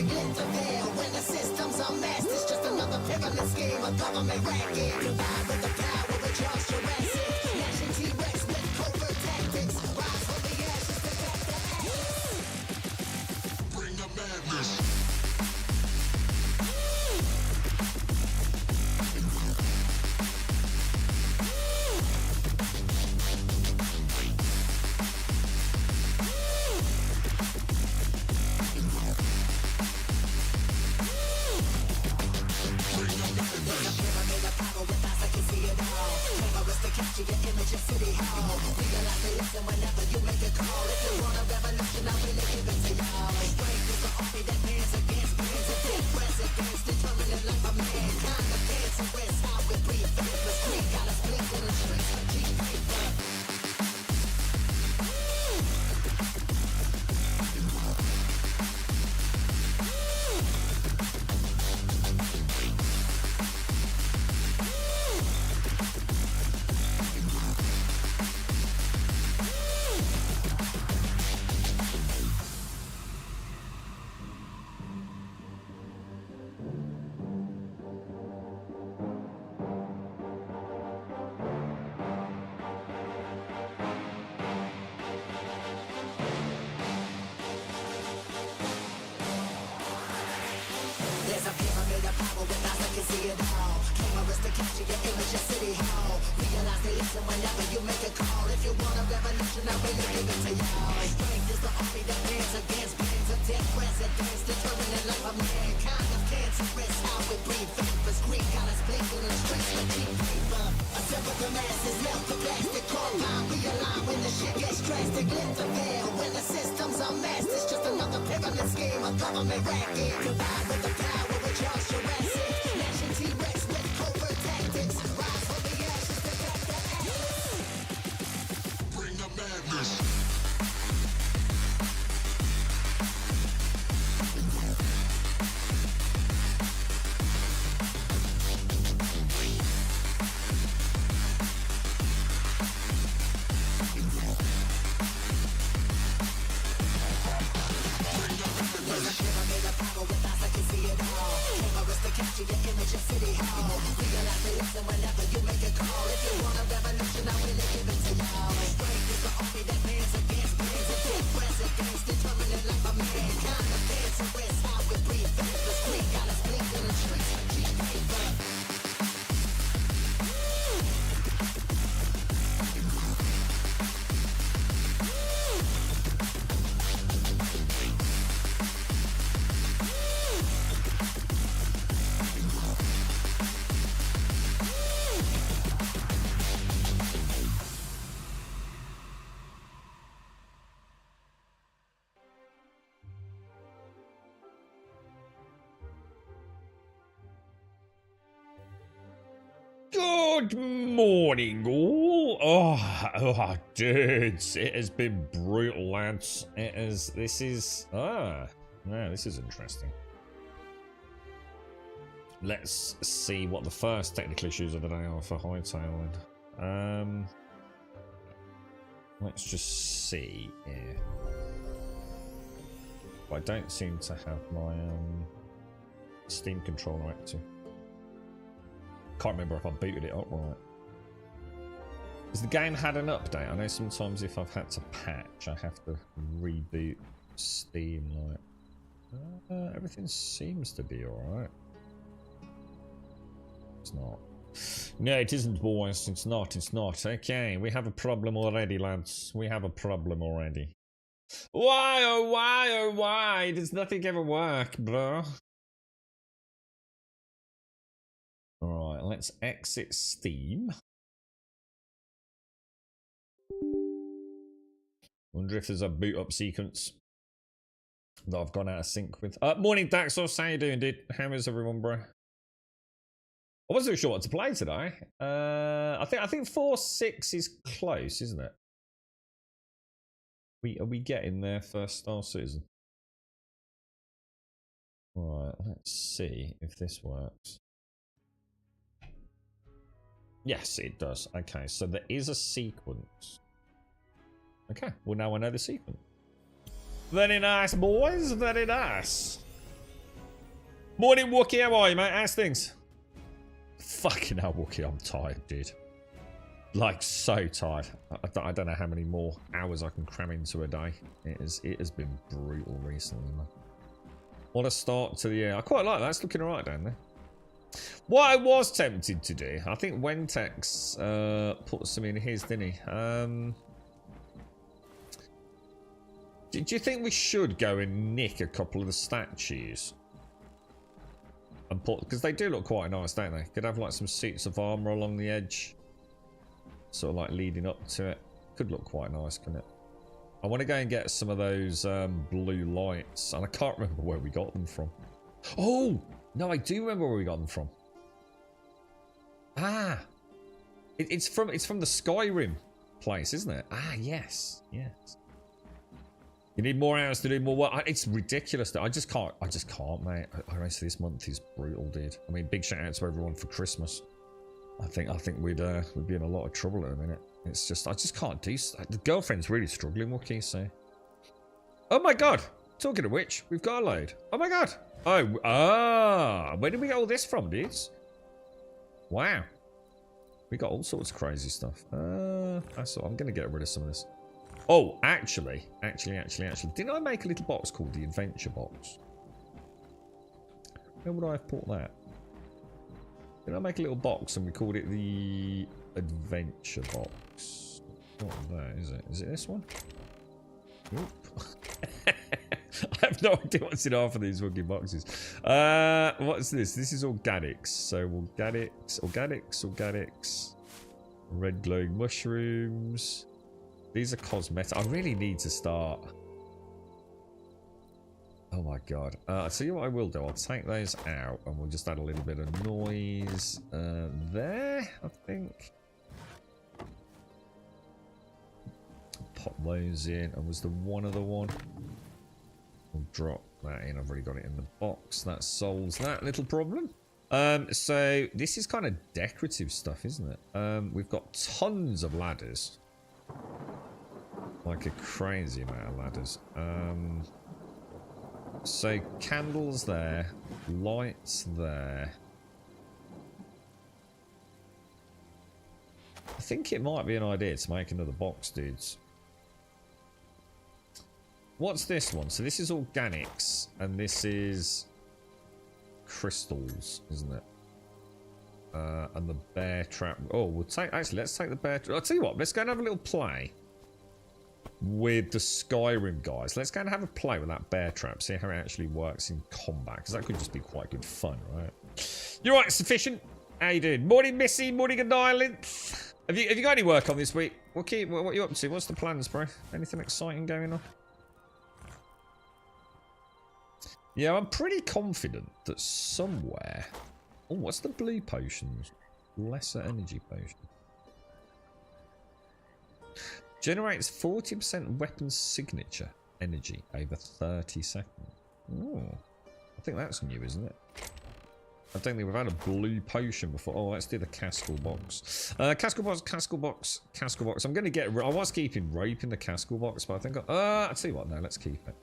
drastic interfere when the system's unmasked. It's just another pyramid scheme, a government racket. Divide with the power of Charles Jurassic. Nation T-Rex with covert tactics. Rise from the ashes to back the ashes. Bring the madness. Capture your image in City Hall. Realize they listen whenever you make a call. If you want a revolution, I really give it to y'all. Strength is the army that bands against bands of dead presidents, determining life of mankind. The cancerous, how we breathe, faithless creek. Got us blinking the streets like cheap paper. There's a pyramid of power with eyes that can see it all. Cameras to capture your image in City Hall. Realize they listen whenever you make a call. If you want a revolution, I really give it to y'all. Strength is the army that bands against bands of dead presidents, determining life of mankind. Of cancerous, how we breathe, vapors, Greek. Got us blinking the streets like cheap paper. Assemble the masses, melt the plastic carbine. Realign when the shit gets drastic. Lift the veil when the system's unmasked. It's just another pyramid scheme, a government racket. Divide with the power of Charles Jurassic. Nation T-Rex with covert tactics. Rise from the ashes to back the ashes. Bring the madness. Capture your image in City Hall. Realize they listen whenever you make a call. If you want a revolution, I really give it to y'all. Strength is the army that bands against bands of dead presidents, determining life of mankind. The cancerous, how we breathe, faithless creek. Got us blinking the streets like cheap paper. Good morning, all. Oh, dudes, it has been brutal, lads. This is interesting. Let's see what the first technical issues of the day are for Hytale. Let's just see here. I don't seem to have my Steam controller active. Can't remember if I booted it up right. Has the game had an update? I know sometimes if I've had to patch, I have to reboot Steam. Like, everything seems to be alright. It's not. No, it isn't, boys. It's not. It's not. Okay, we have a problem already, lads. We have a problem already. Why, oh why, oh why? Does nothing ever work, bro? Alright, let's exit Steam. Wonder if there's a boot up sequence that I've gone out of sync with. Morning, Daxos. How you doing, dude? How is everyone, bro? I wasn't sure what to play today. I think 4-6 is close, isn't it? Are we getting there first Star Citizen? Alright, let's see if this works. Yes, it does. Okay, so there is a sequence. Okay, well now I know the sequence. Very nice, boys. Very nice. Morning, Wookie. How are you, mate? How's things? Fucking hell, Wookie. I'm tired, dude. Like, so tired. I don't know how many more hours I can cram into a day. It has been brutal recently, man. What a start to the year. I quite like that. It's looking alright down there. What I was tempted to do, I think Wentex put some in his, didn't he? Do you think we should go and nick a couple of the statues? And put, because they do look quite nice, don't they? Could have like some suits of armour along the edge. Sort of like leading up to it. Could look quite nice, couldn't it? I want to go and get some of those blue lights. And I can't remember where we got them from. Oh! No, I do remember where we got them from. Ah! It's from the Skyrim place, isn't it? Ah, yes. Yes. You need more hours to do more work. It's ridiculous. I just can't, mate. The rest of this month is brutal, dude. I mean, big shout out to everyone for Christmas. I think we'd be in a lot of trouble at a minute. It's just, I just can't do. The girlfriend's really struggling. What can you say? Oh my god! Talking of which, we've got a load. Oh my god! Oh, where did we get all this from, dudes? Wow, we got all sorts of crazy stuff. That's all. I'm gonna get rid of some of this. Oh, actually, didn't I make a little box called the Adventure Box? Where would I have put that? Did I make a little box and we called it the Adventure Box? What that is it? Is it this one? Oop. I have no idea what's in half of these fucking boxes. What's this? This is organics. So organics. Red glowing mushrooms. These are cosmetic. I really need to start. Oh my god. I'll tell you what I will do. I'll take those out and we'll just add a little bit of noise there, I think. Pop those in. And was the one other one? We'll drop that in. I've already got it in the box. That solves that little problem. So this is kind of decorative stuff, isn't it? We've got tons of ladders. Like a crazy amount of ladders. So candles there, lights there. I think it might be an idea to make another box, dudes. What's this one? So this is organics, and this is crystals, isn't it? And the bear trap. Oh, we'll take. Actually, let's take the bear. I'll tell you what. Let's go and have a little play with the Skyrim guys. Let's go and have a play with that bear trap. See how it actually works in combat, because that could just be quite good fun, right? You're right, sufficient. How you doing? Morning, Missy. Morning, and Island. Have you got any work on this week? What are you up to? What's the plans, bro? Anything exciting going on? Yeah, I'm pretty confident that somewhere... Oh, what's the blue potions? Lesser energy potion. Generates 40% weapon signature energy over 30 seconds. Oh, I think that's new, isn't it? I don't think we've had a blue potion before. Oh, let's do the Castle box. Castle box. I'm going to get... I was keeping rope in the Castle box, but I think... I'll tell you what, no, let's keep it.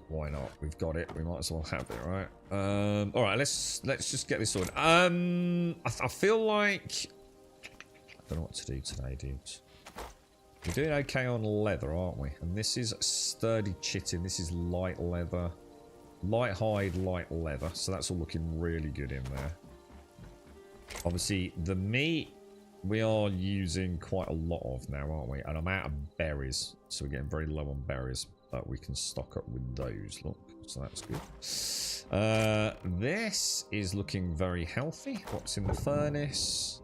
Why not? We've got it. We might as well have it, right? All right. Let's just get this sorted. I feel like I don't know what to do today, dudes. We're doing okay on leather, aren't we? And this is sturdy chitin. This is light leather, light hide, light leather. So that's all looking really good in there. Obviously, the meat we are using quite a lot of now, aren't we? And I'm out of berries, so we're getting very low on berries. But we can stock up with those, look. So that's good. This is looking very healthy. What's in the furnace?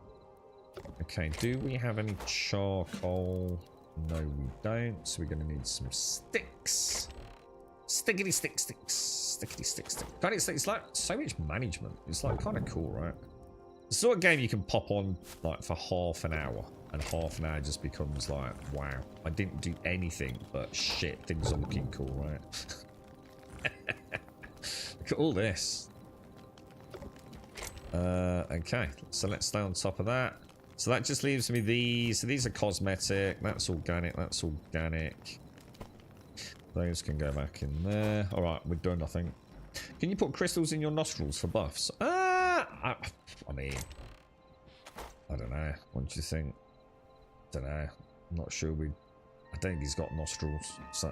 Okay, do we have any charcoal? No, we don't. So we're going to need some sticks. Stickity stick sticks. Stickity stick stick. God, it's like so much management. It's like kind of cool, right? The sort of game you can pop on like for half an hour. And half an hour just becomes like, wow, I didn't do anything, but shit, things are looking cool, right? Look at all this. Okay, so let's stay on top of that. So that just leaves me these. So these are cosmetic. That's organic. That's organic. Those can go back in there. Alright, we're done, I think. Can you put crystals in your nostrils for buffs? I mean, I don't know. What do you think? Don't know. I'm not sure I don't think he's got nostrils, so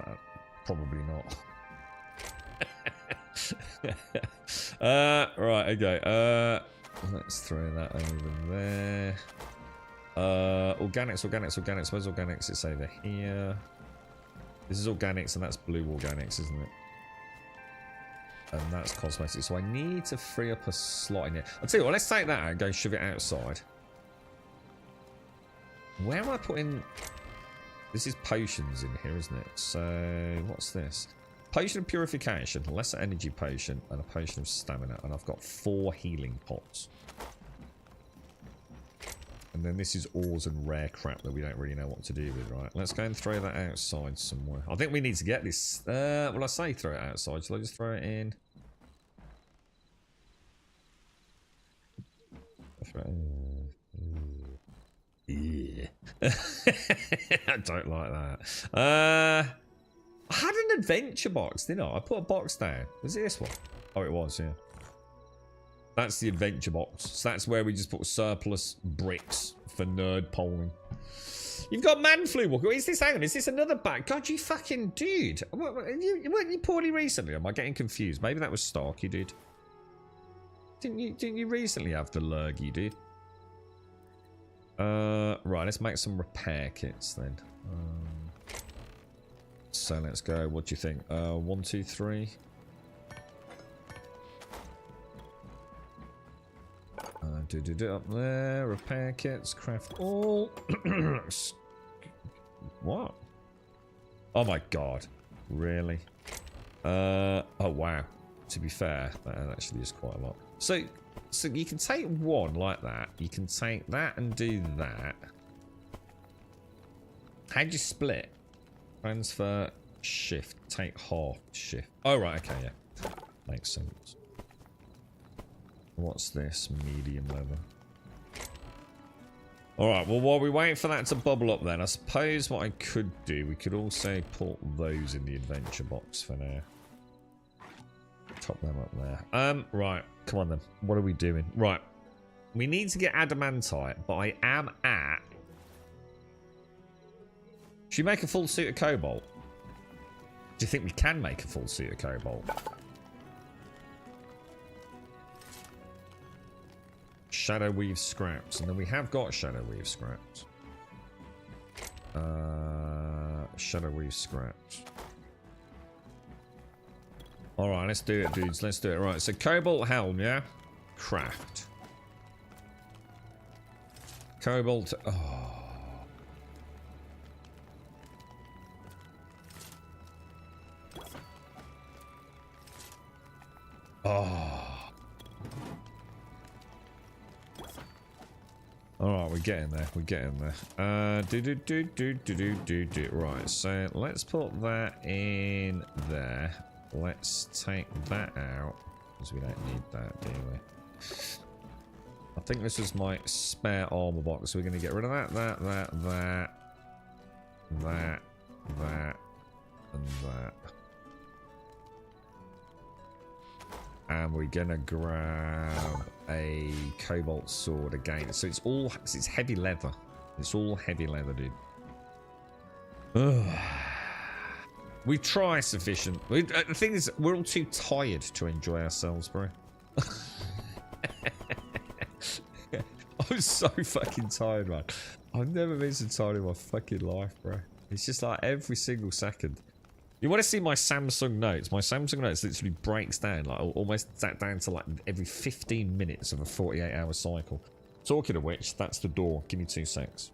probably not. Right, okay. Let's throw that over there. Organics. Where's organics? It's over here. This is organics, and that's blue organics, isn't it? And that's cosmetics. So I need to free up a slot in here. I'll tell you what, let's take that out and go shove it outside. Where am I putting... This is potions in here, isn't it? So, what's this? Potion of purification, lesser energy potion, and a potion of stamina. And I've got 4 healing pots. And then this is ores and rare crap that we don't really know what to do with, right? Let's go and throw that outside somewhere. I think we need to get this... well, I say throw it outside. Shall I just throw it in? Yeah. I don't like that. I had an adventure box, didn't I? I put a box down. Was it this one? Oh, it was, yeah. That's the adventure box. So that's where we just put surplus bricks for nerd polling. You've got man flu. What is this? Hang on, is this another bag? God, you fucking dude. Weren't you poorly recently? Am I getting confused? Maybe that was Starky, dude. Didn't you recently have the lurgy, dude? Right, let's make some repair kits then. So let's go. What do you think? 1, 2, 3. Do up there. Repair kits. Craft all. What? Oh my god. Really? Oh wow. To be fair, that actually is quite a lot. So you can take one like that. You can take that and do that. How'd you split? Transfer, shift, take half, shift. Oh right, okay, yeah. Makes sense. What's this? Medium leather. Alright, well while we wait for that to bubble up then, I suppose what I could do, we could also put those in the adventure box for now. Top them up there. Right, come on then. What are we doing? Right. We need to get adamantite, but I am at... Should we make a full suit of cobalt? Do you think we can make a full suit of cobalt? Shadow weave scraps, and then we have got shadow weave scraps. Shadow weave scraps. Alright, let's do it, dudes. Let's do it. Right, so cobalt helm, yeah? Craft. Cobalt. Oh. Oh. Alright, we're getting there. We're getting there. Do. Right, so let's put that in there. Let's take that out, because we don't need that, do we? I think this is my spare armor box. We're going to get rid of that, that, and that. And we're going to grab a cobalt sword again. So it's heavy leather. It's all heavy leather, dude. Ugh. We try sufficient. The thing is, we're all too tired to enjoy ourselves, bro. I'm so fucking tired, man. I've never been so tired in my fucking life, bro. It's just like every single second. You want to see my Samsung notes? My Samsung notes literally breaks down, like almost down to like every 15 minutes of a 48-hour cycle. Talking of which, that's the door. Give me 2 secs.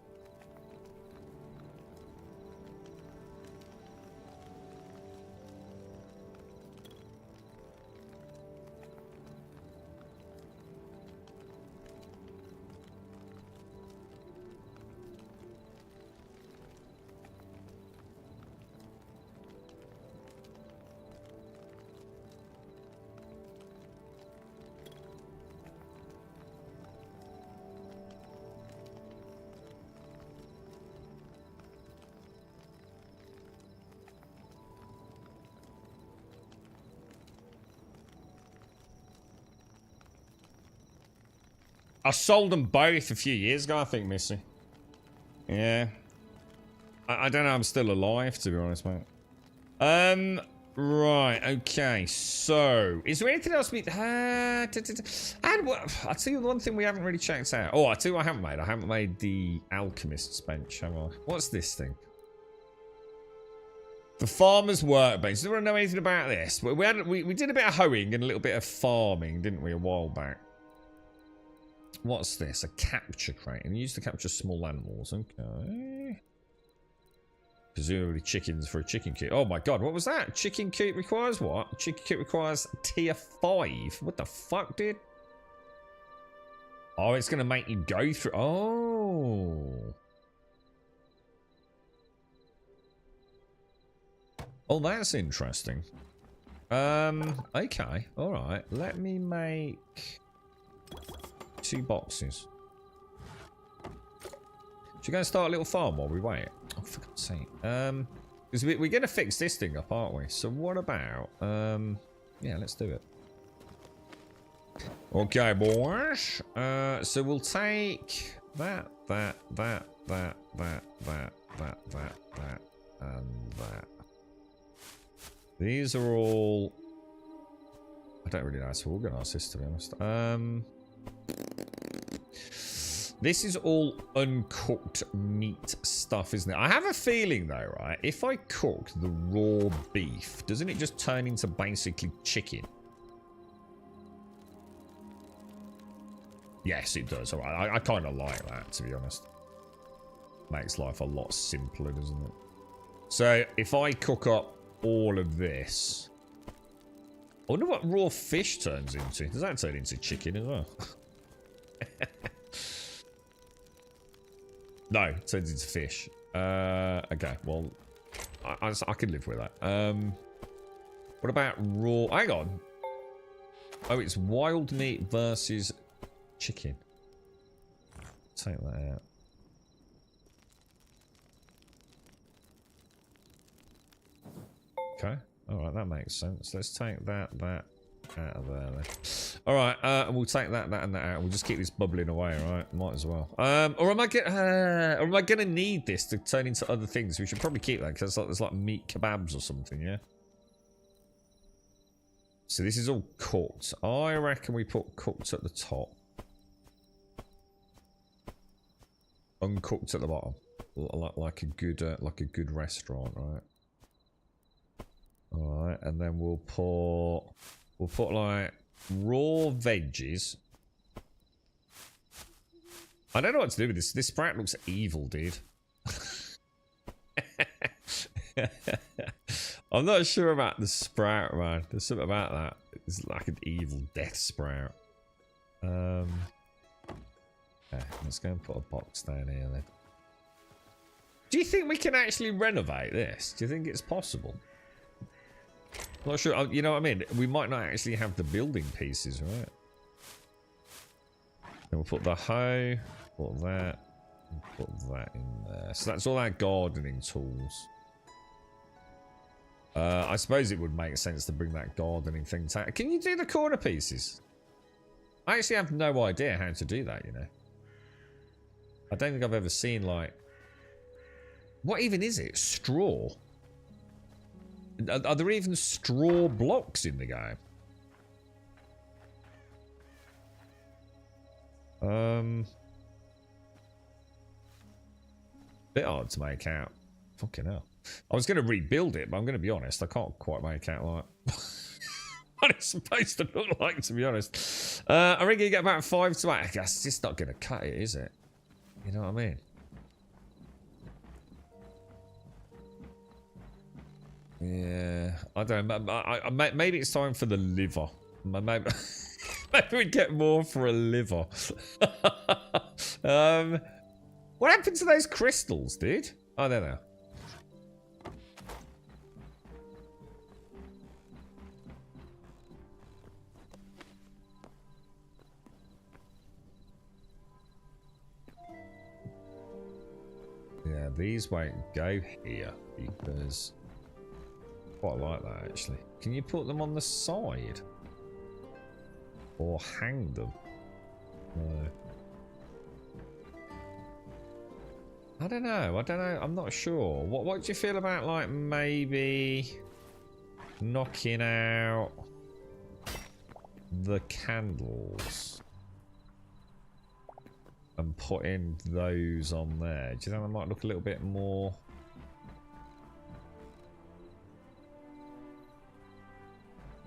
I sold them both a few years ago, I think, Missy. Yeah. I don't know, I'm still alive, to be honest, mate. Right, okay, so... Is there anything else we... I'll tell you one thing we haven't really checked out. Oh, I'll tell you what I haven't made. I haven't made the Alchemist's Bench, have I? What's this thing? The Farmer's Workbench. Do you want to know anything about this? We did a bit of hoeing and a little bit of farming, didn't we, a while back? What's this? A capture crate. And used to capture small animals. Okay. Presumably chickens for a chicken coop. Oh my god, what was that? Chicken coop requires what? Chicken coop requires tier 5. What the fuck, dude? Oh, it's going to make you go through... Oh. Oh, that's interesting. Okay. Alright. Let me make 2 boxes. Should we go and start a little farm while we wait? Oh, for God's sake. Because we're going to fix this thing up, aren't we? So what about... yeah, let's do it. Okay, boys. So we'll take that, and that. These are all... I don't really know how to organise this, to be honest. This is all uncooked meat stuff, isn't it? I have a feeling, though, right? If I cook the raw beef, doesn't it just turn into basically chicken? Yes, it does. All right. I kind of like that, to be honest. Makes life a lot simpler, doesn't it? So, if I cook up all of this... I wonder what raw fish turns into. Does that turn into chicken as well? No, it turns into fish. Okay, well, I can live with that. What about raw... Hang on. Oh, it's wild meat versus chicken. Take that out. Okay. Alright, that makes sense. Let's take that out of there then. Alright, we'll take that and that out. We'll just keep this bubbling away, right? Might as well. Or am I gonna need this to turn into other things? We should probably keep that because there's like meat kebabs or something, yeah? So this is all cooked. I reckon we put cooked at the top. Uncooked at the bottom. Like a good restaurant, right? Alright, and then we'll put like raw veggies. I don't know what to do with this. This sprout looks evil, dude. I'm not sure about the sprout, man. There's something about that. It's like an evil death sprout. Okay, let's go and put a box down here then. Do you think we can actually renovate this? Do you think it's possible? I'm not sure. You know what I mean? We might not actually have the building pieces, right? Then we'll put the hoe, put that, and put that in there. So that's all our gardening tools. I suppose it would make sense to bring that gardening thing to... Can you do the corner pieces? I actually have no idea how to do that, you know. I don't think I've ever seen, like... What even is it? Straw? Are there even straw blocks in the game? Bit hard to make out. Fucking hell. I was going to rebuild it, but I'm going to be honest, I can't quite make out like what it's supposed to look like, to be honest. I reckon you get about 5 to 8. I guess it's just not going to cut it, is it? You know what I mean? Yeah, I don't know. Maybe it's time for the liver. Maybe we get more for a liver. What happened to those crystals, dude? Oh, there they are. Yeah, these won't go here because... Quite like that, actually. Can you put them on the side? Or hang them? No. I don't know. I'm not sure. What do you feel about, like, maybe knocking out the candles and putting those on there? Do you think that might look a little bit more?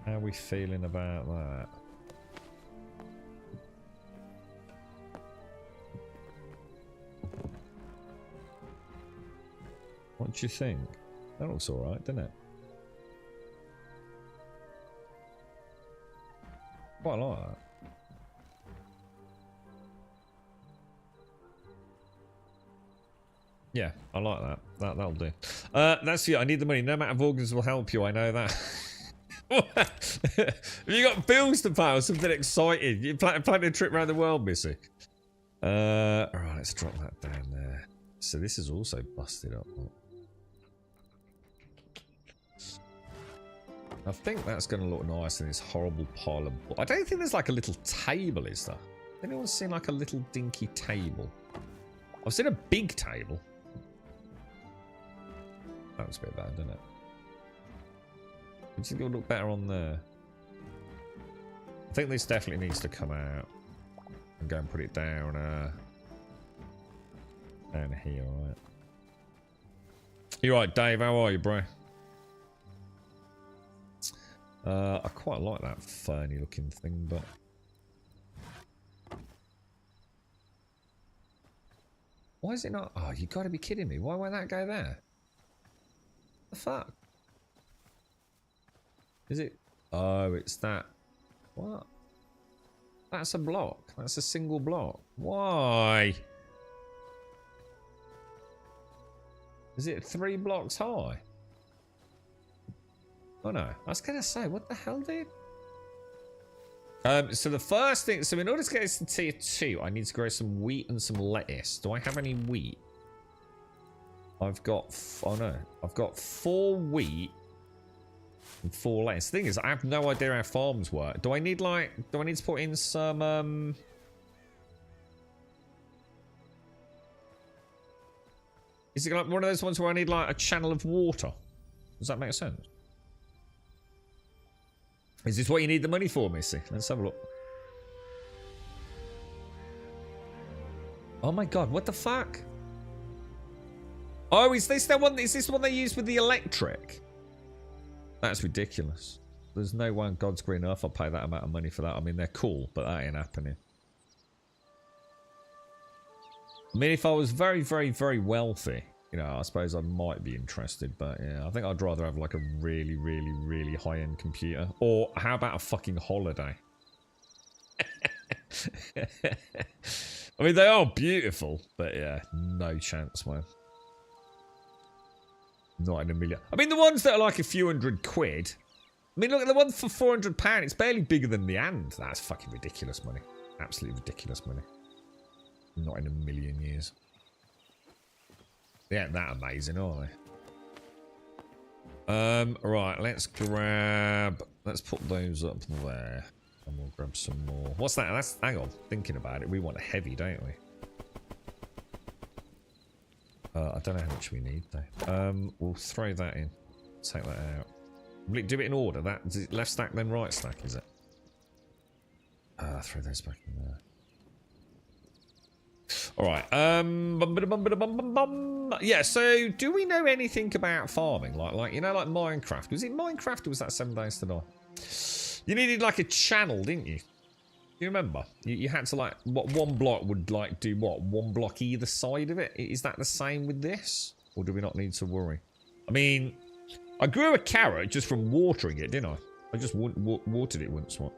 How are we feeling about that? What do you think? That looks alright, doesn't it? Quite like that. Yeah, I like that. That'll do. That's it. I need the money. No amount of organs will help you. I know that. Have you got bills to pay or something exciting? You planning a trip around the world, Missy? Alright, let's drop that down there. So this is also busted up. I think that's going to look nice in this horrible pile of... I don't think there's like a little table, is there? Anyone seen like a little dinky table? I've seen a big table. That was a bit bad, didn't it? Do you think it'll look better on there? I think this definitely needs to come out. And go and put it down, down here, alright. You right, Dave? How are you, bro? I quite like that ferny looking thing, but... Why is it not? Oh, you gotta be kidding me. Why won't that go there? The fuck? Is it? Oh, it's that. What? That's a block. That's a single block. Why? Is it 3 blocks high? Oh no. I was gonna say, what the hell, dude? So the first thing, so in order to get this to tier 2, I need to grow some wheat and some lettuce. Do I have any wheat? I've got, oh no, I've got 4 wheat and 4 lettuce. The thing is, I have no idea how farms work. Do I need like, do I need to put in some, is it like one of those ones where I need like a channel of water? Does that make sense? Is this what you need the money for, Missy? Let's have a look. Oh my god, what the fuck? Oh, is this the one? Is this the one they use with the electric? That's ridiculous. There's no way on God's green earth I'll pay that amount of money for that. I mean, they're cool, but that ain't happening. I mean, if I was very, very, very wealthy, you know, I suppose I might be interested, but yeah, I think I'd rather have like a really, really, really high-end computer. Or how about a fucking holiday? I mean, they are beautiful, but yeah, no chance, man. Not in a million. I mean, the ones that are like a few £100. I mean, look at the one for £400. It's barely bigger than the hand. That's fucking ridiculous money. Absolutely ridiculous money. Not in a million years. They ain't that amazing, are they? Right, let's grab... Let's put those up there. And we'll grab some more. What's that? That's... Hang on. Thinking about it. We want a heavy, don't we? I don't know how much we need, though. We'll throw that in. Take that out. Do it in order. That is it left stack, then right stack, is it? Throw those back in there. Alright, yeah, so do we know anything about farming? Like you know, like Minecraft. Was it Minecraft or was that 7 Days to Die? You needed like a channel, didn't you? Do you remember? You had to like, what, one block would like do what? 1 block either side of it? Is that the same with this? Or do we not need to worry? I mean, I grew a carrot just from watering it, didn't I? I just watered it once, what?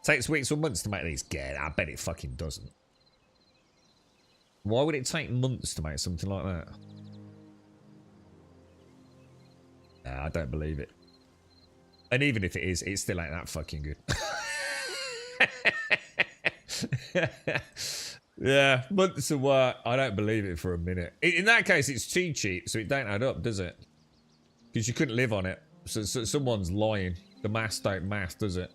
Takes weeks or months to make these. Get, I bet it fucking doesn't. Why would it take months to make something like that? Nah, I don't believe it. And even if it is, it still ain't that fucking good. Yeah, months of work. I don't believe it for a minute. In that case, it's too cheap, so it don't add up, does it? Because you couldn't live on it. So someone's lying. The maths don't math, does it?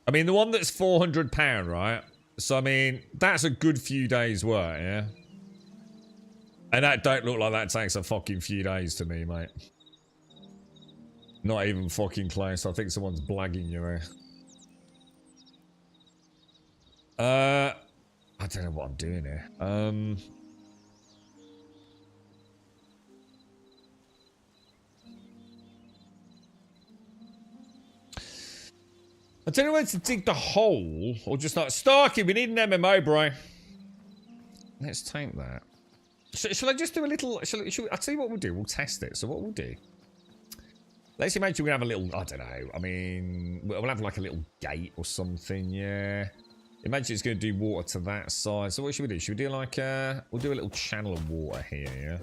I mean, the one that's £400, right? So, I mean, that's a good few days' work, yeah? And that don't look like that takes a fucking few days to me, mate. Not even fucking close. I think someone's blagging you here. I don't know what I'm doing here. I don't know whether to dig the hole or just like, Starkey, we need an MMO, bro. Let's take that. Shall I just do a little... I'll tell you what we'll do. We'll test it. So what we'll do... Let's imagine we have a little... I don't know. I mean... We'll have like a little gate or something, yeah. Imagine it's going to do water to that side. So what should we do? Should we do like a... We'll do a little channel of water here, yeah?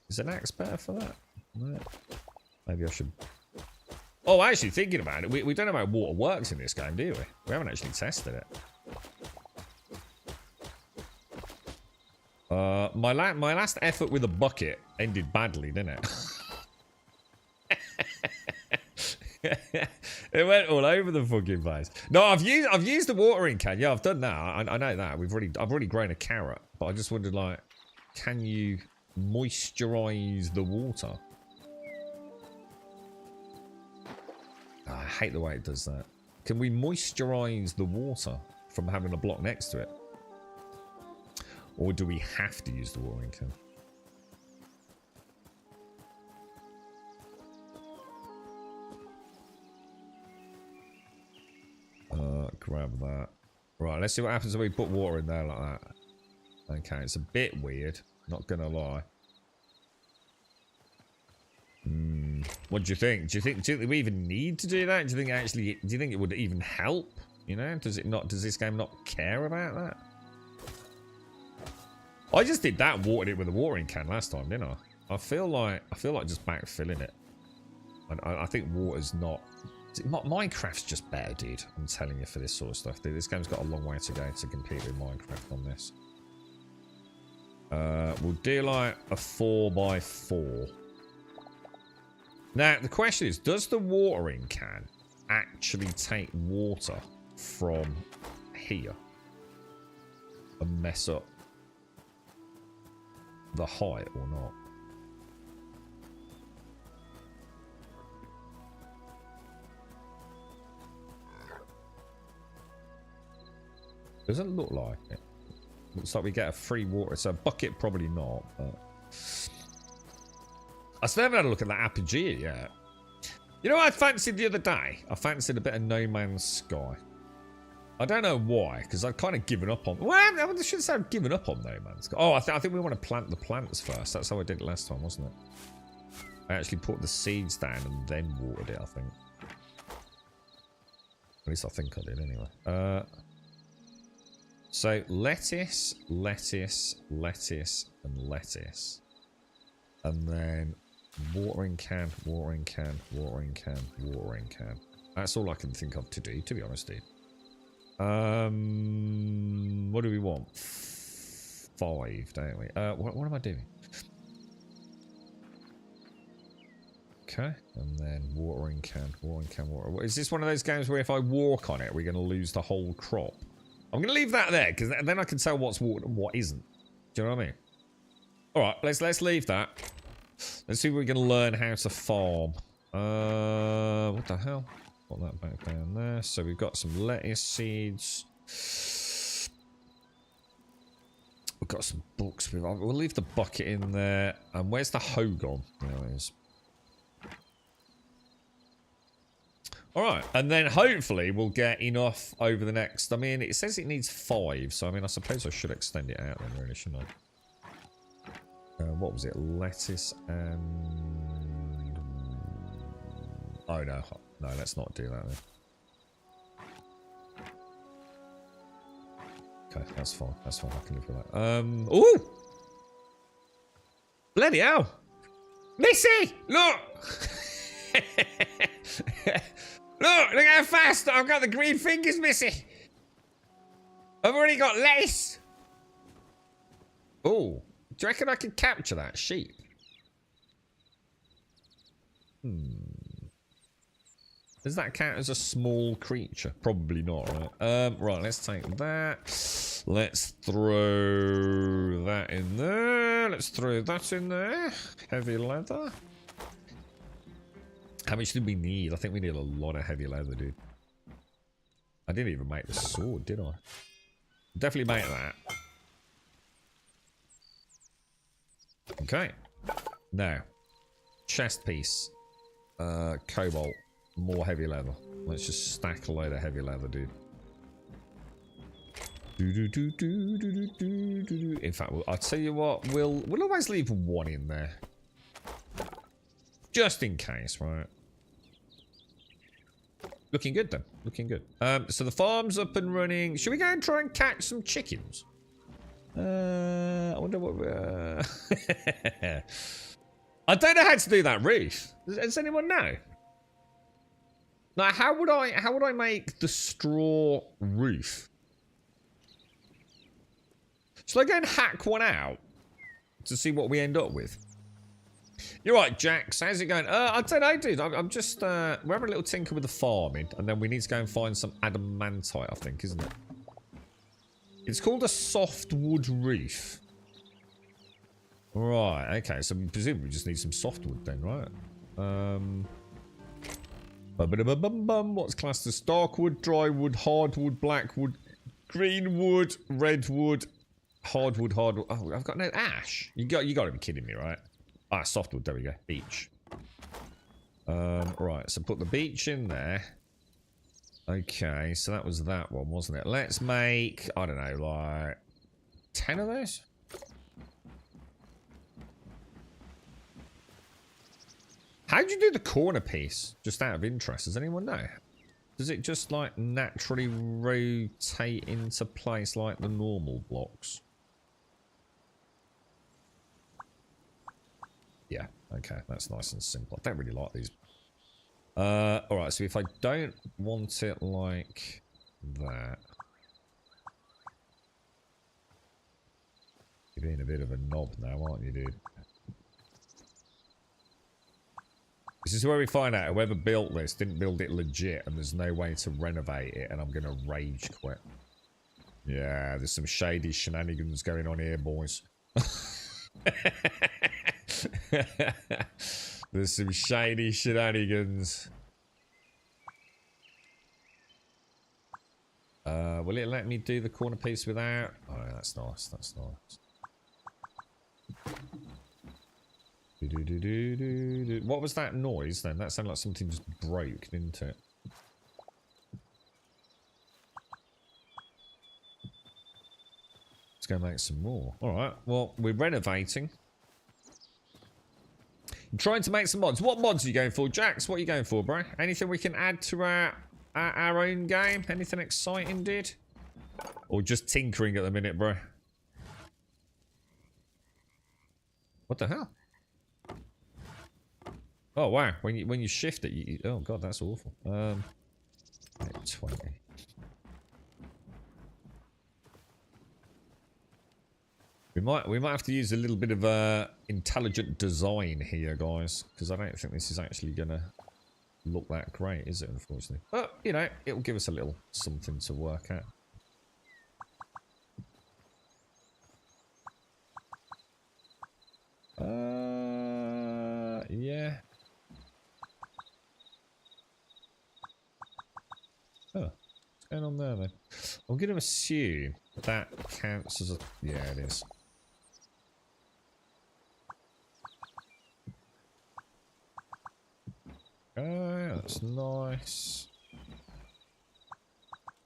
Is an axe better for that? No. Maybe I should... Oh, actually, thinking about it, we don't know how water works in this game, do we? We haven't actually tested it. My last effort with a bucket ended badly, didn't it? It went all over the fucking place. No, I've used the watering can. Yeah, I've done that. I know that. I've already grown a carrot, but I just wondered, like, can you moisturize the water? Oh, I hate the way it does that. Can we moisturize the water from having a block next to it? Or do we have to use the watering can? Grab that. Right, let's see what happens when we put water in there like that. Okay, it's a bit weird, not gonna lie. What do you think? Do you think we even need to do that? Do you think it would even help? You know, does this game not care about that? I just did that and watered it with a watering can last time, didn't I? I feel like just backfilling it. And I think water's not... Minecraft's just better, dude. I'm telling you, for this sort of stuff, dude. This game's got a long way to go to compete with Minecraft on this. We'll do like a 4x4. Now, the question is, does the watering can actually take water from here and mess up the height or not? Doesn't look like it. Looks like we get a free water. So a bucket, probably not, but... I still haven't had a look at that Apogea yet. You know what I fancied the other day? I fancied a bit of No Man's Sky. I don't know why, because I've kind of given up on... Well, I shouldn't say I've given up on No Man's Sky. Oh, I think we want to plant the plants first. That's how I did it last time, wasn't it? I actually put the seeds down and then watered it, I think. At least I think I did, anyway. So, lettuce, lettuce, lettuce, and lettuce. And then watering can, watering can, watering can, watering can. That's all I can think of to do, to be honest, dude. What do we want? 5, don't we? What am I doing? Okay, and then watering can, water. Is this one of those games where if I walk on it, we're going to lose the whole crop? I'm going to leave that there, because then I can tell what's watered and what isn't. Do you know what I mean? Alright, let's leave that. Let's see if we can learn how to farm. What the hell? Put that back down there. So we've got some lettuce seeds. We've got some books. We'll leave the bucket in there. And where's the hoe gone? There it is. Alright, and then hopefully we'll get enough over the next... I mean, it says it needs 5, so I mean, I suppose I should extend it out then, really, shouldn't I? What was it? Lettuce and... Oh, no. No, let's not do that then. Okay, that's fine. That's fine. I can live with that. Ooh! Bloody hell! Missy! Look! Look how fast I've got the green fingers, Missy! I've already got lettuce! Oh. Do you reckon I can capture that sheep? Does that count as a small creature? Probably not, right? Right, let's take that. Let's throw that in there. Let's throw that in there. Heavy leather. How much did we need? I think we need a lot of heavy leather, dude. I didn't even make the sword, did I? Definitely make that. Okay. Now, chest piece. Cobalt. More heavy leather. Let's just stack a load of heavy leather, dude. In fact, I'll tell you what. We'll always leave one in there, just in case, right? Looking good then. Looking good. So the farm's up and running. Should we go and try and catch some chickens? I wonder what we're... I don't know how to do that roof. Does anyone know? Now, how would I make the straw roof? Shall I go and hack one out to see what we end up with? You're right, Jax. How's it going? I don't know, dude. I'm just we're having a little tinker with the farming, and then we need to go and find some adamantite, I think, isn't it? It's called a softwood roof. Right, okay, so presumably we just need some softwood then, right? What's classed as darkwood, drywood, hardwood, blackwood, greenwood, redwood, hardwood. Oh, I've got no ash. You got to be kidding me, right? Ah, softwood, there we go. Beech. Right, so put the beech in there. Okay, so that was that one, wasn't it? Let's make, I don't know, like 10 of those? How'd you do the corner piece? Just out of interest, does anyone know? Does it just like naturally rotate into place like the normal blocks? Yeah, okay, that's nice and simple. I don't really like these. Alright, so if I don't want it like that. You're being a bit of a knob now, aren't you, dude? This is where we find out whoever built this didn't build it legit and there's no way to renovate it and I'm going to rage quit. Yeah, there's some shady shenanigans going on here, boys. There's some shady shenanigans. Will it let me do the corner piece without? Oh, that's nice. That's nice. What was that noise then? That sounded like something just broke, didn't it? Let's go make some more. Alright, well, we're renovating. I'm trying to make some mods. What mods are you going for, Jax? What are you going for, bro? Anything we can add to our own game? Anything exciting, dude? Or just tinkering at the minute, bro? What the hell? Oh wow! When you shift it, you oh god, that's awful. 20. We might have to use a little bit of intelligent design here, guys, because I don't think this is actually gonna look that great, is it? Unfortunately, but you know, it'll give us a little something to work at. Yeah. Oh, what's going on there then? I'm going to assume that counts as a... Yeah, it is. Oh, that's nice.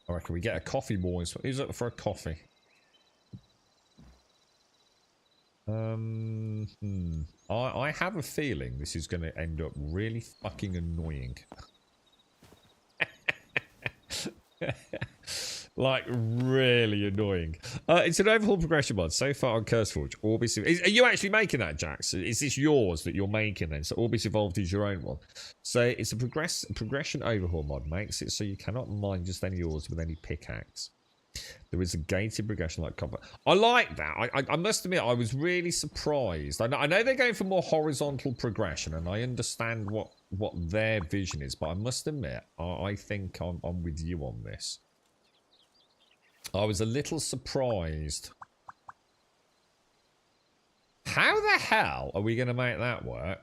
I reckon we get a coffee, boys. Who's up for a coffee? I have a feeling this is going to end up really fucking annoying. Like, really annoying. It's an overhaul progression mod. So far on CurseForge, Orbis... Are you actually making that, Jax? Is this yours that you're making then? So Orbis Evolved is your own one. So it's a progression overhaul mod. Makes it so you cannot mine just any ores with any pickaxe. There is a gated progression like combat. I like that. I must admit, I was really surprised. I know they're going for more horizontal progression, and I understand what their vision is, but I must admit, I think I'm with you on this. I was a little surprised. How the hell are we going to make that work?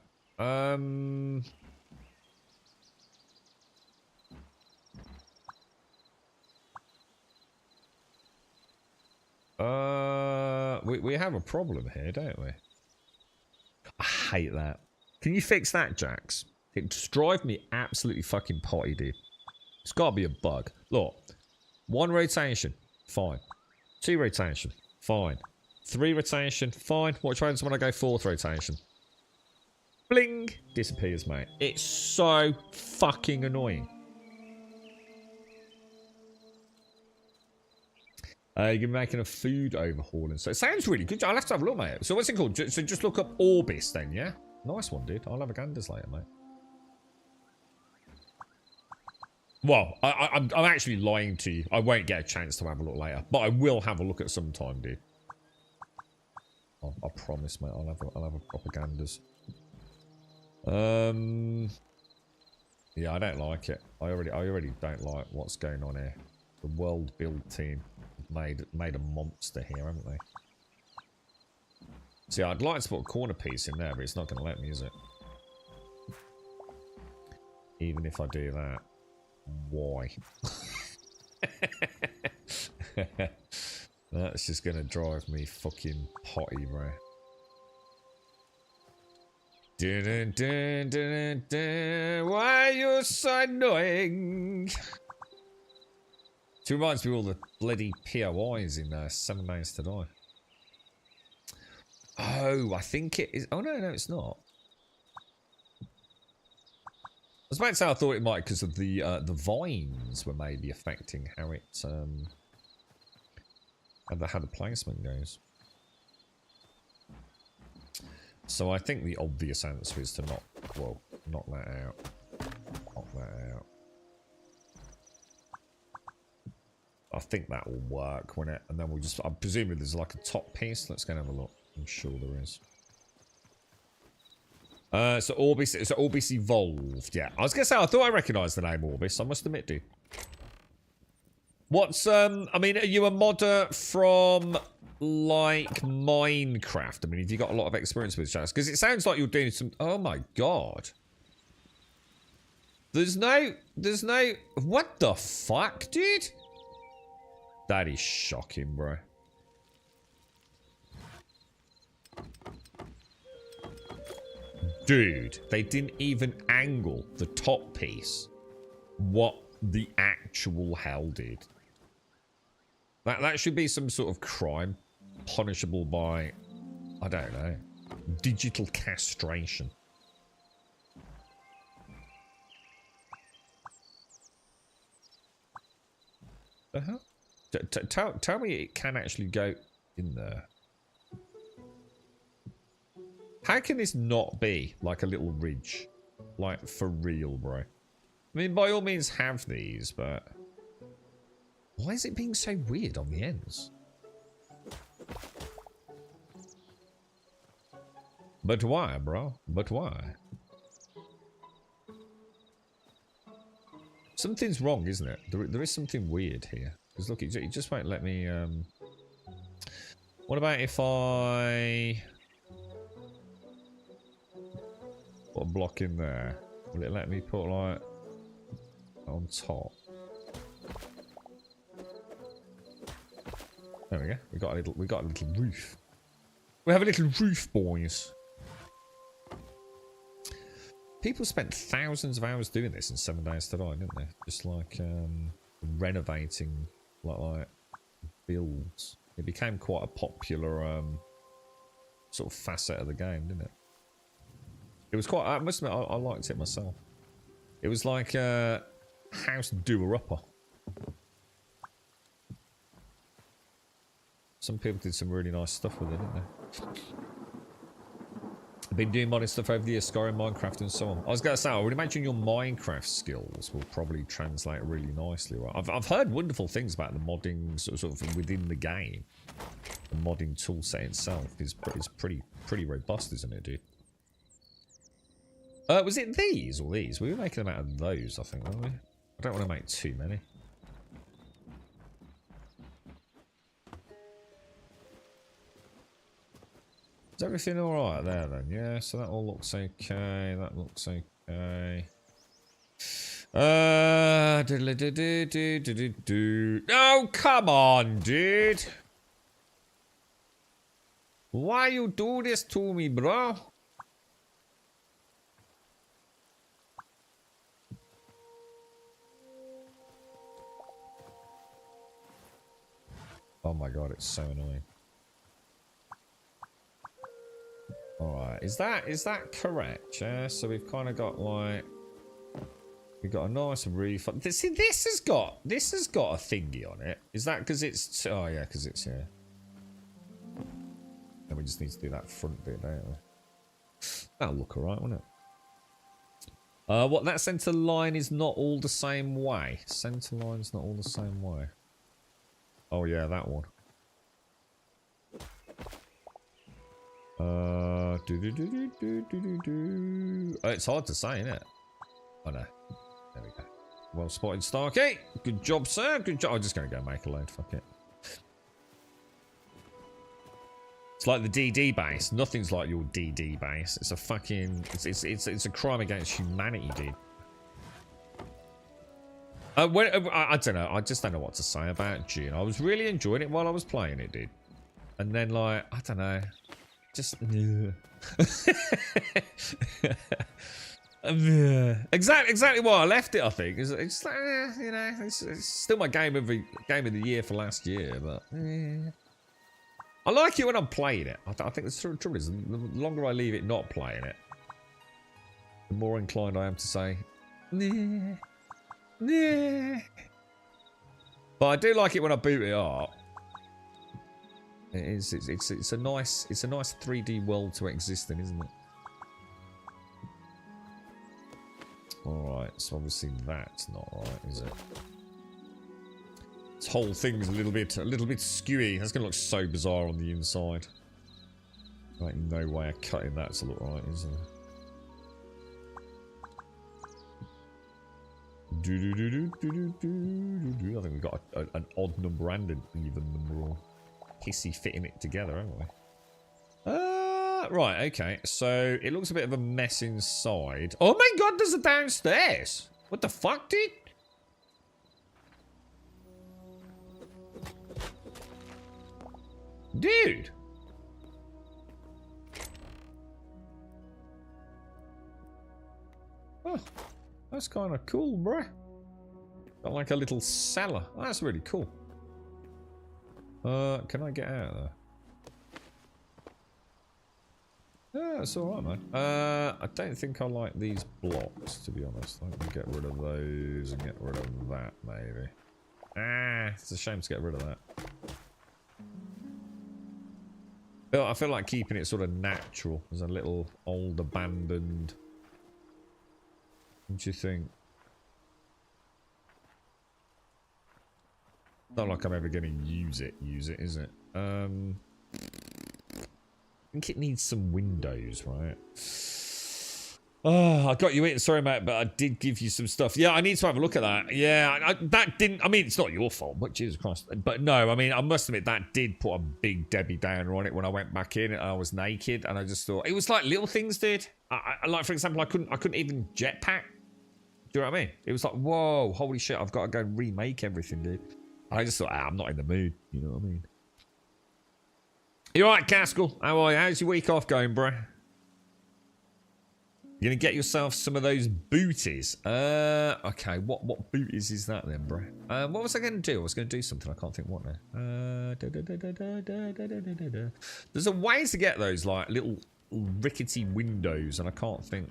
We have a problem here, don't we? I hate that. Can you fix that, Jax? It just drives me absolutely fucking potty, dude. It's got to be a bug. Look, 1 rotation, fine. 2 rotation, fine. 3 rotation, fine. Which way does when I go 4th rotation? Bling! Disappears, mate. It's so fucking annoying. You're making a food overhauling. So it sounds really good. I'll have to have a look, mate. So what's it called? So just look up Orbis then, yeah? Nice one, dude. I'll have a ganders later, mate. Well, I'm actually lying to you. I won't get a chance to have a look later. But I will have a look at some time, dude. I promise, mate. I'll have a proper ganders. Yeah, I don't like it. I already don't like what's going on here. The world build team made a monster here, haven't they? See, I'd like to put a corner piece in there, but it's not going to let me, is it? Even if I do that. Why? That's just going to drive me fucking potty, bro. Dun, dun, dun, dun, dun. Why are you so annoying? It reminds me of all the bloody POIs in 7 Days to Die. Oh, I think it is. Oh, no, it's not. I was about to say I thought it might because of the vines were maybe affecting how it how the placement goes. So I think the obvious answer is to knock that out. Knock that out. I think that will work, won't it? And then we'll just... I'm presuming there's like a top piece. Let's go and have a look. I'm sure there is. So Orbis evolved. Yeah, I was going to say, I thought I recognised the name Orbis. I must admit, dude. What's... I mean, are you a modder from... like Minecraft? I mean, have you got a lot of experience with Jazz? Because it sounds like you're doing some... Oh my god. There's no... What the fuck, dude? That is shocking, bro. Dude, they didn't even angle the top piece. What the actual hell, dude? That should be some sort of crime. Punishable by, I don't know, digital castration. The hell? Tell me it can actually go in there. How can this not be like a little ridge? Like, for real, bro. I mean, by all means have these, but... Why is it being so weird on the ends? But why, bro? But why? Something's wrong, isn't it? There is something weird here. Because look, it just won't let me... What about if I... put a block in there? Will it let me put, like... on top? There we go. We got a little roof. We have a little roof, boys. People spent thousands of hours doing this in 7 Days to Die, didn't they? Just like renovating like builds. It became quite a popular sort of facet of the game, didn't it? It was quite. I must admit, I liked it myself. It was like a house doer-upper. Some people did some really nice stuff with it, didn't they? Been doing modding stuff over the years, Skyrim, Minecraft, and so on. I was going to say, I would imagine your Minecraft skills will probably translate really nicely. Right? I've heard wonderful things about the modding sort of within the game. The modding toolset itself is pretty robust, isn't it, dude? Was it these or these? We were making them out of those, I think, weren't we? I don't want to make too many. Is everything alright there then? Yeah, so that all looks okay. That looks okay. Oh, come on, dude. Why you do this to me, bro? Oh my god, it's so annoying. Alright, is that correct? Yeah, so we've kind of got like we've got a nice reef. See, this has got a thingy on it. Is that because it's oh yeah, because it's yeah. And we just need to do that front bit, don't we? That'll look alright, won't it? What that centre line is not all the same way. Centre line's not all the same way. Oh yeah, that one. It's hard to say, isn't it? Oh no. There we go. Well spotted, Starkey. Good job, sir. Good job. I'm just going to go make a load. Fuck it. It's like the DD base. Nothing's like your DD base. It's a fucking... It's a crime against humanity, dude. I don't know. I just don't know what to say about June. I was really enjoying it while I was playing it, dude. And then, like, I don't know. Just... exactly why I left it, I think. It's like, you know, it's still my game of the year for last year, but... I like it when I'm playing it. I think the trouble is, the longer I leave it not playing it, the more inclined I am to say, nah. But I do like it when I boot it up. It's a nice 3D world to exist in, isn't it? Alright, so obviously that's not right, is it? This whole thing is a little bit skewy. That's gonna look so bizarre on the inside. Like no way of cutting that to look right, is there? I think we've got an odd number and an even number, or hissy fitting it together, haven't we? Right, okay. So it looks a bit of a mess inside. Oh my god, there's a downstairs. What the fuck, dude? Dude. Oh, that's kind of cool, bruh. Got like a little cellar. Oh, that's really cool. Can I get out of there? Yeah, it's alright, man. I don't think I like these blocks, to be honest. I can get rid of those and get rid of that, maybe. Ah, it's a shame to get rid of that. I feel like keeping it sort of natural. There's a little old abandoned... What do you think? Not like I'm ever going to use it, is it? I think it needs some windows, right? Oh, I got you in. Sorry, mate, but I did give you some stuff. Yeah, I need to have a look at that. Yeah, that didn't... I mean, it's not your fault, but Jesus Christ. But no, I mean, I must admit, that did put a big Debbie Downer on it when I went back in and I was naked. And I just thought... It was like little things, dude. Like, for example, I couldn't even jetpack. Do you know what I mean? It was like, whoa, holy shit, I've got to go and remake everything, dude. And I just thought, I'm not in the mood. You know what I mean? You alright, Caskell? How are you? How's your week off going, bro? You're gonna get yourself some of those booties. Okay, what booties is that then, bro? What was I gonna do? I was gonna do something. I can't think what now. There's a way to get those like little rickety windows, and I can't think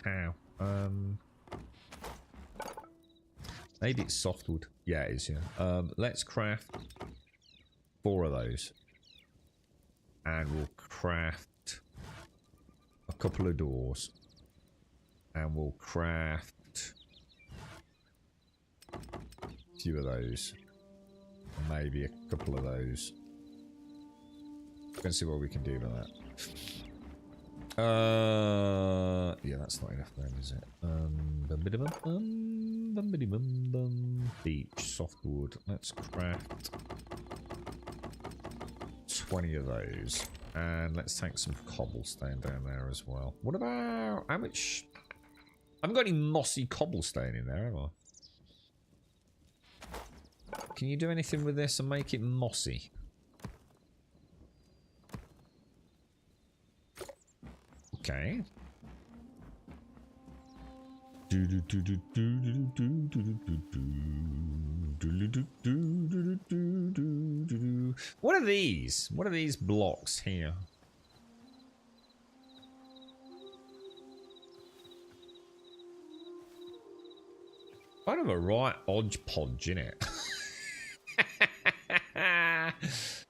how. Maybe it's softwood. Yeah, it is. Yeah. Let's craft 4 of those, and we'll craft couple of doors. And we'll craft a few of those. Maybe a couple of those. Let's see what we can do with that. Yeah, that's not enough then, is it? Beach, softwood. Let's craft 20 of those. And let's take some cobblestone down there as well. What about... How much... I haven't got any mossy cobblestone in there, have I? Can you do anything with this and make it mossy? Okay. What are these? What are these blocks here? Kind of a right hodgepodge, innit?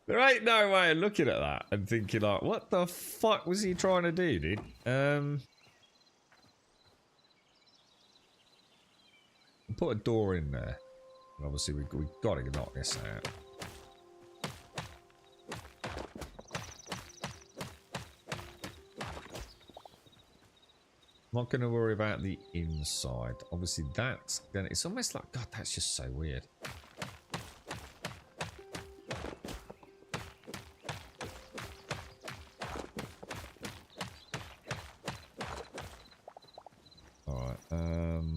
There ain't no way of looking at that and thinking like, what the fuck was he trying to do, dude? Put a door in there. And obviously we got to knock this out. I'm not going to worry about the inside. Obviously that's gonna... It's almost like... God, that's just so weird.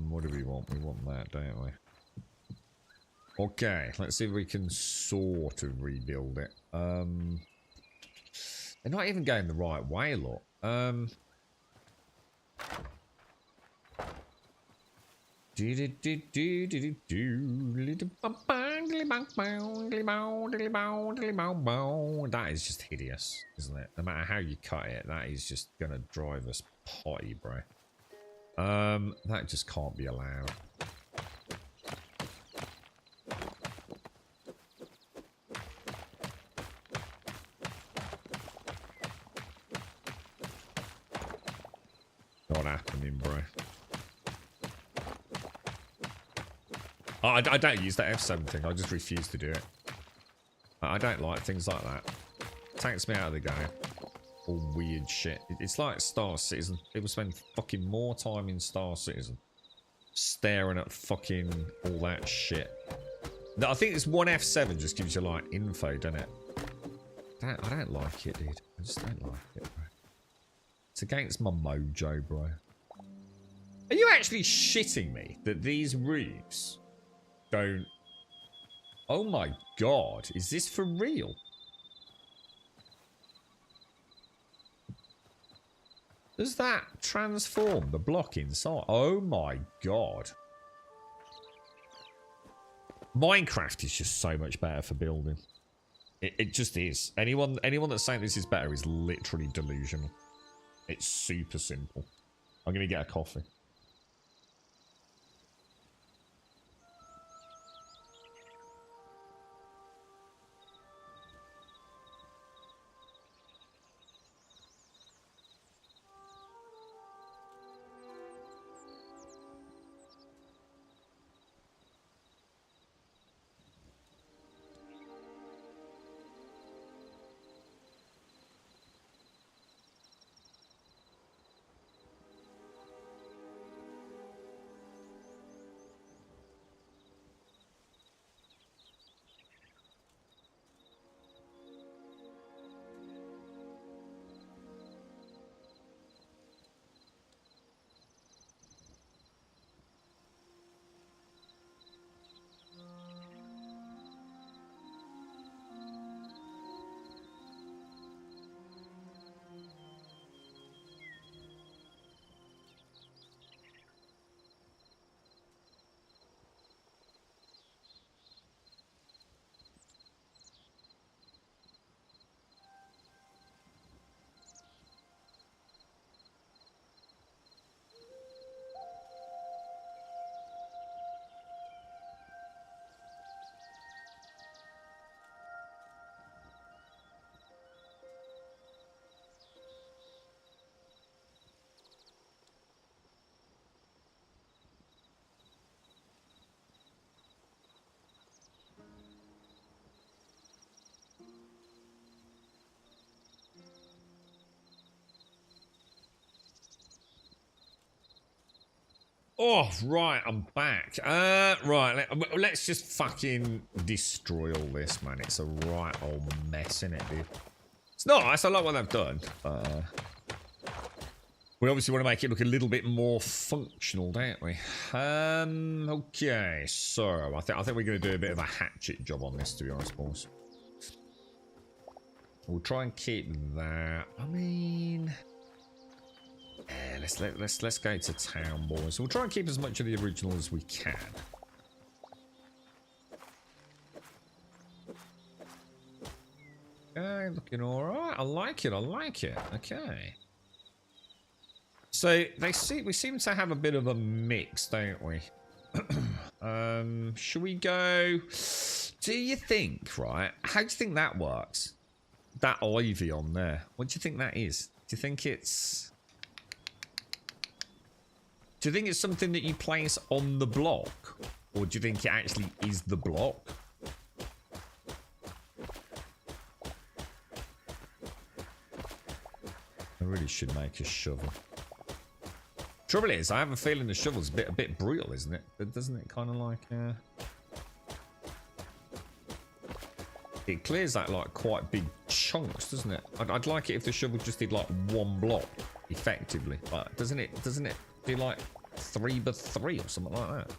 What do we want? We want that, don't we? Okay, let's see if we can sort of rebuild it. They're not even going the right way, look. That is just hideous, isn't it? No matter how you cut it, that is just gonna drive us potty, bro. That just can't be allowed. Not happening, bro. I don't use that F7 thing. I just refuse to do it. I don't like things like that. Takes me out of the game. All weird shit. It's like Star Citizen. People spend fucking more time in Star Citizen staring at fucking all that shit. I think this one F7 just gives you like info, doesn't it? I don't like it, dude. I just don't like it, bro. It's against my mojo, bro. Are you actually shitting me that these roofs don't... Oh my god, is this for real? Does that transform the block inside? Oh my god. Minecraft is just so much better for building. It just is. Anyone that's saying this is better is literally delusional. It's super simple. I'm gonna get a coffee. Oh, right, I'm back. Right, let's just fucking destroy all this, man. It's a right old mess, isn't it, dude? It's nice. I like what they've done. We obviously want to make it look a little bit more functional, don't we? Okay, so I think we're going to do a bit of a hatchet job on this, to be honest, boys. We'll try and keep that. I mean, yeah, let's go to town, boys. We'll try and keep as much of the original as we can. Okay, looking all right. I like it. I like it. Okay. So we seem to have a bit of a mix, don't we? Should we go? Do you think, right? How do you think that works? That ivy on there. What do you think that is? Do you think it's something that you place on the block? Or do you think it actually is the block? I really should make a shovel. Trouble is, I have a feeling the shovel's a bit brutal, isn't it? But doesn't it kind of like it clears that like quite big chunks, doesn't it? I'd like it if the shovel just did like one block effectively. But doesn't it do like 3x3 or something like that?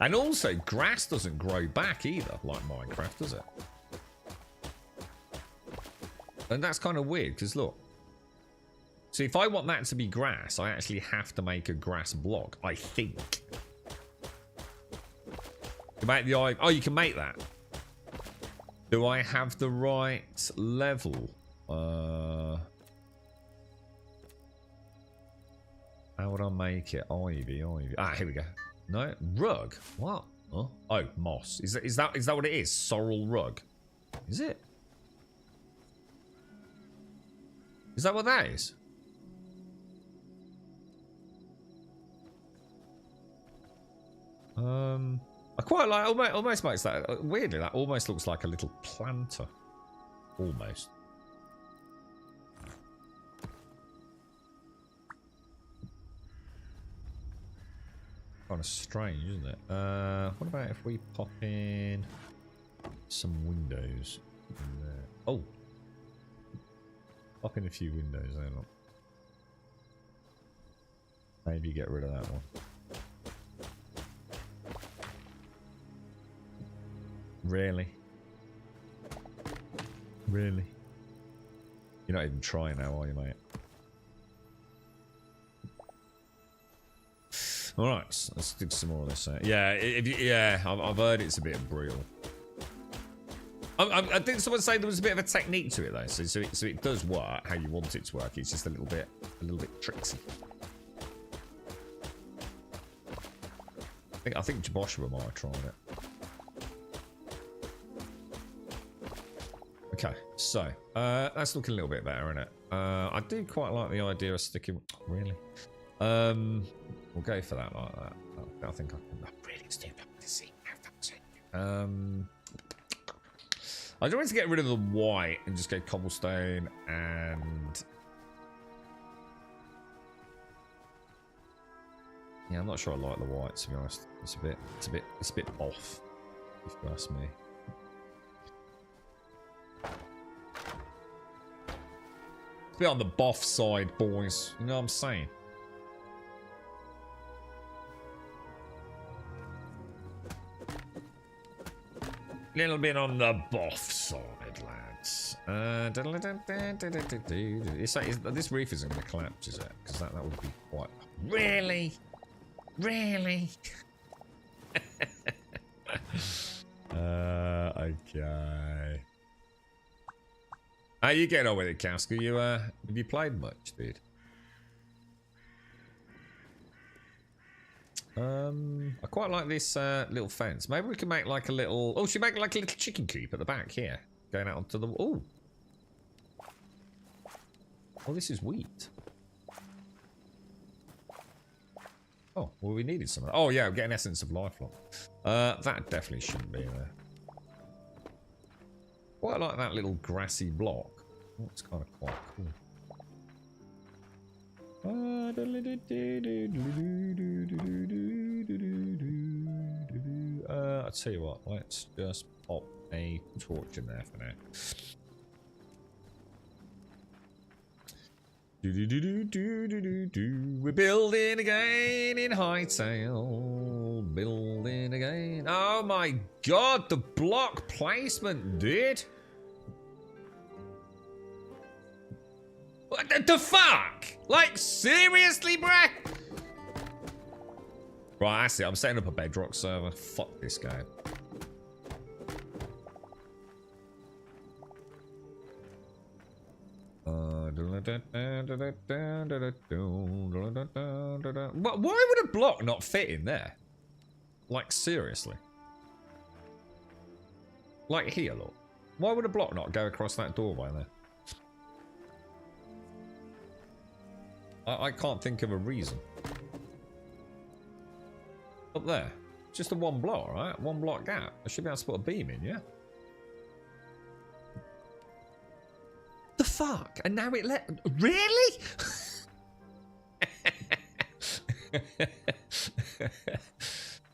And also, grass doesn't grow back either, like Minecraft, does it? And that's kind of weird, because look. So if I want that to be grass, I actually have to make a grass block, I think. You make the eye. Oh, you can make that. Do I have the right level? How would I make it? Ivy. Ah, here we go. No, rug. What? Oh, moss. Is that what it is? Sorrel rug. Is it? Is that what that is? I quite like, almost makes that, weirdly, that almost looks like a little planter. Almost. Kind of strange, isn't it? What about if we pop in some windows in there? Oh! Pop in a few windows, there, look. Maybe get rid of that one. Really? Really? You're not even trying now, are you, mate? Alright, let's do some more of this. Yeah, I've heard it's a bit brutal. I think someone say there was a bit of a technique to it though, so it does work how you want it to work. It's just a little bit tricksy. I think Joshua might have tried it. Okay, so that's looking a little bit better, isn't it? I do quite like the idea of sticking. Really? We'll go for that like that. I think I can. I'm really stupid to see. I don't want to get rid of the white and just go cobblestone and. Yeah, I'm not sure I like the white, to be honest. It's a bit off, if you ask me. It's a bit on the boff side, boys. You know what I'm saying? Little bit on the boff side, lads. This roof isn't going to collapse, is it? Because that would be quite. Really? Really? Okay. How you getting on with it, Casca? You have you played much, dude? I quite like this little fence. Maybe we can make like a little. Oh, should we make like a little chicken coop at the back here, going out onto the. Oh. Oh, this is wheat. Oh, well, we needed some of that. Oh, yeah, get an essence of lifeline. That definitely shouldn't be there. Quite like that little grassy block. Oh, it's kind of quite cool. I'll tell you what, let's just pop a torch in there for now. We're building again in Hytale. Building again. Oh my god, the block placement, dude. What the fuck? Like, seriously, bruh? Right, that's it. I'm setting up a bedrock server. Fuck this game. Why would a block not fit in there? Like, seriously. Like here, look. Why would a block not go across that doorway there? I can't think of a reason. Up there. Just a one block, right? One block gap. I should be able to put a beam in, yeah? The fuck? And now it let... Really?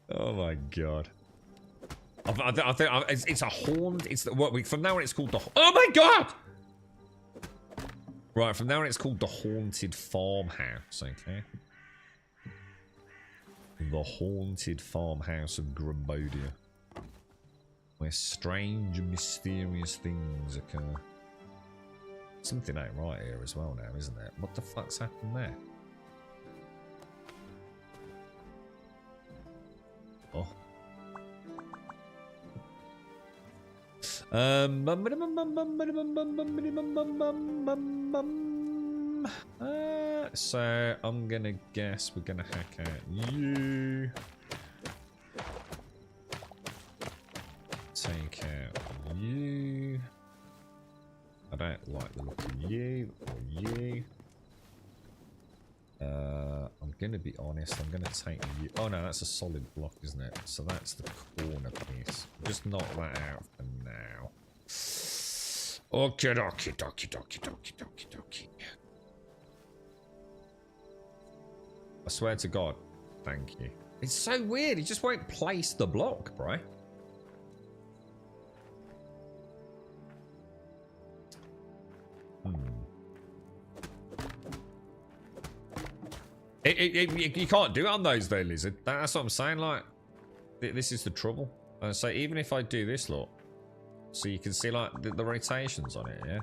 Oh my god. I think it's a horned... It's the, what, from now on it's called the... Oh my god! Right, from now on it's called the Haunted Farmhouse, okay? The Haunted Farmhouse of Grumbodia. Where strange and mysterious things occur. Something ain't right here as well now, isn't it? What the fuck's happened there? Oh. So I'm gonna guess we're gonna hack out you. Take out you. I don't like the look of you or you. I'm gonna be honest, I'm gonna take you. Oh no, that's a solid block, isn't it? So that's the corner piece. Just knock that out for now. Okie dokie dokie dokie dokie dokie dokie. I swear to God, thank you. It's so weird, he just won't place the block, bro. You can't do it on those though, Lizard. That's what I'm saying, like, this is the trouble. So even if I do this, look, so you can see like the rotations on it, yeah?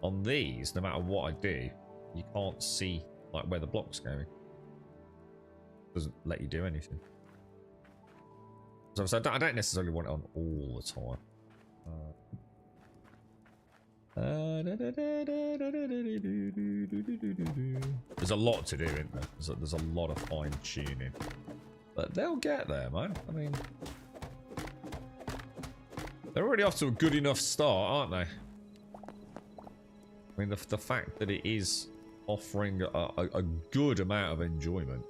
On these, no matter what I do, you can't see like where the block's going. Doesn't let you do anything. So I don't necessarily want it on all the time. There's a lot to do, isn't there? There's a lot of fine tuning, but they'll get there, man. I mean, they're already off to a good enough start, aren't they? I mean, the fact that it is offering a good amount of enjoyment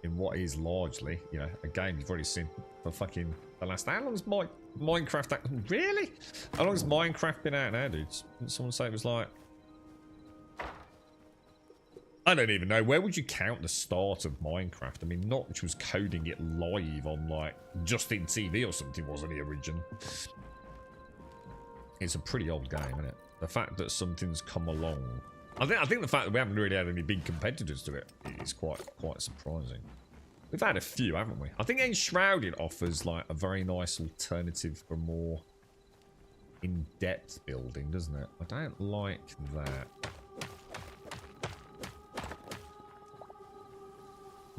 in what is largely, you know, a game you've already seen for fucking the last... How long has Minecraft... Really? How long has Minecraft been out now, dudes? Didn't someone say it was like... I don't even know. Where would you count the start of Minecraft? I mean, Notch was coding it live on, like, Justin TV or something, wasn't he, originally? It's a pretty old game, isn't it? The fact that something's come along... I think the fact that we haven't really had any big competitors to it is quite surprising. We've had a few, haven't we? I think Enshrouded offers like a very nice alternative for more in-depth building, doesn't it? I don't like that.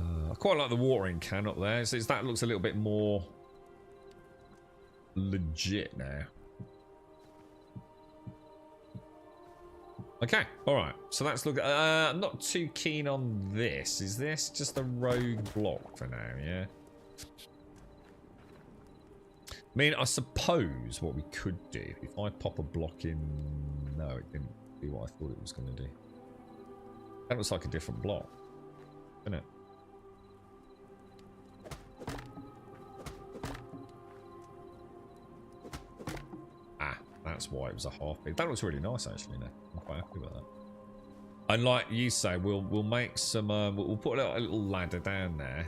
I quite like the watering can up there. So that looks a little bit more legit now. Okay, alright. So let's look at... I'm not too keen on this. Is this just a rogue block for now, yeah? I mean, I suppose what we could do, if I pop a block in... No, it didn't do what I thought it was going to do. That looks like a different block, doesn't it? That's why it was a half bit. That looks really nice, actually, now. I'm quite happy with that. And like you say, we'll make some. We'll put a little ladder down there.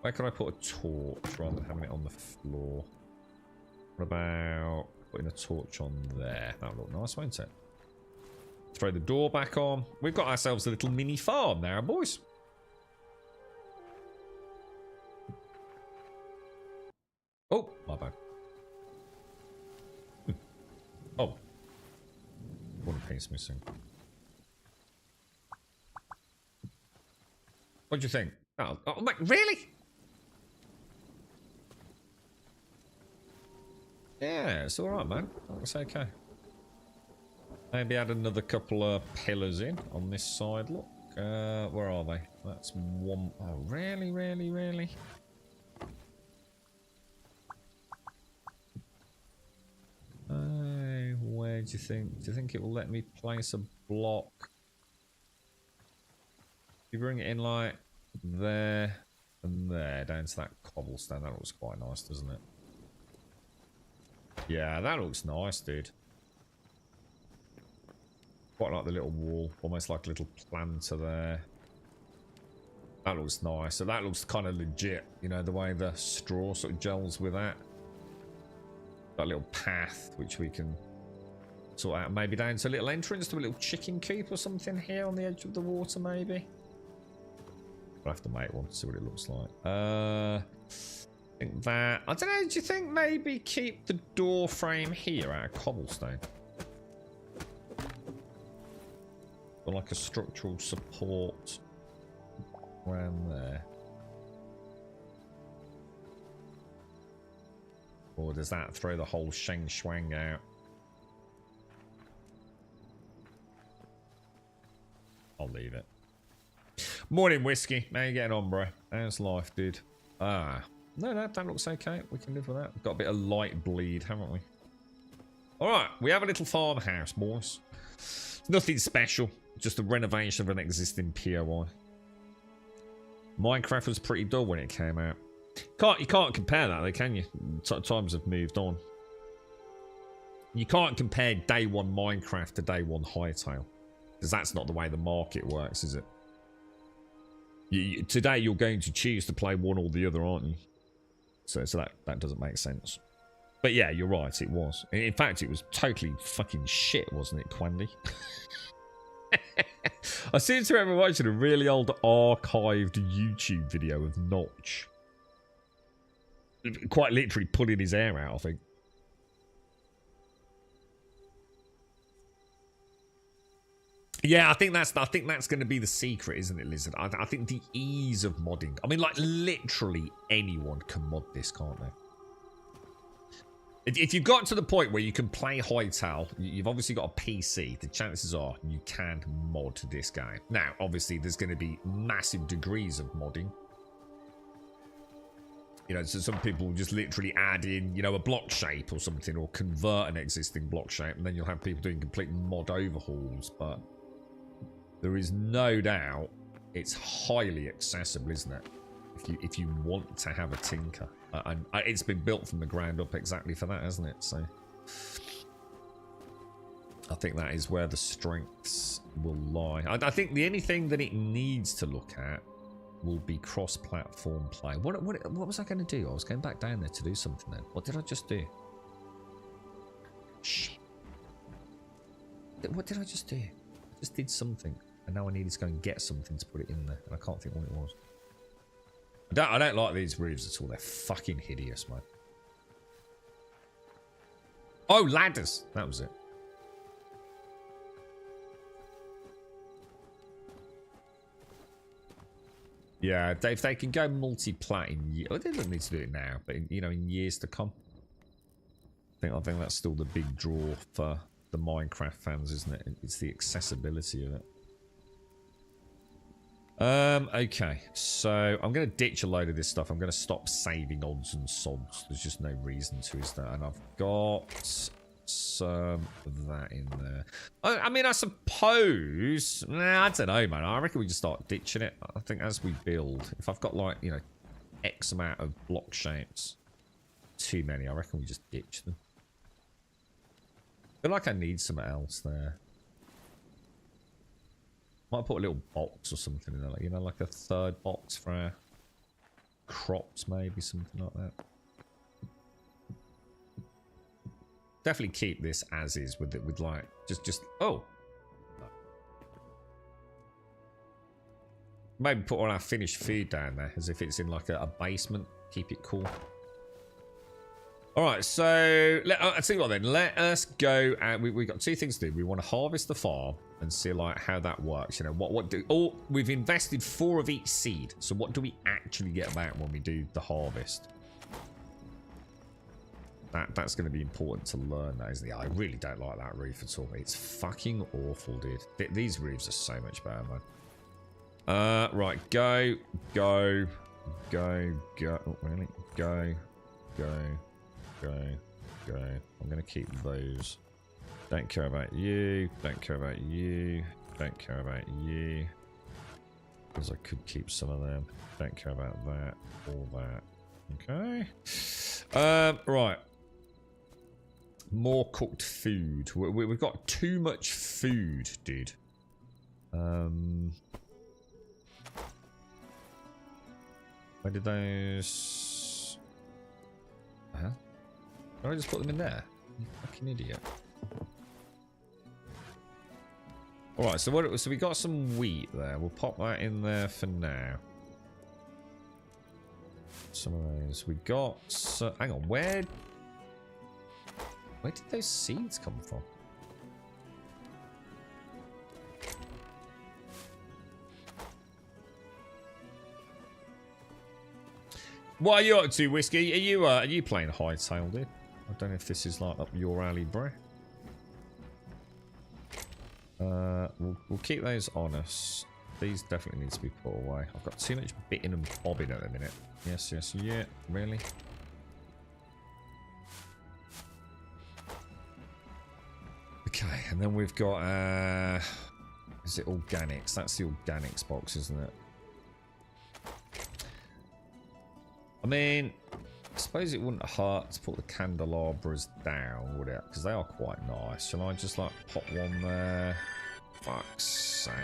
Where can I put a torch rather than having it on the floor? What about putting a torch on there? That'll look nice, won't it? Throw the door back on. We've got ourselves a little mini farm now, boys. Oh, my bad. Oh. One piece missing. What do you think? Oh, really? Yeah, it's alright, man. It's okay. Maybe add another couple of pillars in on this side. Look. Where are they? That's one. Oh, really, really, really? Where do you think? Do you think it will let me place a block? You bring it in like there and there, down to that cobblestone. That looks quite nice, doesn't it? Yeah, that looks nice, dude. Quite like the little wall, almost like a little planter there. That looks nice. So that looks kind of legit, you know, the way the straw sort of gels with that. That little path, which we can sort out, maybe down to a little entrance to a little chicken coop or something here on the edge of the water, maybe. We'll have to make one to see what it looks like. I think that, I don't know, do you think maybe keep the door frame here out of cobblestone? Or like a structural support around there. Or does that throw the whole sheng shuang out? I'll leave it. Morning, Whiskey. How you getting on, bro? How's life, dude? Ah. No, that looks okay. We can live with that. We've got a bit of light bleed, haven't we? Alright, we have a little farmhouse, boys. Nothing special. Just a renovation of an existing POI. Minecraft was pretty dull when it came out. You can't compare that, though, can you? Times have moved on. You can't compare day one Minecraft to day one Hytale. Because that's not the way the market works, is it? Today you're going to choose to play one or the other, aren't you? So that doesn't make sense. But yeah, you're right, it was. In fact, it was totally fucking shit, wasn't it, Quandy? I seem to remember watching a really old archived YouTube video of Notch. Quite literally pulling his hair out, I think. Yeah, I think that's going to be the secret, isn't it, Lizard? I think the ease of modding. I mean, like, literally anyone can mod this, can't they? If you've got to the point where you can play Hytale, you've obviously got a PC, the chances are you can mod this game. Now, obviously, there's going to be massive degrees of modding. You know, so some people will just literally add in, you know, a block shape or something, or convert an existing block shape, and then you'll have people doing complete mod overhauls. But there is no doubt it's highly accessible, isn't it? If you want to have a tinker. And it's been built from the ground up exactly for that, hasn't it? So I think that is where the strengths will lie. I think the only thing that it needs to look at will be cross-platform play. What was I going to do? I was going back down there to do something then. What did I just do? Shit. What did I just do? I just did something. And now I needed to go and get something to put it in there. And I can't think what it was. I don't like these roofs at all. They're fucking hideous, man. Oh, ladders. That was it. Yeah, if they can go multi-plat in they don't need to do it now, but in years to come. I think that's still the big draw for the Minecraft fans, isn't it? It's the accessibility of it. Okay, so I'm going to ditch a load of this stuff. I'm going to stop saving odds and sods. There's just no reason to, is there? And I've got some of that in there. I mean, I suppose... Nah, I don't know, man. I reckon we just start ditching it. I think as we build, if I've got, like, X amount of block shapes, too many, I reckon we just ditch them. feel like I need something else there. Might put a little box or something in there, like, you know, like a third box for our crops, maybe something like that. Definitely keep this as is with it, with like just oh. Maybe put all our finished food down there as if it's in like a basement. Keep it cool. Alright, so I'll tell you what then. Let us go and we've got two things to do. We want to harvest the farm and see like how that works. You know, what do we've invested 4 of each seed. So what do we actually get back when we do the harvest? That's going to be important to learn, that isn't it? I really don't like that roof at all. It's fucking awful, dude. These roofs are so much better, man. Right, go. Oh, really? Go. I'm going to keep those. Don't care about you. Don't care about you. Don't care about you. Because I could keep some of them. Don't care about that. All that. Okay. Right. More cooked food. We've got too much food, dude. Where did those... Huh? Why did I just put them in there? You fucking idiot. Alright, so we got some wheat there. We'll pop that in there for now. Some of those. We got... hang on, where did those seeds come from? What are you up to, Whiskey? Are you playing Hytale, dude? I don't know if this is like up your alley, bro. We'll keep those on us. These definitely need to be put away. I've got too much bitting and bobbing at the minute. Yes, yeah, really. Okay, and then we've got is it organics? That's the organics box, isn't it? I mean, I suppose it wouldn't hurt to put the candelabras down, would it? Because they are quite nice. Shall I just like pop one there? Fuck's sake.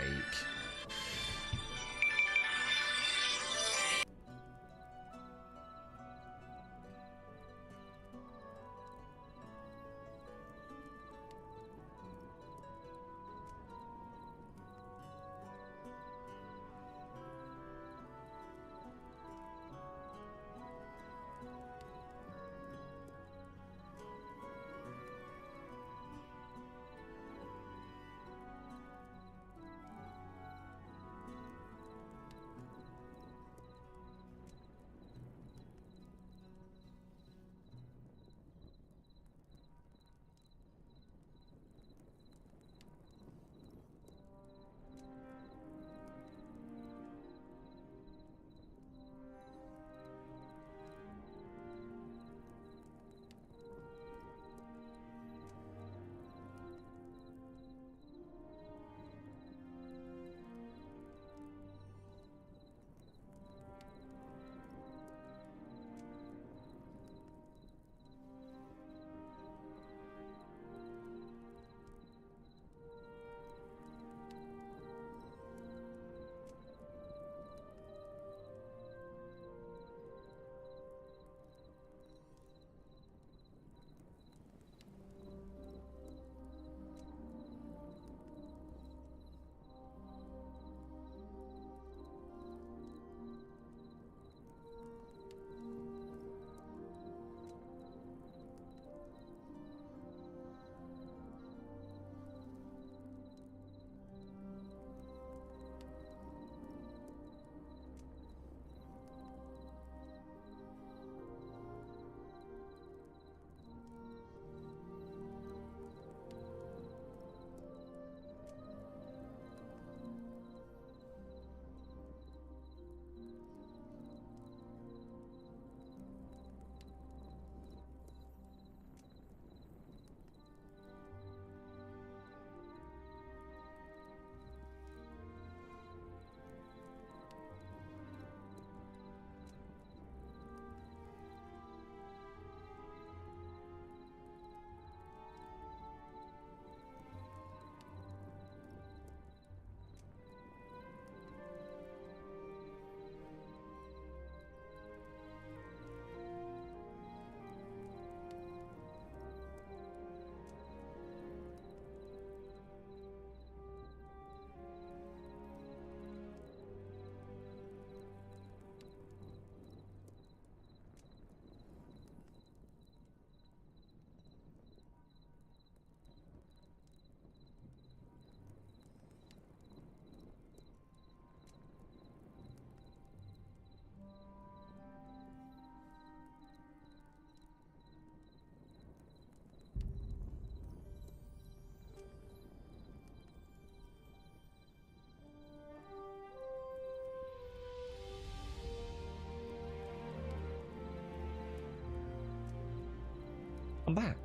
I'm back.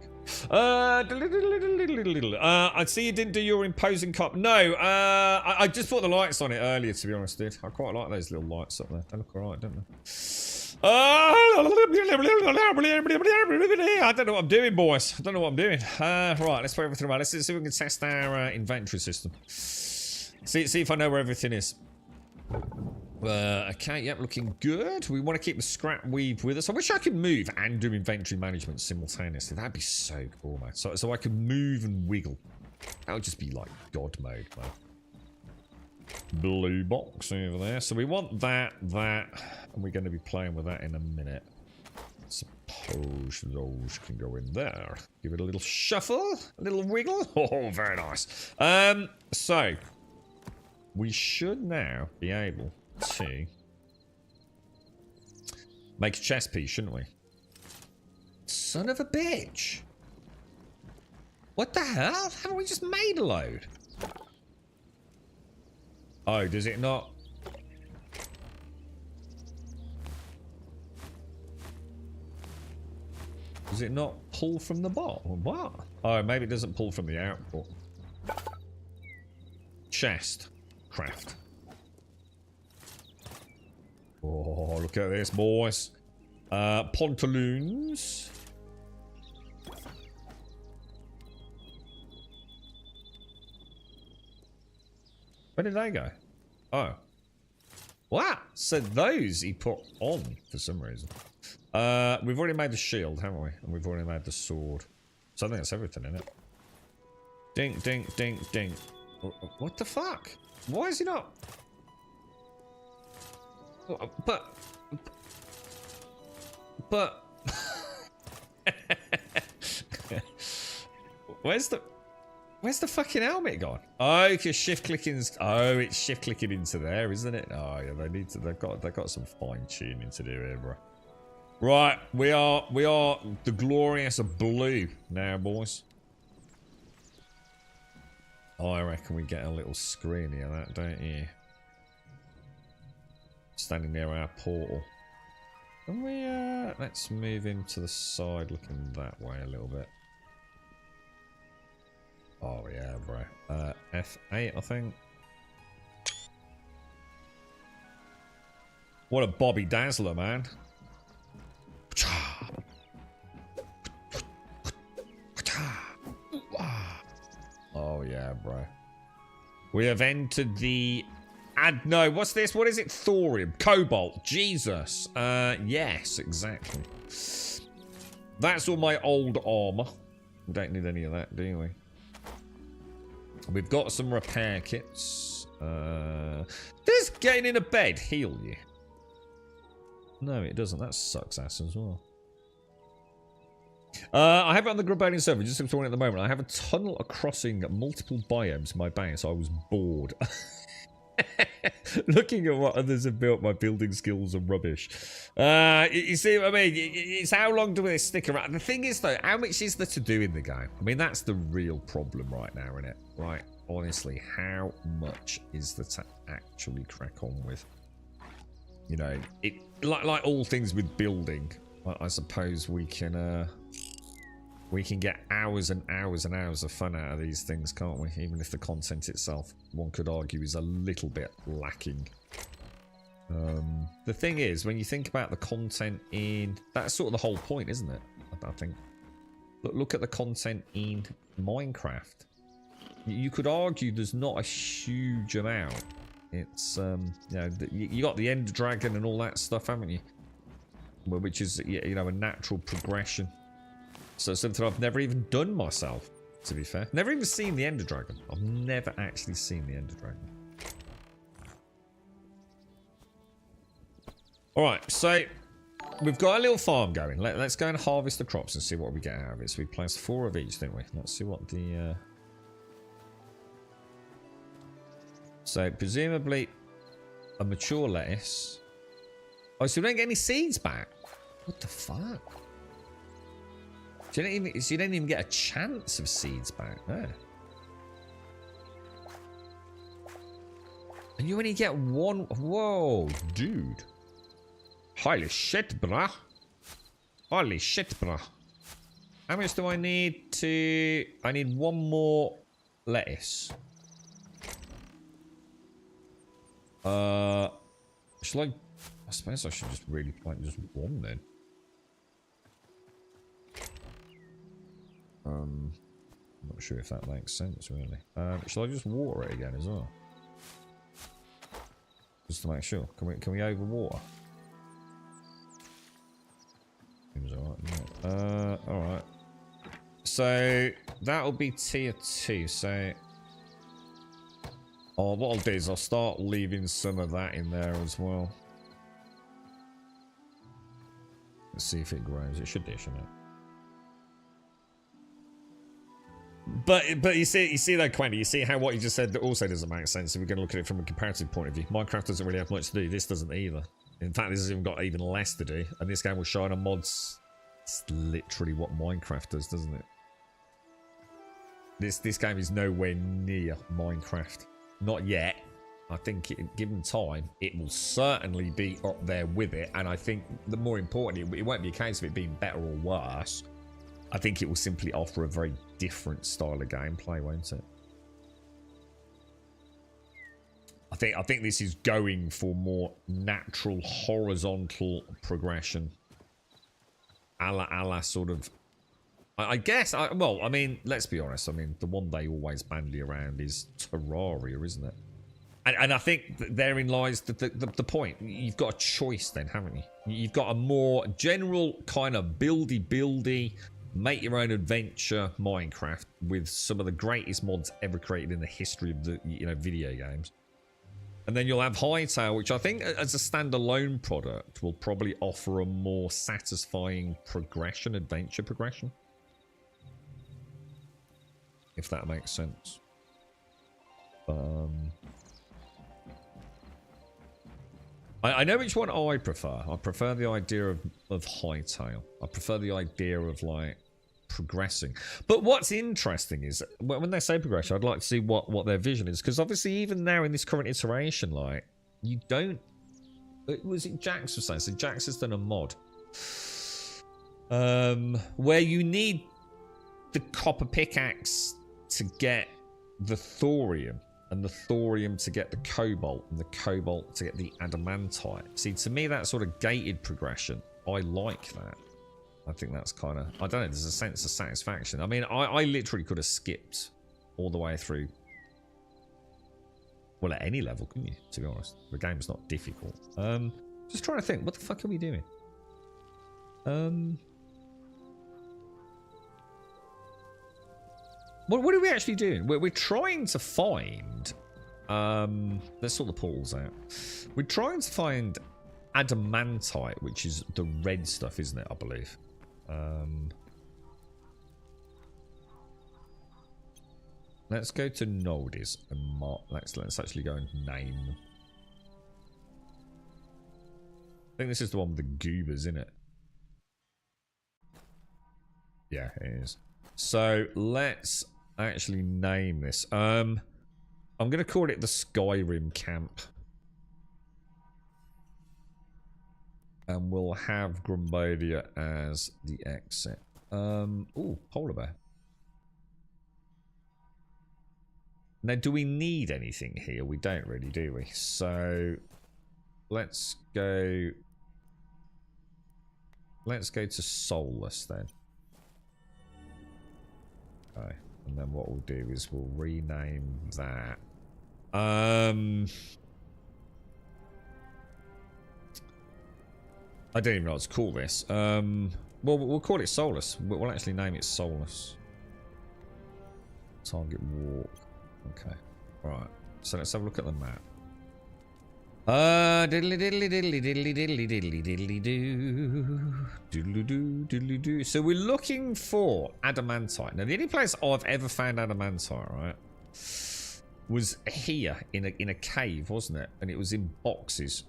I see you didn't do your imposing cop. No, I just put the lights on it earlier, to be honest, dude. I quite like those little lights up there. They look alright, don't they? I don't know what I'm doing, boys. I don't know what I'm doing. Right, let's put everything around. Let's see if we can test our inventory system. See if I know where everything is. Okay, yep, looking good. We want to keep the scrap weave with us. I wish I could move and do inventory management simultaneously. That'd be so cool, man. So I could move and wiggle. That would just be like God mode, man. Blue box over there. So we want that, and we're going to be playing with that in a minute. Suppose those can go in there. Give it a little shuffle, a little wiggle. Oh, very nice. So we should now be able to make a chest piece, shouldn't we? Son of a bitch. What the hell? Haven't we just made a load? Oh, does it not? Does it not pull from the bottom? What? Oh, maybe it doesn't pull from the output. Chest. Craft. Oh, look at this, boys. Pantaloons. Where did they go? Oh. What? So those he put on for some reason. We've already made the shield, haven't we? And we've already made the sword. So I think that's everything in it. Dink, dink, dink, dink. What the fuck? Why is he not? But where's the fucking helmet gone? Oh, because shift clicking's. Oh, it's shift clicking into there, isn't it? Oh yeah, they've got some fine tuning to do here, bro. Right, we are the glorious blue now, boys. Oh, I reckon we get a little screen here, that, don't you? Standing near our portal. And we, let's move into the side, looking that way a little bit. Oh, yeah, bro. F8, I think. What a Bobby Dazzler, man. Oh, yeah, bro. We have entered the... no, what's this? What is it? Thorium. Cobalt. Jesus. Yes, exactly. That's all my old armor. We don't need any of that, do we? We've got some repair kits. Does getting in a bed heal you? No, it doesn't. That sucks ass as well. I have it on the Grabonian server, just exploring at the moment. I have a tunnel crossing multiple biomes in my base, so I was bored. Looking at what others have built, my building skills are rubbish. You see what I mean? It's how long do they stick around? The thing is, though, how much is there to do in the game? I mean, that's the real problem right now, isn't it? Right, honestly, how much is there to actually crack on with? You know, it like all things with building, I suppose we can get hours and hours and hours of fun out of these things, can't we? Even if the content itself, one could argue, is a little bit lacking. The thing is, when you think about the content in... That's sort of the whole point, isn't it? I think. Look at the content in Minecraft. You could argue there's not a huge amount. It's, you know, you got the Ender Dragon and all that stuff, haven't you? Which is, you know, a natural progression. So something I've never even done myself, to be fair. Never even seen the Ender Dragon. I've never actually seen the Ender Dragon. Alright, so we've got a little farm going. Let's go and harvest the crops and see what we get out of it. So we placed 4 of each, didn't we? Let's see what the... So presumably a mature lettuce. Oh, so we don't get any seeds back? What the fuck? So you don't even get a chance of seeds back there. And you only get 1. Whoa, dude. Holy shit, bruh. Holy shit, bruh. How much do I need to... I need one more lettuce. Shall I suppose I should just really plant just one then. I'm not sure if that makes sense really. Shall I just water it again as well? Just to make sure. Can we overwater? Seems alright. Alright. So that'll be tier 2. So what I'll do is I'll start leaving some of that in there as well. Let's see if it grows. It should do, shouldn't it? But you see though, Quenty, you see how what you just said also doesn't make sense if we're going to look at it from a comparative point of view. Minecraft doesn't really have much to do. This doesn't either. In fact, this has even got even less to do. And this game will shine on mods. It's literally what Minecraft does, doesn't it? This game is nowhere near Minecraft. Not yet. I think, given time, it will certainly be up there with it. And I think, the more importantly, it won't be a case of it being better or worse. I think it will simply offer a very different style of gameplay, won't it? I think this is going for more natural horizontal progression, a la sort of. I guess. Well, I mean, let's be honest. I mean, the one they always bandy around is Terraria, isn't it? And I think therein lies the point. You've got a choice, then, haven't you? You've got a more general kind of buildy, make your own adventure Minecraft with some of the greatest mods ever created in the history of the video games. And then you'll have Hytale, which I think as a standalone product will probably offer a more satisfying progression, adventure progression. If that makes sense. I know which one I prefer. I prefer the idea of Hytale. I prefer the idea of, like, progressing. But what's interesting is, when they say progression, I'd like to see what their vision is. Because obviously, even now in this current iteration, like, you don't... Was it Jax was saying? So Jax has done a mod. Where you need the copper pickaxe to get the thorium. And the thorium to get the cobalt, and the cobalt to get the adamantite. See, to me, that sort of gated progression, I like that. I think that's kind of, I don't know, there's a sense of satisfaction. I mean, I literally could have skipped all the way through. Well, at any level, couldn't you, to be honest? The game's not difficult. Just trying to think, what the fuck are we doing? What are we actually doing? We're trying to find... let's sort the portals out. We're trying to find adamantite, which is the red stuff, isn't it? I believe. Let's go to Nodis and mark. Let's actually go and name them. I think this is the one with the goobers in it. Yeah, it is. So let's actually name this. I'm going to call it the Skyrim camp. And we'll have Grumbodia as the exit. Ooh, polar bear. Now, do we need anything here? We don't really, do we? So let's go to Soulless then. Okay. And then what we'll do is we'll rename that. I don't even know what to call this. Well, we'll call it Soulless. We'll actually name it Soulless. Target walk. Okay. Alright. So let's have a look at the map. Diddly diddly diddly diddly diddly diddly diddly doo. Diddly doo diddly doo. So we're looking for adamantite. Now the only place I've ever found adamantite, right, was here in a cave, wasn't it? And it was in boxes.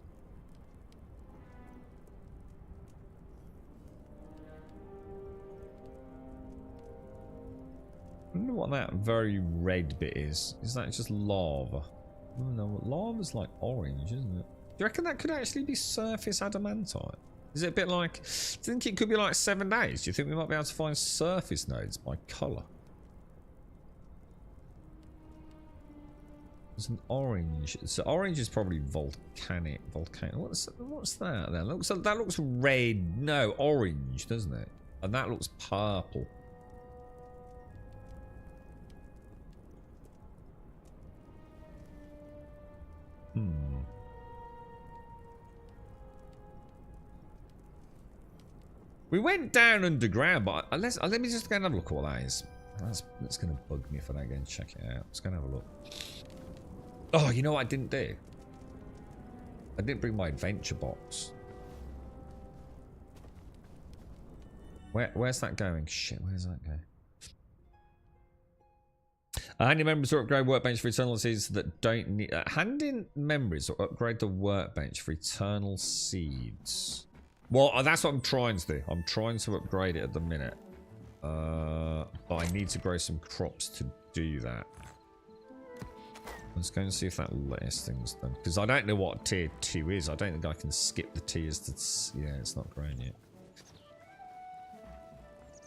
I wonder what that very red bit is. Is that just lava? Oh, no, lava's like orange, isn't it? Do you reckon that could actually be surface adamantite? Is it a bit like... Do you think it could be like 7 days? Do you think we might be able to find surface nodes by colour? There's an orange. So orange is probably volcanic. What's that then? That looks red. No, orange, doesn't it? And that looks purple. We went down underground, but let me just go and have a look at what that is. That's going to bug me if I don't go and check it out. Let's go and have a look. Oh, you know what I didn't do? I didn't bring my adventure box. Where's that going? Shit, where's that going? Hand in memories or upgrade workbench for eternal seeds that don't need... hand in memories or upgrade the workbench for eternal seeds. Well, that's what I'm trying to do. I'm trying to upgrade it at the minute. But I need to grow some crops to do that. Let's go and see if that lets things done. Because I don't know what tier 2 is. I don't think I can skip the tiers to... Yeah, it's not growing yet.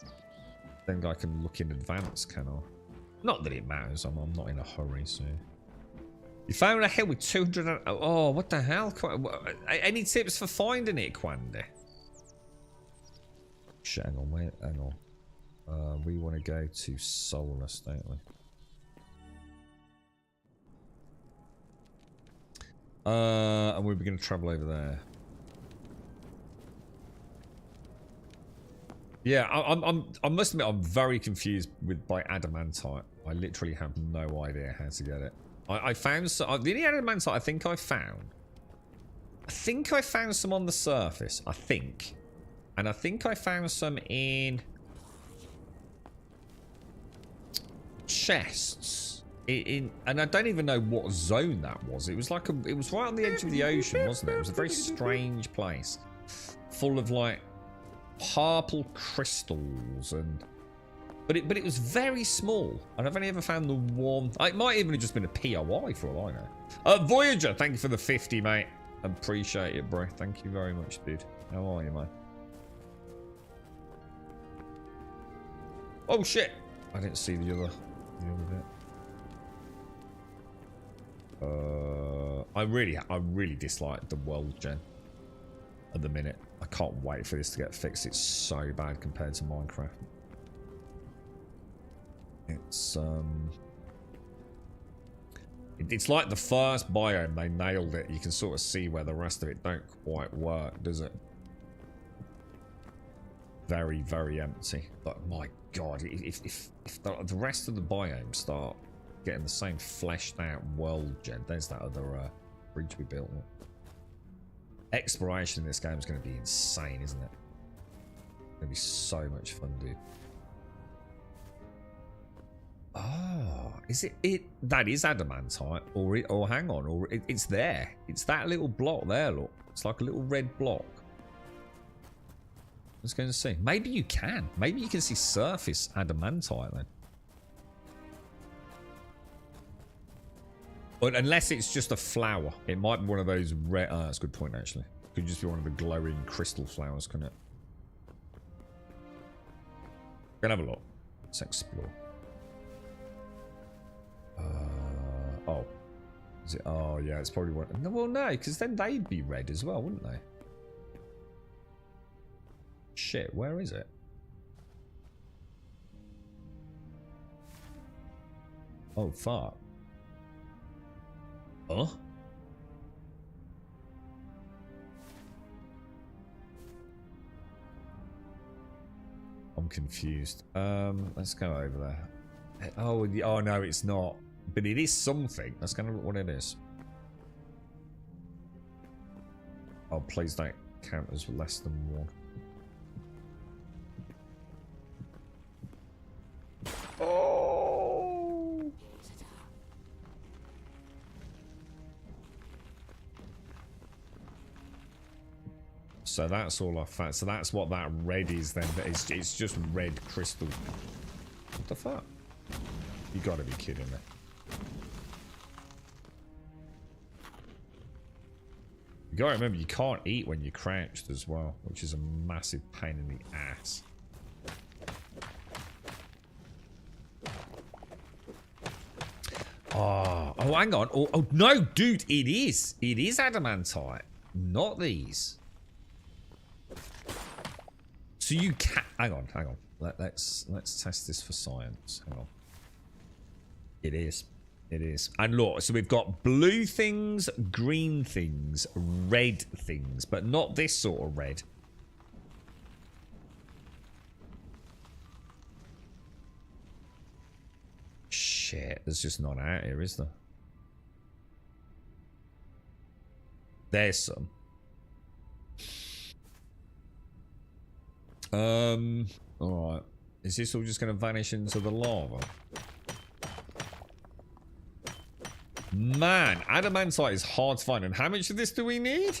I think I can look in advance, can I? Not that it matters. I'm not in a hurry, so... You found a hill with 200... Oh, what the hell? Any tips for finding it, Quandy? Shit, hang on, wait, hang on. We want to go to Solus, don't we? And we're going to travel over there. Yeah, I must admit I'm very confused by adamantite. I literally have no idea how to get it. I found some, the only adamantite I think I found some on the surface. I think, and I think I found some in chests. And I don't even know what zone that was. It was like it was right on the edge of the ocean, wasn't it? It was a very strange place, full of like purple crystals but it was very small, and I've only ever found the one. It might even have just been a POI for all I know. Voyager, thank you for the 50, mate. Appreciate it, bro. Thank you very much, dude. How are you, mate? Oh shit! I didn't see the other bit. I really dislike the world gen at the minute. I can't wait for this to get fixed. It's so bad compared to Minecraft. It's like the first biome, they nailed it. You can sort of see where the rest of it don't quite work, does it? Very, very empty. But my god, if the rest of the biome start getting the same fleshed out world gen, there's that other bridge we built. Exploration in this game is going to be insane, isn't it? It's going to be so much fun, dude. Oh, is it that is adamantite, or hang on, or it's there. It's that little block there, look. It's like a little red block. Let's go and see. Maybe you can. Maybe you can see surface adamantite then. But unless it's just a flower. It might be one of those red... that's a good point, actually. It could just be one of the glowing crystal flowers, couldn't it? Go and have a look. Let's explore. Oh. Is it? Oh, yeah, it's probably one... No, well, no, because then they'd be red as well, wouldn't they? Shit, where is it? Oh, fuck. Huh? I'm confused. Let's go over there. Oh, oh no, it's not. But it is something. Let's go and look what it is. Oh, please don't count as less than one. Oh! So that's all I found. So that's what that red is then. It's just red crystal. What the fuck? You gotta be kidding me. You gotta remember, you can't eat when you're crouched as well, which is a massive pain in the ass. Oh, hang on. Oh, no, dude, it is. It is adamantite, not these. So you can... Hang on. Let's test this for science. Hang on. It is. It is. And look, so we've got blue things, green things, red things, but not this sort of red. Shit, there's just none out here, is there? There's some. Alright. Is this all just going to vanish into the lava? Man, adamantite is hard to find. And how much of this do we need?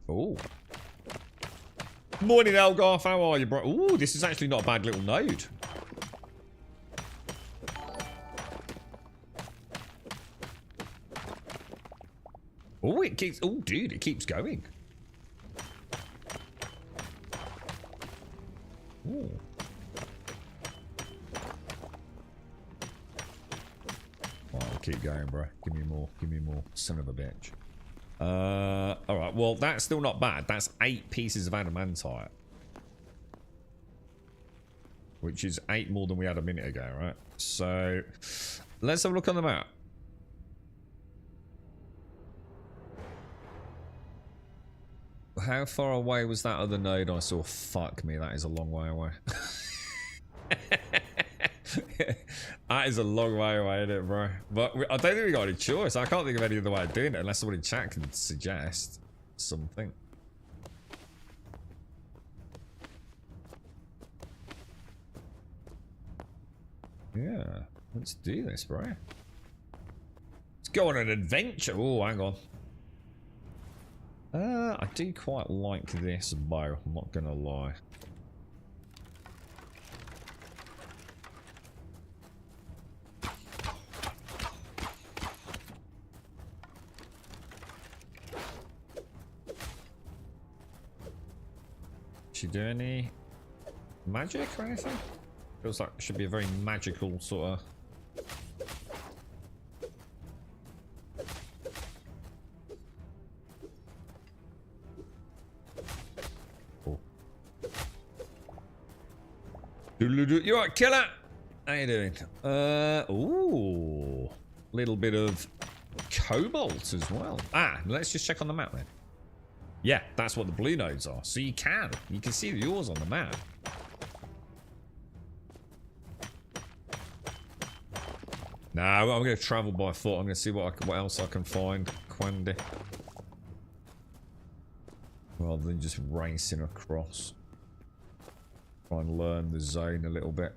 Oh. Morning, Elgarth. How are you, bro? Oh, this is actually not a bad little node. Oh, it keeps... Oh, dude, it keeps going. Ooh. Oh, I'll keep going, bro. Give me more. Give me more. Son of a bitch. Alright, well, that's still not bad. That's 8 pieces of adamantite. Which is 8 more than we had a minute ago, right? So, let's have a look on the map. How far away was that other node I saw? Fuck me, that is a long way away. That is a long way away, isn't it, bro? But I don't think we got any choice. I can't think of any other way of doing it unless somebody in chat can suggest something. Yeah, let's do this, bro. Let's go on an adventure. Oh, hang on. I do quite like this bow, I'm not gonna lie. Should do any magic or anything? Feels like it should be a very magical sort of... You alright, killer? How you doing? Ooh. Little bit of cobalt as well. Ah, let's just check on the map then. Yeah, that's what the blue nodes are. So you can see yours on the map. No, I'm going to travel by foot. I'm going to see what else I can find. Quandy. Rather than just racing across. Try and learn the zone a little bit.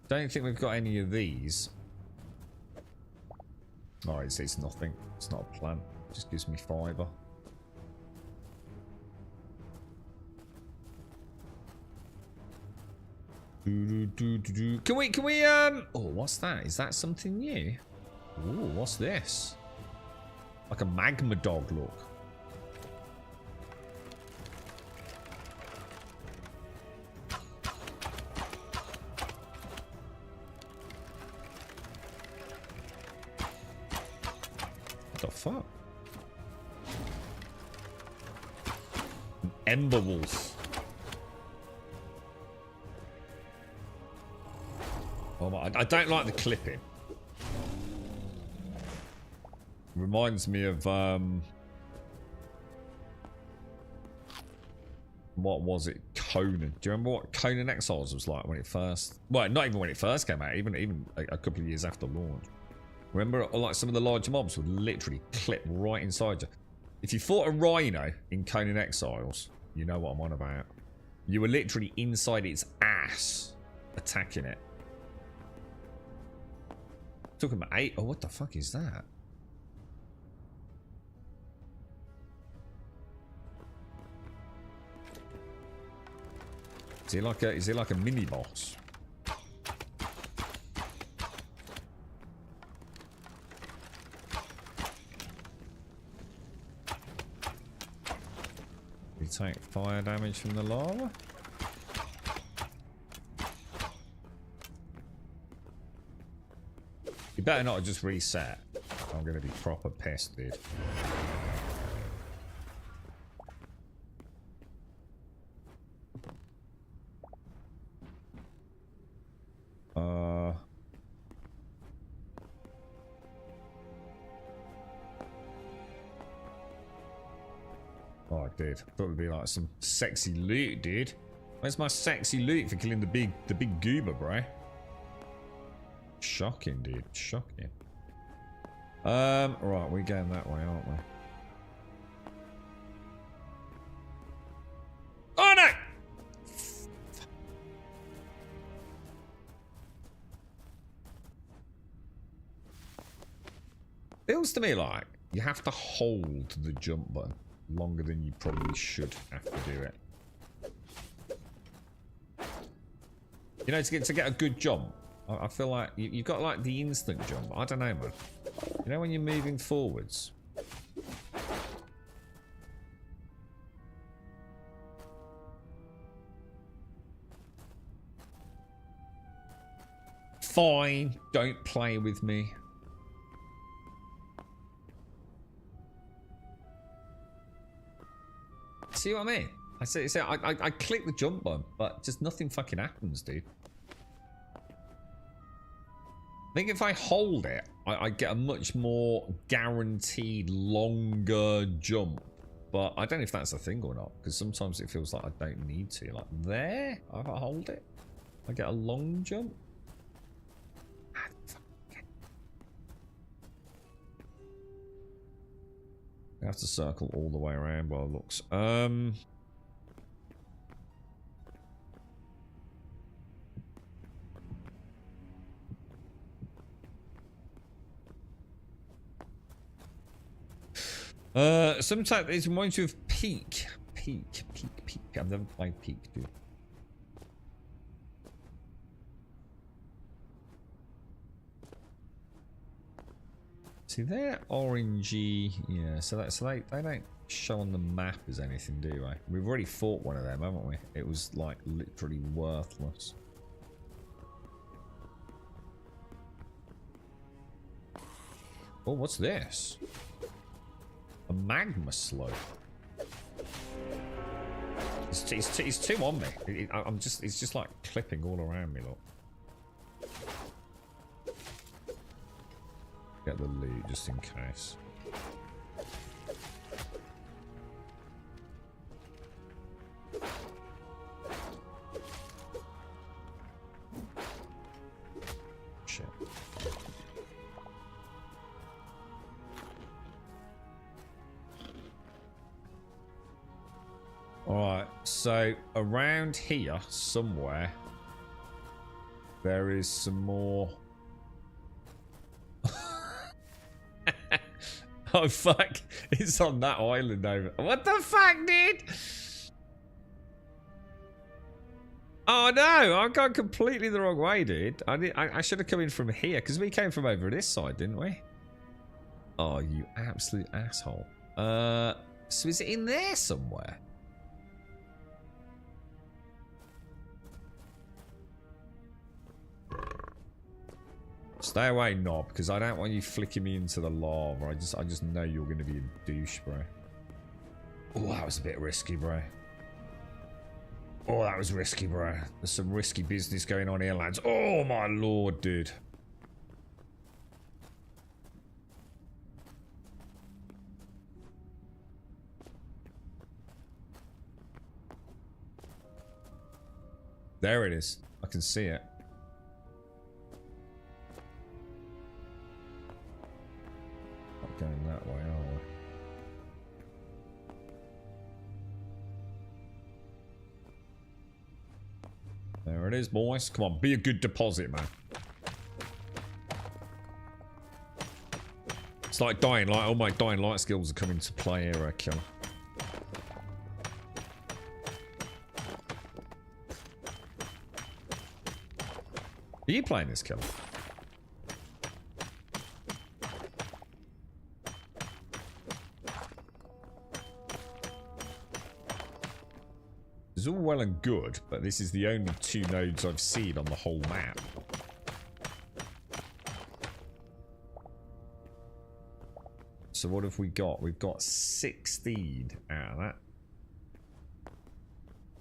Don't think we've got any of these. Oh, it's nothing. It's not a plant. It just gives me fibre. Can we oh, what's that? Is that something new? Ooh, what's this? Like a magma dog look. What the fuck? An ember wolf. Oh my, I don't like the clipping. Reminds me of what was it? Conan. Do you remember what Conan Exiles was like when it first? Well, not even when it first came out. Even a couple of years after launch. Remember, like some of the large mobs would literally clip right inside you. If you fought a rhino in Conan Exiles, you know what I'm on about. You were literally inside its ass, attacking it. Talking about 8. Oh, what the fuck is that? Is he like a mini boss? take fire damage from the lava. You better not just reset. I'm gonna be proper pissed, dude. Oh, dude. Thought it'd be like some sexy loot, dude. Where's my sexy loot for killing the big goober, bro? Shocking, dude. Shocking. Right, we're going that way, aren't we? Oh no! Feels to me like you have to hold the jump button longer than you probably should have to do it. You know, to get a good jump, I feel like you've got like the instant jump. I don't know, man. You know when you're moving forwards. Fine, don't play with me. See what I mean? I click the jump button, but just nothing fucking happens, dude. I think if I hold it, I get a much more guaranteed longer jump. But I don't know if that's a thing or not, because sometimes it feels like I don't need to. Like there, if I hold it, I get a long jump. I have to circle all the way around by the looks. Sometimes it reminds you of Peak. Peak. I've never played Peak, dude. See, they're orangey, yeah. So they don't show on the map as anything, do they? We've already fought one of them, haven't we? It was like literally worthless. Oh, what's this? A magma slope. It's two on me. It's just like clipping all around me, look. Get the loot just in case. Shit. Alright, so around here somewhere there is some more. Oh fuck, it's on that island over. What the fuck, dude? Oh no, I've gone completely the wrong way, dude. I should have come in from here, because we came from over this side, didn't we? Oh, you absolute asshole. So is it in there somewhere? Stay away, knob, because I don't want you flicking me into the lava. I just know you're going to be a douche, bro. Oh, that was a bit risky, bro. Oh, that was risky, bro. There's some risky business going on here, lads. Oh, my lord, dude. There it is. I can see it. Going that way, are we? There it is, boys. Come on, be a good deposit, man. It's like Dying Light. All my Dying Light skills are coming to play here, killer. Are you playing this, killer? is all well and good, but this is the only 2 nodes I've seen on the whole map. So what have we got? We've got 16 out of that.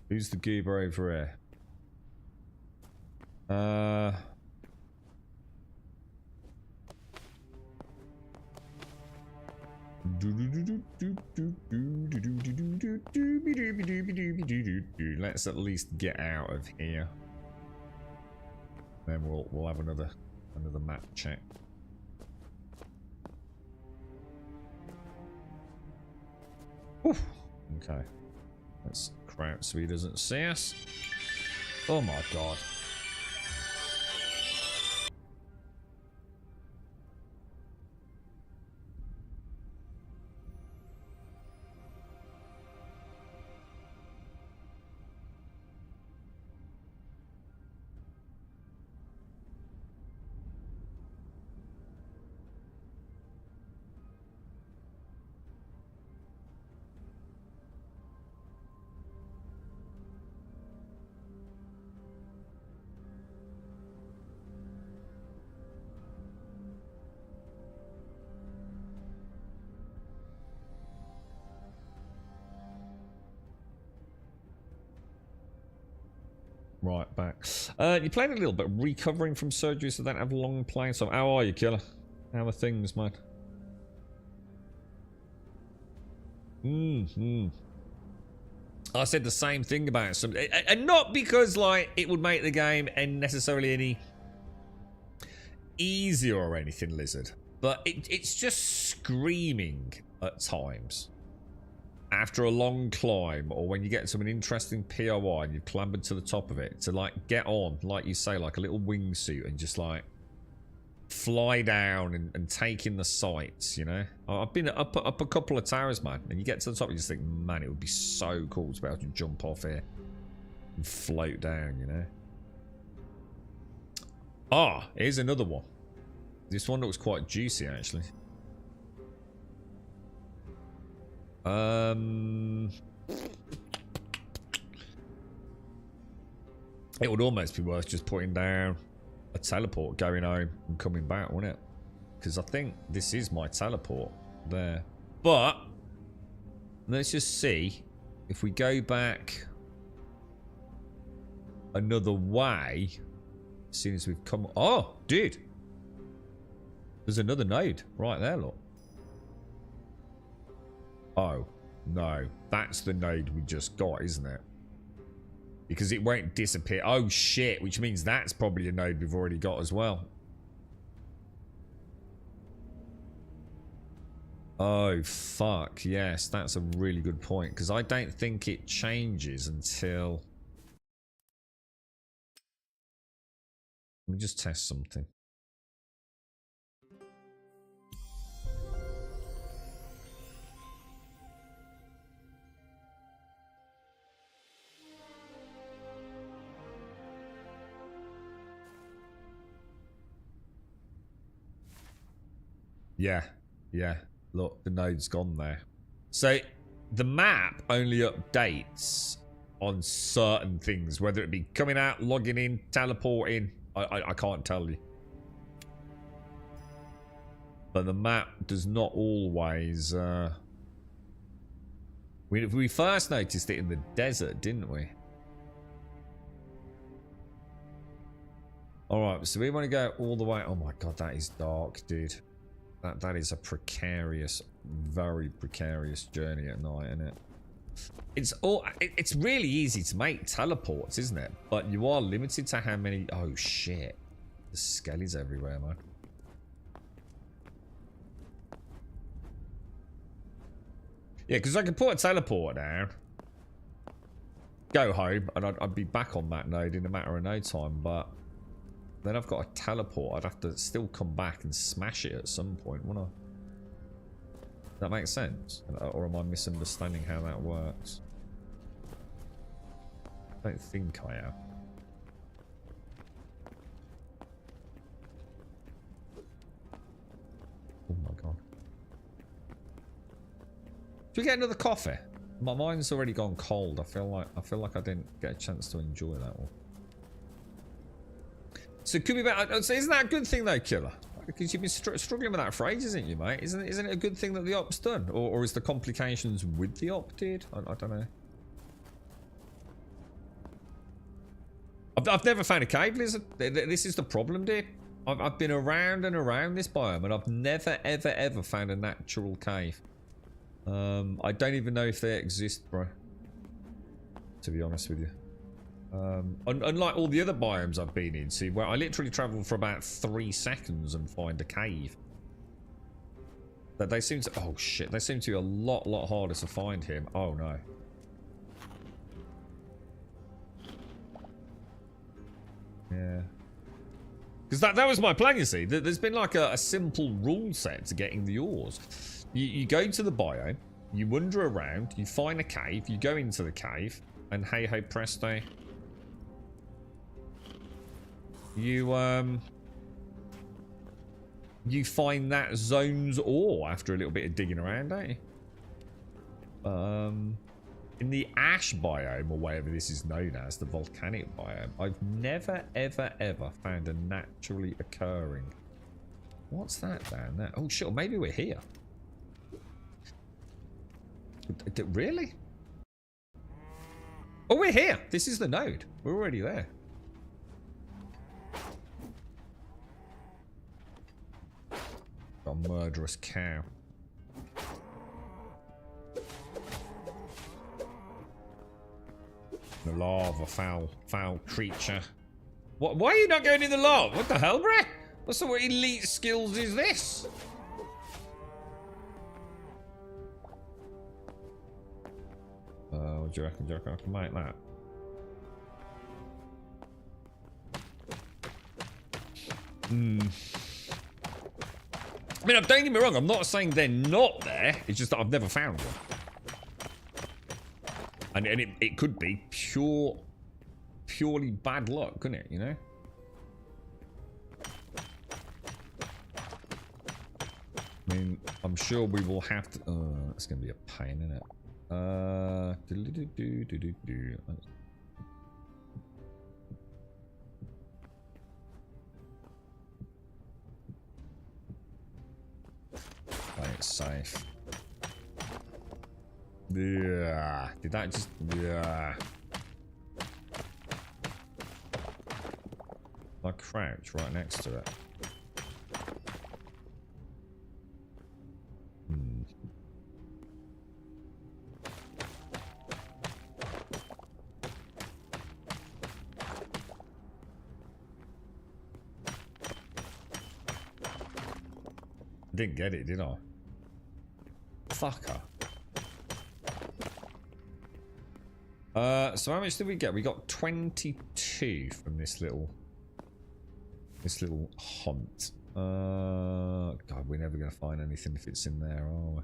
Who's the goober over here? Let's at least get out of here. Then we'll have another map check. Oof. Okay. Let's crouch so he doesn't see us. Oh my god. Right, back. You played a little bit, recovering from surgery, so don't have long playing. So, how are you, killer? How are things, man? I said the same thing about some, and not because like it would make the game and necessarily any easier or anything, Lizard, but it's just screaming at times. After a long climb, or when you get to an interesting POI and you've clambered to the top of it, to like get on, like you say, like a little wingsuit and just like fly down and take in the sights, you know? I've been up a couple of towers, man, and you get to the top and you just think, man, it would be so cool to be able to jump off here and float down, you know? Ah, here's another one. This one looks quite juicy, actually. It would almost be worth just putting down a teleport, going home and coming back, wouldn't it? Because I think this is my teleport there. But let's just see if we go back another way. As soon as we've come, oh, dude, there's another node right there. Look. Oh, no. That's the node we just got, isn't it? Because it won't disappear. Oh, shit. Which means that's probably a node we've already got as well. Oh, fuck. Yes, that's a really good point. Because I don't think it changes until... Let me just test something. Yeah. Look, the node's gone there. So the map only updates on certain things, whether it be coming out, logging in, teleporting. I can't tell you. But the map does not always... We first noticed it in the desert, didn't we? Alright, so we want to go all the way... Oh my god, that is dark, dude. That is a precarious, very precarious journey at night, isn't it? It's really easy to make teleports, isn't it? But you are limited to how many... Oh shit. There's skellies everywhere, man. Yeah, because I could put a teleport down, go home, and I'd be back on that node in a matter of no time, but then I've got a teleport. I'd have to still come back and smash it at some point, wouldn't I? Does that make sense? Or am I misunderstanding how that works? I don't think I am. Oh my god. Should we get another coffee? My mind's already gone cold. I feel like I didn't get a chance to enjoy that one. So it could be better. So isn't that a good thing though, Killer? Because you've been struggling with that phrase, isn't you, mate? Isn't it a good thing that the op's done, or is the complications with the op did? I don't know. I've never found a cave lizard. This is the problem, dude. I've been around and around this biome, and I've never ever found a natural cave. I don't even know if they exist, bro. To be honest with you. Unlike all the other biomes I've been in, see, where I literally travel for about 3 seconds and find a cave. But they seem to, oh shit, they seem to be a lot harder to find here. Oh no. Yeah. Because that was my plan, you see. There's been like a simple rule set to getting the ores. You go to the biome, you wander around, you find a cave, you go into the cave, and hey ho presto. You find that zone's ore after a little bit of digging around, don't you? In the ash biome, or whatever this is known as, the volcanic biome, I've never ever found a naturally occurring. What's that down there? Oh shit, maybe we're here. Really? Oh, we're here. This is the node. We're already there. A murderous cow. The lava, foul creature. What? Why are you not going in the lava? What the hell, bruh? What sort of elite skills is this? What do you reckon? Do you reckon I can make that? I mean, don't get me wrong, I'm not saying they're not there, it's just that I've never found one. And it could be purely bad luck, couldn't it, you know? I mean, I'm sure we will have to... it's going to be a pain, isn't it? Play it safe. Yeah. Did that just... Yeah. I crouch right next to it. Didn't get it, did I? Fucker. So how much did we get? We got 22 from this little hunt. God, we're never gonna find anything if it's in there, are we?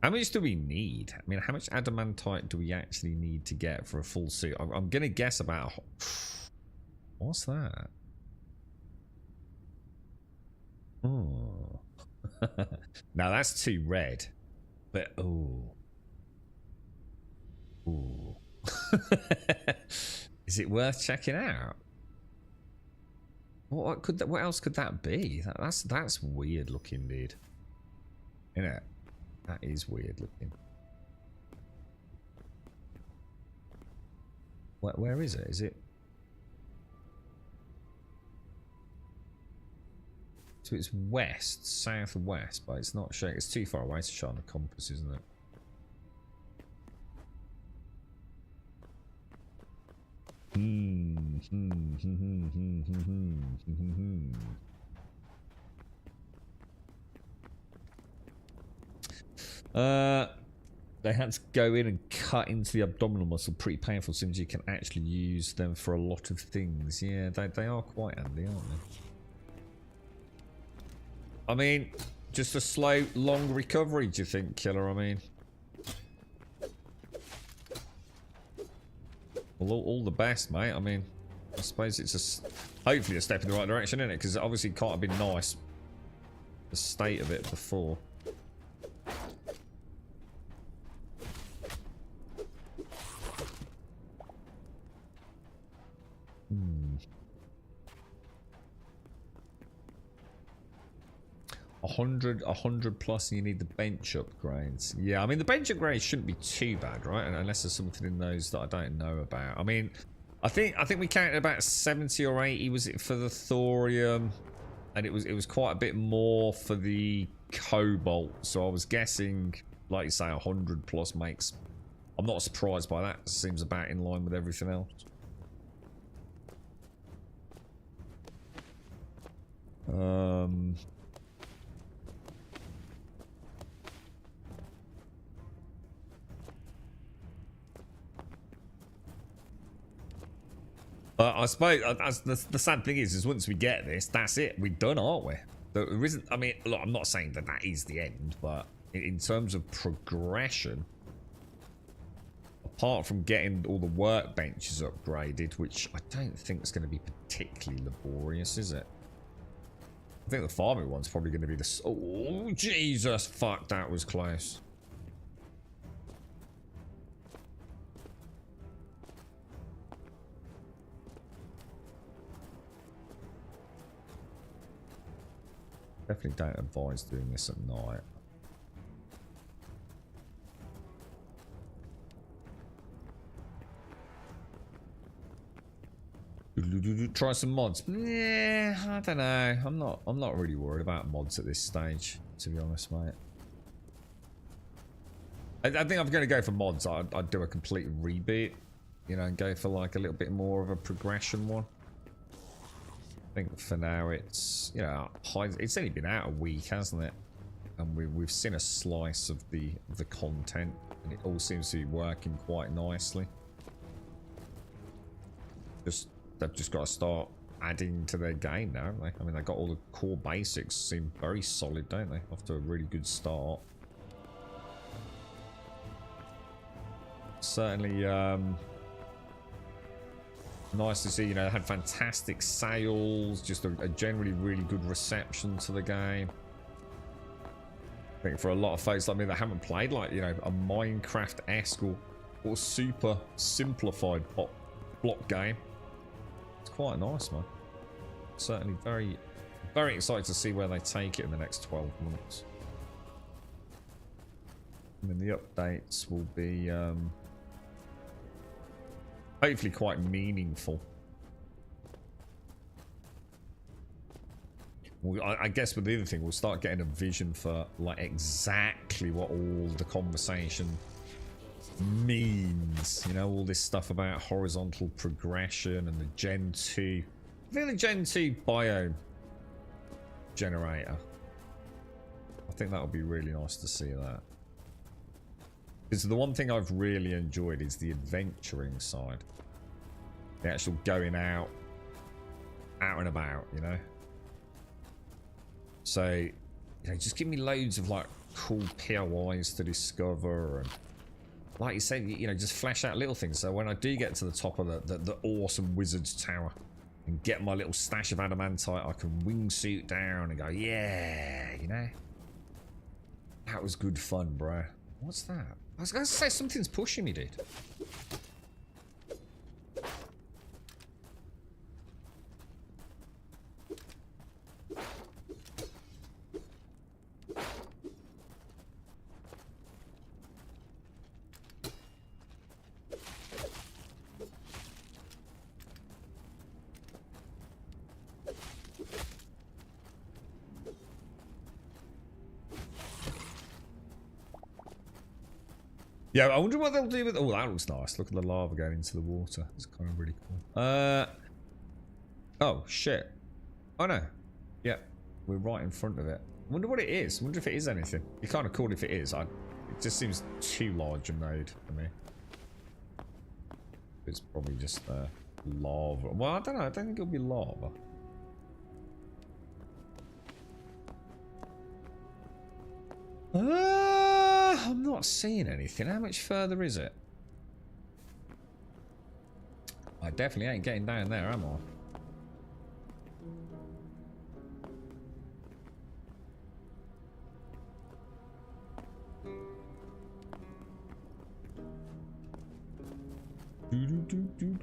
How much do we need? I mean, how much adamantite do we actually need to get for a full suit? I'm gonna guess about... What's that? Oh. Now that's too red. But oh. Ooh. Is it worth checking out? What could that, what else could that be? That's weird looking, dude. Isn't it? That is weird looking. Where is it? Is it? So it's west, southwest, but it's not showing. It's too far away to show on the compass, isn't it? They had to go in and cut into the abdominal muscle. Pretty painful, since you can actually use them for a lot of things. Yeah, they are quite handy, aren't they? I mean, just a slow, long recovery, do you think, Killer? I mean... Well, all the best, mate. I mean, I suppose it's hopefully a step in the right direction, isn't it? Because it obviously can't have been nice, the state of it before. Hmm. 100 plus and you need the bench upgrades. Yeah, I mean the bench upgrades shouldn't be too bad, right? Unless there's something in those that I don't know about. I mean, I think we counted about 70 or 80 was it for the thorium, and it was quite a bit more for the cobalt. So I was guessing, like you say, 100 plus makes. I'm not surprised by that. It seems about in line with everything else. I suppose the sad thing is once we get this, that's it. We're done, aren't we? There isn't. I mean, look, I'm not saying that is the end, but in terms of progression, apart from getting all the workbenches upgraded, which I don't think is going to be particularly laborious, is it? I think the farming one's probably going to be the. Oh Jesus! Fuck, that was close. Definitely don't advise doing this at night. Try some mods. Yeah, I don't know. I'm not really worried about mods at this stage, to be honest, mate. I think I'm going to go for mods. I'd do a complete reboot, you know, and go for like a little bit more of a progression one. I think for now it's, you know, it's only been out a week, hasn't it? And we've seen a slice of the content, and it all seems to be working quite nicely. They've just got to start adding to their game now, haven't they? I mean, they got all the core basics seem very solid, don't they? Off to a really good start. Certainly nice to see, you know, they had fantastic sales, just a generally really good reception to the game. I think for a lot of folks like me that haven't played, like, you know, a Minecraft-esque or super simplified block game, it's quite nice, man. Certainly very, very excited to see where they take it in the next 12 months. And then the updates will be hopefully quite meaningful. Well, I guess with the other thing, we'll start getting a vision for like exactly what all the conversation means. You know, all this stuff about horizontal progression and the Gen 2. I think the Gen 2 biome generator. I think that would be really nice to see that. Because the one thing I've really enjoyed is the adventuring side. The actual going out and about, you know. So, you know, just give me loads of like cool POIs to discover, and like you said, you know, just flesh out little things. So when I do get to the top of the awesome wizard's tower and get my little stash of adamantite, I can wingsuit down and go, yeah, you know. That was good fun, bro. What's that? I was going to say something's pushing me, dude. Yeah, I wonder what they'll do with... Oh, that looks nice. Look at the lava going into the water. It's kind of really cool. Oh, shit. Oh, no. Yeah, we're right in front of it. I wonder what it is. I wonder if it is anything. It's kind of cool if it is. It just seems too large a node for me. It's probably just lava. Well, I don't know. I don't think it'll be lava. I'm not seeing anything. How much further is it? I definitely ain't getting down there, am I?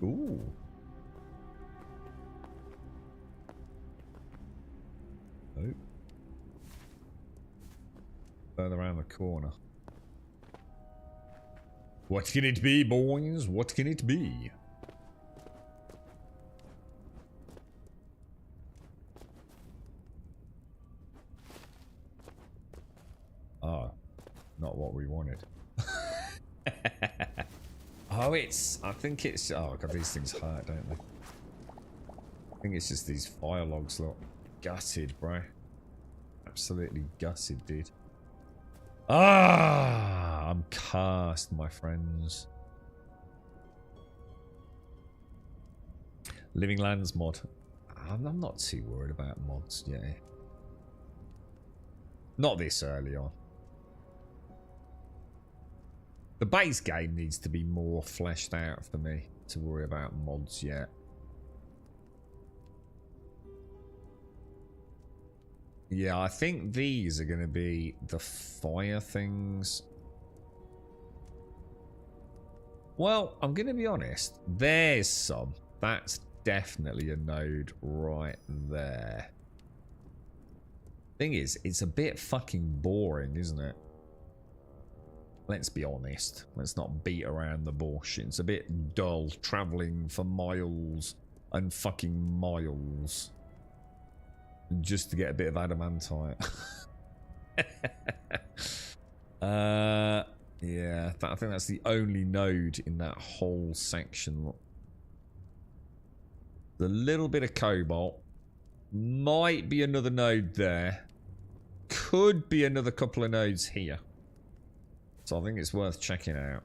Ooh. further around the corner. What can it be, boys? What can it be? Oh, not what we wanted. Oh, I think it's, oh god, these things hurt, don't they? I think it's just these fire logs, look. Gutted, bro. Absolutely gutted, dude. Ah, I'm cast, my friends. Living Lands mod. I'm not too worried about mods, yeah. Not this early on. The base game needs to be more fleshed out for me to worry about mods yet. Yeah, I think these are going to be the fire things. Well, I'm going to be honest. There's some. That's definitely a node right there. Thing is, it's a bit fucking boring, isn't it? Let's be honest. Let's not beat around the bush. It's a bit dull traveling for miles and fucking miles just to get a bit of adamantite. Yeah, I think that's the only node in that whole section. The little bit of cobalt. Might be another node there. Could be another couple of nodes here. So I think it's worth checking out.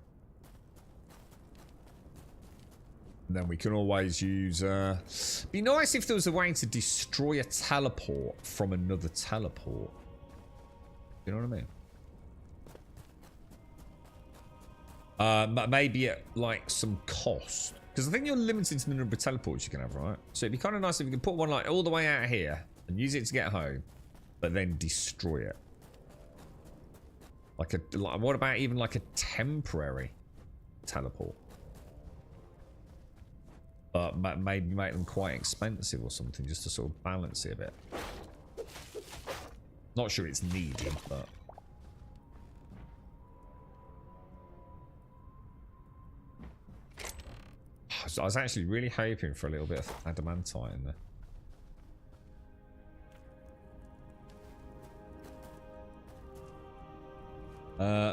And then we can always use... be nice if there was a way to destroy a teleport from another teleport. You know what I mean? Maybe at, like, some cost. Because I think you're limited to the number of teleports you can have, right? So it'd be kind of nice if you could put one, like, all the way out here and use it to get home, but then destroy it. Like what about even like a temporary teleport? But maybe make them quite expensive or something, just to sort of balance it a bit. Not sure it's needed, but... I was actually really hoping for a little bit of adamantite in there.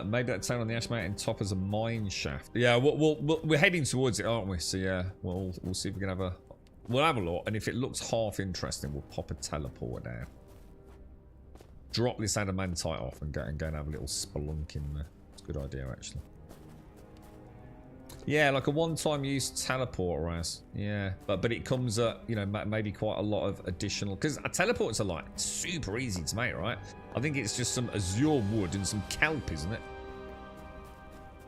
Maybe that town on the Ash Mountain top as a mine shaft. Yeah, we're heading towards it, aren't we? So yeah, we'll see if we can have a... We'll have a look, and if it looks half interesting, we'll pop a teleport down. Drop this adamantite off and go and have a little spelunk in there. It's a good idea, actually. Yeah, like a one-time use teleporter as. Yeah, but it comes at, you know, maybe quite a lot of additional... Because teleports are, like, super easy to make, right? I think it's just some azure wood and some kelp, isn't it?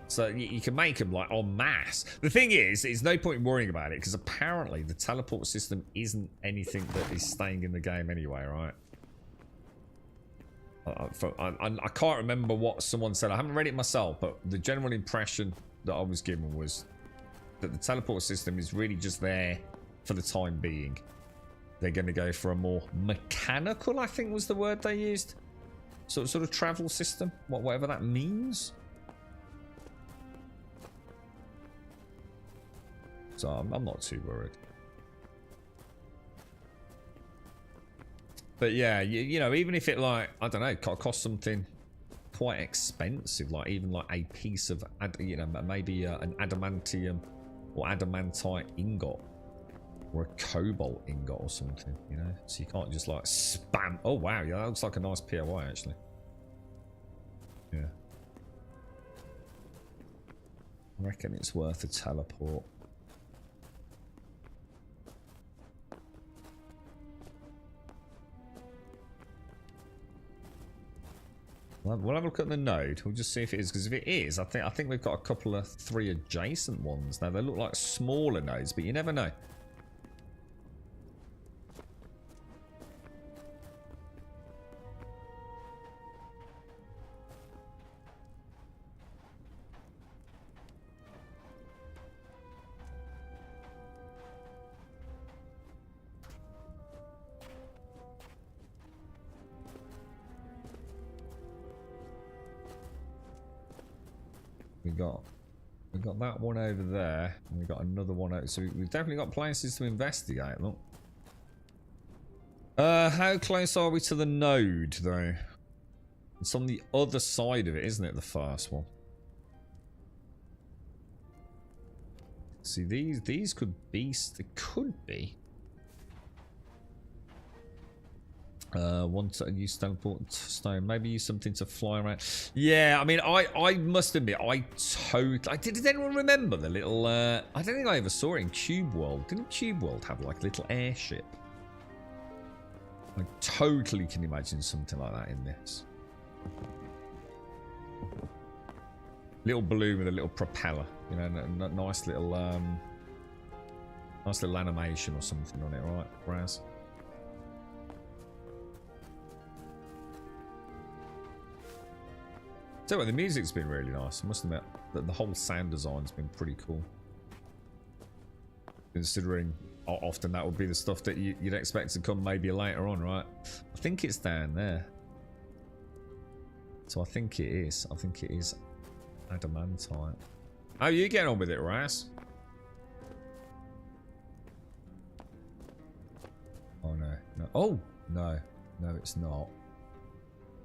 So you can make them, like, en masse. The thing is, there's no point in worrying about it, because apparently the teleport system isn't anything that is staying in the game anyway, right? I can't remember what someone said. I haven't read it myself, but the general impression that I was given was that the teleport system is really just there for the time being. They're going to go for a more mechanical, I think was the word they used, sort of travel system, whatever that means. So I'm not too worried. But yeah, you know, even if it, like, I don't know, costs something quite expensive, like even like a piece of, you know, maybe an adamantium or adamantite ingot or a cobalt ingot or something, you know, so you can't just like spam. Oh wow, yeah, that looks like a nice POI actually. Yeah, I reckon it's worth a teleport. We'll have a look at the node. We'll just see if it is, because if it is, I think we've got a couple of 3 adjacent ones. Now they look like smaller nodes, but you never know. We got that one over there, and we got another one over. So we've definitely got places to investigate. Look. How close are we to the node, though? It's on the other side of it, isn't it? The first one. See, these could be. They could be. Want to use teleport stone? Maybe use something to fly around. Yeah, I mean, I must admit, did anyone remember the little? I don't think I ever saw it in Cube World. Didn't Cube World have like a little airship? I totally can imagine something like that in this. Little balloon with a little propeller, you know, nice little animation or something on it, right, Raz? So the music's been really nice. I must admit that the whole sound design's been pretty cool. Considering often that would be the stuff that you'd expect to come maybe later on, right? I think it's down there. So I think it is. I think it is adamantite. How are you getting on with it, Raz? Oh no. No. Oh no. No, it's not.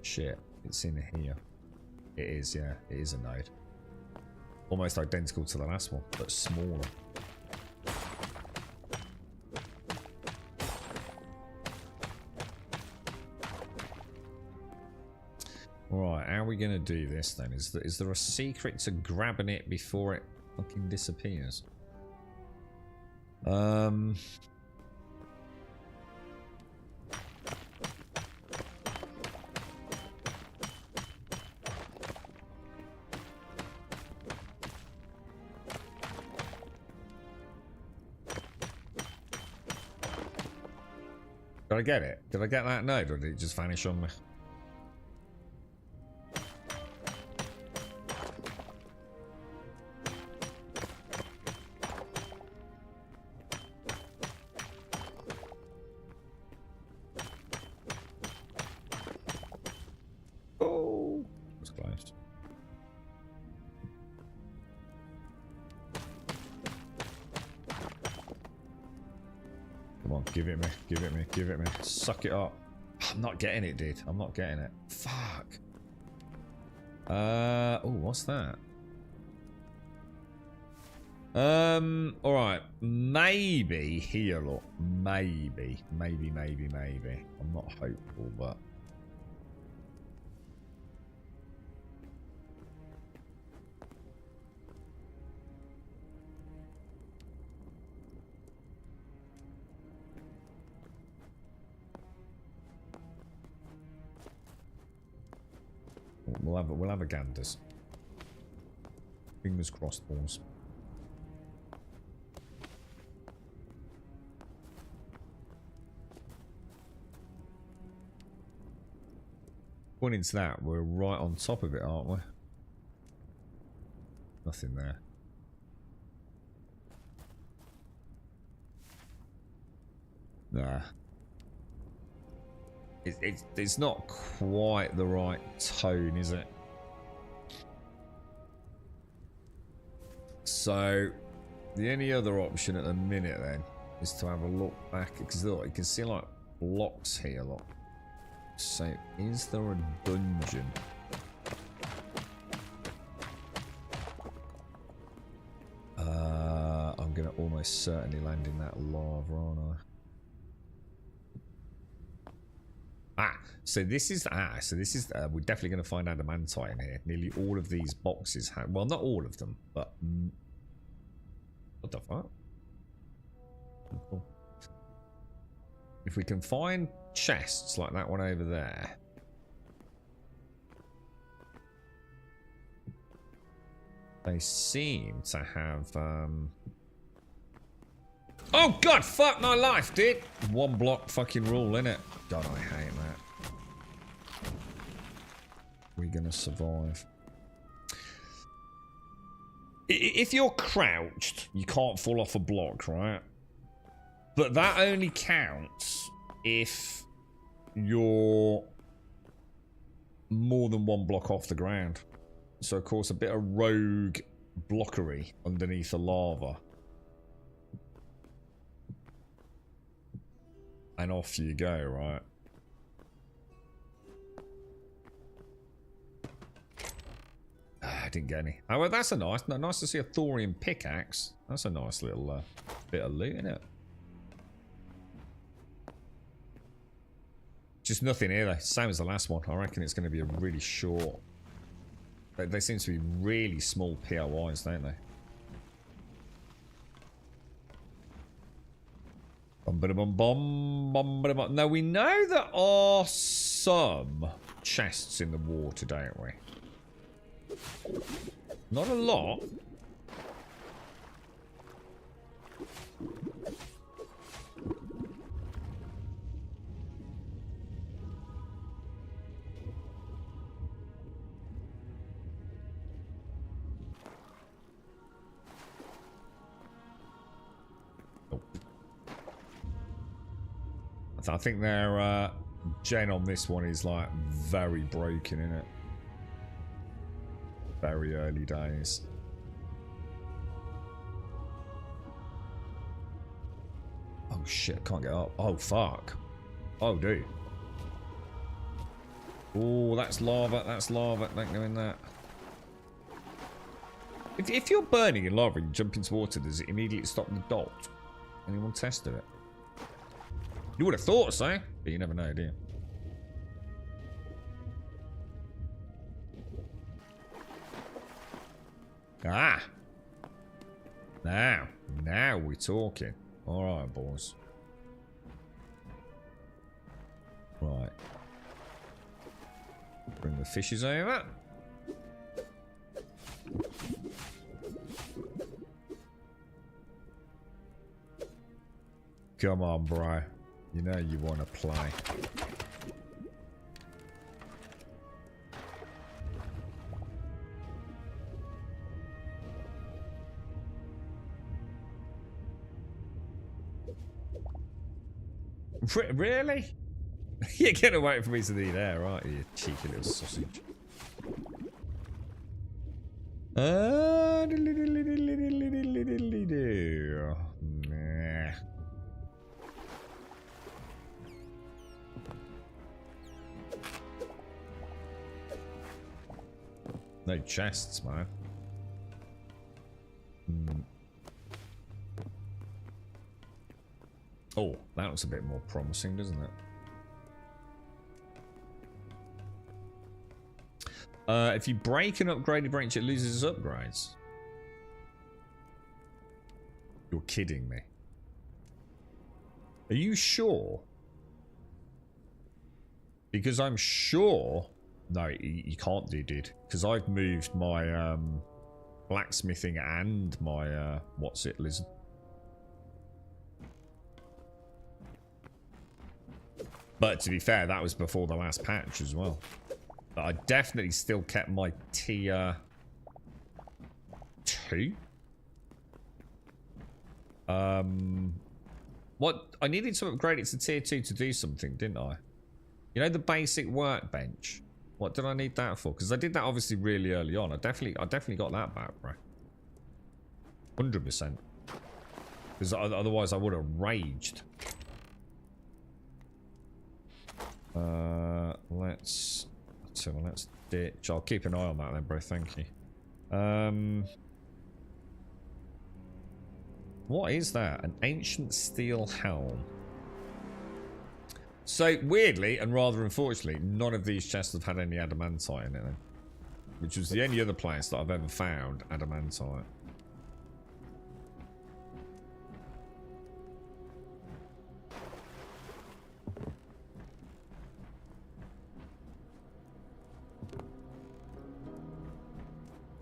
Shit. It's in here. It is, yeah. It is a node. Almost identical to the last one, but smaller. Right, how are we going to do this then? Is there a secret to grabbing it before it fucking disappears? Did I get it? Did I get that node, or did it just vanish on me? Oh, it's close. Come on, give it me, give it me, give it me. Suck it up. I'm not getting it, dude. I'm not getting it. Fuck. Oh, what's that? Alright. Maybe here, look. Maybe. I'm not hopeful, but we'll have a ganders. Fingers crossed, balls. According to that, we're right on top of it, aren't we? Nothing there. Nah. It's not quite the right tone, is it? So, the only other option at the minute then is to have a look back, because look, you can see like blocks here, look. So, is there a dungeon? I'm gonna almost certainly land in that lava, aren't I? So this is we're definitely going to find adamantite in here. Nearly all of these boxes have, well, not all of them, but what the fuck? Cool. If we can find chests like that one over there, they seem to have oh god, fuck my life, dude. One block fucking rule, innit? God, I hate that. We're gonna survive. If you're crouched, you can't fall off a block, right? But that only counts if you're more than one block off the ground. So, of course, a bit of rogue blockery underneath the lava. And off you go, right? I didn't get any. Oh, well, that's a nice to see a thorium pickaxe. That's a nice little bit of loot, isn't it? Just nothing here, though. Same as the last one. I reckon it's going to be a really short. They seem to be really small POIs, don't they? Now, we know there are some chests in the water, don't we? Not a lot. I think their gen on this one is like very broken, isn't it? Very early days. Oh shit, I can't get up. Oh fuck. Oh dude. Oh, that's lava, that's lava. Don't go in that. If you're burning in lava and you jump into water, does it immediately stop the dot? Anyone tested it? You would have thought so, but you never know, do you? Ah! Now we're talking. Alright, boys. Right. Bring the fishes over. Come on, bro. You know you want to play. Really? You're gonna wait for me to do that, right? You cheeky little sausage. Nah. No chests, man. Oh, that looks a bit more promising, doesn't it? If you break an upgraded branch, it loses its upgrades. You're kidding me. Are you sure? Because I'm sure... No, you can't do, dude. Because I've moved my blacksmithing and my... what's it, lizard? But to be fair, that was before the last patch as well. But I definitely still kept my tier 2. What? I needed to upgrade it to tier 2 to do something, didn't I? You know, the basic workbench. What did I need that for? Because I did that obviously really early on. I definitely got that back, bro. 100%. Because otherwise I would have raged. Let's ditch. I'll keep an eye on that then, bro. Thank you. What is that? An ancient steel helm. So weirdly and rather unfortunately, none of these chests have had any adamantite in it, then. Which was the only other place that I've ever found adamantite.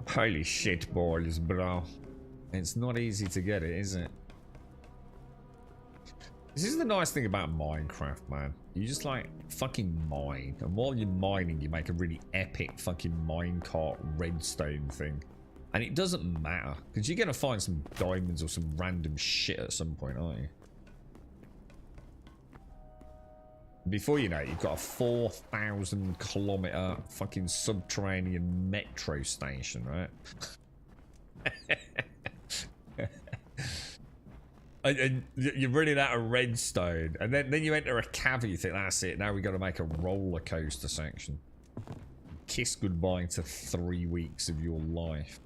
Holy shit balls, bro. It's not easy to get it, is it? This is the nice thing about Minecraft, man. You just like fucking mine. And while you're mining, you make a really epic fucking minecart redstone thing. And it doesn't matter. Because you're going to find some diamonds or some random shit at some point, aren't you? Before you know it, you've got a 4,000 kilometer fucking subterranean metro station, right? and you're running out of redstone, and then you enter a cavern. You think that's it. Now we got to make a roller coaster section. Kiss goodbye to 3 weeks of your life.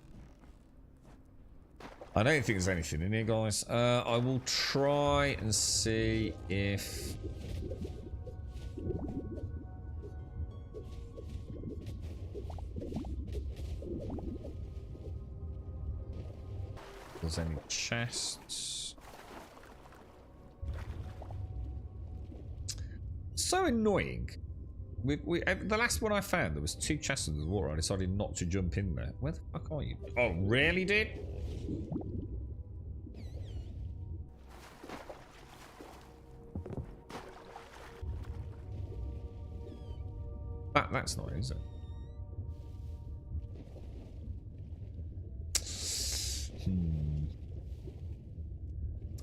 I don't think there's anything in here, guys. I will try and see if there's any chests. So annoying. The last one I found, there was 2 chests in the water. I decided not to jump in there. Where the fuck are you? Oh, really, dude? That's not, is it?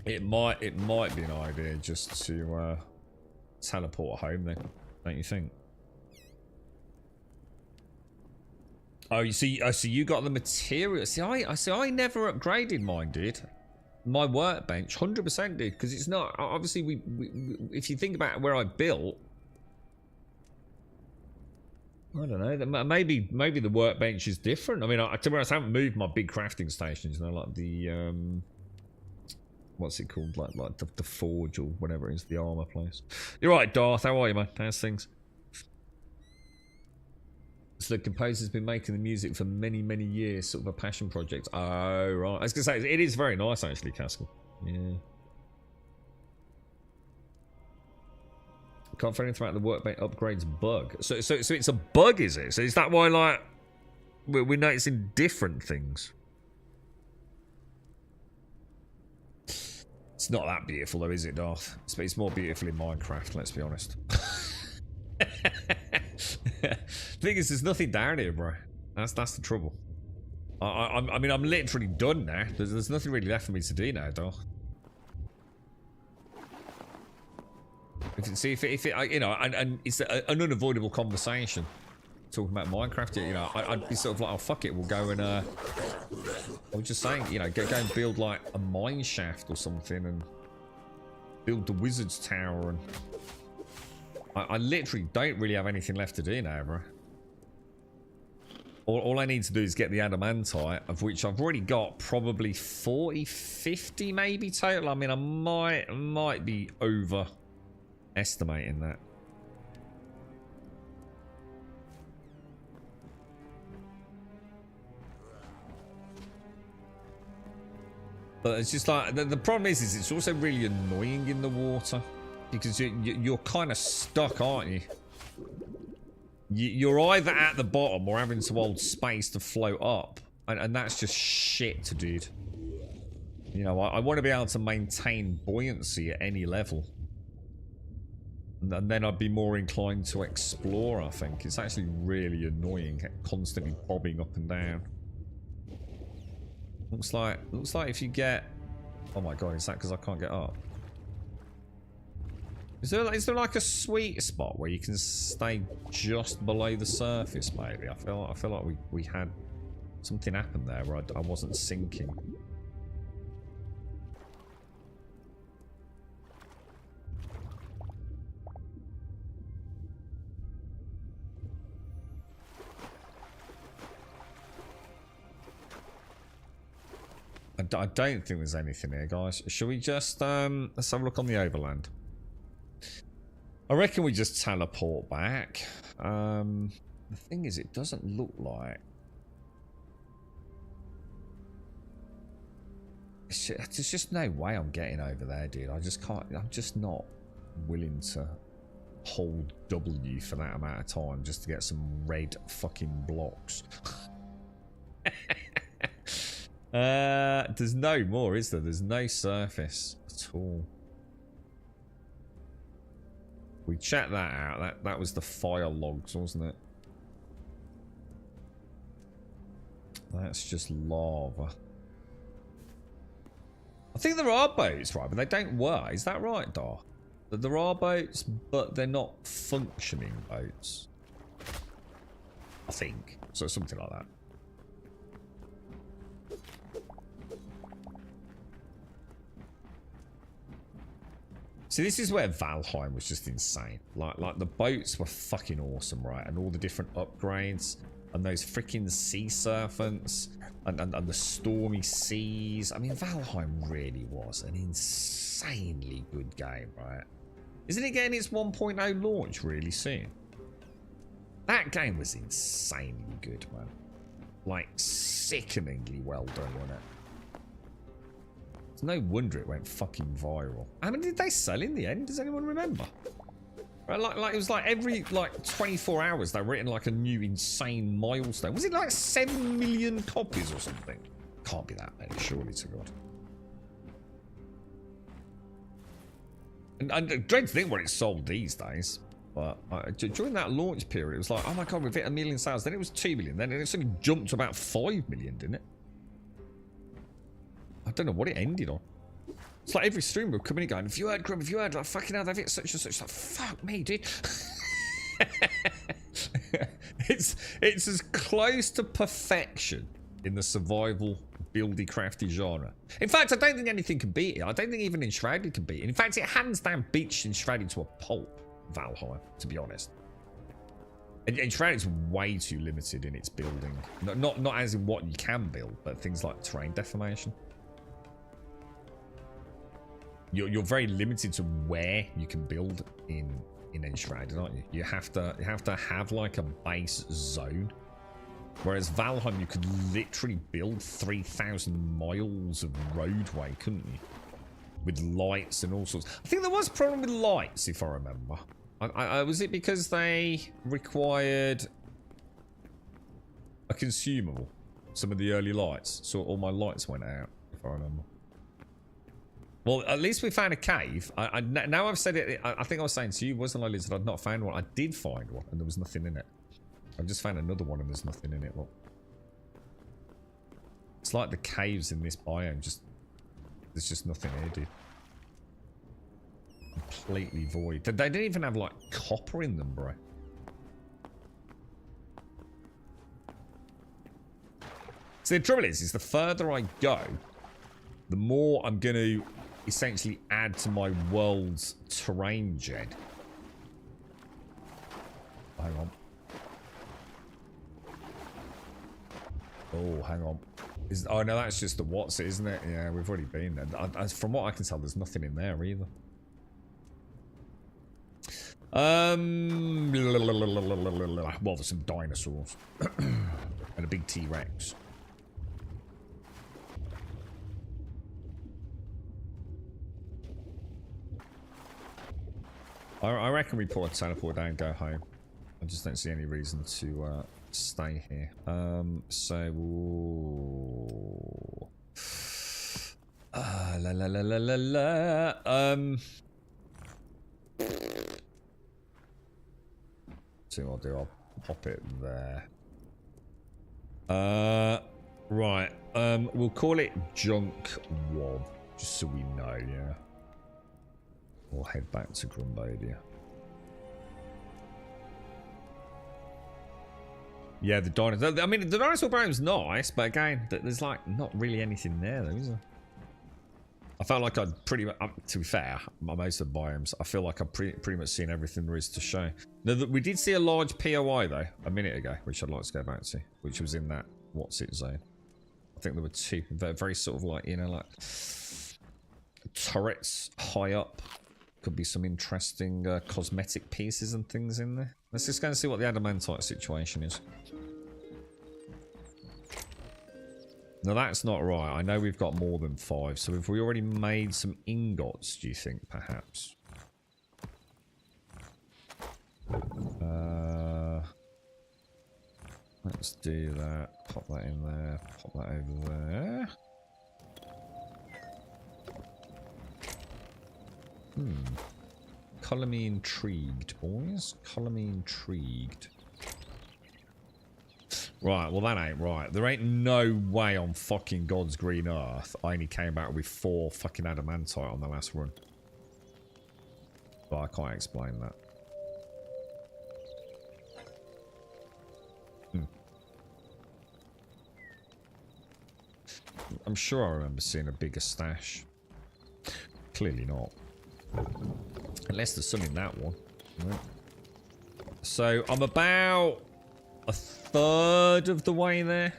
It might be an idea just to teleport home then, don't you think? Oh, you see, so you got the material. See, I never upgraded mine, dude. My workbench, 100% did, because it's not. Obviously, we if you think about where I built, I don't know. Maybe the workbench is different. I mean, to be honest, I haven't moved my big crafting stations. You know, like the what's it called? Like the forge or whatever it is, the armor place. You're right, Darth. How are you, man? How's things? So the composer's been making the music for many, many years, sort of a passion project. Oh, right. I was going to say, it is very nice, actually, Caskell. Yeah. Can't find anything about the workbench upgrades bug. So it's a bug, is it? So is that why, like, we're noticing different things? It's not that beautiful, though, is it, Darth? It's more beautiful in Minecraft, let's be honest. The thing is, there's nothing down here, bro. That's the trouble. I mean, I'm literally done now. There's nothing really left for me to do now, though. If it, you know, and it's an unavoidable conversation talking about Minecraft. You know, I'd be sort of like, oh fuck it, we'll go and I was just saying, you know, go and build like a mine shaft or something and build the wizard's tower. And I literally don't really have anything left to do now, bro. All I need to do is get the adamantite, of which I've already got probably 40, 50 maybe total. I mean, I might be overestimating that. But it's just like, the problem is it's also really annoying in the water. Because you're kind of stuck, aren't you? You're either at the bottom or having to hold space to float up. And that's just shit to do. You know, I want to be able to maintain buoyancy at any level. And then I'd be more inclined to explore, I think. It's actually really annoying, constantly bobbing up and down. Looks like if you get... Oh my god, is that because I can't get up? Is there like a sweet spot where you can stay just below the surface, maybe? I feel like we had something happen there where I wasn't sinking. I don't think there's anything here, guys. Shall we just let's have a look on the overland? I reckon we just teleport back. The thing is, it doesn't look like... There's just no way I'm getting over there, dude. I just can't... I'm just not willing to hold W for that amount of time just to get some red fucking blocks. There's no more, is there? There's no surface at all. We checked that out. That was the fire logs, wasn't it? That's just lava. I think there are boats, right? But they don't work. Is that right, Dar? There are boats, but they're not functioning boats. I think. So something like that. See, this is where Valheim was just insane. Like the boats were fucking awesome, right? And all the different upgrades and those freaking sea serpents and the stormy seas. I mean, Valheim really was an insanely good game, right? Isn't it getting its 1.0 launch really soon? That game was insanely good, man. Like, sickeningly well done, wasn't it? It's no wonder it went fucking viral. How many did they sell in the end? Does anyone remember? Right, like it was like every 24 hours they were hitting like a new insane milestone. Was it like 7 million copies or something? Can't be that many, surely to God. And dread to think what it sold these days. But during that launch period, it was like, oh my God, we've hit 1 million sales. Then it was 2 million. Then it suddenly jumped to about 5 million, didn't it? I don't know what it ended on. It's like every streamer would come in and going, if you heard, Grum, if you heard, like, fucking hell, they've hit such and such. Like, fuck me, dude. It's as close to perfection in the survival buildy crafty genre. In fact, I don't think anything can beat it. I don't think even Enshrouded can beat it. In fact, it hands down beats Enshrouded to a pulp, Valheim, to be honest. Enshrouded's way too limited in its building. Not as in what you can build, but things like terrain deformation. You're very limited to where you can build in Enshrouded, aren't you? You have to have like a base zone. Whereas Valheim, you could literally build 3,000 miles of roadway, couldn't you? With lights and all sorts. I think there was a problem with lights, if I remember. Was it because they required a consumable? Some of the early lights. So all my lights went out, if I remember. Well, at least we found a cave. Now I've said it, I think I was saying to you, wasn't I, Liz, that I'd not found one. I did find one, and there was nothing in it. I've just found another one, and there's nothing in it. Look. It's like the caves in this biome. There's just nothing here, dude. Completely void. They didn't even have, like, copper in them, bro. So the trouble is the further I go, the more I'm going to essentially add to my world's terrain gen. Hang on. Oh, hang on. Oh, no, that's just the what's it, isn't it? Yeah, we've already been there. From what I can tell, there's nothing in there either. Well, there's some dinosaurs. And a big T-Rex. I reckon we put a teleport down and go home. I just don't see any reason to stay here. So see what I'll do. I'll pop it there. Right. We'll call it Junk Wob, just so we know. Yeah. We'll head back to Grumbadia. Yeah, the dinosaur. I mean, the dinosaur biome's nice, but again, there's like not really anything there, though, is there? I felt like I'd pretty much, to be fair, most of the biomes, I feel like I've pretty much seen everything there is to show. Now, we did see a large POI, though, a minute ago, which I'd like to go back to, which was in that what's it zone. I think there were two, very sort of like, you know, like turrets high up. Could be some interesting cosmetic pieces and things in there. Let's just go and see what the adamantite situation is. No, that's not right. I know we've got more than 5. So have we already made some ingots, do you think, perhaps? Let's do that. Pop that in there. Pop that over there. Colour me intrigued, boys. Colour me intrigued. Right, well that ain't right. There ain't no way on fucking God's green earth I only came back with 4 fucking adamantite on the last run. But I can't explain that. I'm sure I remember seeing a bigger stash. Clearly not. Unless there's some in that one. Right. So I'm about a third of the way there.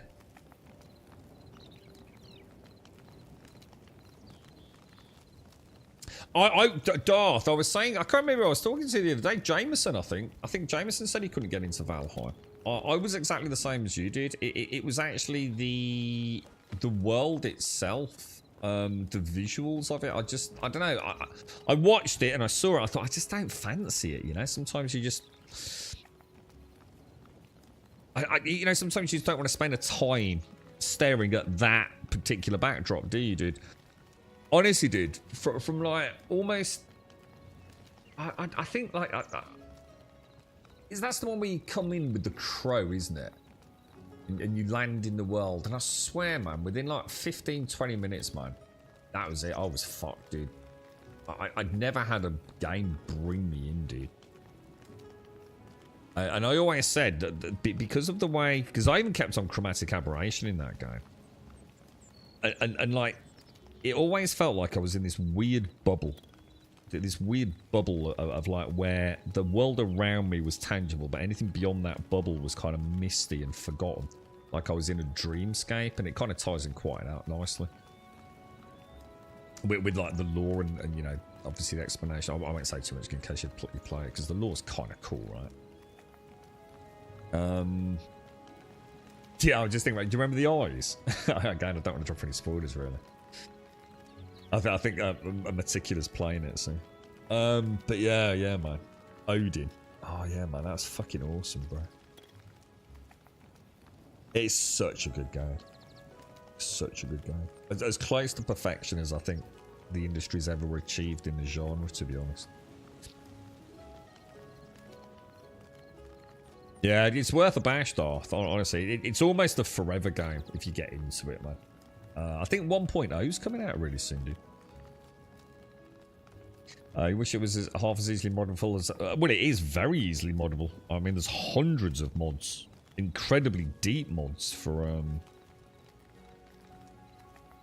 Darth, I was saying, I can't remember who I was talking to the other day. Jameson, I think. I think Jameson said he couldn't get into Valheim. I was exactly the same as you did. It was actually the world itself, the visuals of it. I don't know. I watched it and I saw it. I thought, I just don't fancy it, you know? Sometimes you just... you know, sometimes you just don't want to spend a time staring at that particular backdrop, do you, dude? Honestly, dude, from like almost, I think like, that's the one where you come in with the crow, isn't it? And you land in the world, and I swear, man, within like 15-20 minutes, man, that was it. I was fucked, dude. I'd never had a game bring me in, dude. And I always said that because of the way, because I even kept on chromatic aberration in that game, and like. It always felt like I was in this weird bubble. This weird bubble of like where the world around me was tangible, but anything beyond that bubble was kind of misty and forgotten. Like I was in a dreamscape, and it kind of ties in quite out nicely. With like the lore and you know, obviously the explanation. I won't say too much in case you play it, because the lore's kind of cool, right? Yeah, I was just thinking about, do you remember the eyes? Again, I don't want to drop any spoilers, really. I think a Meticulous playing it, so. But yeah, man. Odin. Oh yeah, man, that's fucking awesome, bro. It's such a good game. Such a good game. As close to perfection as I think the industry's ever achieved in the genre, to be honest. Yeah, it's worth a bash, Darth. Honestly, it's almost a forever game if you get into it, man. I think 1.0 is coming out really soon, dude. I wish it was half as easily moddable as... well, it is very easily moddable. I mean, there's hundreds of mods. Incredibly deep mods for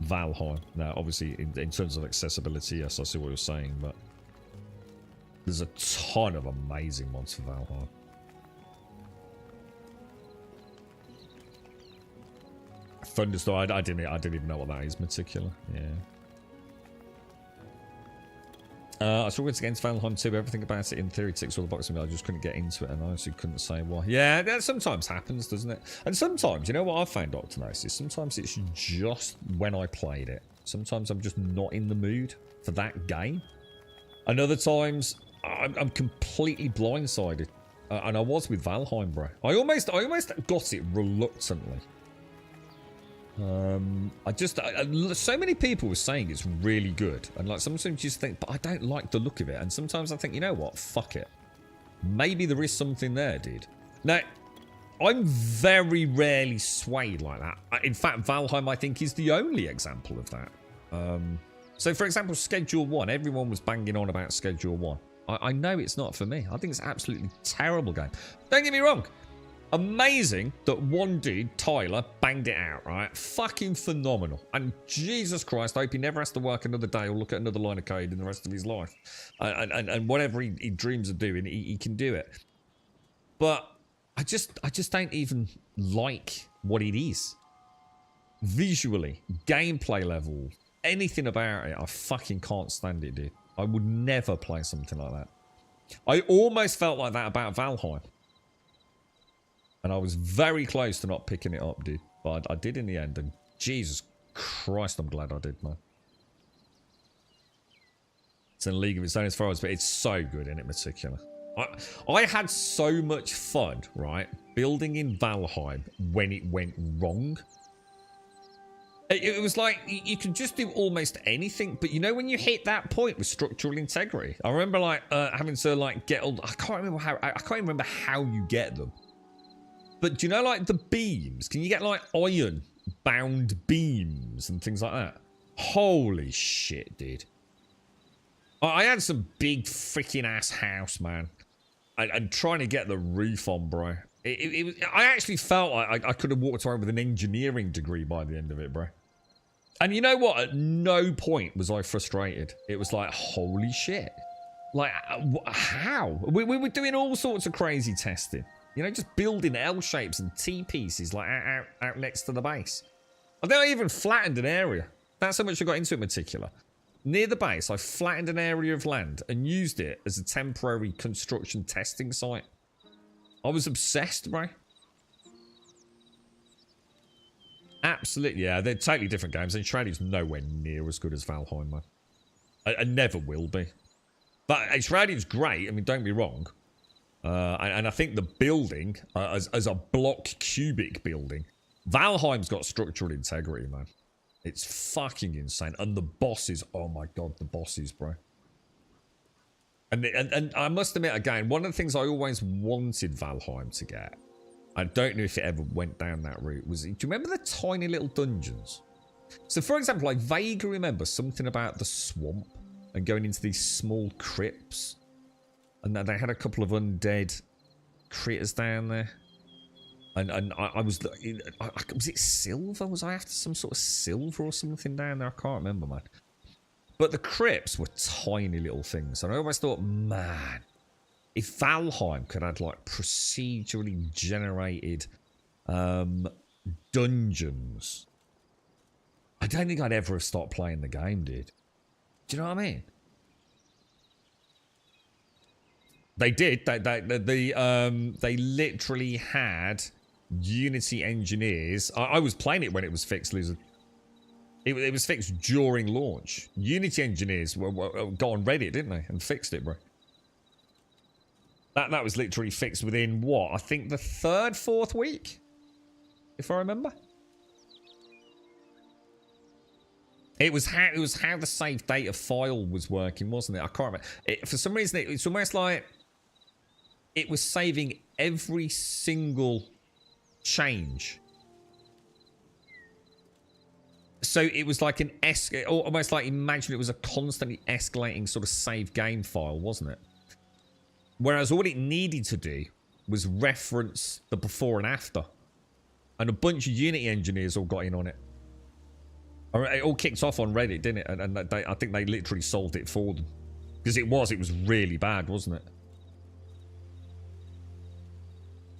Valheim. Now, obviously, in terms of accessibility, yes, I see what you're saying, but... there's a ton of amazing mods for Valheim. Thunderstorm, I didn't even know what that is, Meticulous. Yeah. I struggled against Valheim 2. Everything about it in theory ticks all the boxes. I just couldn't get into it, and I honestly couldn't say why. Yeah, that sometimes happens, doesn't it? And sometimes, you know what I've found, Octonosis? Sometimes it's just when I played it. Sometimes I'm just not in the mood for that game. And other times, I'm completely blindsided. And I was with Valheim, bro. I almost got it reluctantly. So many people were saying it's really good, and like sometimes you just think, but I don't like the look of it, and sometimes I think, you know what, fuck it, maybe there is something there, dude. Now, I'm very rarely swayed like that. In fact, Valheim, I think, is the only example of that. So for example, Schedule 1, everyone was banging on about Schedule 1. I know it's not for me. I think it's an absolutely terrible game. Don't get me wrong. Amazing that one dude, Tyler, banged it out, right? Fucking phenomenal. And Jesus Christ, I hope he never has to work another day or look at another line of code in the rest of his life. And whatever he dreams of doing, he can do it. But I just don't even like what it is. Visually, gameplay level, anything about it, I fucking can't stand it, dude. I would never play something like that. I almost felt like that about Valheim. And I was very close to not picking it up, dude. But I did in the end, and Jesus Christ, I'm glad I did, man. It's in a league of its own as far as, but it's so good, isn't it, Meticulous? I had so much fun, right, building in Valheim when it went wrong. It was like, you could just do almost anything, but you know when you hit that point with structural integrity? I remember, like, having to, like, get all... I can't remember how you get them. But do you know, like, the beams? Can you get, like, iron-bound beams and things like that? Holy shit, dude. I had some big freaking ass house, man. And trying to get the roof on, bro. I actually felt like I could have walked around with an engineering degree by the end of it, bro. And you know what? At no point was I frustrated. It was like, holy shit. Like, how? We were doing all sorts of crazy testing. You know, just building L shapes and T pieces like out next to the base. I think I even flattened an area. That's how much I got into it meticulous. Near the base, I flattened an area of land and used it as a temporary construction testing site. I was obsessed, bro. Absolutely, yeah. They're totally different games. And Shrouded's nowhere near as good as Valheim, man. I never will be. But Shrouded's great. I mean, don't be wrong. And I think the building, as a block cubic building, Valheim's got structural integrity, man. It's fucking insane. And the bosses, oh my god, the bosses, bro. And I must admit, again, one of the things I always wanted Valheim to get, I don't know if it ever went down that route, was, do you remember the tiny little dungeons? So, for example, I vaguely remember something about the swamp and going into these small crypts. And they had a couple of undead critters down there. And I was it silver? Was I after some sort of silver or something down there? I can't remember, man. But the crypts were tiny little things. And I always thought, man, if Valheim could add like procedurally generated dungeons, I don't think I'd ever have stopped playing the game, dude. Do you know what I mean? They did. They literally had Unity engineers. I was playing it when it was fixed, Lizard. It was fixed during launch. Unity engineers got on Reddit, didn't they? And fixed it, bro. That was literally fixed within, what? I think the 3rd, 4th week? If I remember. It was how the save data file was working, wasn't it? I can't remember. For some reason, it's almost like it was saving every single change. So it was like an almost like, imagine it was a constantly escalating sort of save game file, wasn't it? Whereas all it needed to do was reference the before and after. And a bunch of Unity engineers all got in on it. It all kicked off on Reddit, didn't it? And I think they literally solved it for them. Because it was really bad, wasn't it?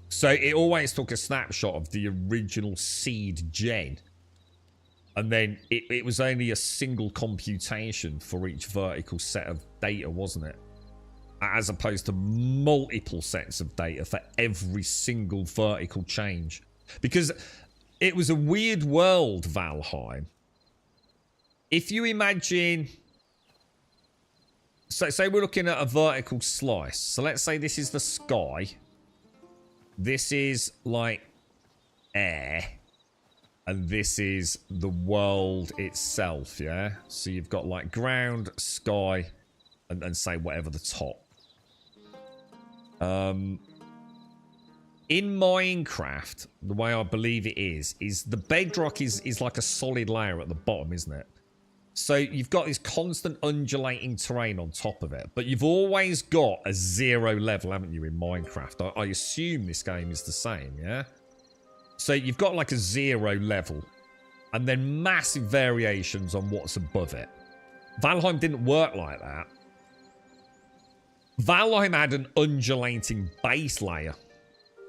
So it always took a snapshot of the original seed gen. And then it was only a single computation for each vertical set of data, wasn't it? As opposed to multiple sets of data for every single vertical change. Because it was a weird world, Valheim. If you imagine... So say we're looking at a vertical slice. So let's say this is the sky. This is like air. And this is the world itself, yeah? So you've got like ground, sky, and say whatever the top. In Minecraft, the way I believe it is the bedrock is like a solid layer at the bottom, isn't it? So you've got this constant undulating terrain on top of it, but you've always got a 0 level, haven't you, in Minecraft? I assume this game is the same, yeah? So you've got like a 0 level, and then massive variations on what's above it. Valheim didn't work like that. Valheim had an undulating base layer.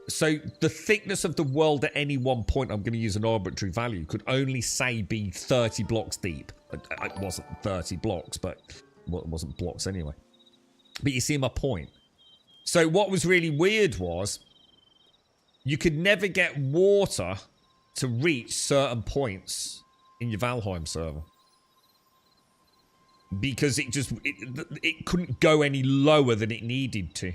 So the thickness of the world at any one point, I'm going to use an arbitrary value, could only say be 30 blocks deep. It wasn't 30 blocks, but well, it wasn't blocks anyway. But you see my point. So what was really weird was you could never get water to reach certain points in your Valheim server. Because it couldn't go any lower than it needed to.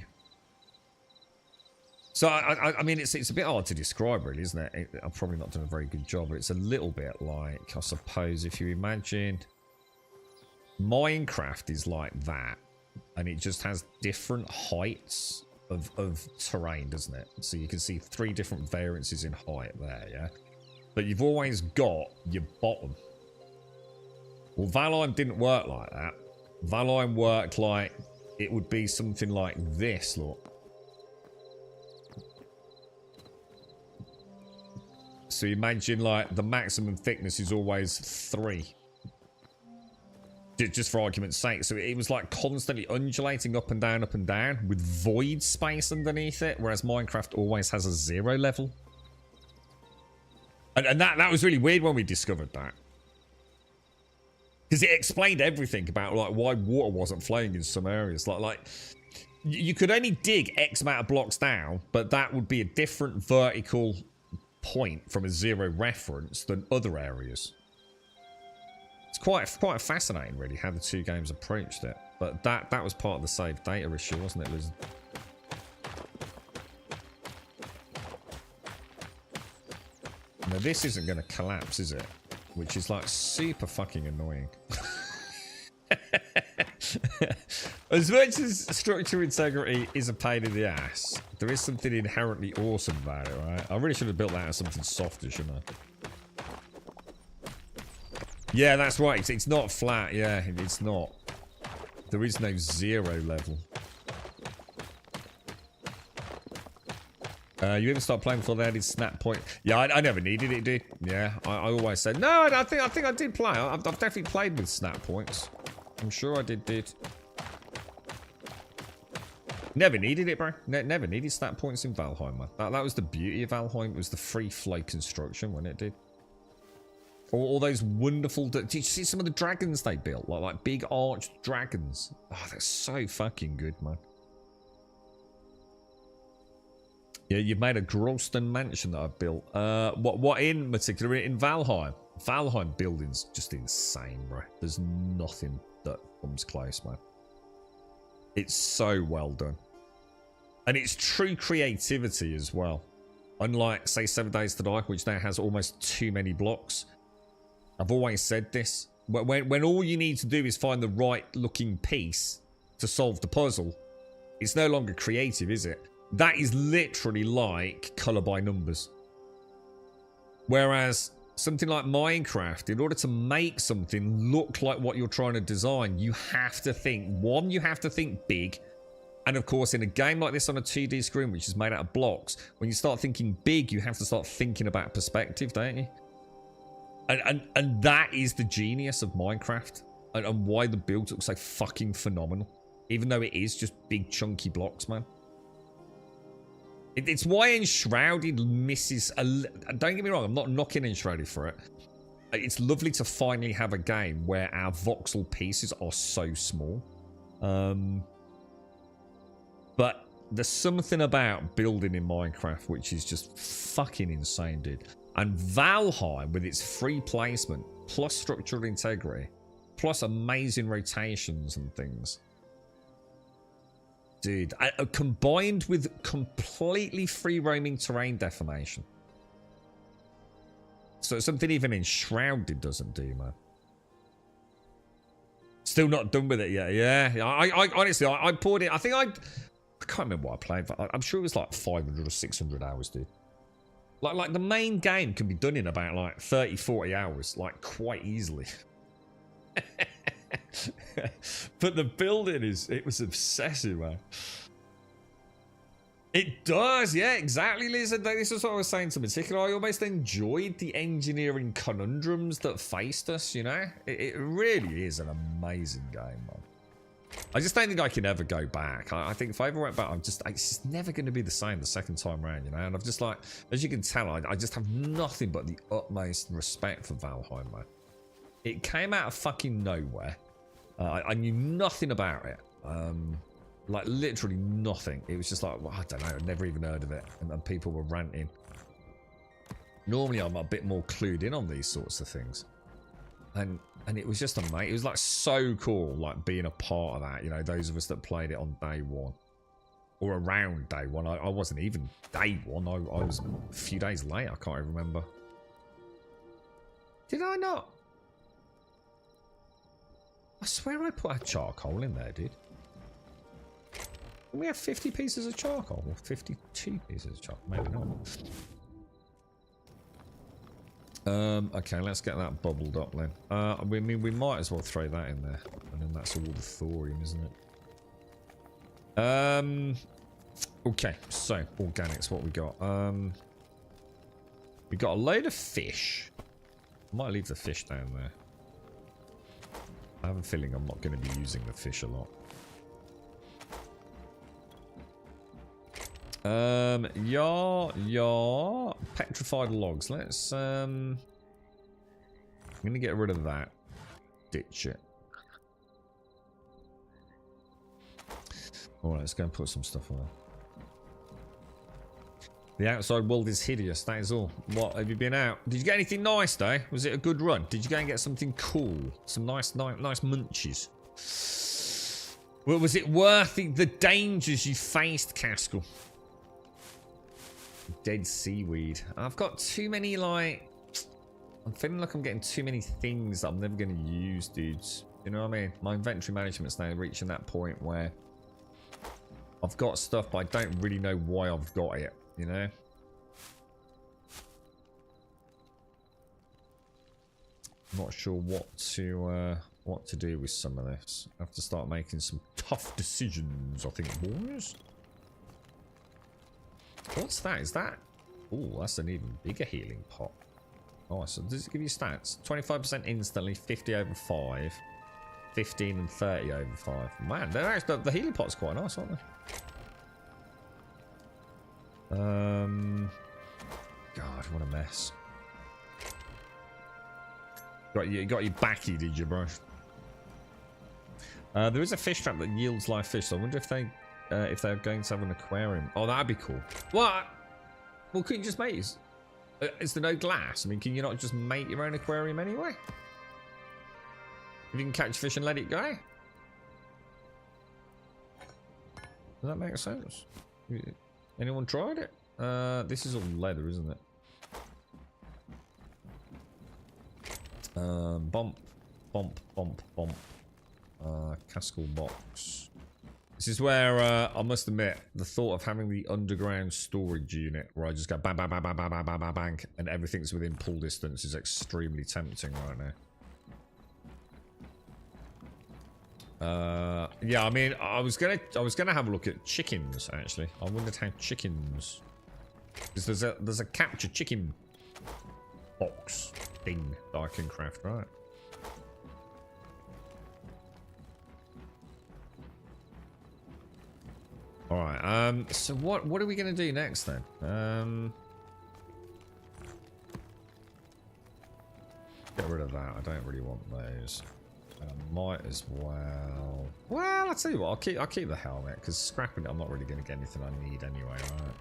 So, I mean, it's a bit hard to describe, really, isn't it? I'm probably not doing a very good job, but it's a little bit like, I suppose, if you imagine Minecraft is like that, and it just has different heights of terrain, doesn't it? So you can see 3 different variances in height there, yeah? But you've always got your bottom. Well, Valheim didn't work like that. Valheim worked like it would be something like this, look. So you imagine like the maximum thickness is always 3. Just for argument's sake. So it was like constantly undulating up and down with void space underneath it, whereas Minecraft always has a 0 level. And that was really weird when we discovered that. Because it explained everything about like why water wasn't flowing in some areas. Like you could only dig X amount of blocks down, but that would be a different vertical point from a 0 reference than other areas. It's quite fascinating, really, how the two games approached it. But that was part of the save data issue, wasn't it, Liz? Now this isn't going to collapse, is it? Which is like super fucking annoying. As much as structure integrity is a pain in the ass, there is something inherently awesome about it, right? I really should have built that as something softer, shouldn't I? Yeah, that's right. It's not flat. Yeah, it's not. There is no 0 level. You even start playing before they added snap point? Yeah, I never needed it, dude. Yeah, I always said no. I think I did play. I've definitely played with snap points. I'm sure I did. Never needed it, bro. Never needed snap points in Valheim, man. That was the beauty of Valheim. It was the free flow construction when it did. All those wonderful... Did you see some of the dragons they built? Like big arched dragons. Oh, they're so fucking good, man. Yeah, you've made a Grolston mansion that I've built. What in particular? In Valheim. Valheim building's just insane, bro. There's nothing that comes close, man. It's so well done. And it's true creativity as well. Unlike, say, 7 Days to Die, which now has almost too many blocks. I've always said this. When all you need to do is find the right looking piece to solve the puzzle, it's no longer creative, is it? That is literally like colour by numbers. Whereas something like Minecraft, in order to make something look like what you're trying to design, you have to think, one, you have to think big. And of course, in a game like this on a 2D screen, which is made out of blocks, when you start thinking big, you have to start thinking about perspective, don't you? And that is the genius of Minecraft, and why the builds look so fucking phenomenal. Even though it is just big chunky blocks, man. It's why Enshrouded misses a... Don't get me wrong, I'm not knocking Enshrouded for it. It's lovely to finally have a game where our voxel pieces are so small. But there's something about building in Minecraft which is just fucking insane, dude. And Valheim, with its free placement, plus structural integrity, plus amazing rotations and things... Dude, combined with completely free-roaming terrain deformation. So something even Enshrouded doesn't do, man. Still not done with it yet. Yeah, I honestly, I poured it. I can't remember what I played. But I'm sure it was like 500 or 600 hours, dude. Like the main game can be done in about like 30, 40 hours, like quite easily. But the building it was obsessive, man. It does, yeah, exactly, Liz. This is what I was saying to particular. I almost enjoyed the engineering conundrums that faced us, you know? It really is an amazing game, man. I just don't think I can ever go back. I think if I ever went back, it's just never going to be the same the second time around, you know? And I've just like, as you can tell, I just have nothing but the utmost respect for Valheim, man. It came out of fucking nowhere. I knew nothing about it. Like, literally nothing. It was just like, well, I don't know. I'd never even heard of it. And people were ranting. Normally, I'm a bit more clued in on these sorts of things. And it was just amazing. It was, like, so cool, like, being a part of that. You know, those of us that played it on day one. Or around day one. I wasn't even day one. I was a few days late. I can't even remember. Did I not? I swear I put a charcoal in there, dude. We have 50 pieces of charcoal, or 52 pieces of charcoal, maybe not. Okay, let's get that bubbled up then. I mean, we might as well throw that in there. And then that's all the thorium, isn't it? Okay, so organics, what we got? We got a load of fish. I might leave the fish down there. I have a feeling I'm not going to be using the fish a lot. Yeah, petrified logs. Let's I'm gonna get rid of that. Ditch it. Alright, let's go and put some stuff on. The outside world is hideous, that is all. What, have you been out? Did you get anything nice though? Was it a good run? Did you go and get something cool? Some nice munchies? Well, was it worth the dangers you faced, Caskell? Dead seaweed. I've got too many, like... I'm feeling like I'm getting too many things that I'm never going to use, dudes. You know what I mean? My inventory management's now reaching that point where I've got stuff, but I don't really know why I've got it, you know? I'm not sure what to do with some of this. I have to start making some tough decisions, I think, boys. What's that? Is that... Oh, that's an even bigger healing pot. Oh, so does it give you stats? 25% instantly, 50 over 5, 15 and 30 over 5. Man, they're actually, the healing pot's quite nice, aren't they? God, what a mess. You got your backy, did you, bro? There is a fish trap that yields live fish, so I wonder if they're going to have an aquarium. Oh, that'd be cool. What? Well, couldn't you just make it? Is there no glass? I mean, can you not just make your own aquarium anyway? If you can catch fish and let it go? Does that make sense? Anyone tried it? This is all leather, isn't it? Bump. Caskell box. This is where I must admit the thought of having the underground storage unit where I just go bang, bang, bang, bang, bang, bang, bang, bang, bang, and everything's within pull distance is extremely tempting right now. Yeah, I mean, I was gonna have a look at chickens actually. I wondered how chickens, because there's a capture chicken box thing that I can craft, right? Alright, so what are we gonna do next then? Get rid of that. I don't really want those. Might as well. Well, I'll tell you what, I'll keep the helmet, because scrapping it I'm not really gonna get anything I need anyway, right?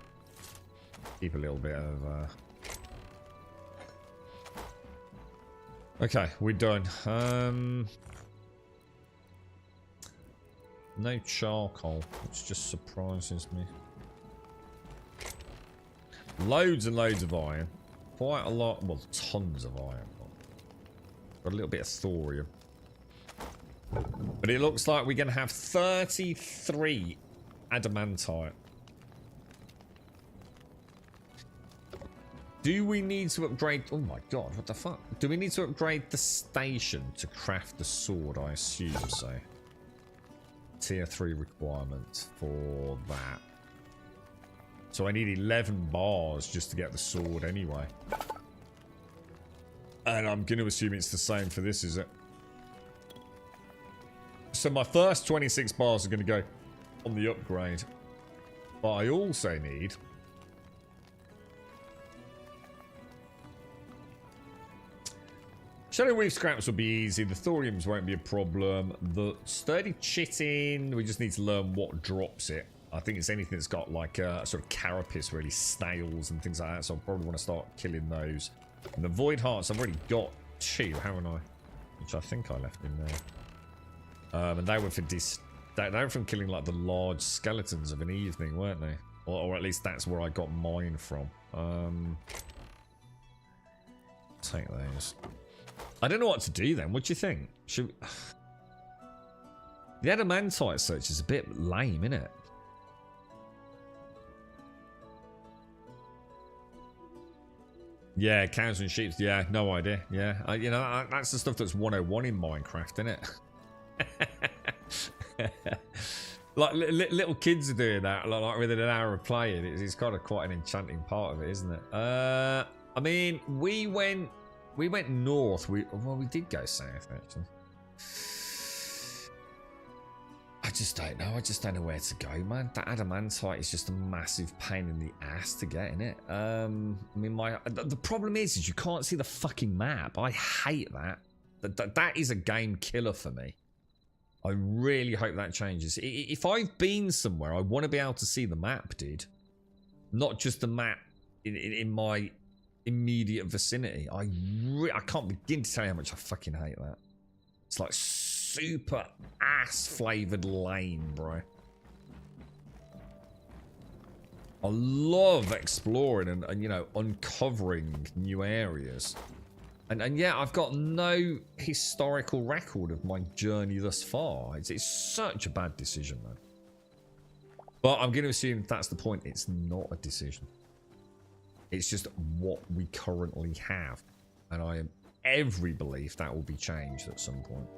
Keep a little bit of Okay, we're done. No charcoal, which just surprises me. Loads and loads of iron. Quite a lot, well, tons of iron. Got a little bit of thorium. But it looks like we're going to have 33 adamantite. Do we need to upgrade... Oh my god, what the fuck? Do we need to upgrade the station to craft the sword? I assume so. Tier 3 requirement for that. So I need 11 bars just to get the sword anyway. And I'm going to assume it's the same for this, is it? So my first 26 bars are going to go on the upgrade. But I also need... Shadow Weave scraps will be easy. The thoriums won't be a problem. The sturdy chitin, we just need to learn what drops it. I think it's anything that's got like a sort of carapace, really, snails and things like that. So I'll probably want to start killing those. And the void hearts, I've already got 2, haven't I? Which I think I left in there. And they were for they were from killing like the large skeletons of an evening, weren't they? Or at least that's where I got mine from. Take those. I don't know what to do then. What do you think? Should we... The adamantite search is a bit lame, isn't it? Yeah, cows and sheep. Yeah, no idea. Yeah, you know, that's the stuff that's 101 in Minecraft, isn't it? Like little kids are doing that, like within an hour of playing. It's kind of quite an enchanting part of it, isn't it? I mean, we went north. We did go south actually. I just don't know. I just don't know where to go, man. That adamantite is just a massive pain in the ass to get in it. I mean, the problem is you can't see the fucking map. I hate that. That is a game killer for me. I really hope that changes. If I've been somewhere, I want to be able to see the map, dude. Not just the map in my immediate vicinity. I can't begin to tell you how much I fucking hate that. It's like super ass flavored lame, bro. I love exploring and you know, uncovering new areas. And yeah, I've got no historical record of my journey thus far. It's such a bad decision, man. But I'm going to assume that's the point. It's not a decision. It's just what we currently have. And I am every belief that will be changed at some point.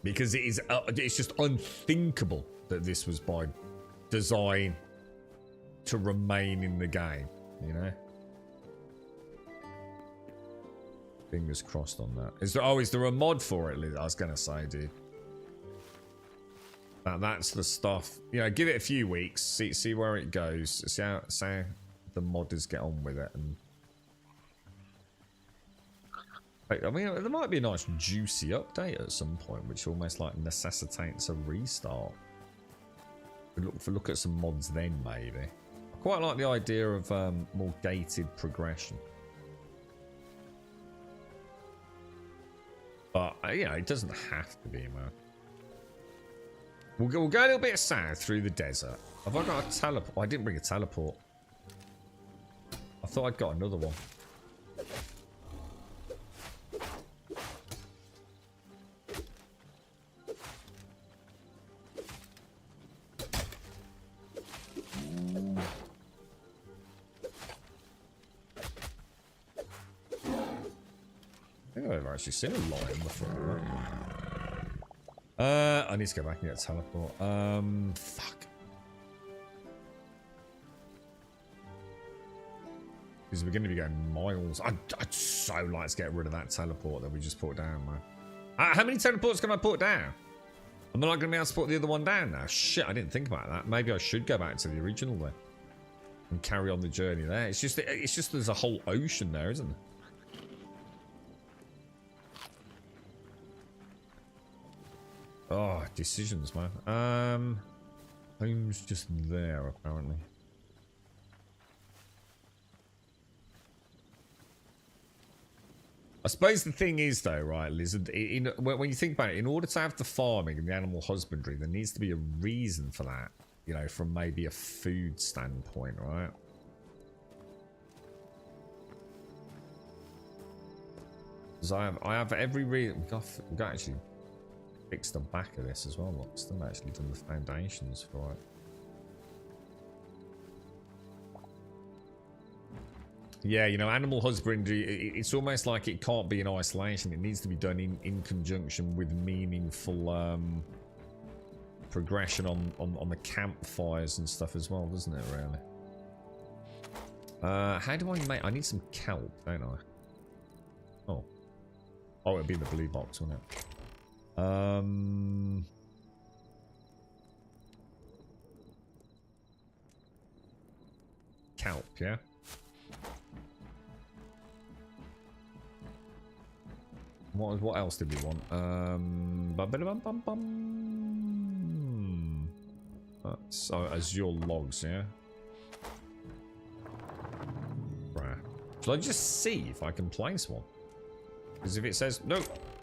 Because it's just unthinkable that this was by design to remain in the game, you know? Fingers crossed on that. Is there a mod for it, Liz? I was going to say, dude. That's the stuff. You know, give it a few weeks, see where it goes, see how the modders get on with it. And I mean, there might be a nice juicy update at some point, which almost like necessitates a restart. Look at some mods then, maybe. I quite like the idea of more gated progression. But you know, it doesn't have to be, man. We'll go a little bit south through the desert. Have I got a teleport? Oh, I didn't bring a teleport. I thought I'd got another one. I think I've actually seen a lion before. I need to go back and get a teleport. Fuck. Because we're going to be going miles. I'd so like to get rid of that teleport that we just put down, man. How many teleports can I put down? I'm not going to be able to put the other one down now. Shit, I didn't think about that. Maybe I should go back to the original then. And carry on the journey there. It's just there's a whole ocean there, isn't there? Oh, decisions, man. Home's just there, apparently. I suppose the thing is, though, right, Liz, when you think about it, in order to have the farming and the animal husbandry, there needs to be a reason for that, you know, from maybe a food standpoint, right? Because I have every reason. We've got actually fix the back of this as well. Look, still actually done the foundations for it. Yeah, you know, animal husbandry, it's almost like it can't be in isolation. It needs to be done in conjunction with meaningful progression on the campfires and stuff as well, doesn't it, really? How do I make... I need some kelp, don't I? Oh, it'll be in the blue box, won't it? Kelp, yeah. What else did we want? So azure logs, yeah. Right. Shall I just see if I can place one? Because if it says no,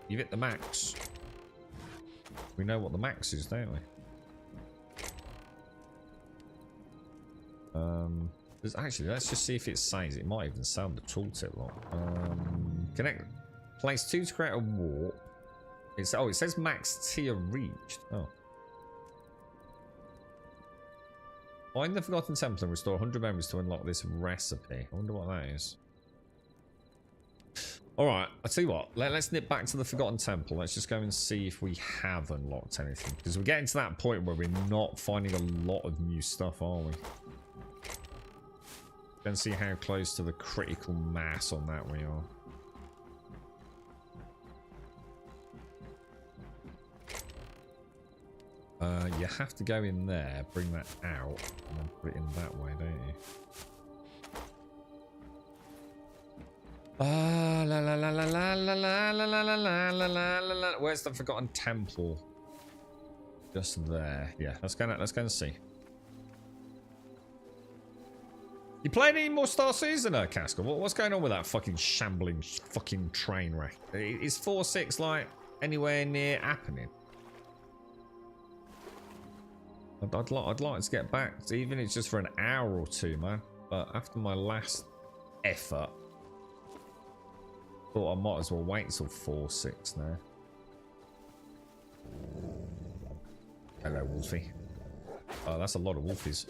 you've hit the max. We know what the max is, don't we? Actually, let's just see if it says. It might even sound the tooltip lock. Connect. Place 2 to create a warp. It says max tier reached. Oh. Find the Forgotten Temple and restore 100 memories to unlock this recipe. I wonder what that is. Alright, I'll tell you what. Let's nip back to the Forgotten Temple. Let's just go and see if we have unlocked anything. Because we're getting to that point where we're not finding a lot of new stuff, are we? Then see how close to the critical mass on that we are. You have to go in there, bring that out, and then put it in that way, don't you? La la la la la la la la la la la la la la. Where's the Forgotten Temple? Just there. Yeah, let's go and see. You playing any more Star Season, Casca? What's going on with that fucking shambling fucking train wreck? Is 4.6 like anywhere near happening? I'd like to get back, even if it's just for an hour or two, man. But after my last effort, thought I might as well wait till 4.6 now. Hello, Wolfie. Oh, that's a lot of Wolfies.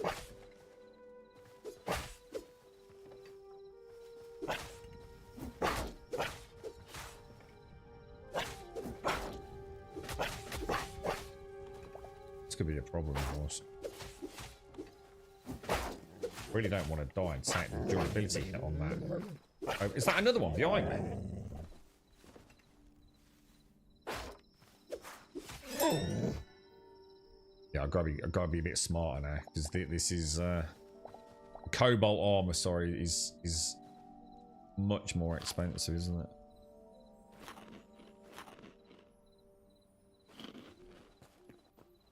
This could be a problem, of course. Really don't want to die and take the durability hit on that. Oh, is that another one behind me? Yeah, I've got to be a bit smarter now because this is cobalt armor. Sorry, is much more expensive, isn't it?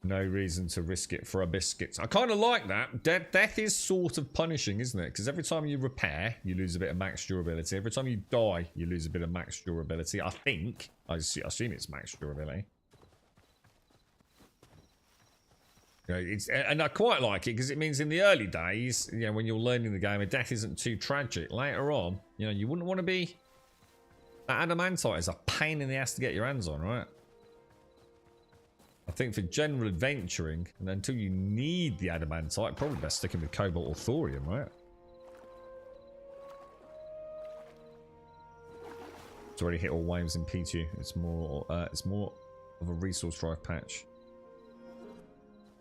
No reason to risk it for a biscuit. I kind of like that. Death is sort of punishing, isn't it? Because every time you repair, you lose a bit of max durability. Every time you die, you lose a bit of max durability. I think. I assume it's max durability. You know, and I quite like it because it means in the early days, you know, when you're learning the game, death isn't too tragic. Later on, you know, you wouldn't want to be... That adamantite is a pain in the ass to get your hands on, right? I think for general adventuring, and until you need the adamantite, probably best sticking with cobalt or thorium, right? It's already hit all waves in P2. It's more of a resource drive patch.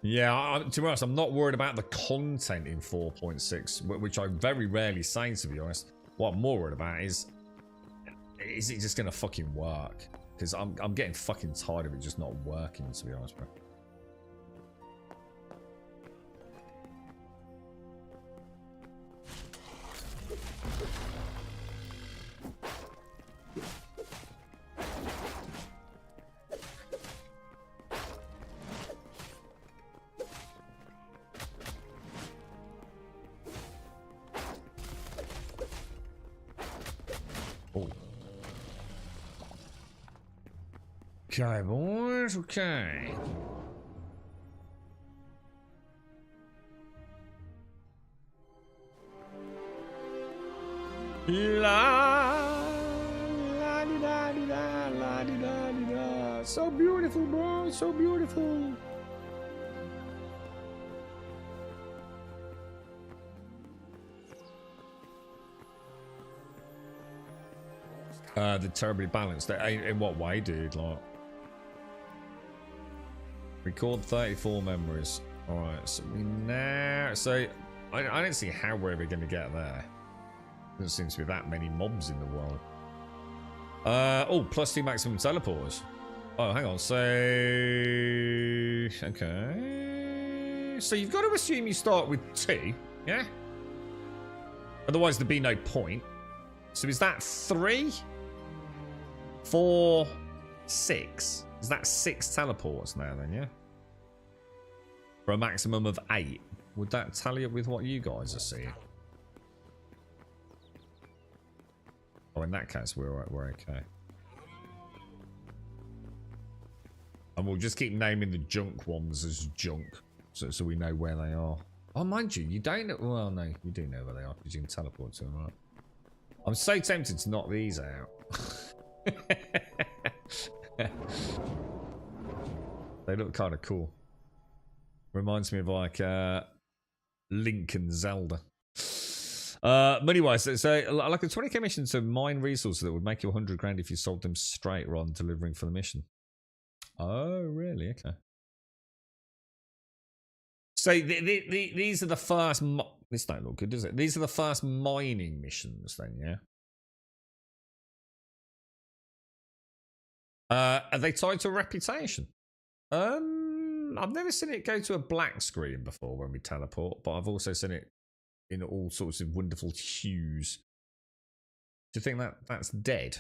Yeah, to be honest, I'm not worried about the content in 4.6, which I very rarely say, to be honest. What I'm more worried about is it just gonna fucking work? Because I'm getting fucking tired of it just not working, to be honest, bro. Okay, boys, okay. La-di-da-di-da. So beautiful, bro, so beautiful. The terribly balanced. In what way, dude? Like, record 34 memories. Alright, so we now... So, I don't see how we're ever going to get there. Doesn't seem to be that many mobs in the world. Oh, plus 2 maximum teleporters. Oh, hang on. So... Okay... So you've got to assume you start with 2, yeah? Otherwise there'd be no point. So is that 3? 4... 6? Is that 6 teleports now then, yeah? For a maximum of 8. Would that tally up with what you guys are seeing? Oh, in that case, we're okay. And we'll just keep naming the junk ones as junk, so we know where they are. Oh, mind you, you don't know... Well, no, you do know where they are, because you can teleport to them, right? I'm so tempted to knock these out. They look kind of cool. Reminds me of like Link and Zelda. But anyway, so like a 20k mission to mine resources that would make you 100 grand if you sold them straight rather than delivering for the mission. Oh, really? Okay. So these are the first... This don't look good, does it? These are the first mining missions then, yeah? Are they tied to a reputation? I've never seen it go to a black screen before when we teleport, but I've also seen it in all sorts of wonderful hues. Do you think that's dead?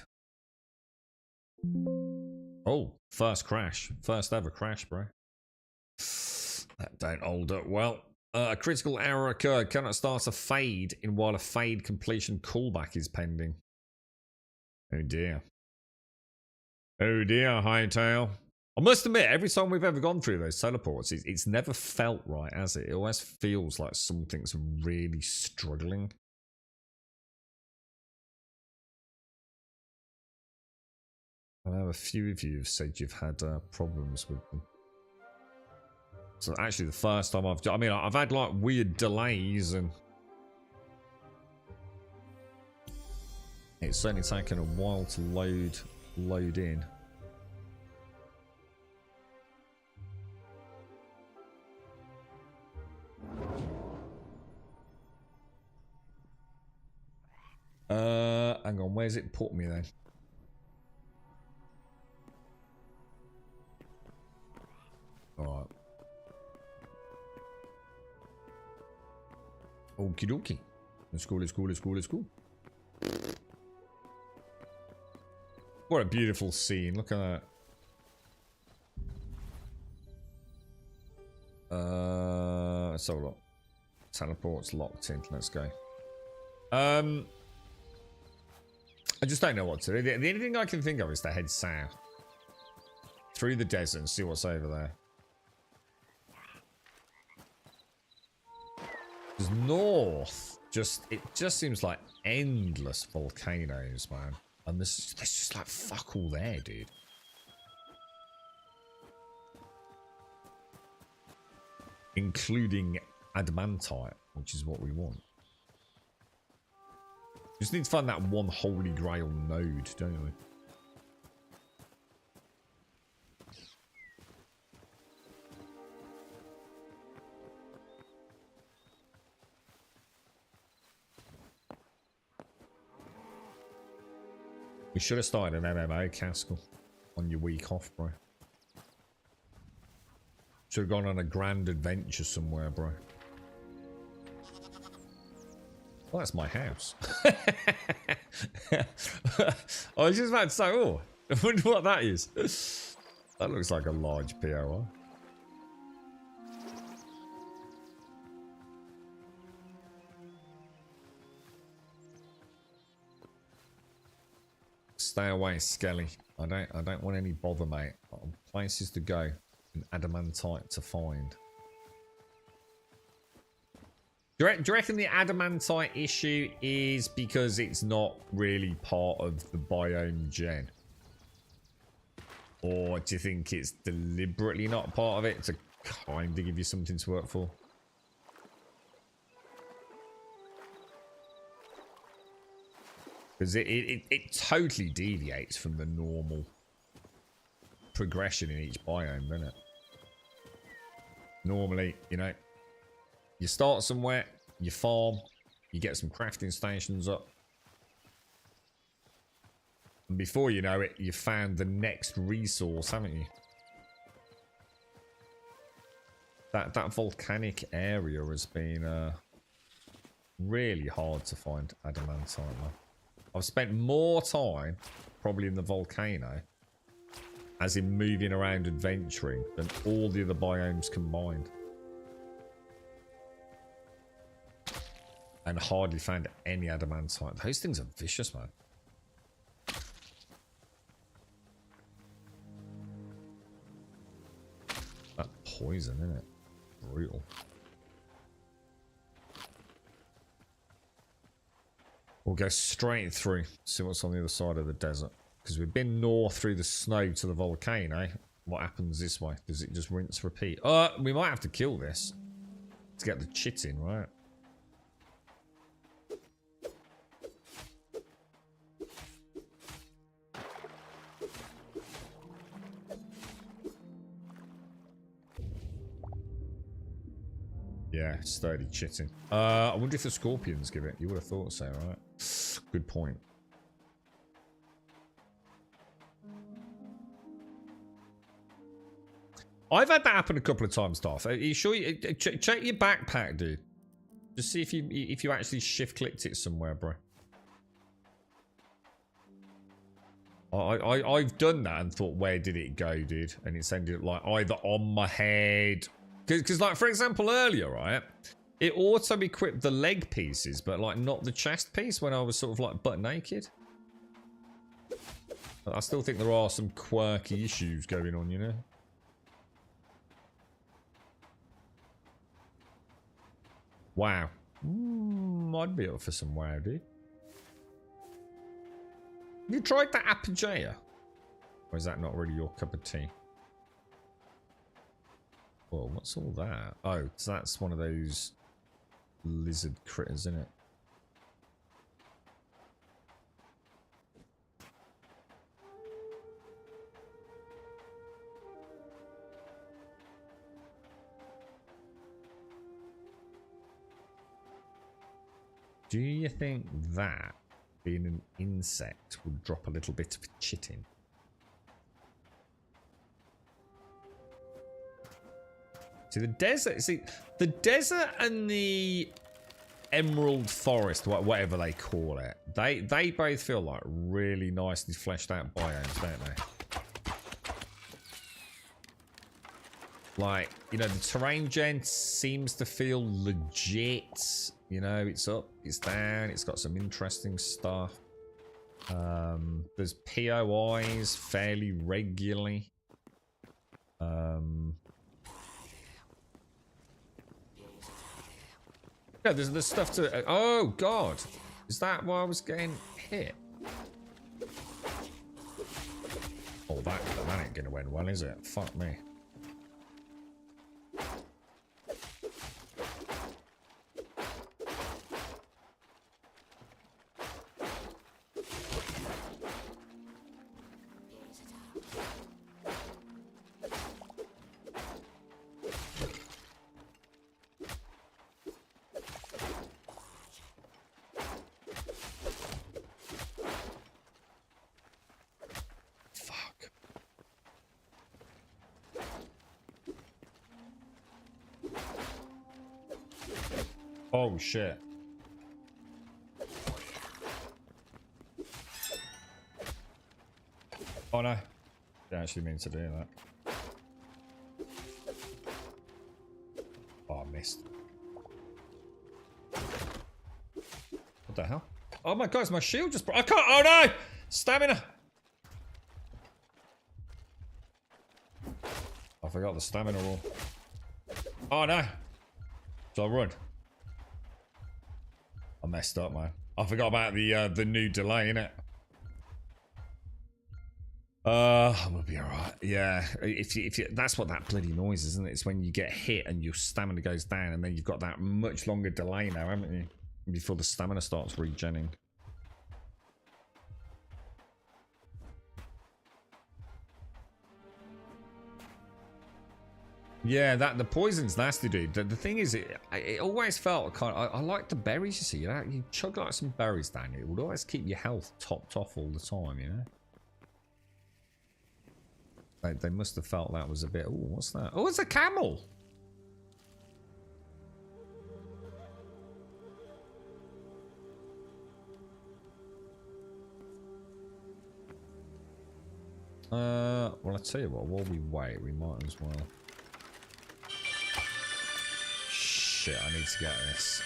Oh, first crash. First ever crash, bro. That don't hold up well. A critical error occurred. Cannot start a fade in while a fade completion callback is pending. Oh dear. Oh dear, Hytale. I must admit, every time we've ever gone through those teleports, it's never felt right, has it? It always feels like something's really struggling. I know a few of you have said you've had problems with them. So actually the first time I've had like weird delays and it's certainly taken a while to load in. Hang on, where's it put me then? Alright. Okie dokie. Let's go, let's go, let's go, let's go. What a beautiful scene. Look at that. So look. Teleport's locked in. Let's go. I just don't know what to do. The only thing I can think of is to head south. Through the desert and see what's over there. Because north, it just seems like endless volcanoes, man. And there's just like fuck all there, dude. Including adamantite, which is what we want. Just need to find that one holy grail node, don't we? We should have started an MMO, Caskell, on your week off, bro. Should have gone on a grand adventure somewhere, bro. Well, that's my house. I was just about to say, oh, I wonder what that is. That looks like a large POI. Stay away, Skelly. I don't want any bother, mate. Places to go and adamantite to find. Do you reckon the adamantite issue is because it's not really part of the biome gen? Or do you think it's deliberately not part of it to kind of give you something to work for? Because it totally deviates from the normal progression in each biome, doesn't it? Normally, you know, you start somewhere, you farm, you get some crafting stations up. And before you know it, you've found the next resource, haven't you? That volcanic area has been really hard to find adamantite, man. I've spent more time probably in the volcano, as in moving around adventuring, than all the other biomes combined. And hardly found any adamantite. Those things are vicious, man. That poison, isn't it? Brutal. We'll go straight through, see what's on the other side of the desert. Because we've been north through the snow to the volcano. What happens this way? Does it just rinse, repeat? We might have to kill this to get the chit in, right? Yeah, sturdy chitting. I wonder if the scorpions give it. You would have thought so, right? Good point. I've had that happen a couple of times, Darth. Are you sure? Check your backpack, dude. Just see if you actually shift clicked it somewhere, bro. I've done that and thought, where did it go, dude? And it's ended like either on my head. Because like, for example, earlier, right? It auto-equipped the leg pieces, but like not the chest piece when I was sort of like butt naked. I still think there are some quirky issues going on, you know? Wow. I'd be up for some wow, dude. You tried that Apogea? Or is that not really your cup of tea? Whoa, what's all that? Oh, so that's one of those lizard critters, isn't it? Do you think that, being an insect, would drop a little bit of chitting? See, the desert and the emerald forest, whatever they call it, they both feel like really nicely fleshed out biomes, don't they? Like, you know, the terrain gen seems to feel legit. You know, it's up, it's down, it's got some interesting stuff. There's POIs fairly regularly. Yeah, there's stuff to... oh, God. Is that why I was getting hit? Oh, that ain't gonna end well, is it? Fuck me. Oh, shit. Oh, no. Didn't actually mean to do that. Oh, I missed. What the hell? Oh, my God, my shield just... I can't... oh, no! Stamina! I forgot the stamina rule. Oh, no. So I run. I messed up, man. I forgot about the new delay, innit? I'm gonna be alright. Yeah, if you, that's what that bloody noise is, isn't it? It's when you get hit and your stamina goes down, and then you've got that much longer delay now, haven't you? Before the stamina starts regenning. Yeah, the poison's nasty, dude. The thing is, it always felt kind of... I like the berries, you see. You chug like some berries down it. It would always keep your health topped off all the time, you know? They must have felt that was a bit... oh, what's that? Oh, it's a camel! Well, I tell you what, while we wait, we might as well... shit, I need to get this.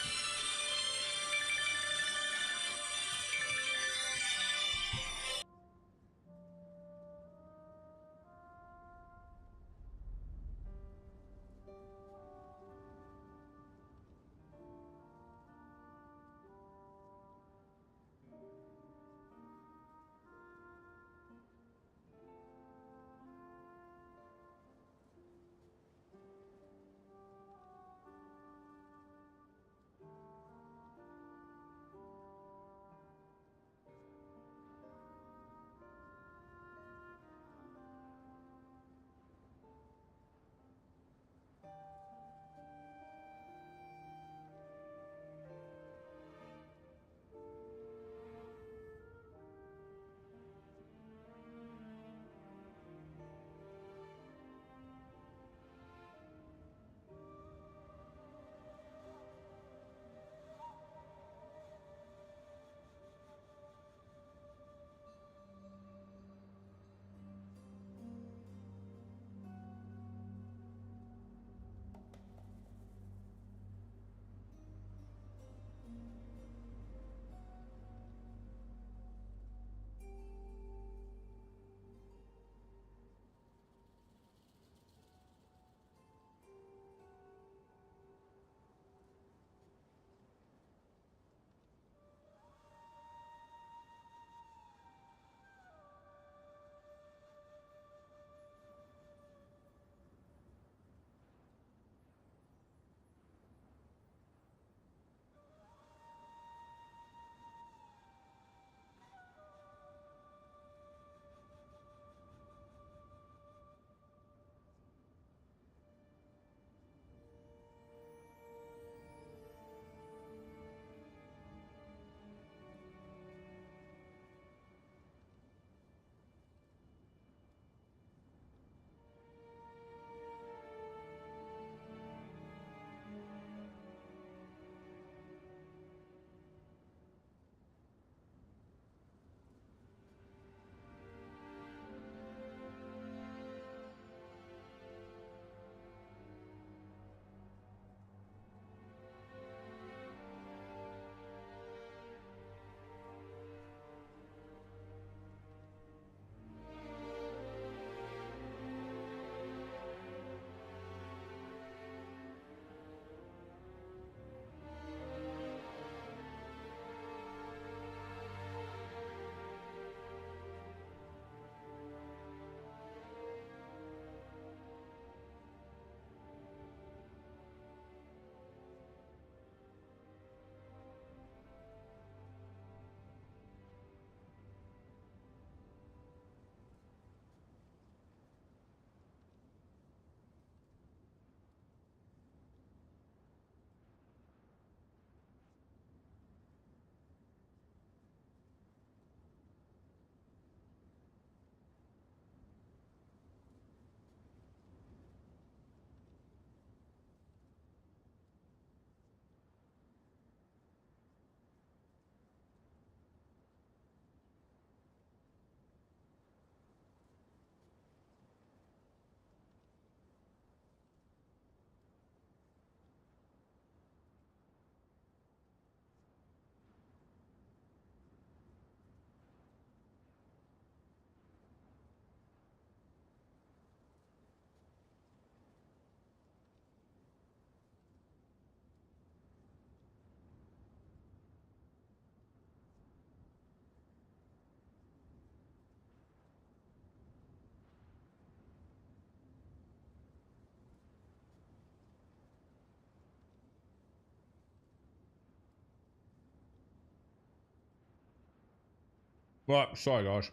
Right, sorry guys.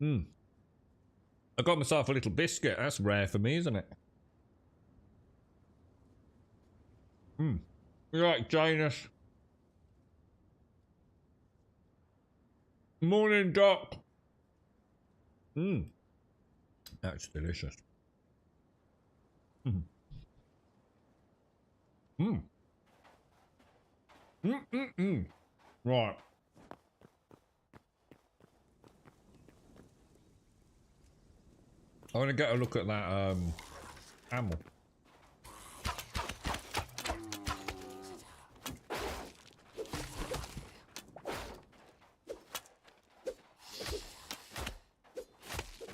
I got myself a little biscuit. That's rare for me, isn't it? You like Janus? Morning, Doc. That's delicious. Right. I want to get a look at that camel.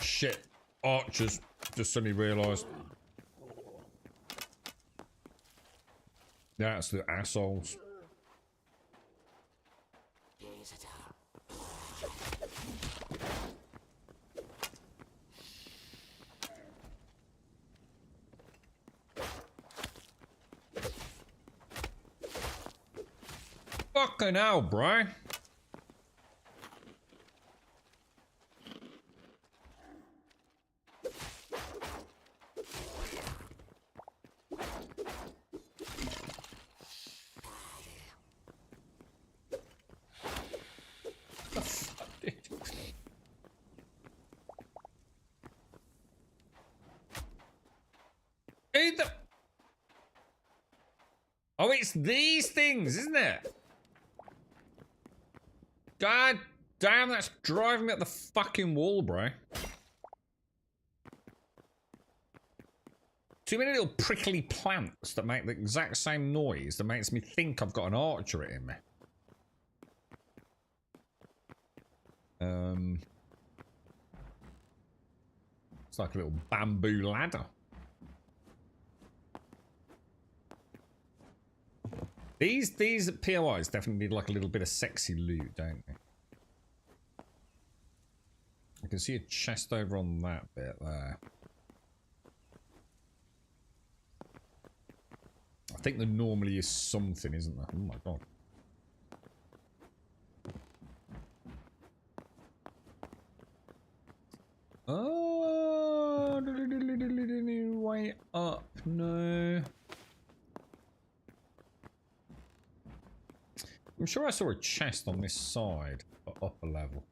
Shit. Archers. Just suddenly realised. That's the assholes. Fucking hell, bro. Oh, it's these things, isn't it? God damn, that's driving me up the fucking wall, bro. Too many little prickly plants that make the exact same noise that makes me think I've got an archer in me. It's like a little bamboo ladder. These POIs definitely need like a little bit of sexy loot, don't they? I can see a chest over on that bit there. I think there normally is something, isn't there? Oh my god. Oh, way up, no. I'm sure I saw a chest on this side, at upper level.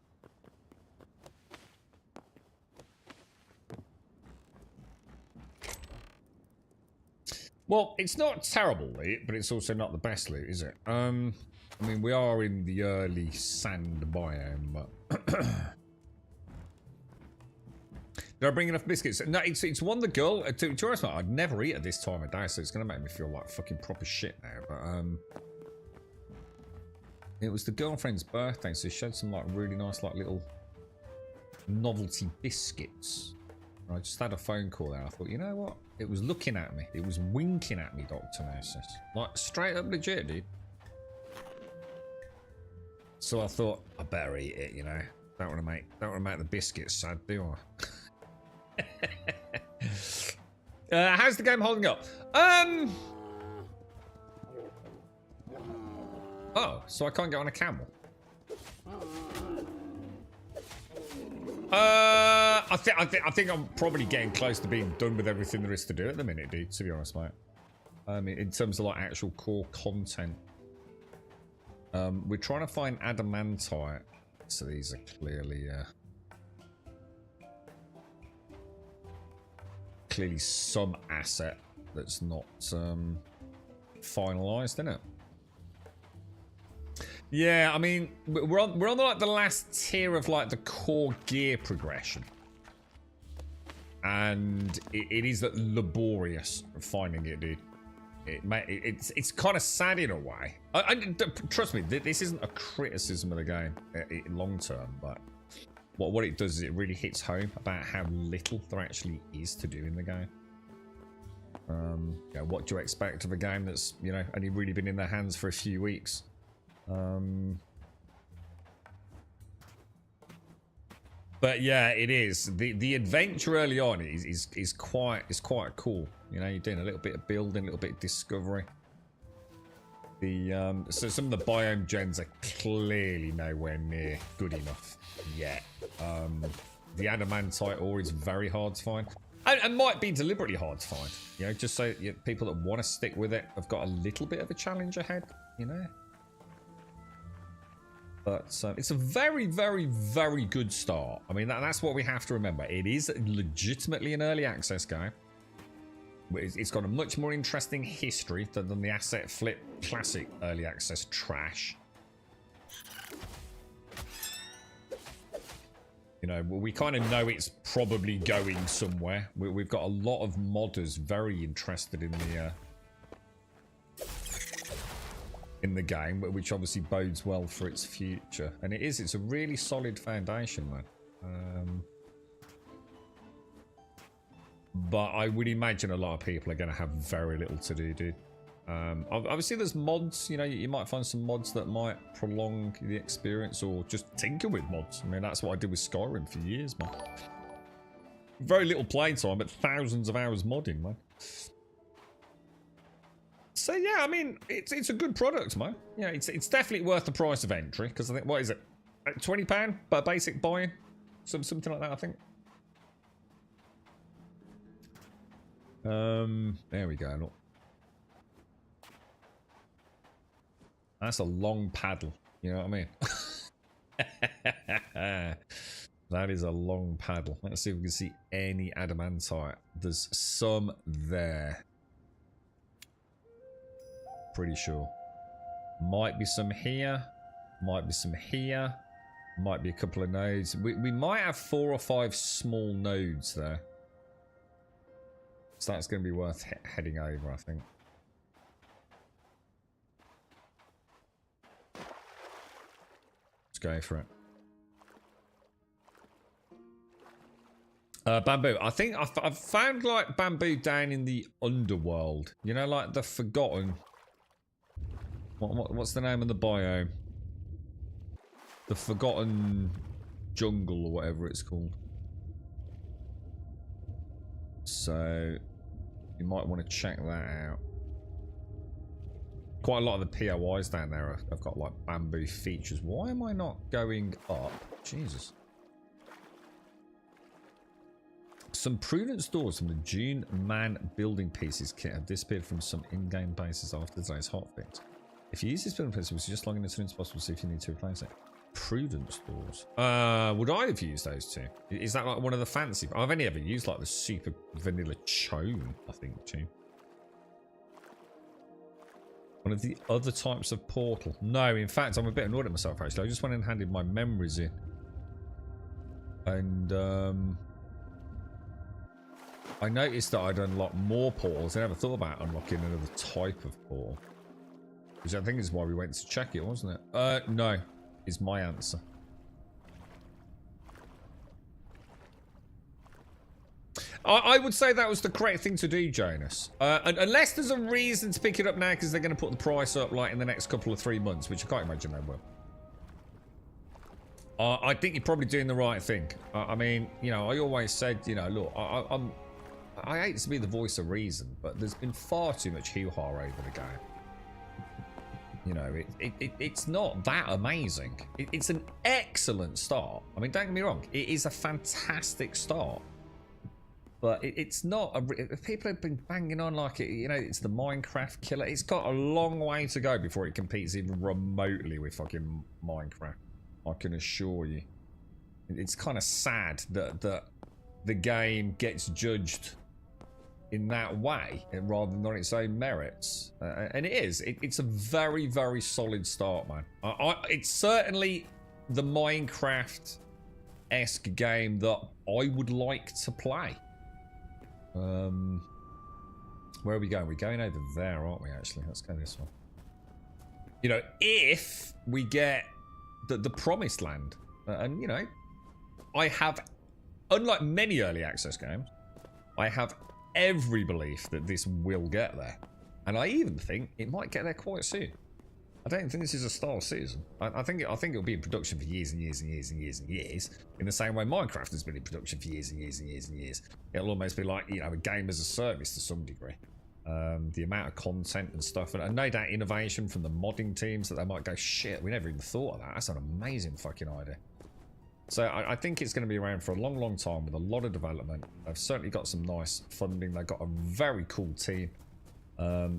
Well, it's not terrible loot, but it's also not the best loot, is it? I mean, we are in the early sand biome, but... Did I bring enough biscuits? No, it's one the girl... To be honest, I'd never eat at this time of day, so it's going to make me feel like fucking proper shit now, but... It was the girlfriend's birthday, so she had some like really nice like little novelty biscuits. And I just had a phone call there. I thought, you know what? It was looking at me. It was winking at me, Dr. Gnosis. Like straight up legit, dude. So I thought I better eat it, you know. Don't want to make the biscuits sad, do I? How's the game holding up? Oh, so I can't get on a camel. I think I'm probably getting close to being done with everything there is to do at the minute, dude. To be honest, mate. In terms of like actual core content, we're trying to find adamantite. So these are clearly, some asset that's not finalized, isn't it? Yeah, I mean, we're on like the last tier of like the core gear progression, and it is laborious finding it, dude. It's kind of sad in a way. Trust me, this isn't a criticism of the game long term, but what it does is it really hits home about how little there actually is to do in the game. What do you expect of a game that's only really been in their hands for a few weeks? But yeah, it is the adventure early on is quite cool. You're doing a little bit of building, a little bit of discovery. So some of the biome gens are clearly nowhere near good enough yet. The adamantite ore is very hard to find, and might be deliberately hard to find. You know, just so people that want to stick with it have got a little bit of a challenge ahead. You know, but it's a very, very, very good start. I mean, that's what we have to remember. It is legitimately an early access game. It's got a much more interesting history than the Asset Flip classic early access trash. You know, we kind of know it's probably going somewhere. We've got a lot of modders very interested in the game, which obviously bodes well for its future. And it's a really solid foundation, man. But I would imagine a lot of people are going to have very little to do, dude. Obviously, there's mods. You know, you might find some mods that might prolong the experience, or just tinker with mods. I mean, that's what I did with Skyrim for years, man. Very little playtime, but thousands of hours modding, man. So yeah, I mean, it's a good product, man. Yeah, it's definitely worth the price of entry, because I think, what is it, £20 per basic buy-in, something like that, I think. There we go. Look. That's a long paddle. You know what I mean? That is a long paddle. Let's see if we can see any adamantite. There's some there. Pretty sure. Might be some here. Might be some here. Might be a couple of nodes. We might have 4 or 5 small nodes there. So that's going to be worth heading over, I think. Let's go for it. Bamboo. I think I've found like bamboo down in the underworld. You know, like the forgotten. What's the name of the biome? The forgotten jungle or whatever it's called. So you might want to check that out. Quite a lot of the POIs down there have got like bamboo features. Why am I not going up? Jesus. Some prudence doors from the June Man building pieces kit have disappeared from some in-game bases after today's hotfix. If you use this building piece, we suggest logging in as soon as possible to see if you need to replace it. Prudence doors. Would I have used those two? Is that like one of the fancy? I've only ever used like the super vanilla chone, I think, too. One of the other types of portal. No, in fact, I'm a bit annoyed at myself, actually. I just went and handed my memories in. And, I noticed that I'd unlocked more portals. I never thought about unlocking another type of portal. Which I think is why we went to check it, wasn't it? No, is my answer. I would say that was the correct thing to do, Jonas. Unless there's a reason to pick it up now because they're going to put the price up like in the next couple of 3 months, which I can't imagine they will. I think you're probably doing the right thing. I mean, you know, I always said, you know, look, I hate to be the voice of reason, but there's been far too much hoo-ha over the game. You know, it's not that amazing. It's an excellent start. I mean, don't get me wrong. It is a fantastic start. But it's not... people have been banging on like, you know, it's the Minecraft killer. It's got a long way to go before it competes even remotely with fucking Minecraft. I can assure you. It's kind of sad that the game gets judged in that way rather than on its own merits, and it is. It's a very, very solid start, man. It's certainly the Minecraft-esque game that I would like to play. Where are we going? We're going over there, aren't we? Actually, let's go this one. You know, if we get the promised land, and you know, I have, unlike many early access games, I have every belief that this will get there, and I even think it might get there quite soon. I don't think this is a start season. I think it'll be in production for years and years and years and years and years. In the same way Minecraft has been in production for years and years and years and years. It'll almost be like, you know, a game as a service to some degree. The amount of content and stuff, and no doubt innovation from the modding teams that they might go, shit, we never even thought of that. That's an amazing fucking idea. So I think it's going to be around for a long, long time with a lot of development. They've certainly got some nice funding. They've got a very cool team.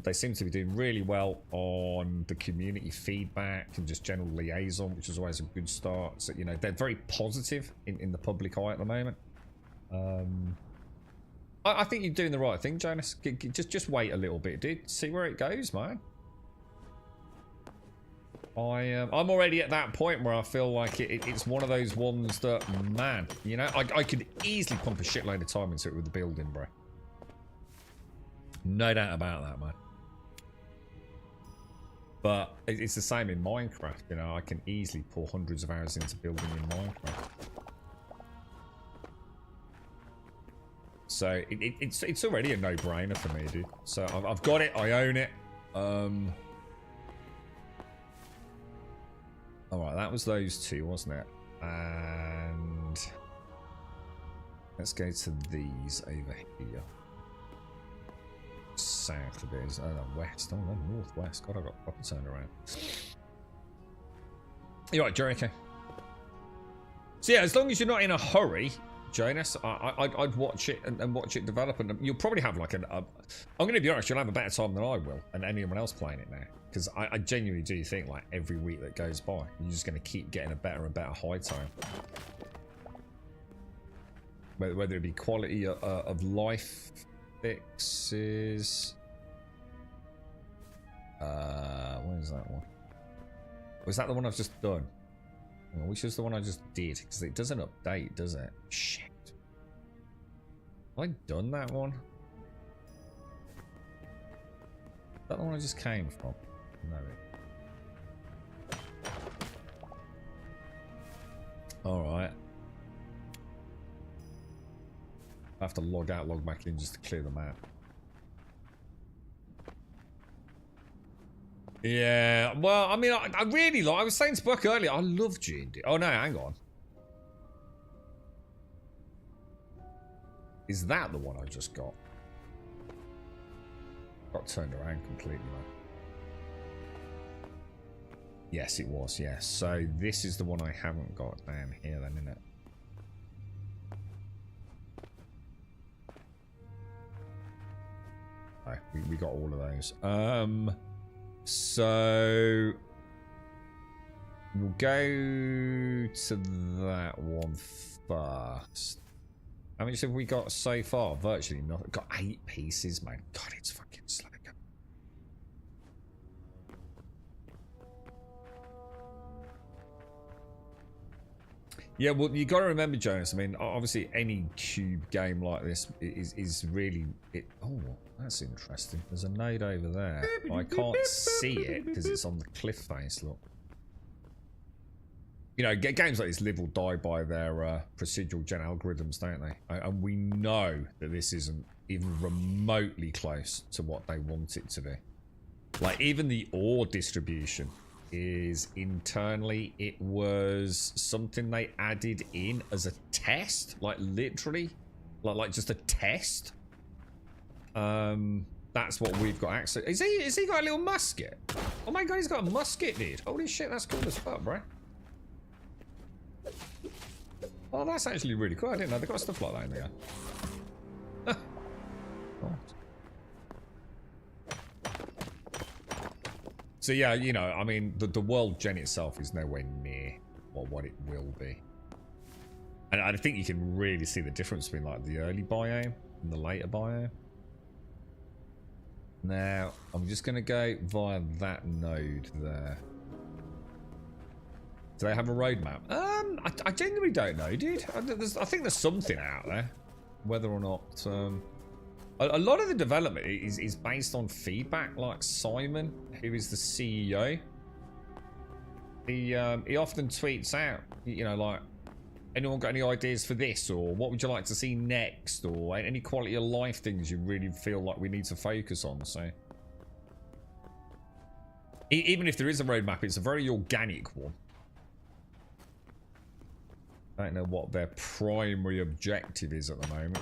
They seem to be doing really well on the community feedback and just general liaison, which is always a good start. So, you know, they're very positive in the public eye at the moment. I think you're doing the right thing, Jonas. Just wait a little bit, dude. See where it goes, man. I'm already at that point where I feel like it's one of those ones that, man, you know, I could easily pump a shitload of time into it with the building, bro. No doubt about that, man. But it's the same in Minecraft, you know. I can easily pour hundreds of hours into building in Minecraft. So it's already a no-brainer for me, dude. So I've got it. I own it. All right, that was those two, wasn't it? And let's go to these over here. South of it is, oh no, west. Oh no, northwest. God, I got proper turned around. You're right, Jericho. So yeah, as long as you're not in a hurry, Jonas, I'd watch it and watch it develop, and you'll probably have like I'm going to be honest, you'll have a better time than I will, and anyone else playing it now, because I genuinely do think like every week that goes by, you're just going to keep getting a better and better Hytale. Whether it be quality of life fixes. What is that one? Was that the one I've just done? Which is the one I just did? Because it doesn't update, does it? Shit. Have I done that one? Is that the one I just came from? No. Alright. I have to log out, log back in just to clear the map. Yeah, well, I mean, I really like. I was saying to Buck earlier, I love G&D. Oh no, hang on. Is that the one I just got? Got turned around completely, man. Yes, it was. Yes. So this is the one I haven't got down here, then, isn't it? Oh, we got all of those. So we'll go to that one first. How much have we got so far? Virtually nothing. Got 8 pieces, man. God, it's fucking slow. Yeah, well, you got to remember, Jonas. I mean, obviously, any cube game like this is really it. Oh, that's interesting. There's a node over there. I can't see it because it's on the cliff face. Look, you know, games like this live or die by their procedural gen algorithms, don't they? And we know that this isn't even remotely close to what they want it to be. Like even the ore distribution is internally, it was something they added in as a test, like literally, like just a test. That's what we've got access. Is he got a little musket? Oh my god, he's got a musket, dude. Holy shit, that's cool as fuck, bro. Oh, that's actually really cool. I didn't know they got stuff like that in there. Oh. So yeah, you know, I mean, the world gen itself is nowhere near what it will be. And I think you can really see the difference between like the early biome and the later biome. Now, I'm just going to go via that node there. Do they have a roadmap? I genuinely don't know, dude. I think there's something out there. Whether or not... A lot of the development is based on feedback, like Simon, who is the CEO. He often tweets out, you know, like, anyone got any ideas for this, or what would you like to see next, or any quality of life things you really feel like we need to focus on. So even if there is a roadmap, it's a very organic one. I don't know what their primary objective is at the moment.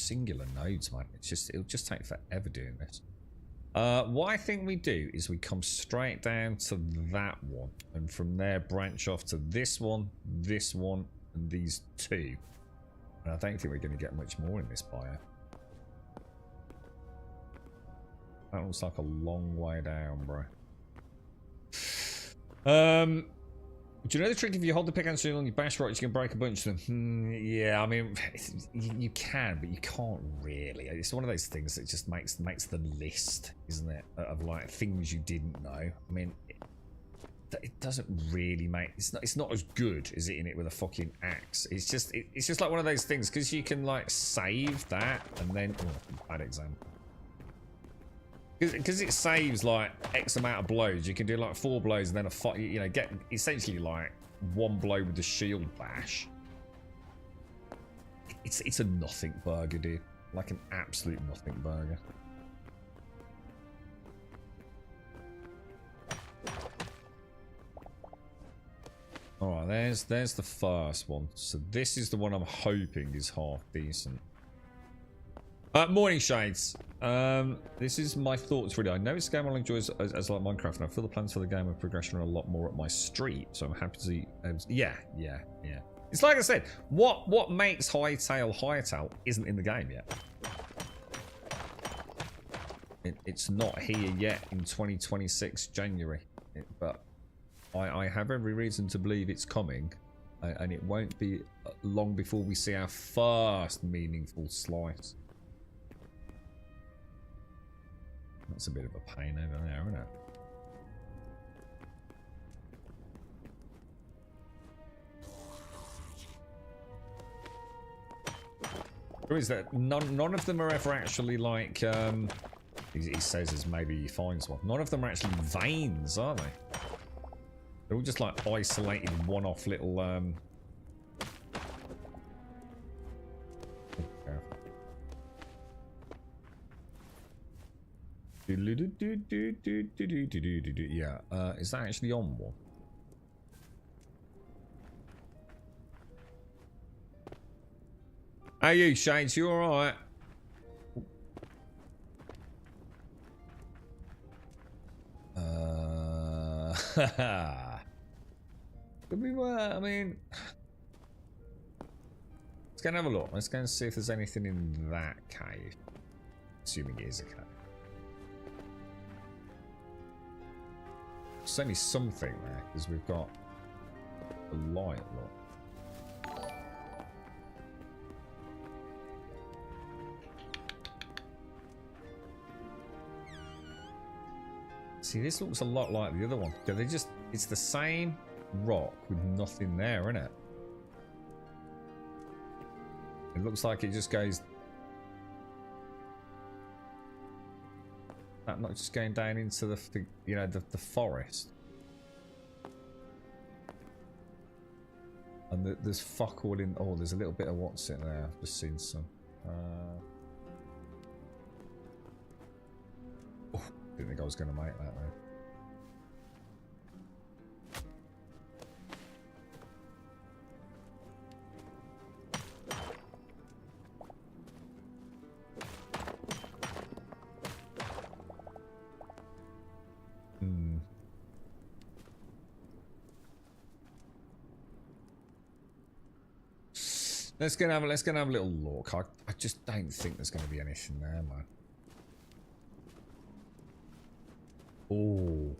singular nodes, man. It'll just take forever doing this. What I think we do is we come straight down to that one, and from there branch off to this one, and these two. And I don't think we're going to get much more in this bio. That looks like a long way down, bro. Do you know the trick? If you hold the pickaxe on your bash rods, you can break a bunch of them. Yeah, I mean, you can, but you can't really. It's one of those things that just makes the list, isn't it? Of like things you didn't know. I mean, it doesn't really make. It's not as good as hitting it with a fucking axe. It's just like one of those things because you can like save that and then. Oh, bad example. Because it saves like X amount of blows, you can do like 4 blows and then get essentially like 1 blow with the shield bash. It's a nothing burger, dude. Like an absolute nothing burger. Alright, there's the first one. So this is the one I'm hoping is half decent. Morning Shades. This is my thoughts really. I know it's a game I'll enjoy as like Minecraft, and I feel the plans for the game of progression are a lot more up my street, so I'm happy to see. Yeah. It's like I said, what makes Hytale isn't in the game yet. It's not here yet in 2026 January, but I have every reason to believe it's coming, and it won't be long before we see our first meaningful slice. That's a bit of a pain over there, isn't it? Or is that none of them are ever actually like he says as maybe he finds one. None of them are actually veins, are they? They're all just like isolated one-off little yeah, is that actually on one? How you, Shades? You alright? Could be I mean, let's go and have a look. Let's go and see if there's anything in that cave. Assuming it is a cave. Certainly something there, because we've got a light, look. See, this looks a lot like the other one. It's the same rock with nothing there, isn't it? It looks like it just goes... That not just going down into the forest. And there's fuck all in... Oh, there's a little bit of what's in there. I've just seen some. Oh, didn't think I was going to make that, though. Let's go and have a little look. I just don't think there's going to be anything there, man. Oh.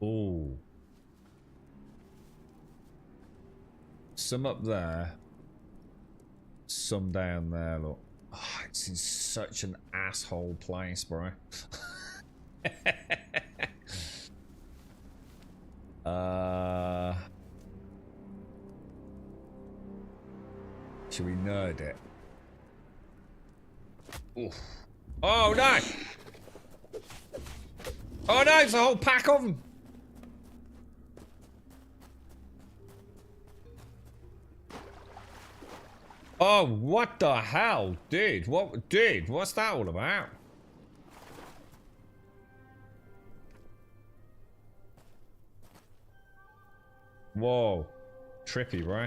Oh. Some up there. Some down there, look. Oh, it's in such an asshole place, bro. Should we nerd it? Oof. Oh no! Oh no, it's a whole pack of them! Oh, what the hell? Dude, what's that all about? Whoa. Trippy, bro.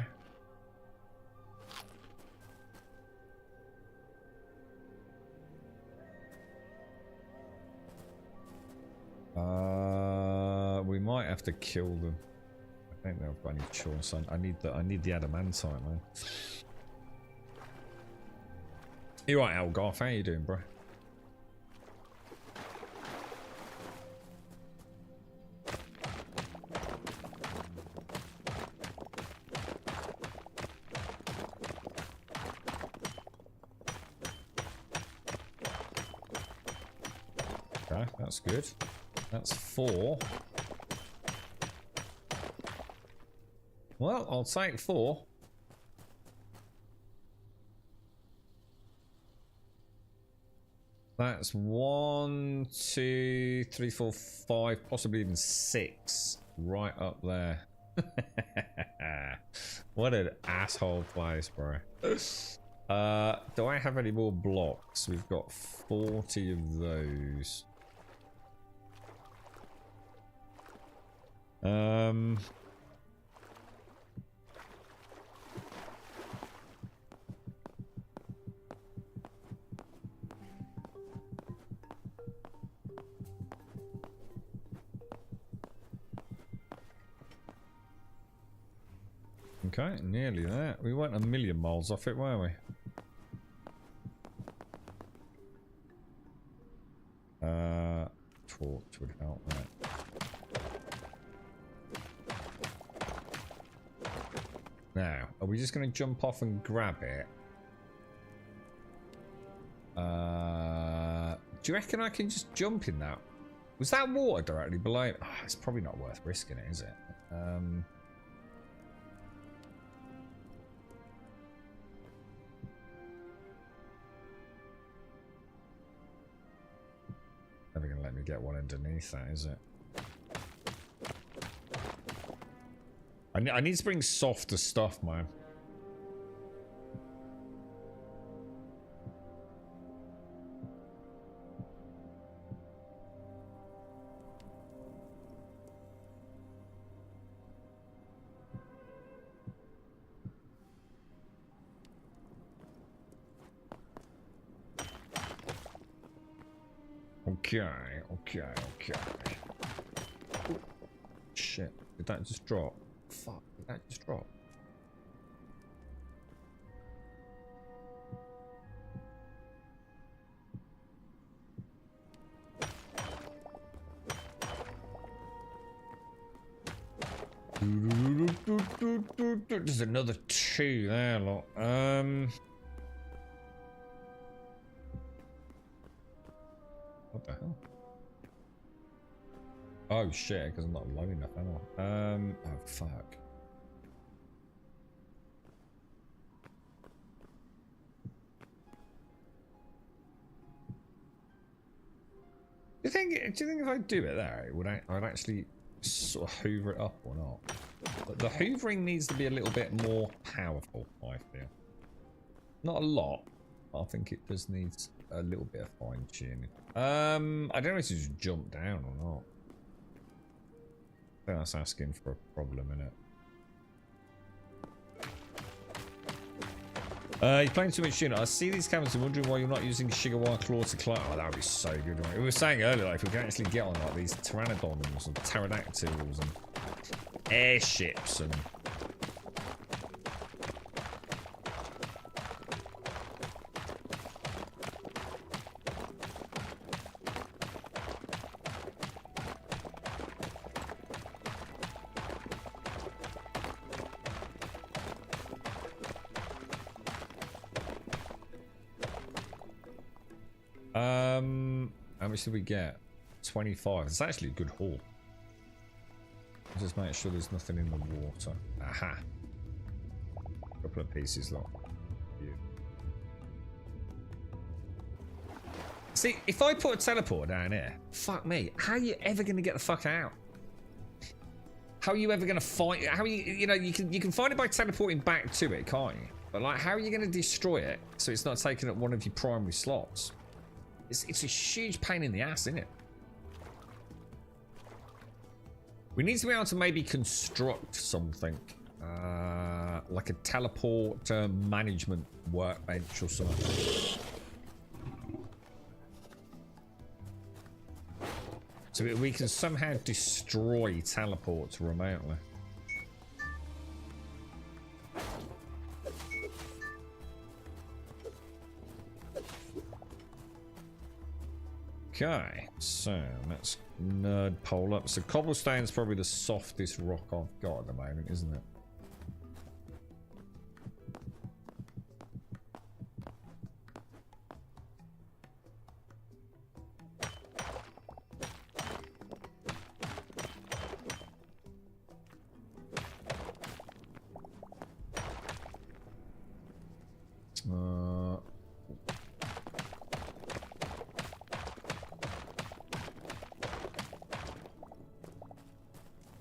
have to kill them. I don't know if I need choice. I need the adamantite, man. You right, Elgarth? How you doing, bro? Okay, that's good. That's 4. Well, I'll take 4. That's 1, 2, 3, 4, 5, possibly even 6. Right up there. What an asshole place, bro. Do I have any more blocks? We've got 40 of those. Okay, nearly there. We weren't a million miles off it, were we? Torch would help that. Now, are we just going to jump off and grab it? Do you reckon I can just jump in that? Was that water directly below? Oh, it's probably not worth risking it, is it? Never gonna let me get one underneath that, is it? I need to bring softer stuff, man. Okay. Ooh, shit, did that just drop? Fuck, did that just drop? There's another 2 there, look. What the hell? Oh shit, because I'm not low enough, am I? Oh fuck. Do you think if I do it there, I'd actually sort of hoover it up or not? But the hoovering needs to be a little bit more powerful, I feel. Not a lot. I think it just needs a little bit of fine tuning. I don't know if to just jump down or not. I think that's asking for a problem, innit? You're playing too much unit. I see these cameras and wondering why you're not using Shigawa Claw to climb. Oh, that would be so good. Right? We were saying earlier, like, if we can actually get on like these pteranodons and pterodactyls and airships and how much did we get? 25. It's actually a good haul. Just make sure there's nothing in the water. Aha. Couple of pieces, look. Yeah. See, if I put a teleporter down here, fuck me. How are you ever going to get the fuck out? How are you ever going to find? How are you? You can find it by teleporting back to it, can't you? But like, how are you going to destroy it so it's not taking up one of your primary slots? It's a huge pain in the ass, isn't it? We need to be able to maybe construct something. Like a teleport management workbench or something. So we can somehow destroy teleports remotely. Okay, so let's nerd pole up. So cobblestone's probably the softest rock I've got at the moment, isn't it?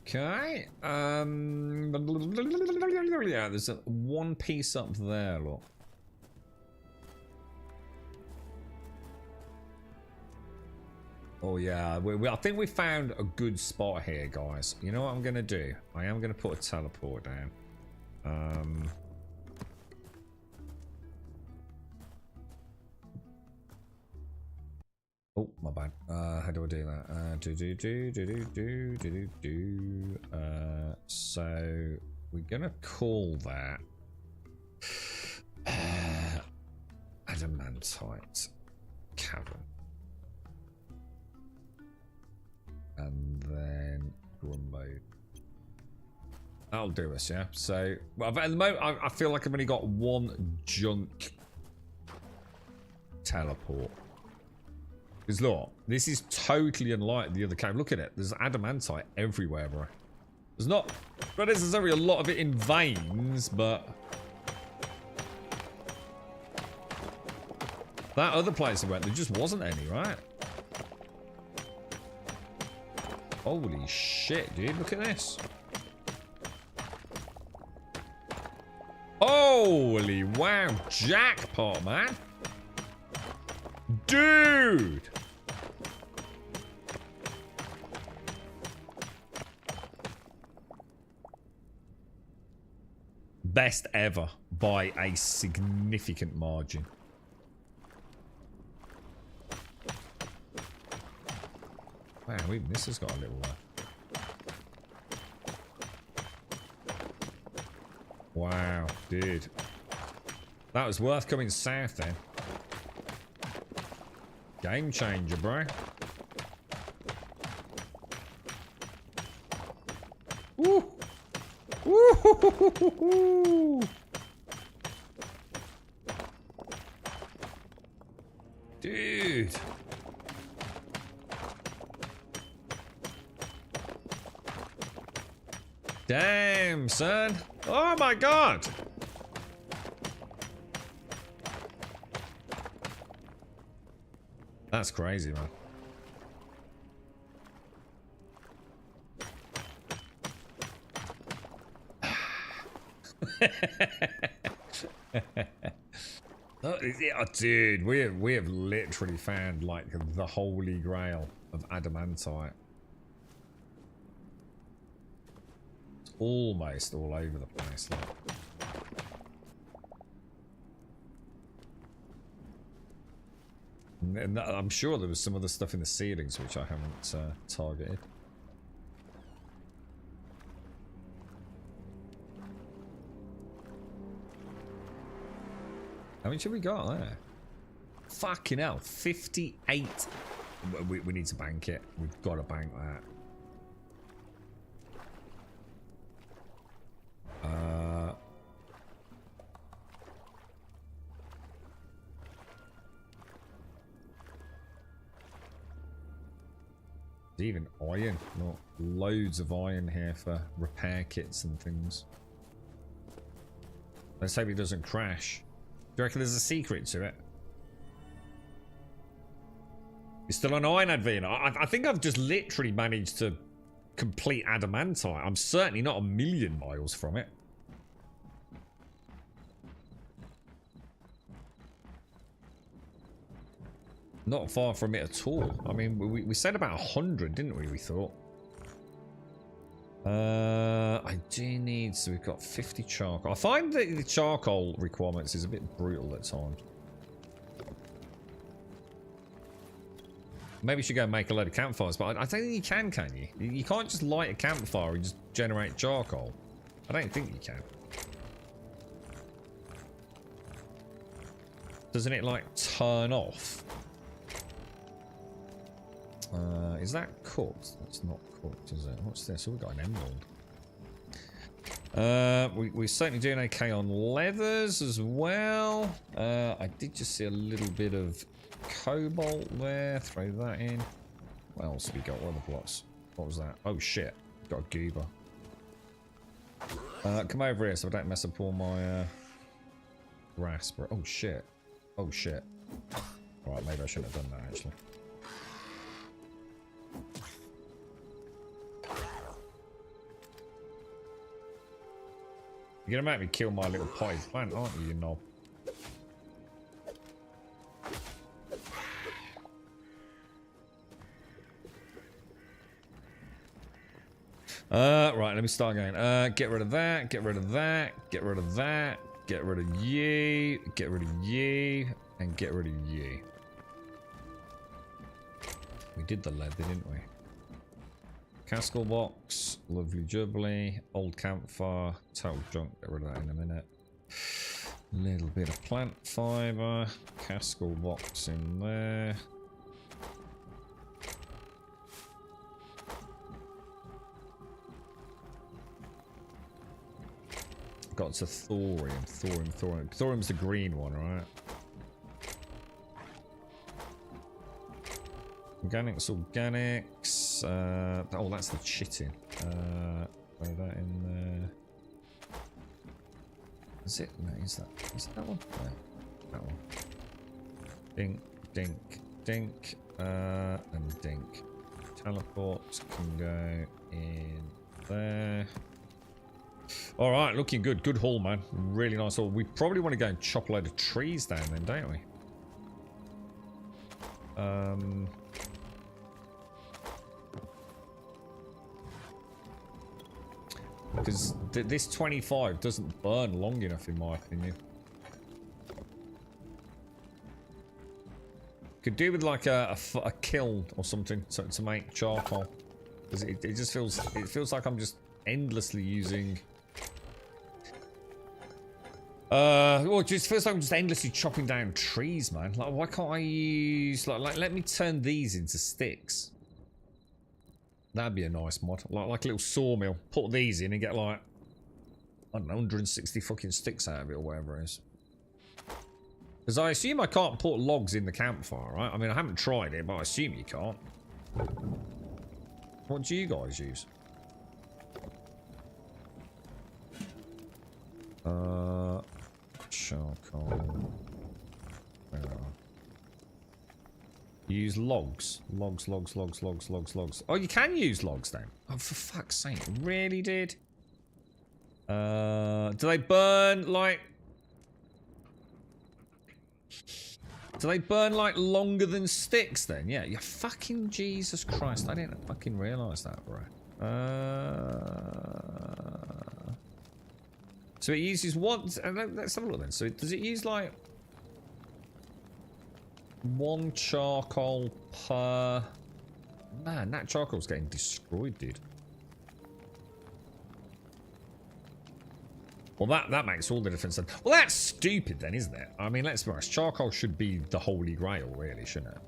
Okay. Yeah, there's one piece up there, look. Oh yeah, I think we found a good spot here, guys. You know what I'm gonna do? I am gonna put a teleport down. Oh, my bad. How do I do that? So we're gonna call that adamantite cavern, and then mode. That'll do us, yeah. So, well, at the moment, I feel like I've only got one junk teleport. Because look, this is totally unlike the other cave. Look at it. There's adamantite everywhere, bro. There's not necessarily a lot of it in veins, but that other place I went, there just wasn't any, right? Holy shit, dude. Look at this. Holy wow. Jackpot, man. Dude! Best ever by a significant margin. Wow, even this has got a little Wow, dude. That was worth coming south then. Game changer, bro. Woo! Woo! Dude. Damn, son. Oh my god. That's crazy, man. Oh, dude, we have literally found like the holy grail of adamantite. It's almost all over the place. Like. And I'm sure there was some other stuff in the ceilings which I haven't targeted. How much have we got there? Fucking hell, 58. We need to bank it. We've got to bank that. Even iron. Not loads of iron here for repair kits and things. Let's hope it doesn't crash. Do you reckon there's a secret to it? It's still an iron advent. I think I've just literally managed to complete adamantite. I'm certainly not a million miles from it. Not far from it at all. I mean, we said about 100, didn't we? We thought. I do need... So we've got 50 charcoal. I find that the charcoal requirements is a bit brutal at times. Maybe you should go and make a load of campfires, but I don't think you can you? You can't just light a campfire and just generate charcoal. I don't think you can. Doesn't it, like, turn off? Is that cooked? That's not cooked, is it? What's this? Oh, we've got an emerald. We're certainly doing okay on leathers as well. I did just see a little bit of cobalt there. Throw that in. What else have we got? What other blocks? What was that? Oh shit. Got a goober. Come over here so I don't mess up all my raspberry. Oh shit. Oh shit. Right, maybe I shouldn't have done that actually. You're gonna make me kill my little potted plant, aren't you, you knob? Right, let me start going. Get rid of that, get rid of that, get rid of that, get rid of you, get rid of you, and get rid of you. We did the leather, didn't we? Castle box, lovely jubbly, old campfire, total junk, get rid of that in a minute. Little bit of plant fibre, castle box in there. Got to thorium, thorium. Thorium's the green one, right? Organics, organics. Oh, that's the chitin. Throw that in there. Is it? No, is that one? No, that one. Dink, dink, dink, and dink. Teleports can go in there. All right, looking good. Good haul, man. Really nice haul. We probably want to go and chop a load of trees down then, don't we? Because this 25 doesn't burn long enough, in my opinion. Could do with like a kiln or something to make charcoal. Because it just feels like I'm just endlessly using. Well, it just feels like I'm just endlessly chopping down trees, man. Like, why can't I use like let me turn these into sticks? That'd be a nice mod. Like a little sawmill. Put these in and get like, I don't know, 160 fucking sticks out of it or whatever it is. Because I assume I can't put logs in the campfire, right? I mean, I haven't tried it, but I assume you can't. What do you guys use? Charcoal. You use logs. Logs. Oh, you can use logs then. Oh, for fuck's sake. Really, did? Do they burn like... Do they burn like longer than sticks then? Yeah, you fucking Jesus Christ. I didn't fucking realise that, bro. So it uses what? Let's have a look then. So does it use like... one charcoal per... Man, that charcoal's getting destroyed, dude. Well, that makes all the difference then. Well, that's stupid then, isn't it? I mean, let's be honest. Charcoal should be the holy grail, really, shouldn't it?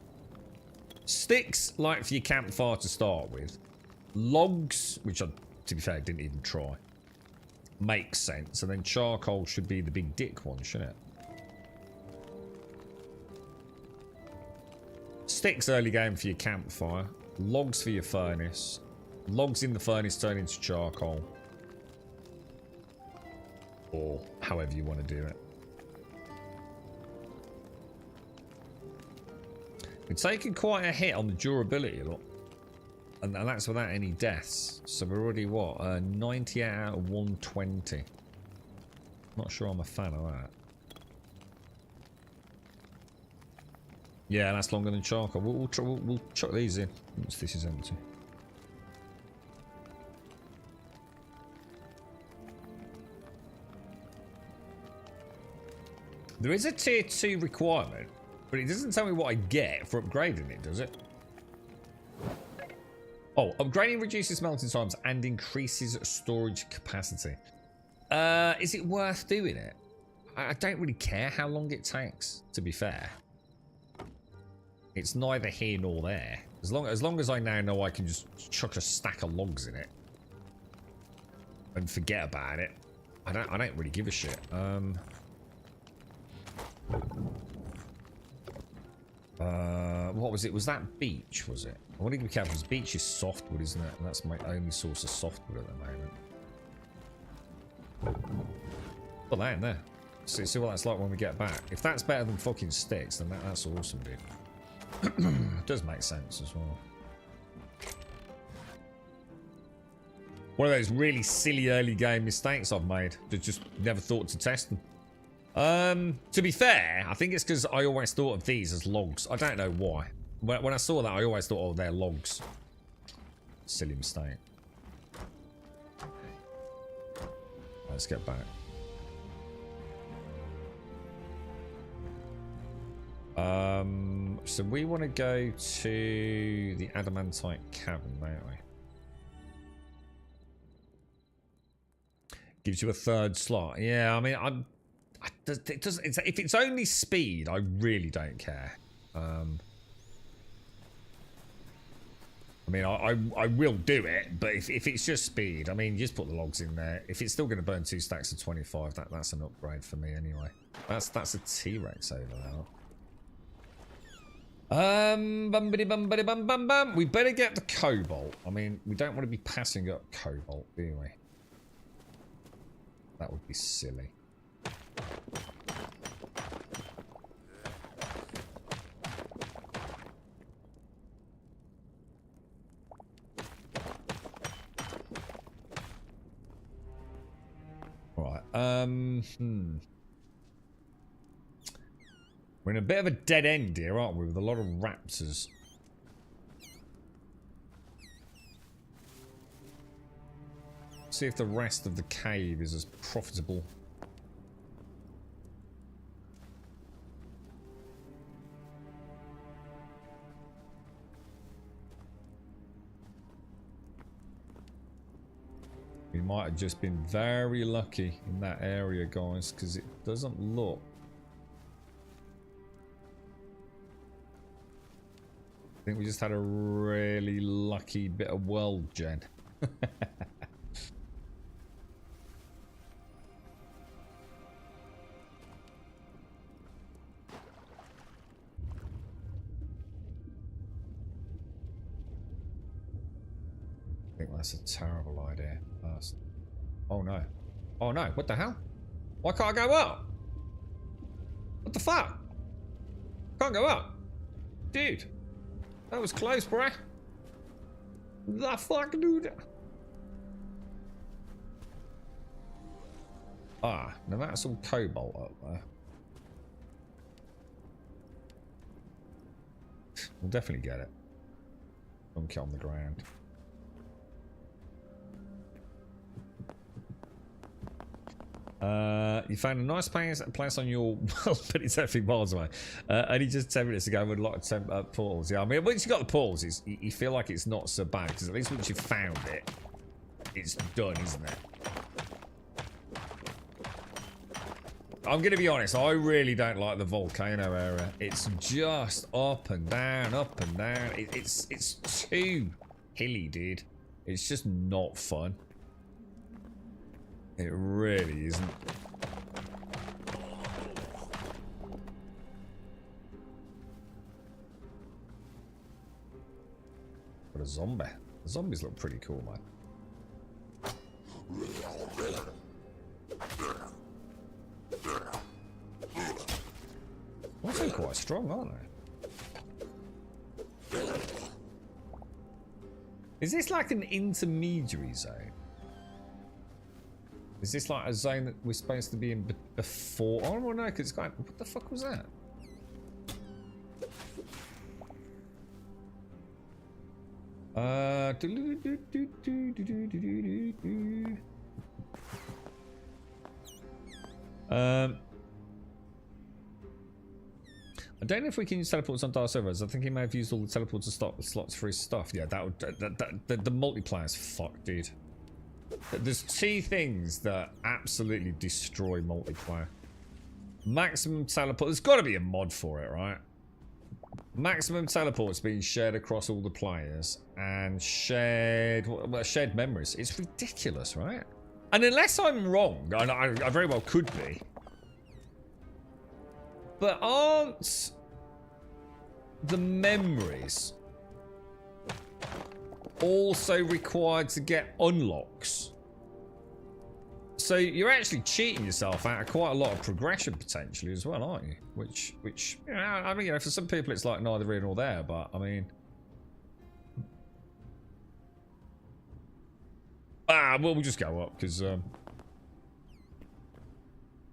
Sticks, like for your campfire to start with. Logs, which I, to be fair, didn't even try. Makes sense. And then charcoal should be the big dick one, shouldn't it? Sticks early game for your campfire. Logs for your furnace. Logs in the furnace turn into charcoal. Or however you want to do it. We're taking quite a hit on the durability, look. And that's without any deaths. So we're already, what, 98 out of 120. Not sure I'm a fan of that. Yeah, that's longer than charcoal. We'll chuck these in once this is empty. There is a tier 2 requirement, but it doesn't tell me what I get for upgrading it, does it? Oh, upgrading reduces melting times and increases storage capacity. Is it worth doing it? I don't really care how long it takes, to be fair. It's neither here nor there. As long as I now know I can just chuck a stack of logs in it and forget about it, I don't really give a shit. What was it? Was that beach, was it? I want to be careful because beach is softwood, isn't it? And that's my only source of softwood at the moment. Put that in there. See what that's like when we get back. If that's better than fucking sticks, then that's awesome, dude. It does make sense as well. One of those really silly early game mistakes I've made. Just never thought to test them. To be fair, I think it's because I always thought of these as logs. I don't know why. When I saw that, I always thought, oh, they're logs. Silly mistake. Let's get back. So we want to go to the adamantite cavern, don't we? Gives you a third slot. Yeah, I mean, it doesn't. If it's only speed, I really don't care. I mean, I will do it, but if it's just speed, I mean, you just put the logs in there. If it's still going to burn 2 stacks of 25, that's an upgrade for me anyway. That's a T-Rex over there. Bumbity bumbity bum bum bum. We better get the cobalt. I mean, we don't want to be passing up cobalt, do we? That would be silly. Right. We're in a bit of a dead end here, aren't we? With a lot of raptors. See if the rest of the cave is as profitable. We might have just been very lucky in that area, guys, because it doesn't look. I think we just had a really lucky bit of world gen. I think that's a terrible idea. Oh no. Oh no, what the hell? Why can't I go up? What the fuck? Can't go up. Dude. That was close, bruh. The fuck, dude. Ah, now that's all cobalt up there. We'll definitely get it. Dunk it on the ground. You found a nice place on your world, but it's actually miles away. Only just 10 minutes ago with a lot of portals. Yeah, I mean, once you got the portals, you feel like it's not so bad, because at least once you've found it, it's done, isn't it? I'm going to be honest, I really don't like the volcano area. It's just up and down, up and down. It's too hilly, dude. It's just not fun. It really isn't. What a zombie. The zombies look pretty cool, man. Also quite strong, aren't they? Is this like an intermediary zone? Is this like a zone that we're supposed to be in before? I don't know, because it's got... What the fuck was that? I don't know if we can use teleports on dark servers. I think he may have used all the teleports to stop the slots for his stuff. Yeah, that would the multiplayer's fucked, dude. There's two things that absolutely destroy multiplayer. Maximum teleport. There's got to be a mod for it, right? Maximum teleports being shared across all the players and shared memories. It's ridiculous, right? And unless I'm wrong, and I very well could be, but aren't the memories also required to get unlocks? So you're actually cheating yourself out of quite a lot of progression potentially as well, aren't you? Which you know, I mean, you know, for some people it's like neither here nor there, but I mean, well, we'll just go up because it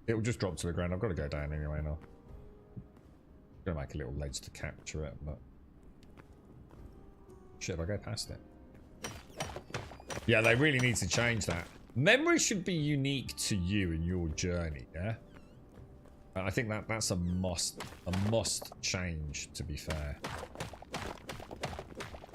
will just drop to the ground. I've got to go down anyway now. Gonna make a little ledge to capture it, but shit, if I go past it. Yeah, they really need to change that. Memory should be unique to you and your journey, yeah? I think that's a must change, to be fair.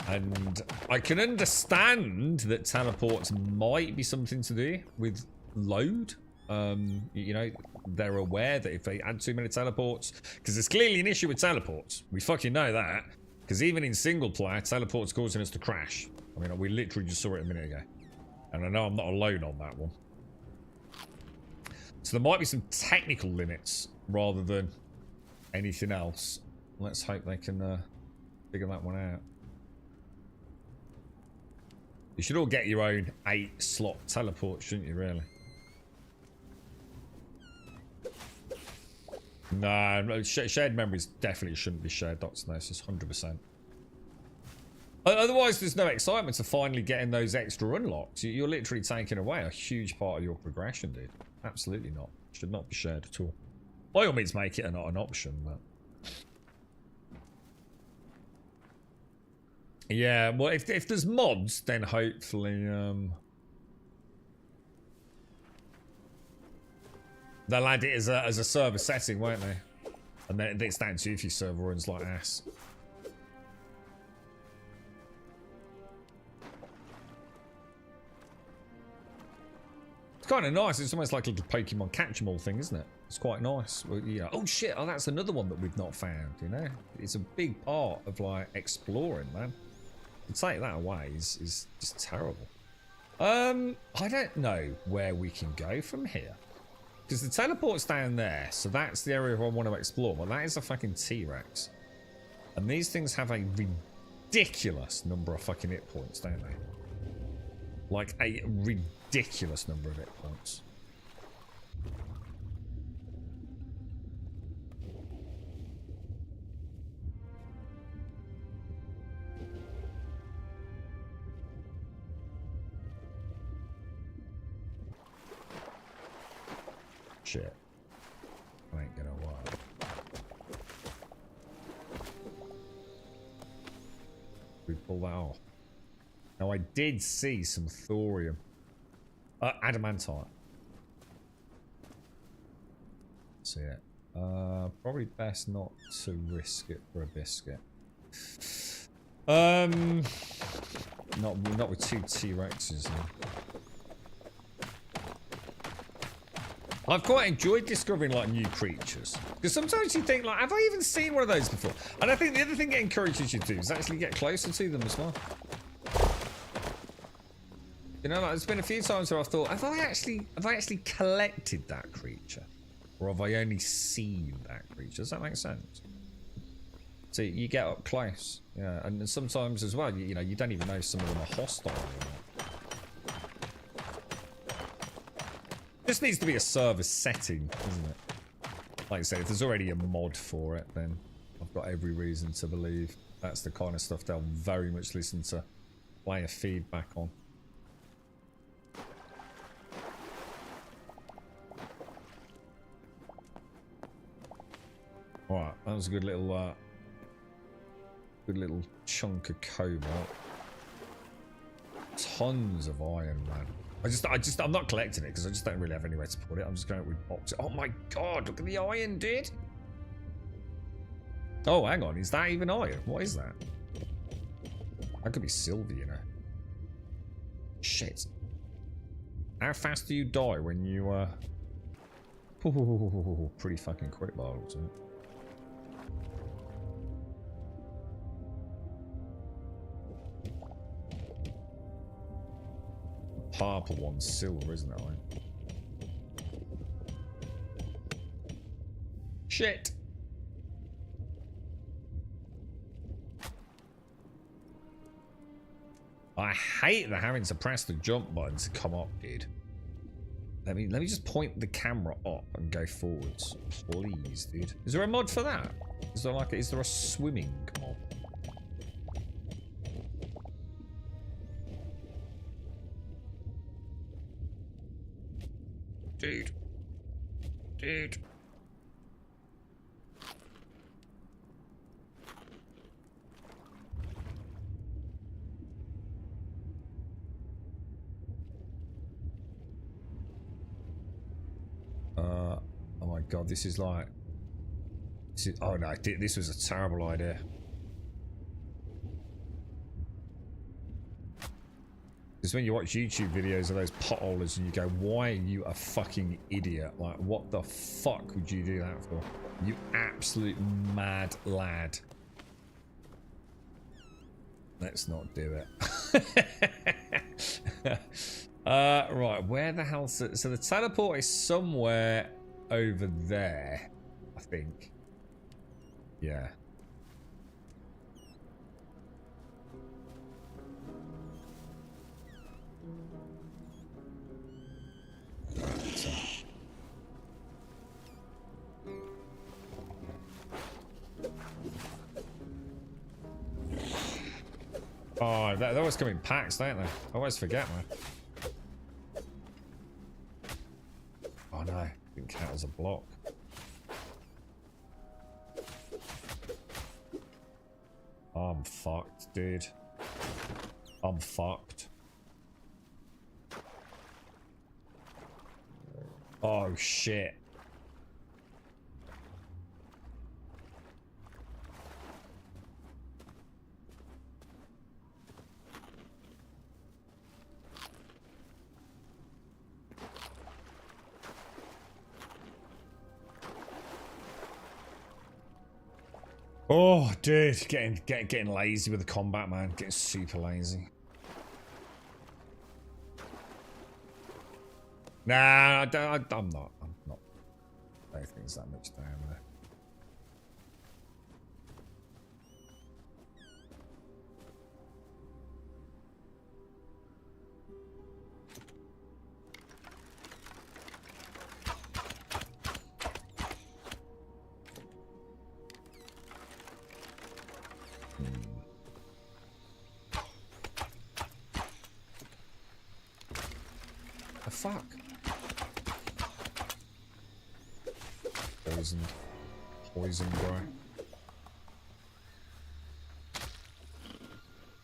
And I can understand that teleports might be something to do with load. You know, they're aware that if they add too many teleports, because there's clearly an issue with teleports. We fucking know that. Because even in single player, teleports causing us to crash. I mean, we literally just saw it a minute ago. And I know I'm not alone on that one. So there might be some technical limits rather than anything else. Let's hope they can figure that one out. You should all get your own 8-slot teleport, shouldn't you, really? No, shared memories definitely shouldn't be shared doxnosis, 100%. Otherwise, there's no excitement to finally getting those extra unlocks. You're literally taking away a huge part of your progression, dude. Absolutely not. Should not be shared at all. By all means, make it not an option, but... Yeah, well, if there's mods, then hopefully... they'll add it as a server setting, won't they? And then it's down to you if your server runs like ass. Kind of nice. It's almost like a little Pokemon catch-em-all thing, isn't it? It's quite nice. Well, yeah. Oh shit! Oh, that's another one that we've not found. You know, it's a big part of like exploring, man. To take that away is just terrible. I don't know where we can go from here because the teleport's down there, so that's the area I want to explore. Well, that is a fucking T-Rex, and these things have a ridiculous number of fucking hit points, don't they? Like a ridiculous number of hit points. Shit. I ain't gonna work. We pull that off. Now I did see some thorium. Adamantite. See it. Probably best not to risk it for a biscuit. Not with 2 T-Rexes. I've quite enjoyed discovering like new creatures because sometimes you think like, have I even seen one of those before? And I think the other thing it encourages you to do is actually get closer to them as well. You know, like, there's been a few times where I've thought, have I actually collected that creature? Or have I only seen that creature? Does that make sense? So you get up close. Yeah, and sometimes as well, you know, you don't even know if some of them are hostile or not. This needs to be a server setting, doesn't it? Like I said, if there's already a mod for it, then I've got every reason to believe that's the kind of stuff they'll very much listen to player feedback on. Alright, that was a good little chunk of cobalt. Tons of iron, man. I'm not collecting it because I just don't really have anywhere to put it. I'm just going with boxes. Oh my god, look at the iron, dude. Oh, hang on. Is that even iron? What is that? That could be silver, you know. Shit. How fast do you die when you, pretty fucking quick, by the looks of it. Purple one's silver, isn't it? Shit! I hate the having to press the jump button to come up, dude. Let me just point the camera up and go forwards, please, dude. Is there a mod for that? Is there a swimming mod? Dude. Dude. Oh my god, this is like... oh no, this was a terrible idea. Because when you watch YouTube videos of those potholers and you go, why are you a fucking idiot? Like, what the fuck would you do that for? You absolute mad lad. Let's not do it. Right, where the hell... So the teleport is somewhere over there, I think. Yeah. Right, so. Oh, they always come in packs, don't they? I always forget, man. Oh no, didn't count as a block. I'm fucked, dude. I'm fucked. Oh shit. Oh, dude, getting lazy with the combat, man. Getting super lazy. Nah, I'm not. I'm not. I don't think it's that much down there. The fuck? Poison, bro.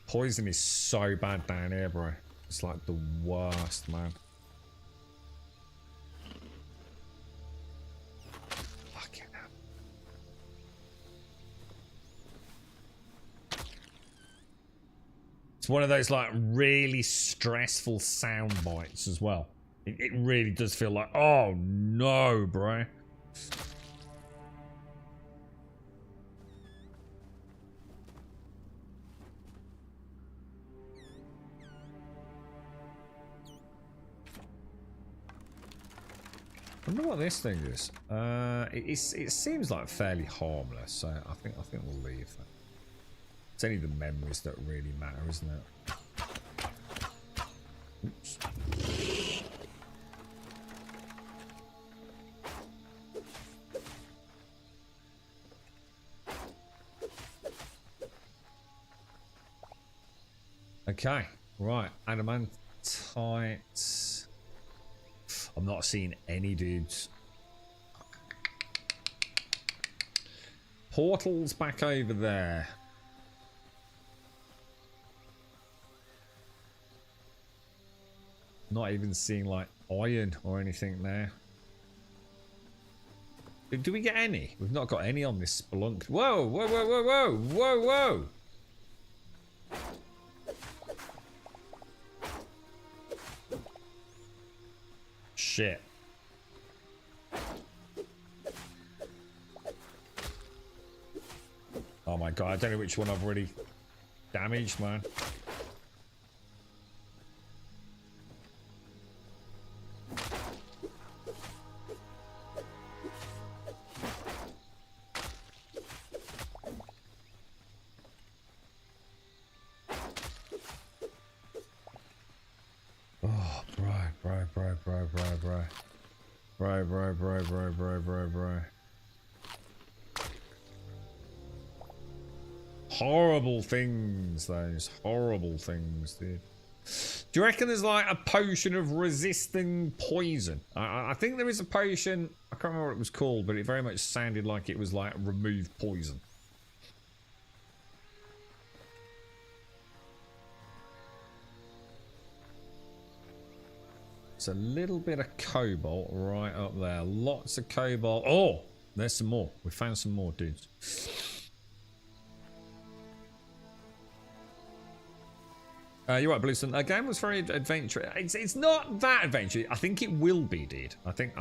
Poison is so bad down here, bro. It's like the worst, man. Fucking hell. It's one of those like really stressful sound bites as well. It really does feel like, oh no, bro. I wonder what this thing is. It seems like fairly harmless, so I think we'll leave that. It's only the memories that really matter, isn't it? Oops. Okay, right, adamantite. I'm not seeing any dudes. Portals back over there. Not even seeing like iron or anything there. Do we get any? We've not got any on this spelunk. Whoa, whoa, whoa, whoa, whoa, whoa, whoa. Shit. Oh my god, I don't know which one I've already damaged, man. Oh, bro. Horrible things, those horrible things, dude. Do you reckon there's like a potion of resisting poison? I think there is a potion. I can't remember what it was called, but it very much sounded like it was like remove poison. It's a little bit of cobalt right up there. Lots of cobalt. Oh, there's some more. We found some more, dudes. You're right, Bluestone. The game was very adventurous. It's not that adventurous. I think it will be, dude. I think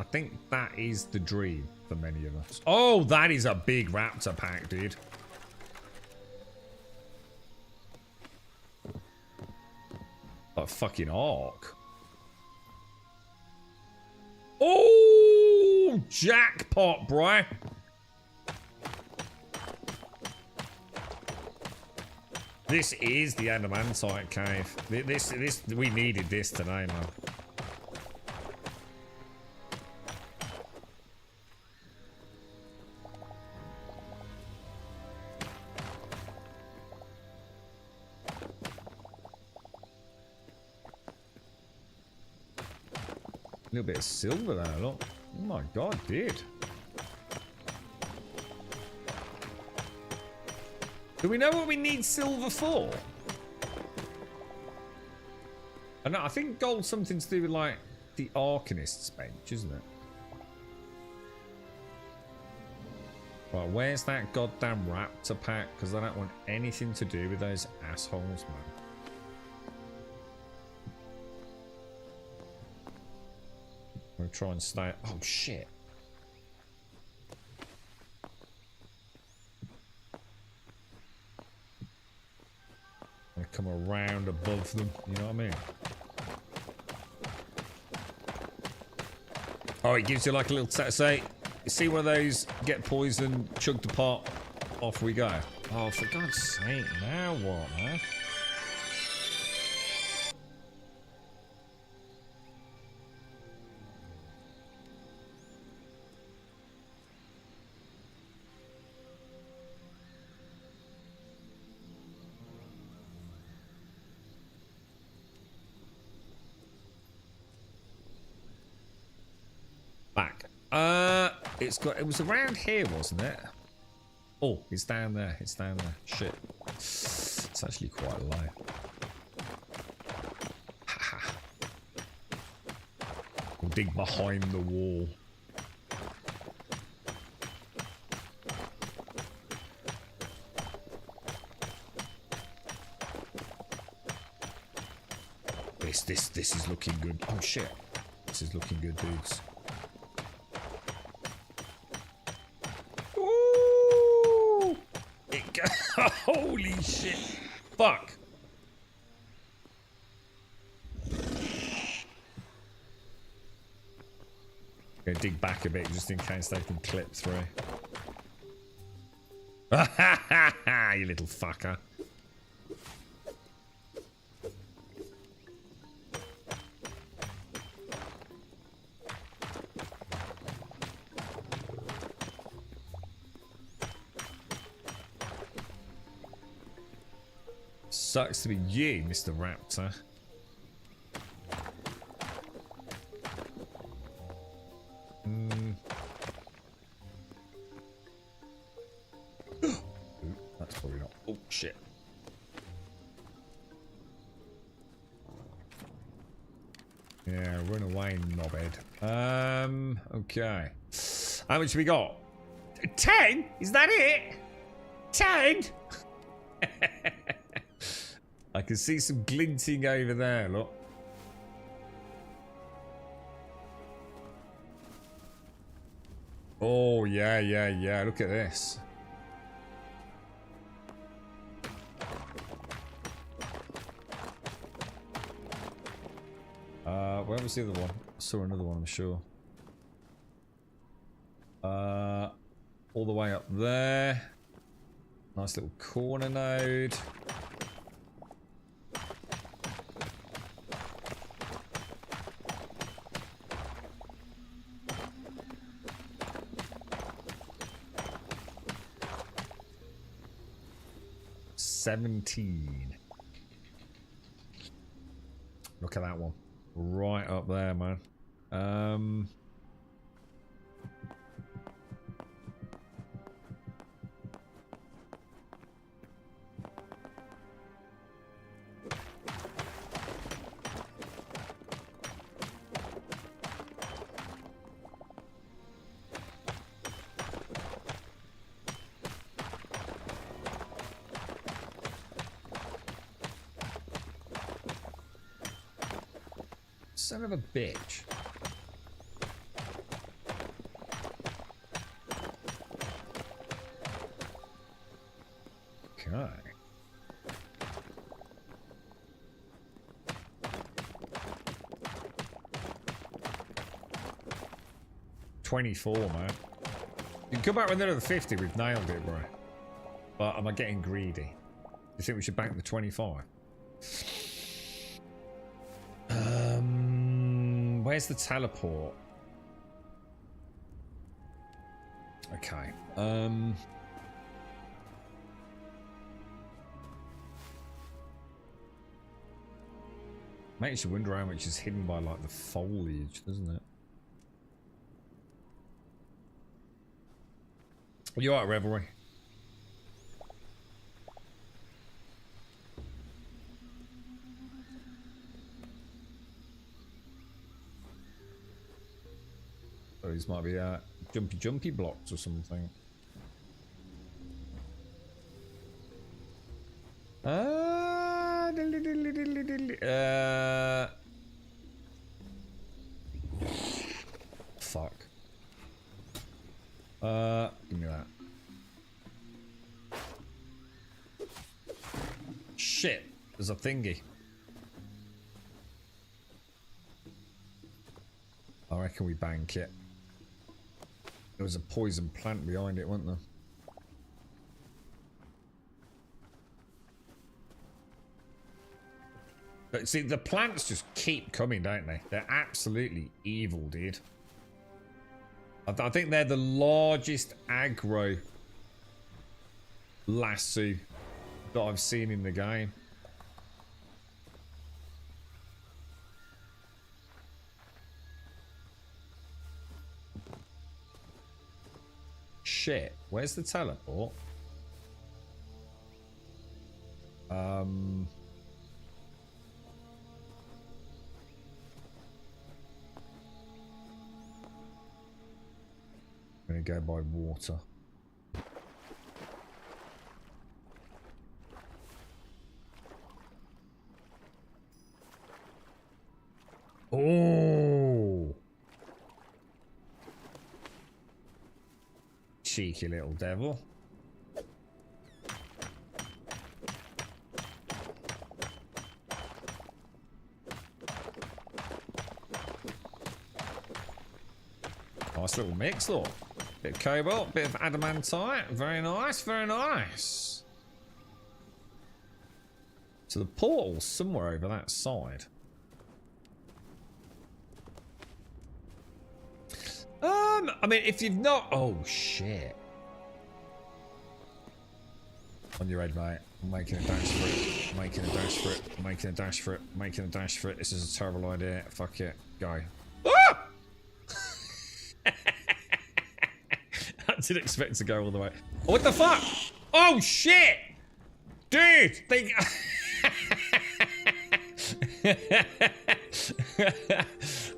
that is the dream for many of us. Oh, that is a big raptor pack, dude. A fucking arc. Oh, jackpot, bro. This is the adamantite cave. This we needed this today, man. A little bit of silver there, look. Oh my god, dude. Do we know what we need silver for? I know, I think gold's something to do with like the Arcanist's bench, isn't it? Right, where's that goddamn raptor pack? Because I don't want anything to do with those assholes, man. I'm gonna try and stay. Oh shit. I come around above them, you know what I mean? Oh, it gives you like a little say, you see one of those, get poisoned, chug the pot, off we go. Oh, for God's sake, now what, man? Back. It was around here, wasn't it? Oh, it's down there. It's down there. Shit. It's actually quite low. We'll dig behind the wall. This is looking good. Oh shit. This is looking good, dudes. Holy shit. Fuck. Gonna dig back a bit just in case they can clip through. You little fucker. Sucks to be you, Mr. Raptor. Ooh, that's probably not. Oh shit. Yeah, run away, knobhead. Okay. How much we got? 10? Is that it? 10? I can see some glinting over there, look. Oh, yeah, yeah, yeah. Look at this. Where was the other one? I saw another one, I'm sure. All the way up there. Nice little corner node. $17. Look at that one. Right up there, man. Son of a bitch. Okay. $24, man. You can come back with another 50, we've nailed it, bro. But am I getting greedy? Do you think we should bank the 25? Where's the teleport? Okay. Makes you wonder how much is hidden by like the foliage, doesn't it? Are you alright, Revelry? Oh, these might be jumpy blocks or something. Fuck. Give me that. Shit, there's a thingy. I reckon we bank it. There was a poison plant behind it, wasn't there? But see, the plants just keep coming, don't they? They're absolutely evil, dude. I think they're the largest aggro lasso that I've seen in the game. Shit, where's the teleport? I'm gonna go by water. Oh, cheeky little devil. Nice little mix, though. Bit of cobalt, bit of adamantite. Very nice, very nice. So the portal's somewhere over that side. I mean, if you've not... Oh, shit. On your head, mate. I'm making a dash for it. I'm making a dash for it. I'm making a dash for it. I'm making a dash for it. This is a terrible idea. Fuck it. Go. Ah! I didn't expect to go all the way. Oh, what the fuck? Oh, shit! Dude! They...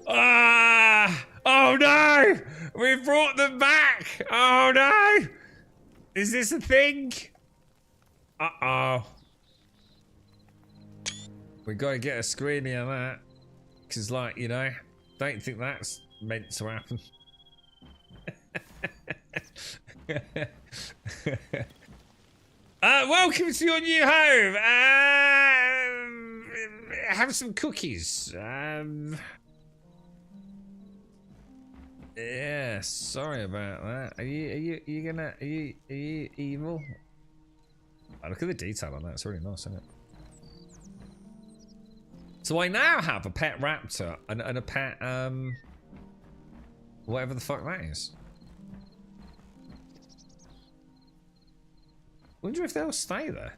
Ah! Oh, no! We brought them back! Oh no! Is this a thing? Uh-oh. We gotta get a screeny on that. Because, like, you know, don't think that's meant to happen. Welcome to your new home. Have some cookies. Yeah, sorry about that. Are you evil? Oh, look at the detail on that. It's really nice, isn't it? So I now have a pet raptor and a pet whatever the fuck that is. Wonder if they'll stay there.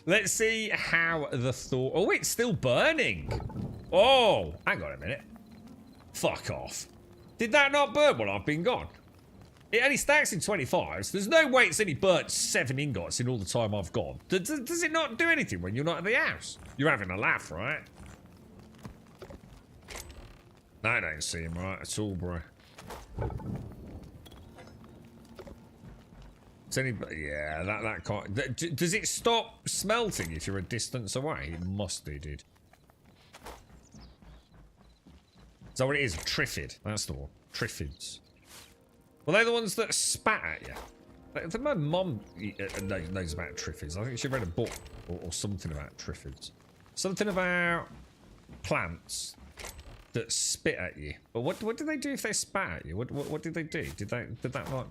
Let's see how the thought. Oh, it's still burning. Oh, hang on a minute. Fuck off. Did that not burn while I've been gone? It only stacks in 25s. There's no way it's only burnt 7 ingots in all the time I've gone. Does it not do anything when you're not at the house? You're having a laugh, right? I don't see him right at all, bro. It's only, yeah, that can't. Does it stop smelting if you're a distance away? It must do, dude. Is that what it is? Triffid. That's the one. Triffids. Well, they're the ones that spat at you. My mum knows about triffids. I think she read a book or something about triffids. Something about plants that spit at you. But what did they do if they spat at you? What did they do? Did that like,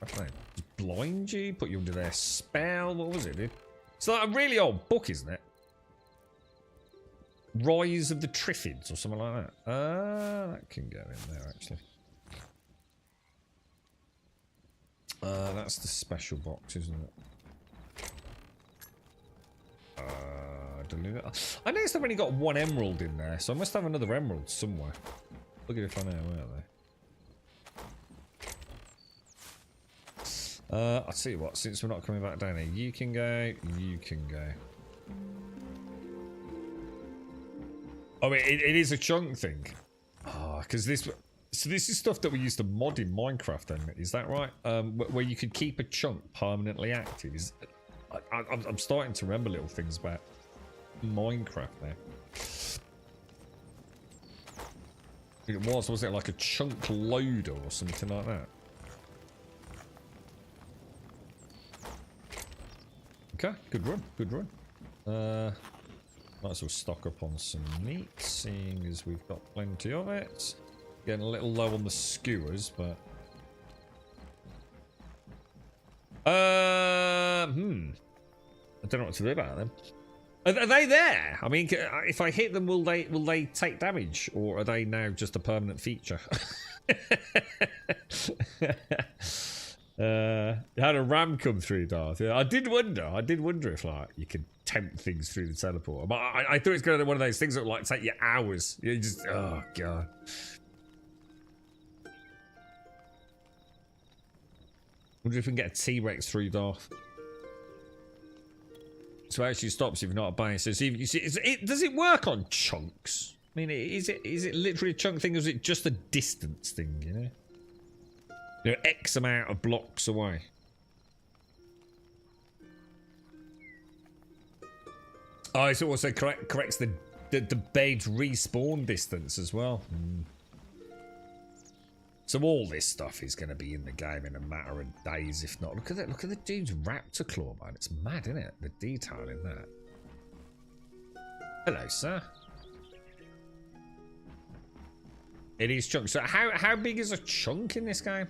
I don't know, just blind you? Put you under their spell? What was it, dude? It's like a really old book, isn't it? Rise of the Triffids or something like that. That can go in there actually. That's the special box, isn't it? I noticed I've only got 1 emerald in there, so I must have another emerald somewhere. Look at if I know where are they. I'll tell you what, since we're not coming back down here, you can go, you can go. Oh, it is a chunk thing. Oh, because this... So this is stuff that we used to mod in Minecraft, then, is that right? Where you could keep a chunk permanently active. I'm starting to remember little things about Minecraft now. Was it like a chunk loader or something like that? Okay, good run, good run. Might as well stock up on some meat, seeing as we've got plenty of it. Getting a little low on the skewers, but... I don't know what to do about them. Are they there? I mean, if I hit them, will they take damage, or are they now just a permanent feature? Had a ram come through, Darth. Yeah, I did wonder if like you could tempt things through the teleport. But I thought it's going to be one of those things that would like take you hours. You just, oh god. Wonder if we can get a T-Rex through, Darth. So it actually stops if you're not a base. So you see, does it work on chunks? I mean, is it literally a chunk thing, or is it just a distance thing? You know, X amount of blocks away. Oh, it also corrects the bed's respawn distance as well. So all this stuff is going to be in the game in a matter of days, if not. Look at that! Look at the dude's raptor claw, man. It's mad, isn't it? The detail in that. Hello, sir. It is chunk. So how big is a chunk in this game?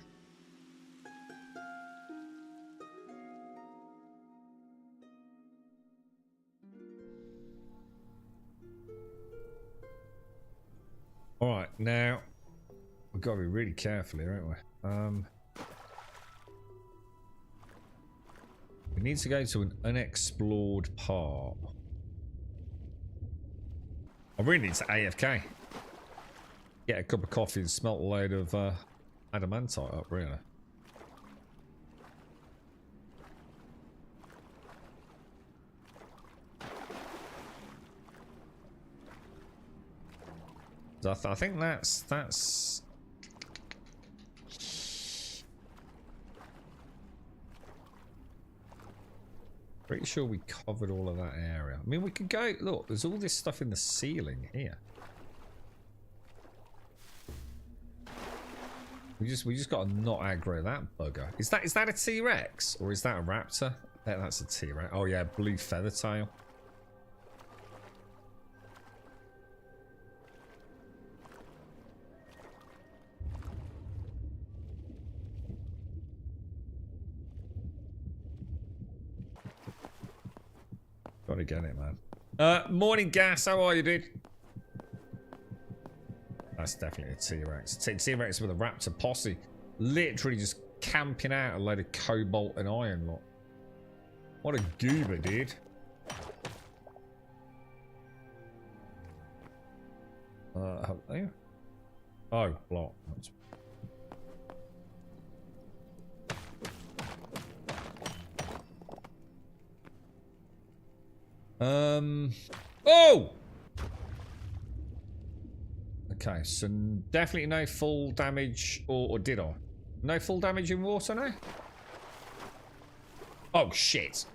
All right, now. We've got to be really careful here, haven't we? We need to go to an unexplored part. I really need to AFK. Get a cup of coffee and smelt a load of adamantite up, really. I think that's. Pretty sure we covered all of that area. I mean, we could go. Look, there's all this stuff in the ceiling here. We just got to not aggro that bugger. Is that a T-Rex or is that a raptor? Yeah, that's a T-Rex. Oh yeah, blue feather tail. Gotta get it, man. Morning, Gas. How are you, dude? That's definitely a T-Rex. T-Rex with a raptor posse. Literally just camping out a load of cobalt and iron lot. What a goober, dude. Oh, block. That's... Oh! Okay, so definitely no full damage, or did I? No full damage in water now? Oh, shit.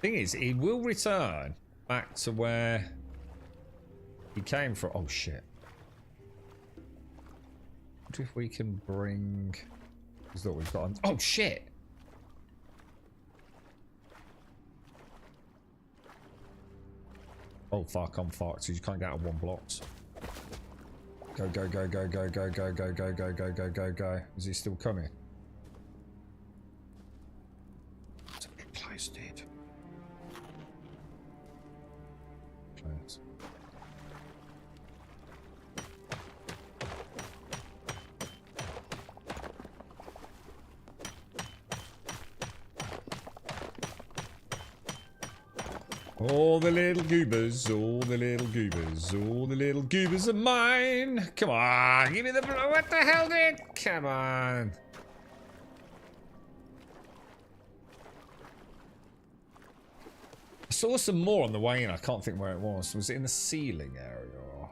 Thing is, he will return back to where he came from. Oh, shit. What if we can bring... Is that we've got... Oh, shit! Oh, fuck, I'm fucked. So you can't get out of one block. Go, go, go, go, go, go, go, go, go, go, go, go, go, go. Is he still coming? It's a good place, dude. Place. All the little goobers, all the little goobers, all the little goobers are mine. Come on, give me the... What the hell, dude? Come on. I saw some more on the way in. I can't think where it was. Was it in the ceiling area? Or...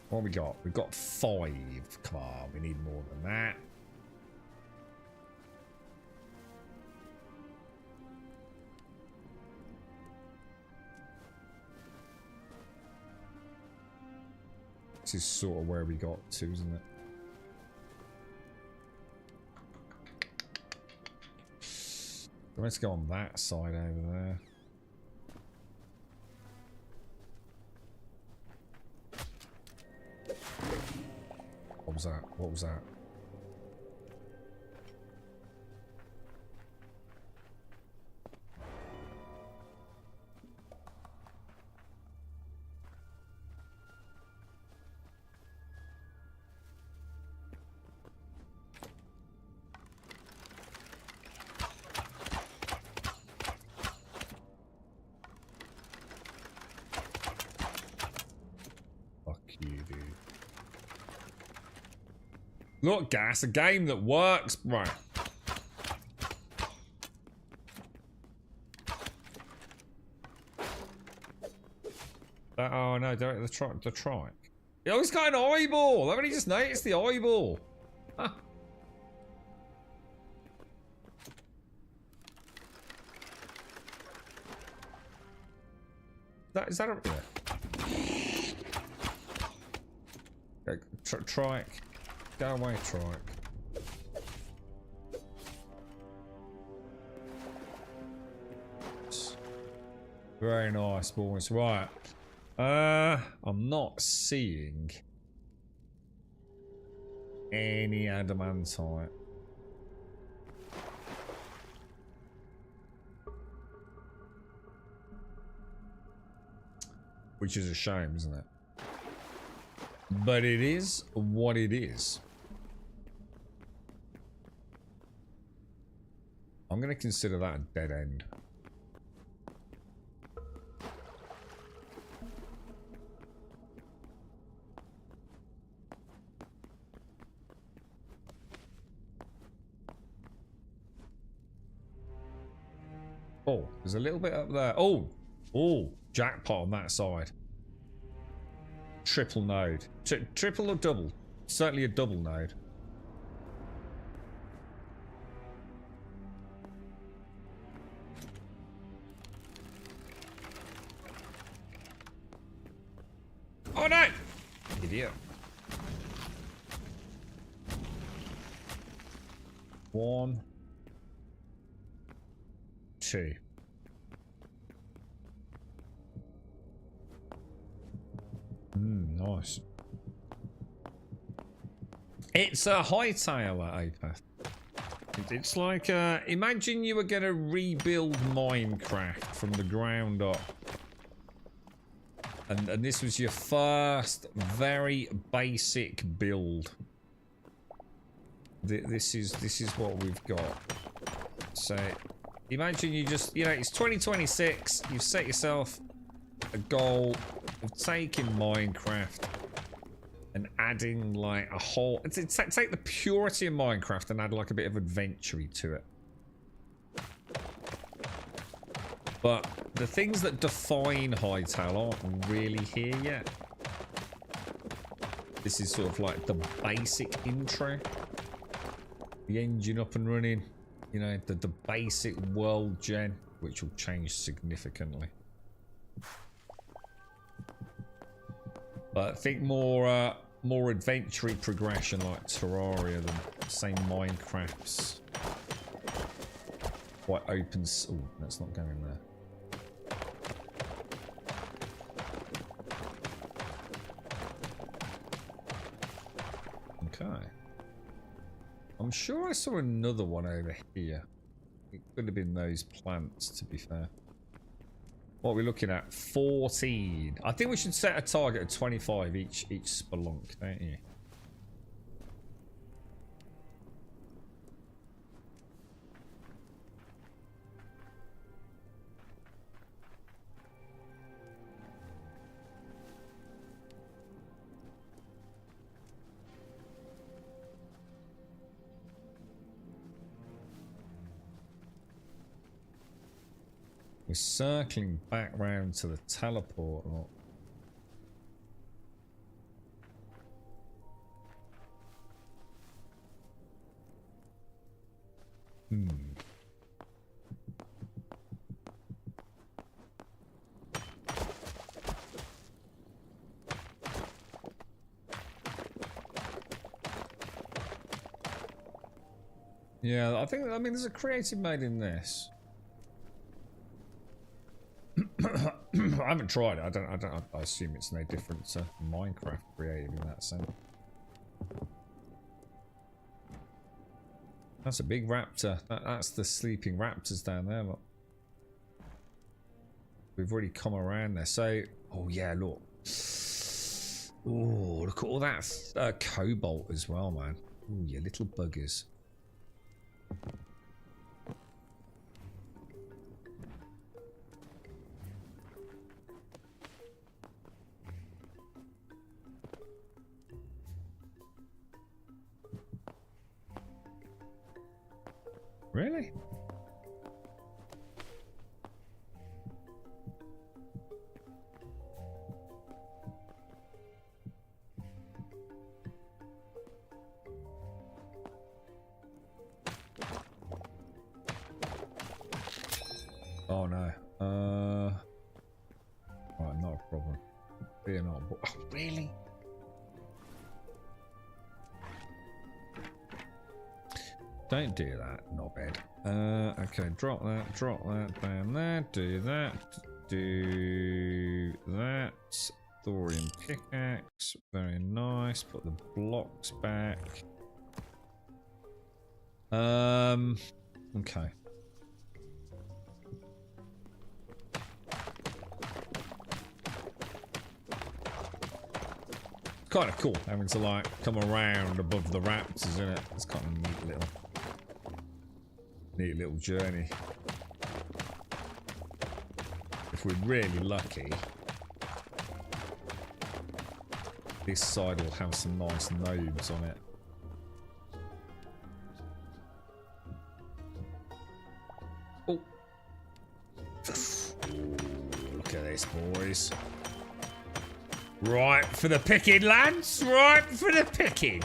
What have we got? We've got 5. Come on, we need more than that. This is sort of where we got to, isn't it? Let's go on that side over there. What was that? What was that? Look, Gas, a game that works, bro. Oh no, don't the trike. He always got an eyeball. I've only just noticed the eyeball. Huh. Is that a... Yeah. Okay, trike. Go away, trike. Very nice, boys. Right. I'm not seeing any adamantite. Which is a shame, isn't it? But it is what it is. I'm going to consider that a dead end. Oh, there's a little bit up there. Oh, oh, jackpot on that side. Triple node. Triple or double? Certainly a double node. Oh no! Idiot. 1, 2. Nice. It's a Hytale, Apath. It's like, imagine you were going to rebuild Minecraft from the ground up. And this was your first very basic build. This is what we've got. So imagine you just, you know, it's 2026. You've set yourself a goal of taking Minecraft and adding like a whole. Take the purity of Minecraft and add like a bit of adventure to it. But the things that define Hytale aren't really here yet. This is sort of like the basic intro. The engine up and running. You know, the basic world gen, which will change significantly. But I think more adventure-y progression like Terraria than say Minecraft's quite open. Oh, let's not go in there. Okay. I'm sure I saw another one over here. It could have been those plants, to be fair. What are we looking at? 14. I think we should set a target of 25 each spelunk, don't you? We're circling back round to the teleport. Yeah, I mean, there's a creative mode in this. I haven't tried it. I assume it's no different to Minecraft creative in that sense. That's a big raptor. That's the sleeping raptors down there. Look. We've already come around there. So, oh yeah, look. Oh, look at all that cobalt as well, man. Oh, you little buggers. Really? Oh no. Right, not a problem. Fear not. Oh, really? Don't do that, knobhead. Okay, drop that down there, do that, thorium pickaxe, very nice, put the blocks back. Okay. Kind of cool having to like come around above the raptors, isn't it? It's kind of neat little journey. If we're really lucky, this side will have some nice nodes on it. Oh, this, boys. Right for the picking, lads. Right for the picking.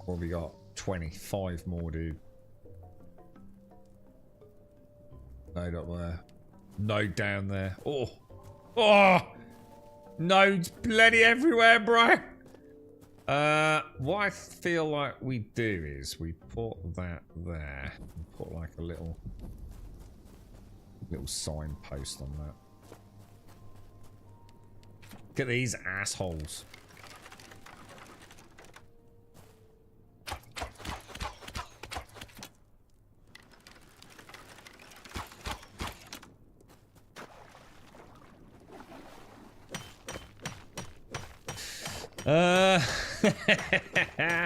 What have we got? 25 more, dude. Node up there. Node down there. Oh. Oh! Nodes bloody everywhere, bro. What I feel like we do is we put that there. And put like a little signpost on that. Look at these assholes.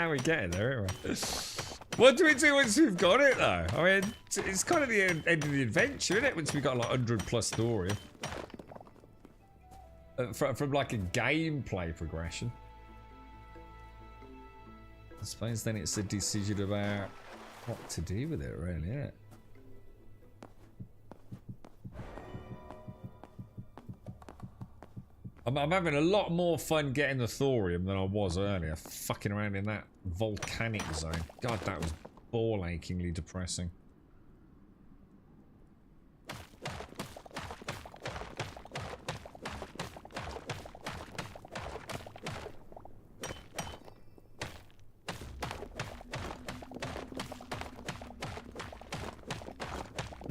We're getting there, aren't we? What do we do once we've got it, though? I mean, it's kind of the end of the adventure, isn't it? Once we've got like 100+ story. From like a gameplay progression. I suppose then it's a decision about what to do with it, really, isn't it? I'm having a lot more fun getting the thorium than I was earlier. Fucking around in that volcanic zone. God, that was ball-achingly depressing.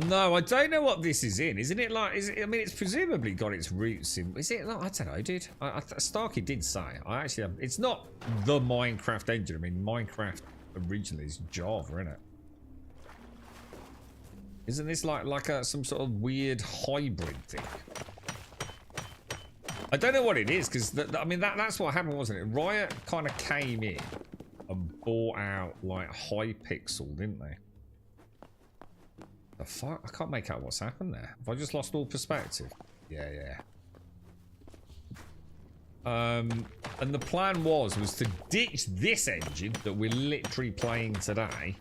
No, I don't know what this is in. Isn't it like? Is it? I mean, it's presumably got its roots in. Is it? Like, I don't know, dude. Starkey did say. I actually have. It's not the Minecraft engine. I mean, Minecraft originally is Java, isn't it? Isn't this like some sort of weird hybrid thing? I don't know what it is because I mean that's what happened, wasn't it? Riot kind of came in and bought out like Hypixel, didn't they? The fuck? I can't make out what's happened there. Have I just lost all perspective? Yeah. And the plan was to ditch this engine that we're literally playing today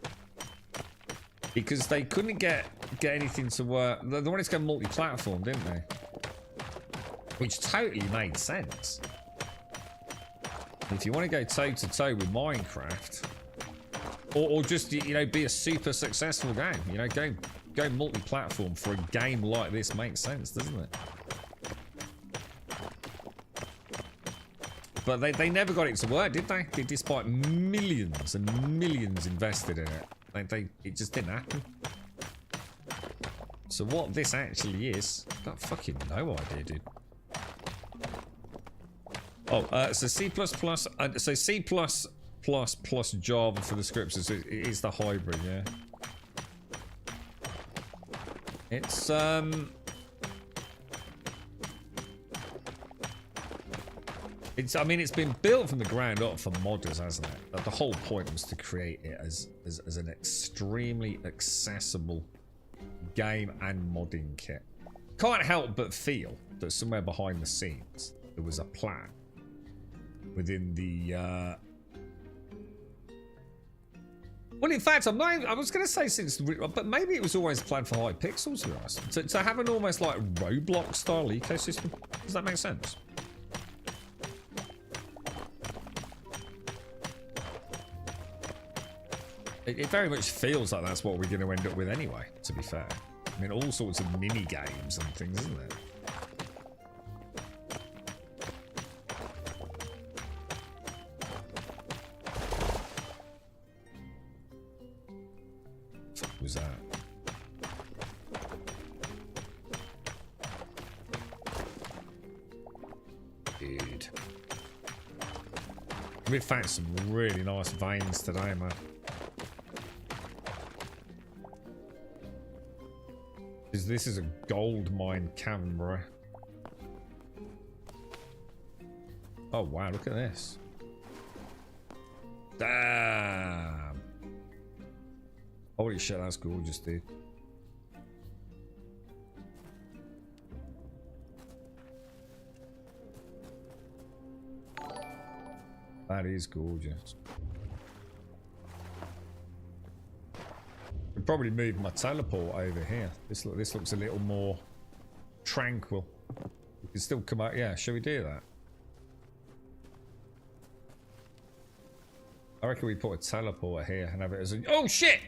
because they couldn't get anything to work. They wanted to go multi-platform, didn't they? Which totally made sense. If you want to go toe-to-toe with Minecraft, or just, you know, be a super successful game, you know, go multi-platform for a game like this makes sense, doesn't it? But they never got it to work, did they? Despite millions and millions invested in it. It just didn't happen. So what this actually is, I've got fucking no idea, dude. Oh, so C++, so C++ plus Java for the scripts, so it's the hybrid, yeah. It's I mean, it's been built from the ground up for modders, hasn't it? But the whole point was to create it as an extremely accessible game and modding kit. Can't help but feel that somewhere behind the scenes there was a plan within the well, in fact, I was going to say since, but maybe it was always planned for Hypixel, to be honest. To have an almost like Roblox style ecosystem. Does that make sense? It very much feels like that's what we're going to end up with anyway, to be fair. I mean, all sorts of mini games and things, isn't it? What was that? Dude. We've found some really nice veins today, man. This is a gold mine cavern, bro. Oh wow, look at this. Damn. Holy shit, that's gorgeous, dude. That is gorgeous. I'd probably move my teleport over here. This looks a little more tranquil. We can still come out. Yeah, shall we do that? I reckon we put a teleporter here and have it as a... Oh, shit!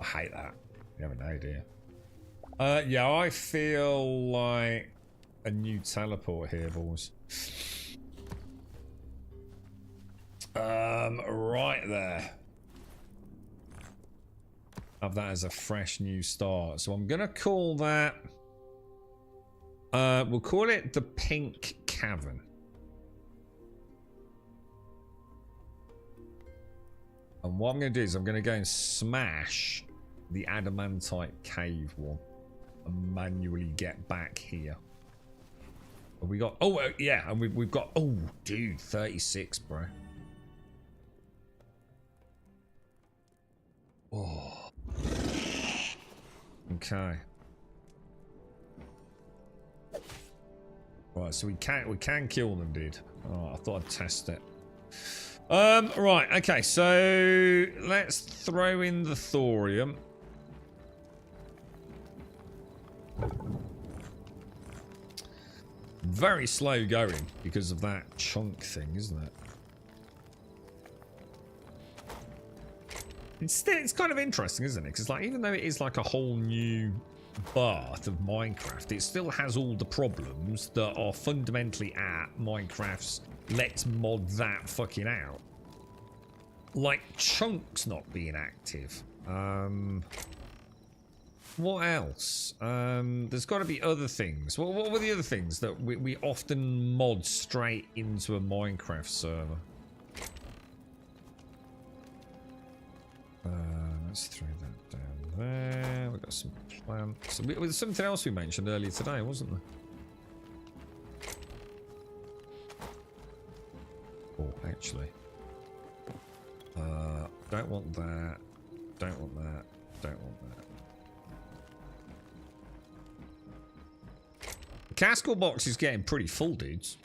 I hate that. You have an idea. Yeah, I feel like a new teleport here, boys. Right there. Have that as a fresh new start. So I'm gonna call that. We'll call it the Pink Cavern. And what I'm gonna do is I'm gonna go and smash the adamantite cave one and manually get back here. And we got, oh yeah, and we've got, oh dude, 36, bro. Oh, okay. Right, so we can kill them, dude. Oh, I thought I'd test it. Right, okay, so let's throw in the thorium. Very slow going because of that chunk thing, isn't it? It's kind of interesting, isn't it? Because like, even though it is like a whole new bath of Minecraft, it still has all the problems that are fundamentally at Minecraft's let's mod that fucking out. Like chunks not being active. What else? There's got to be other things. What were the other things that we often mod straight into a Minecraft server? Let's throw that down there. We've got some plants. There's something else we mentioned earlier today, wasn't there? Oh, actually. Don't want that. Don't want that. Don't want that. The castle box is getting pretty full, dudes.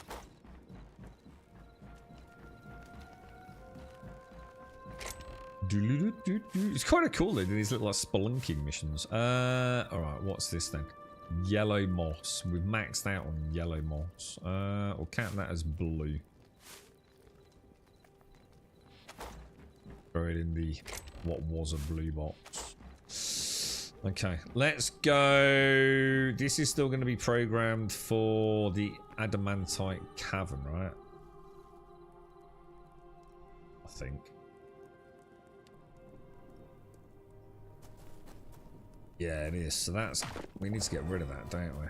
It's kind of cool, though, these little like spelunking missions. Alright, what's this then? Yellow moss. We've maxed out on yellow moss. We'll count that as blue. Throw it in the what was a blue box. Okay, let's go. This is still going to be programmed for the adamantite cavern, right? I think. Yeah, it is. So that's... we need to get rid of that, don't we?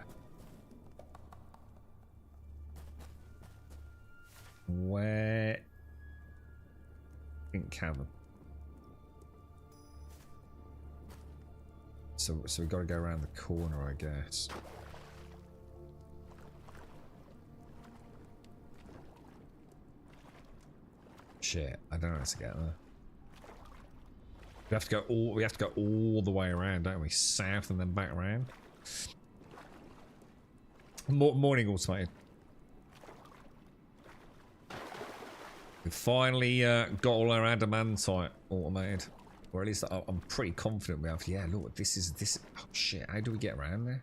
Where... Pink Cavern. So we've got to go around the corner, I guess. Shit, I don't know how to get there. We have to go all the way around, don't we? South and then back around. Morning automated. We finally got all our adamantite automated. Or at least I'm pretty confident we have. Yeah, look, this is oh shit, how do we get around there?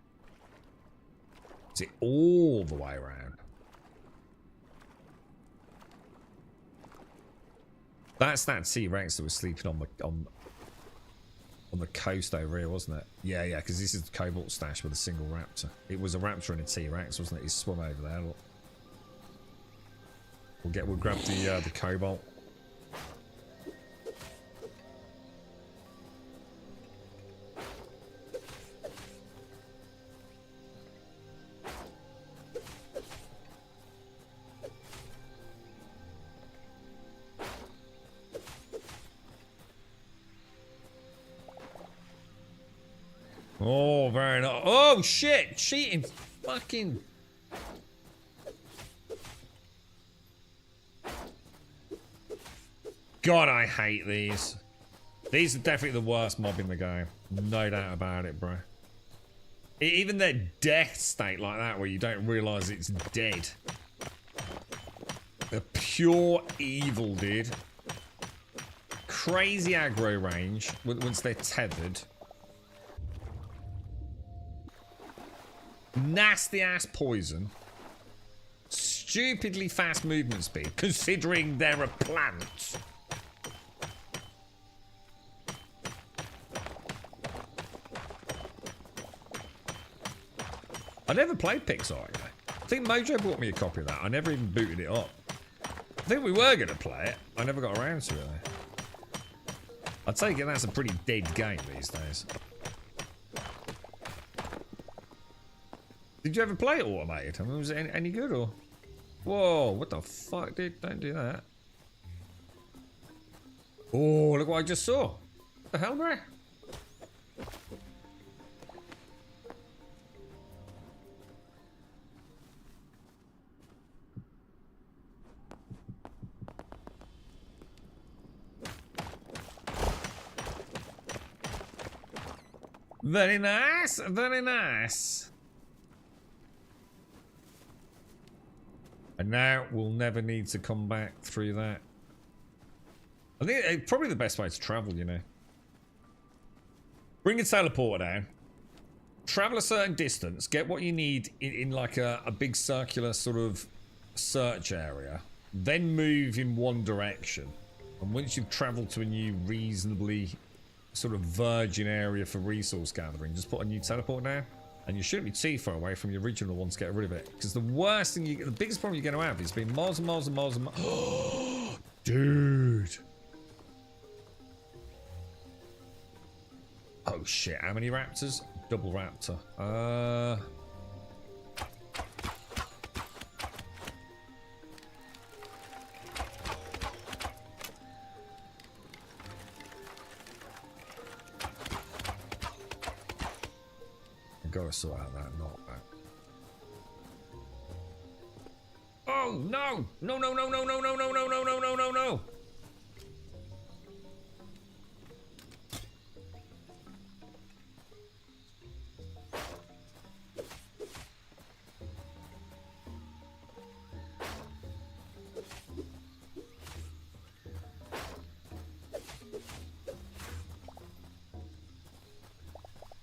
Is it all the way around? That's that T-Rex that was sleeping on the coast over here, wasn't it? Yeah, yeah, because this is the cobalt stash with a single raptor. It was a raptor and a T-Rex, wasn't it? He swum over there. Look. We'll grab the cobalt. Oh, very nice. Oh, shit. Cheating. fucking... God, I hate these. These are definitely the worst mob in the game. No doubt about it, bro. Even their death state like that, where you don't realise it's dead. The pure evil, dude. Crazy aggro range once they're tethered. Nasty ass poison. Stupidly fast movement speed, considering they're a plant. I never played Pixar. I think Mojo bought me a copy of that. I never even booted it up. I think we were going to play it. I never got around to it. I'd take it that's a pretty dead game these days. Did you ever play it automated? I mean, was it any good or? Whoa, what the fuck, dude? Don't do that. Oh, look what I just saw. What the hell, bro? Very nice, very nice. And now we'll never need to come back through that. I think it's probably the best way to travel, you know. Bring a teleporter down. Travel a certain distance. Get what you need in like a big circular sort of search area. Then move in one direction. And once you've travelled to a new reasonably sort of virgin area for resource gathering, just put a new teleport down. And you shouldn't be too far away from your original one to get rid of it. Because the worst thing the biggest problem you're going to have is being miles and miles and miles and miles. Dude. Oh shit, how many raptors? Double raptor. Gotta sort out that knockback. Oh no! No no no no no no no no no no no no no!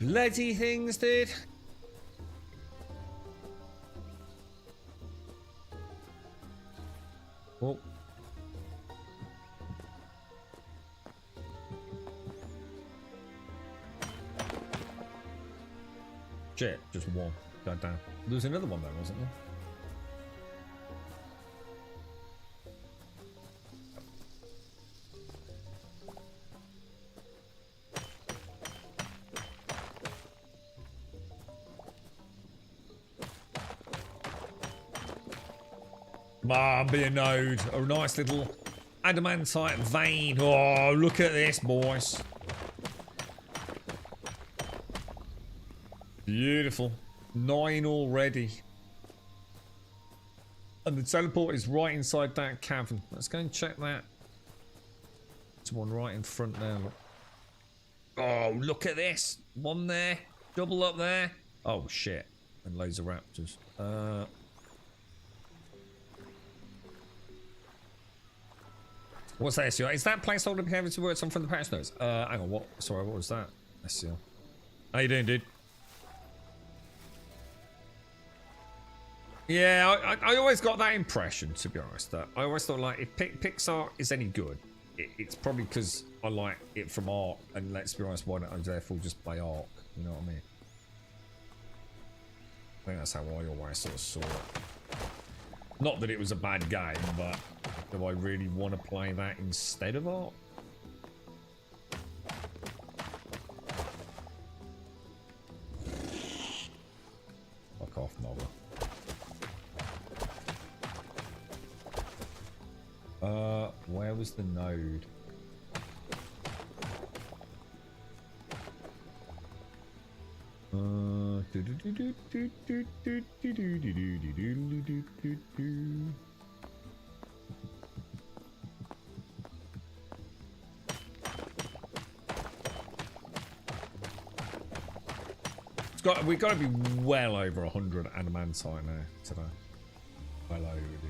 Bloody things, dude. Oh. Shit, just one. God damn. There was another one there, wasn't there? Come on, be a node. A nice little adamantite vein. Oh, look at this, boys. Beautiful. 9 already. And the teleport is right inside that cavern. Let's go and check that. There's one right in front there. Look. Oh, look at this. One there. Double up there. Oh, shit. And loads of raptors. What's that, SEO? Is that placeholder behavior to words on from the patch notes? Hang on, what? Sorry, what was that? SEO. How you doing, dude? Yeah, I always got that impression, to be honest. That I always thought, like, if Pixar is any good, it's probably because I like it from Ark, and let's be honest, why don't I therefore just play Ark? You know what I mean? I think that's how I always sort of saw it. Not that it was a bad game, but do I really want to play that instead of Ark? Fuck off, mother. Where was the node? We've got to be well over 100 adamantite now today. Well over, dude.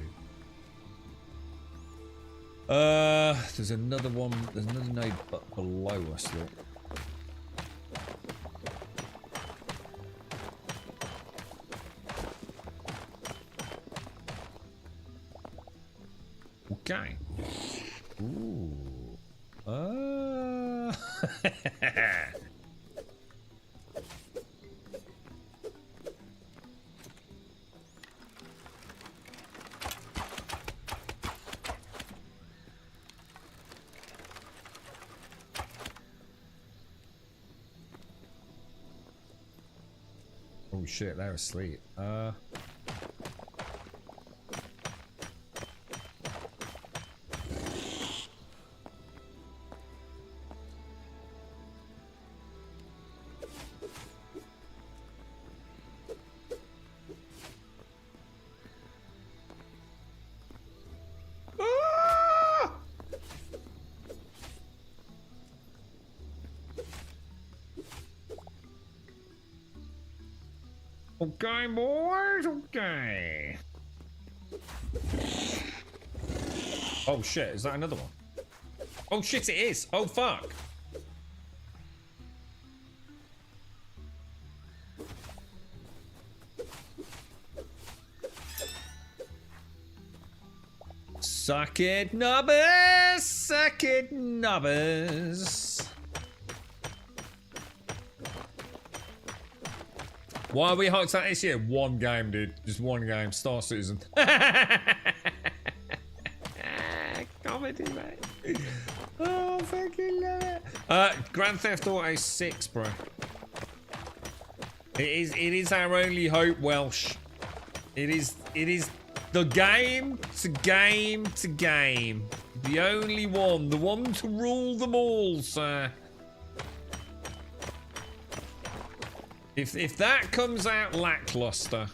There's another one. There's another node below us. Look. Okay. Ooh. Oh shit, they're asleep. Okay, boys, okay. Oh shit, is that another one? Oh shit, it is. Oh fuck. Suck it, nubbers! Suck it, nubbers! Why are we hooked at this year? One game, dude. Just one game. Star Citizen. Comedy, mate. Oh, fucking love it. Grand Theft Auto 6, bro. It is our only hope, Welsh. It is the game to game to game. The only one. The one to rule them all, sir. If that comes out lackluster,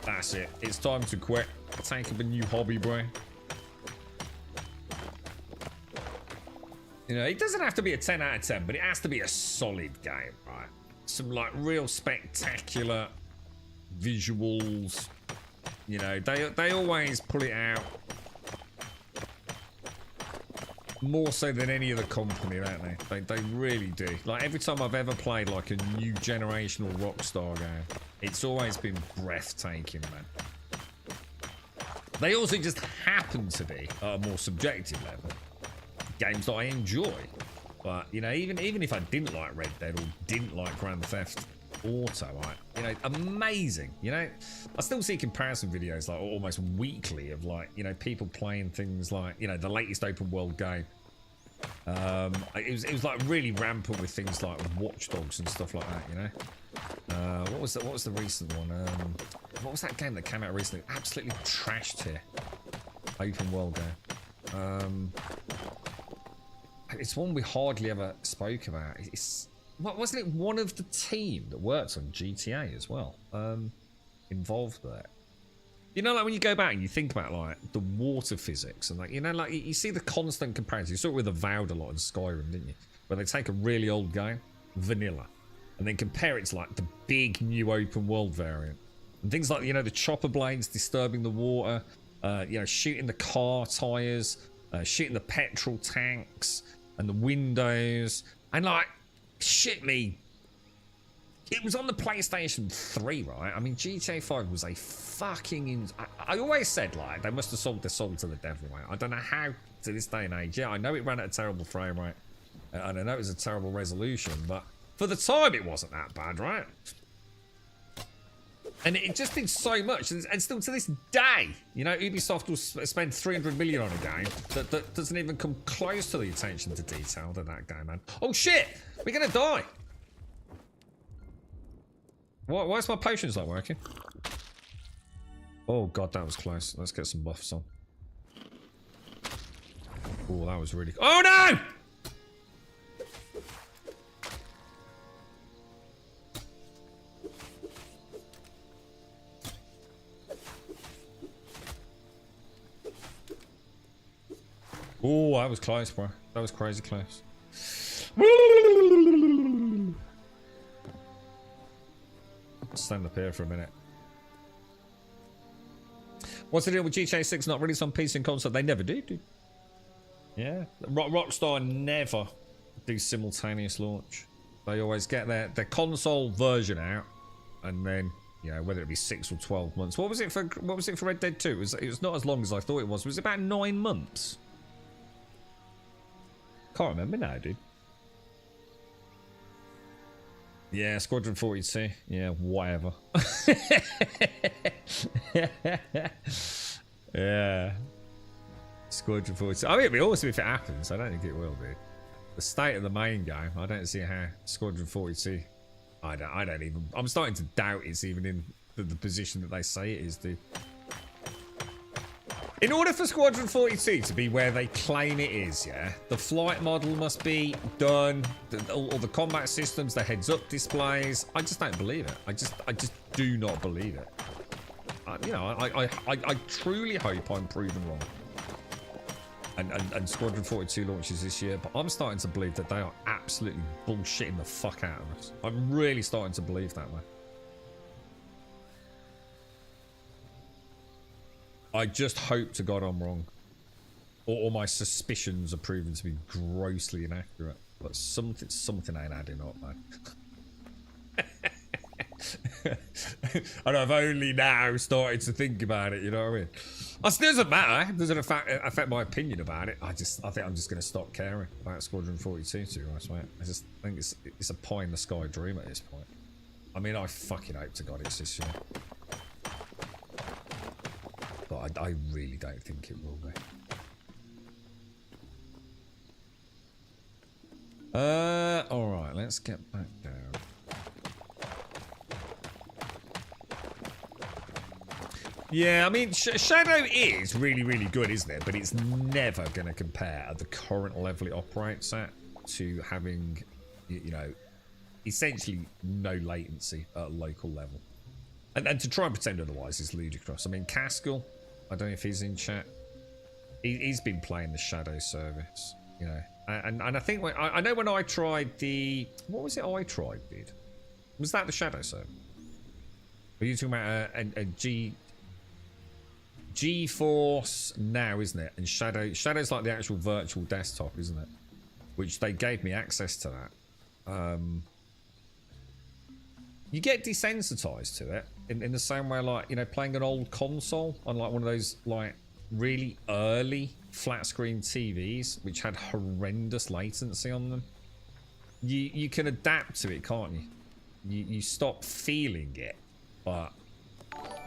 that's it. It's time to quit. Take up a new hobby, bro. You know, it doesn't have to be a 10 out of 10, but it has to be a solid game, right? Some like real spectacular visuals. You know, they always pull it out. More so than any other company, don't they? They really do. Like every time I've ever played like a new generational Rockstar game, it's always been breathtaking, man. They also just happen to be at a more subjective level games that I enjoy. But you know, even if I didn't like Red Dead or didn't like Grand Theft Auto, right? You know, amazing. You know, I still see comparison videos like almost weekly of like, you know, people playing things like, you know, the latest open world game. It was like really rampant with things like Watch Dogs and stuff like that, you know. What was the recent one? What was that game that came out recently? Absolutely trashed here. Open world game. It's one we hardly ever spoke about. Wasn't it one of the team that works on GTA as well? Involved there. You know, like when you go back and you think about like the water physics and like, you know, like you see the constant comparison. You saw it with Avowed a lot in Skyrim, didn't you? Where they take a really old game, vanilla, and then compare it to like the big new open world variant. And things like, you know, the chopper blades disturbing the water, you know, shooting the car tires, shooting the petrol tanks and the windows, and like, shit me, it was on the PlayStation 3, right? I mean, GTA 5 was a fucking... I always said, like, they must have sold their soul to the devil, right? I don't know how, to this day and age. Yeah, I know it ran at a terrible frame rate, and I know it was a terrible resolution, but for the time, it wasn't that bad, right? And it just did so much, and still to this day, you know, Ubisoft will spend 300 million on a game that doesn't even come close to the attention to detail that game, man. Oh shit, we're gonna die. Why is my potions not working? Oh god, that was close. Let's get some buffs on. Oh, that was really... Oh no! Oh, that was close, bro. That was crazy close. Stand up here for a minute. What's the deal with GTA 6 not released on PC and console? They never do, dude. Yeah. Rockstar never do simultaneous launch. They always get their console version out, and then, you know, whether it be 6 or 12 months. What was it for Red Dead 2? It was not as long as I thought it was. It was about 9 months. Can't remember now, dude. Yeah, Squadron 42. Yeah, whatever. Yeah. Squadron 42. I mean, it'd be awesome if it happens. I don't think it will, dude. The state of the main game, I don't see how Squadron 42. I don't even. I'm starting to doubt it's even in the position that they say it is, dude. In order for Squadron 42 to be where they claim it is, yeah, the flight model must be done, all the combat systems, the heads-up displays. I just don't believe it. I just do not believe it. You know, I truly hope I'm proven wrong. And Squadron 42 launches this year, but I'm starting to believe that they are absolutely bullshitting the fuck out of us. I'm really starting to believe that, man. I just hope to God I'm wrong. Or my suspicions are proven to be grossly inaccurate. But something ain't adding up, man. And I've only now started to think about it, you know what I mean? It doesn't matter. It doesn't affect my opinion about it. I think I'm just going to stop caring about Squadron 42 too, I swear. I just think it's a pie in the sky dream at this point. I mean, I fucking hope to God it's this year. But I really don't think it will be. Alright, let's get back down. Yeah, I mean, Shadow is really, really good, isn't it? But it's never going to compare at the current level it operates at to having, you know, essentially no latency at a local level. And to try and pretend otherwise is ludicrous. I mean, Caskell, I don't know if he's in chat. He's been playing the Shadow service, you know. And I think I know when I tried the... What was it I tried, dude? Was that the Shadow server? Are you talking about a GeForce Now, isn't it? And Shadow's like the actual virtual desktop, isn't it? Which they gave me access to that. You get desensitized to it in the same way, like, you know, playing an old console on like one of those like really early flat screen TVs which had horrendous latency on them. You can adapt to it, can't you? You stop feeling it, but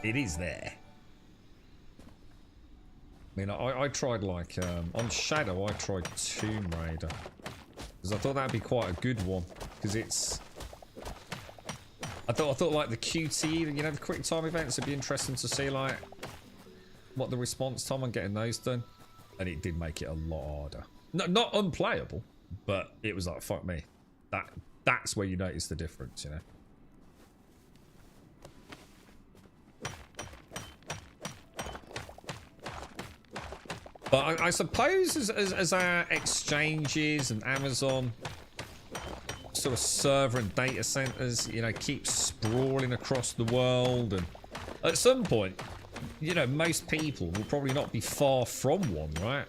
it is there. I mean, I tried like on Shadow, I tried Tomb Raider because I thought that'd be quite a good one because it's. I thought like the QTE, you know, the quick time events would be interesting to see like what the response time on getting those done, and it did make it a lot harder. Not unplayable, but it was like fuck me. That's where you notice the difference, you know. But I suppose as our exchanges and Amazon sort of server and data centers, you know, keep sprawling across the world, and at some point, you know, most people will probably not be far from one, right?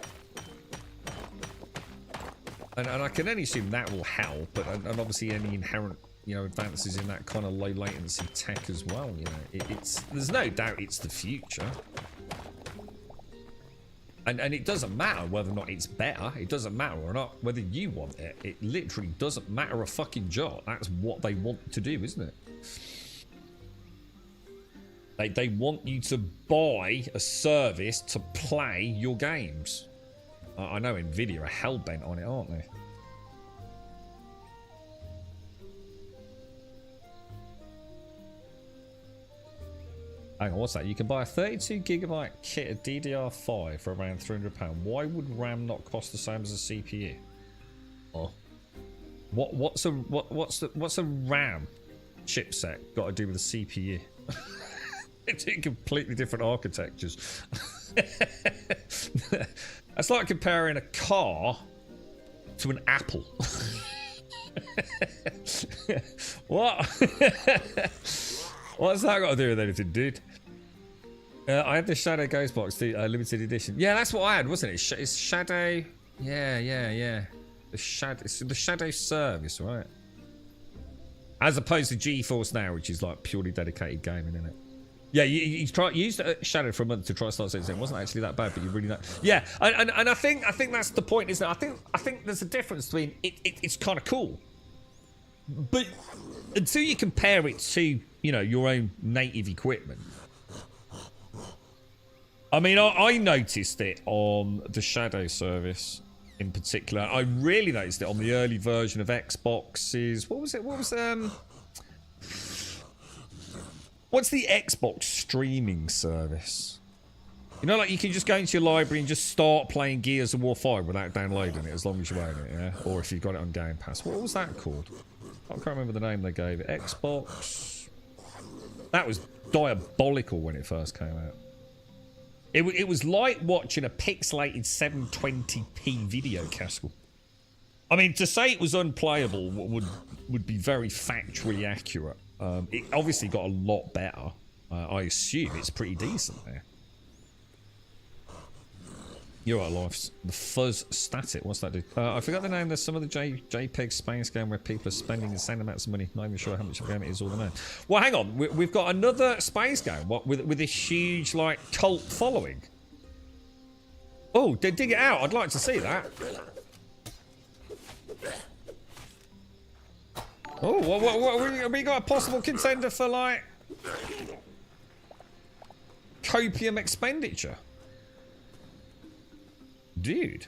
And I can only assume that will help, and obviously any inherent, you know, advances in that kind of low latency tech as well, you know. There's no doubt it's the future. And it doesn't matter whether or not it's better. It doesn't matter or not whether you want it. It literally doesn't matter a fucking jot. That's what they want to do, isn't it? They want you to buy a service to play your games. I know Nvidia are hell-bent on it, aren't they? Hang on, what's that? You can buy a 32GB kit of DDR5 for around £300. Why would RAM not cost the same as a CPU? Oh, what's a RAM chipset got to do with a CPU? They're two completely different architectures. That's like comparing a car to an apple. What? What's that got to do with anything, dude? I had the Shadow Ghost box, the limited edition. Yeah, that's what I had, wasn't it? It's Shadow. Yeah. It's the Shadow Service, right? As opposed to GeForce Now, which is like purely dedicated gaming, isn't it? Yeah, you used Shadow for a month to try Start Citizen. It wasn't actually that bad, but you really know. Yeah, and I think that's the point, isn't it? I think there's a difference between it's kind of cool, but until you compare it to your own native equipment. I mean, I noticed it on the Shadow service in particular. I really noticed it on the early version of Xboxes. What was it? What's the Xbox streaming service? Like you can just go into your library and just start playing Gears of War 5 without downloading it as long as you own it, yeah? Or if you've got it on Game Pass. What was that called? I can't remember the name they gave it. Xbox. That was diabolical when it first came out. It was like watching a pixelated 720p video castle. I mean, to say it was unplayable would be very factually accurate. It obviously got a lot better. I assume it's pretty decent there. You're right, Lifes. The Fuzz Static. What's that do? I forgot the name. There's some of the JPEG space game where people are spending insane amounts of money. Not even sure how much of a game it is or the name. Well, hang on. We've got another space game. What with a huge like cult following. Oh, dig it out. I'd like to see that. Oh, what have we got a possible contender for like copium expenditure? Dude.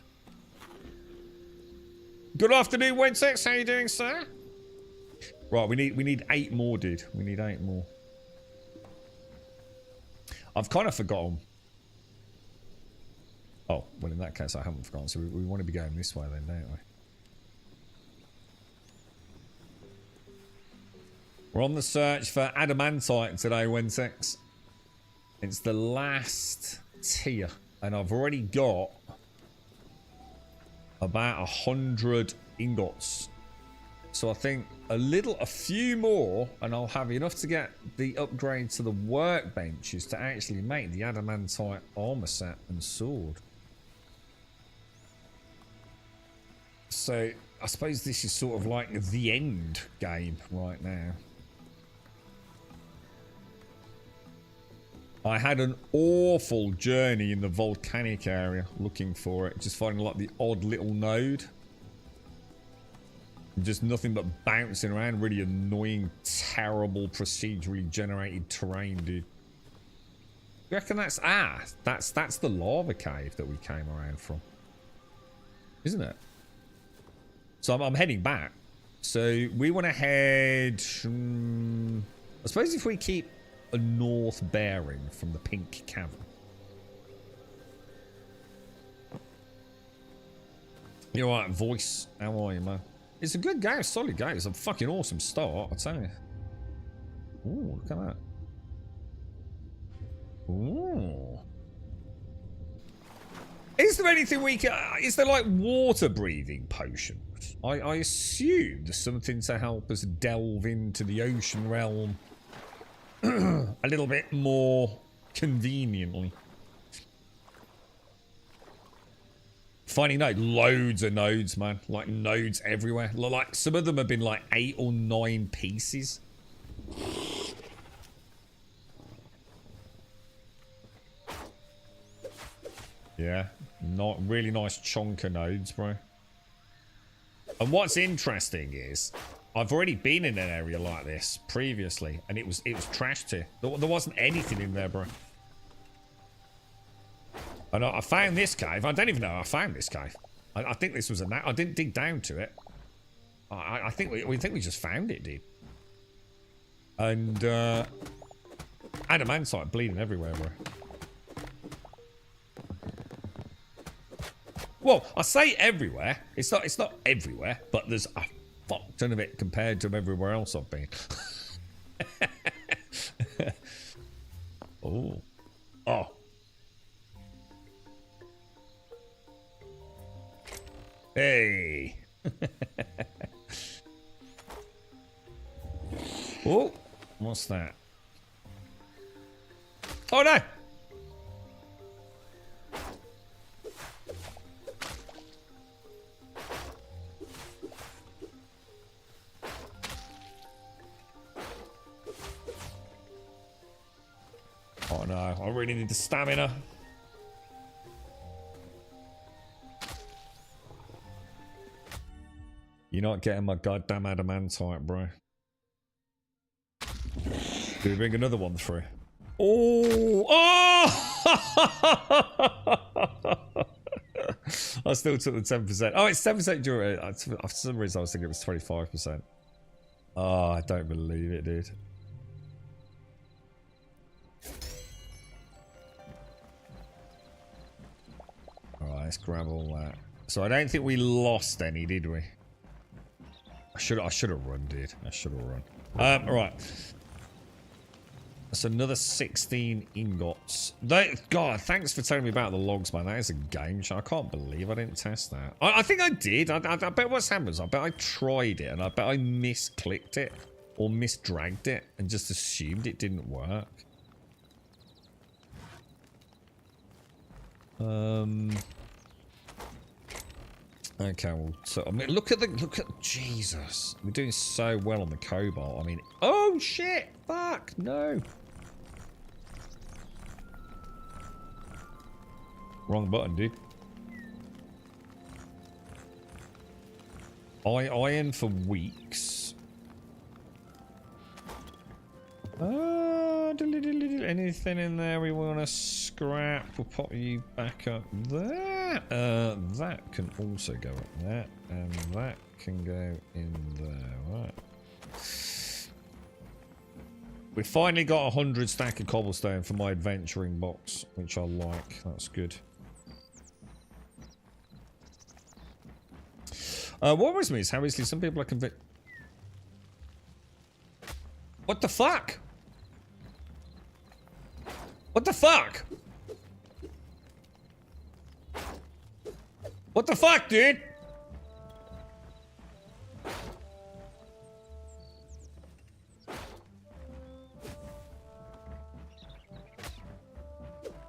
Good afternoon, Wensex. How you doing, sir? Right, we need 8 more, dude. We need 8 more. I've kind of forgotten. Oh, well, in that case, I haven't forgotten. So we want to be going this way then, don't we? We're on the search for adamantite today, Wensex. It's the last tier, and I've already got about 100 ingots. So I think a few more, and I'll have enough to get the upgrade to the workbenches to actually make the adamantite armor set and sword. So I suppose this is sort of like the end game right now. I had an awful journey in the volcanic area looking for it, just finding like the odd little node. Just nothing but bouncing around, really annoying, terrible, procedurally generated terrain, dude. You reckon that's that's the lava cave that we came around from, isn't it? So I'm heading back. So we want to head. I suppose if we keep a north bearing from the pink cavern. You're right, voice. How are you, man? It's a good game, solid game. It's a fucking awesome start, I'll tell you. Ooh, look at that. Ooh. Is there anything we can... Is there like water breathing potions? I assume there's something to help us delve into the ocean realm a little bit more conveniently. Finding out loads of nodes, man. Like nodes everywhere. Like some of them have been like 8 or 9 pieces. Yeah, not really nice chunk of nodes, bro. And what's interesting is I've already been in an area like this previously, and it was trashed here. There wasn't anything in there, bro. And I found this cave. I don't even know I found this cave. I think this was I didn't dig down to it. I think we just found it, dude. And adamantite bleeding everywhere, bro. Well, I say everywhere. It's not everywhere, but there's a fuck ton of it compared to everywhere else I've been. Oh. Hey. Oh, what's that? Oh no! Oh no, I really need the stamina. You're not getting my goddamn adamantite, bro. Do we bring another one through? Oh! Oh! I still took the 10%. Oh, it's 10% during. For some reason, I was thinking it was 25%. Oh, I don't believe it, dude. Alright, let's grab all that. So I don't think we lost any, did we? I should have run, dude. I should have run. Alright. That's another 16 ingots. God, thanks for telling me about the logs, man. That is a game show. I can't believe I didn't test that. I think I did. I bet what's happened is I bet I tried it and I bet I misclicked it or misdragged it and just assumed it didn't work. Okay, well, so I mean, look at Jesus. We're doing so well on the cobalt. I mean, oh shit! Fuck no. Wrong button, dude. Iron for weeks. Anything in there we want to scrap? We'll pop you back up there. That can also go up there, and that can go in there. Right. We finally got 100 stack of cobblestone for my adventuring box, which I like. That's good. What worries me is how easily some people are convinced. What the fuck? What the fuck? What the fuck, dude?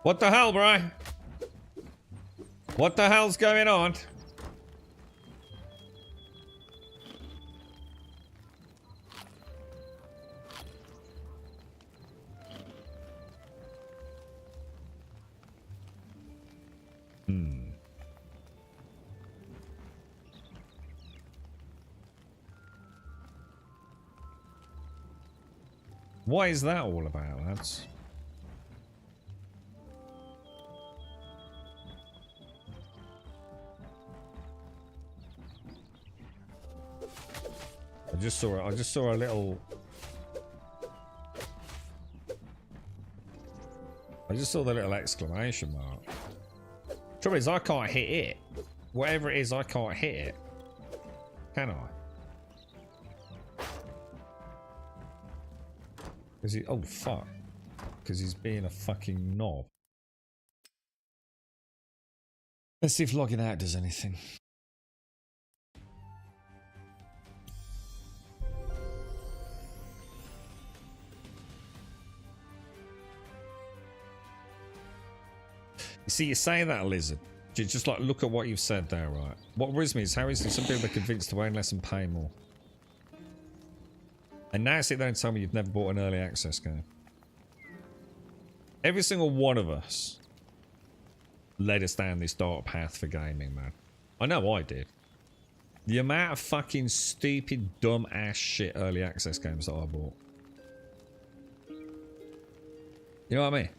What the hell, bro? What the hell's going on? What is that all about, lads? I just saw a little. I just saw the little exclamation mark. Trouble is, I can't hit it. Whatever it is, I can't hit it. Can I? Is he? Oh fuck! Because he's being a fucking knob. Let's see if logging out does anything. You see, you say that, Lizard. Just like look at what you've said there, right? What worries me is how easily some people are convinced to earn less and pay more. And now sit there and tell me you've never bought an early access game. Every single one of us led us down this dark path for gaming, man. I know I did. The amount of fucking stupid, dumb ass shit early access games that I bought. You know what I mean?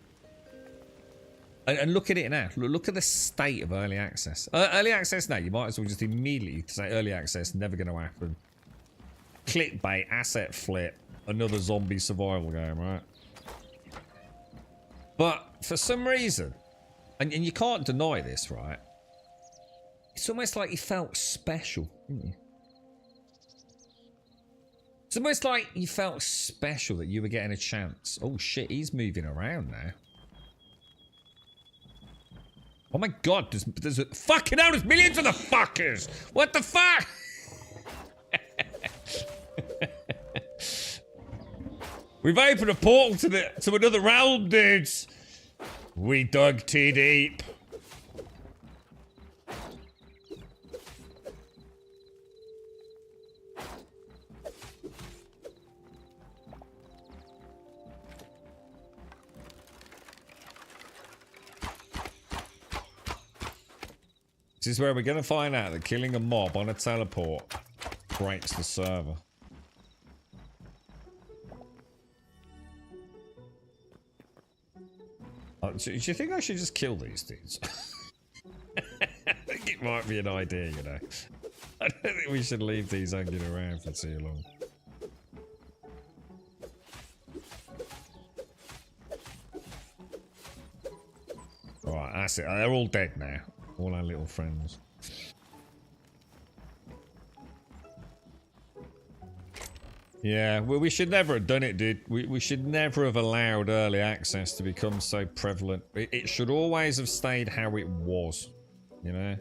And look at it now. Look at the state of early access. Early access now, you might as well just immediately say early access, never going to happen. Clickbait, asset flip, another zombie survival game, right? But for some reason, and you can't deny this, right? It's almost like you felt special, didn't you? It's almost like you felt special that you were getting a chance. Oh shit, he's moving around now. Oh my god, there's a fucking hell, there's millions of the fuckers! What the fuck? We've opened a portal to another realm, dudes. We dug too deep. This is where we're going to find out that killing a mob on a teleport breaks the server. Do you think I should just kill these dudes? I think it might be an idea, you know. I don't think we should leave these hanging around for too long. Alright, that's it. They're all dead now. All our little friends. Yeah, well, we should never have done it, dude. We should never have allowed early access to become so prevalent. It should always have stayed how it was, you know?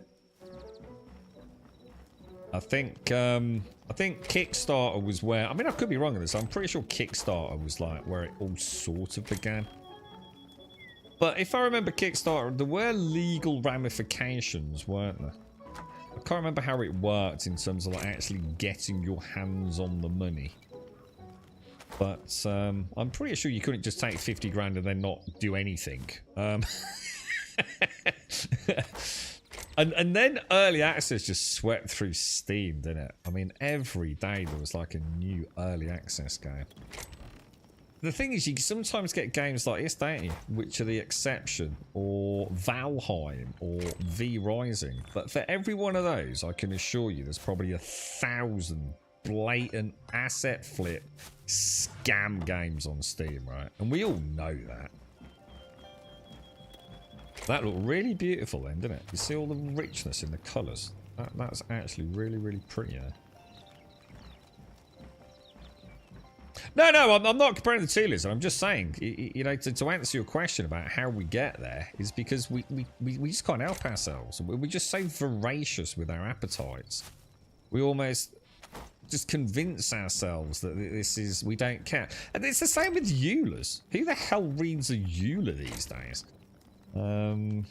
I think Kickstarter was where... I mean, I could be wrong on this. I'm pretty sure Kickstarter was like where it all sort of began. But if I remember Kickstarter, there were legal ramifications, weren't there? I can't remember how it worked in terms of like actually getting your hands on the money. But I'm pretty sure you couldn't just take 50 grand and then not do anything. And then early access just swept through Steam, didn't it? I mean, every day there was like a new early access game. The thing is, you sometimes get games like this, don't you? Which are the exception, or Valheim, or V Rising. But for every one of those, I can assure you there's probably 1,000 blatant asset flip scam games on Steam, right? And we all know that. That looked really beautiful then, didn't it? You see all the richness in the colours? That's actually really, really pretty, yeah. No, I'm not comparing the two, Liz. I'm just saying, you know, to answer your question about how we get there is because we just can't help ourselves. We're just so voracious with our appetites. We almost just convince ourselves that this is, we don't care. And it's the same with Eulers. Who the hell reads a Euler these days? You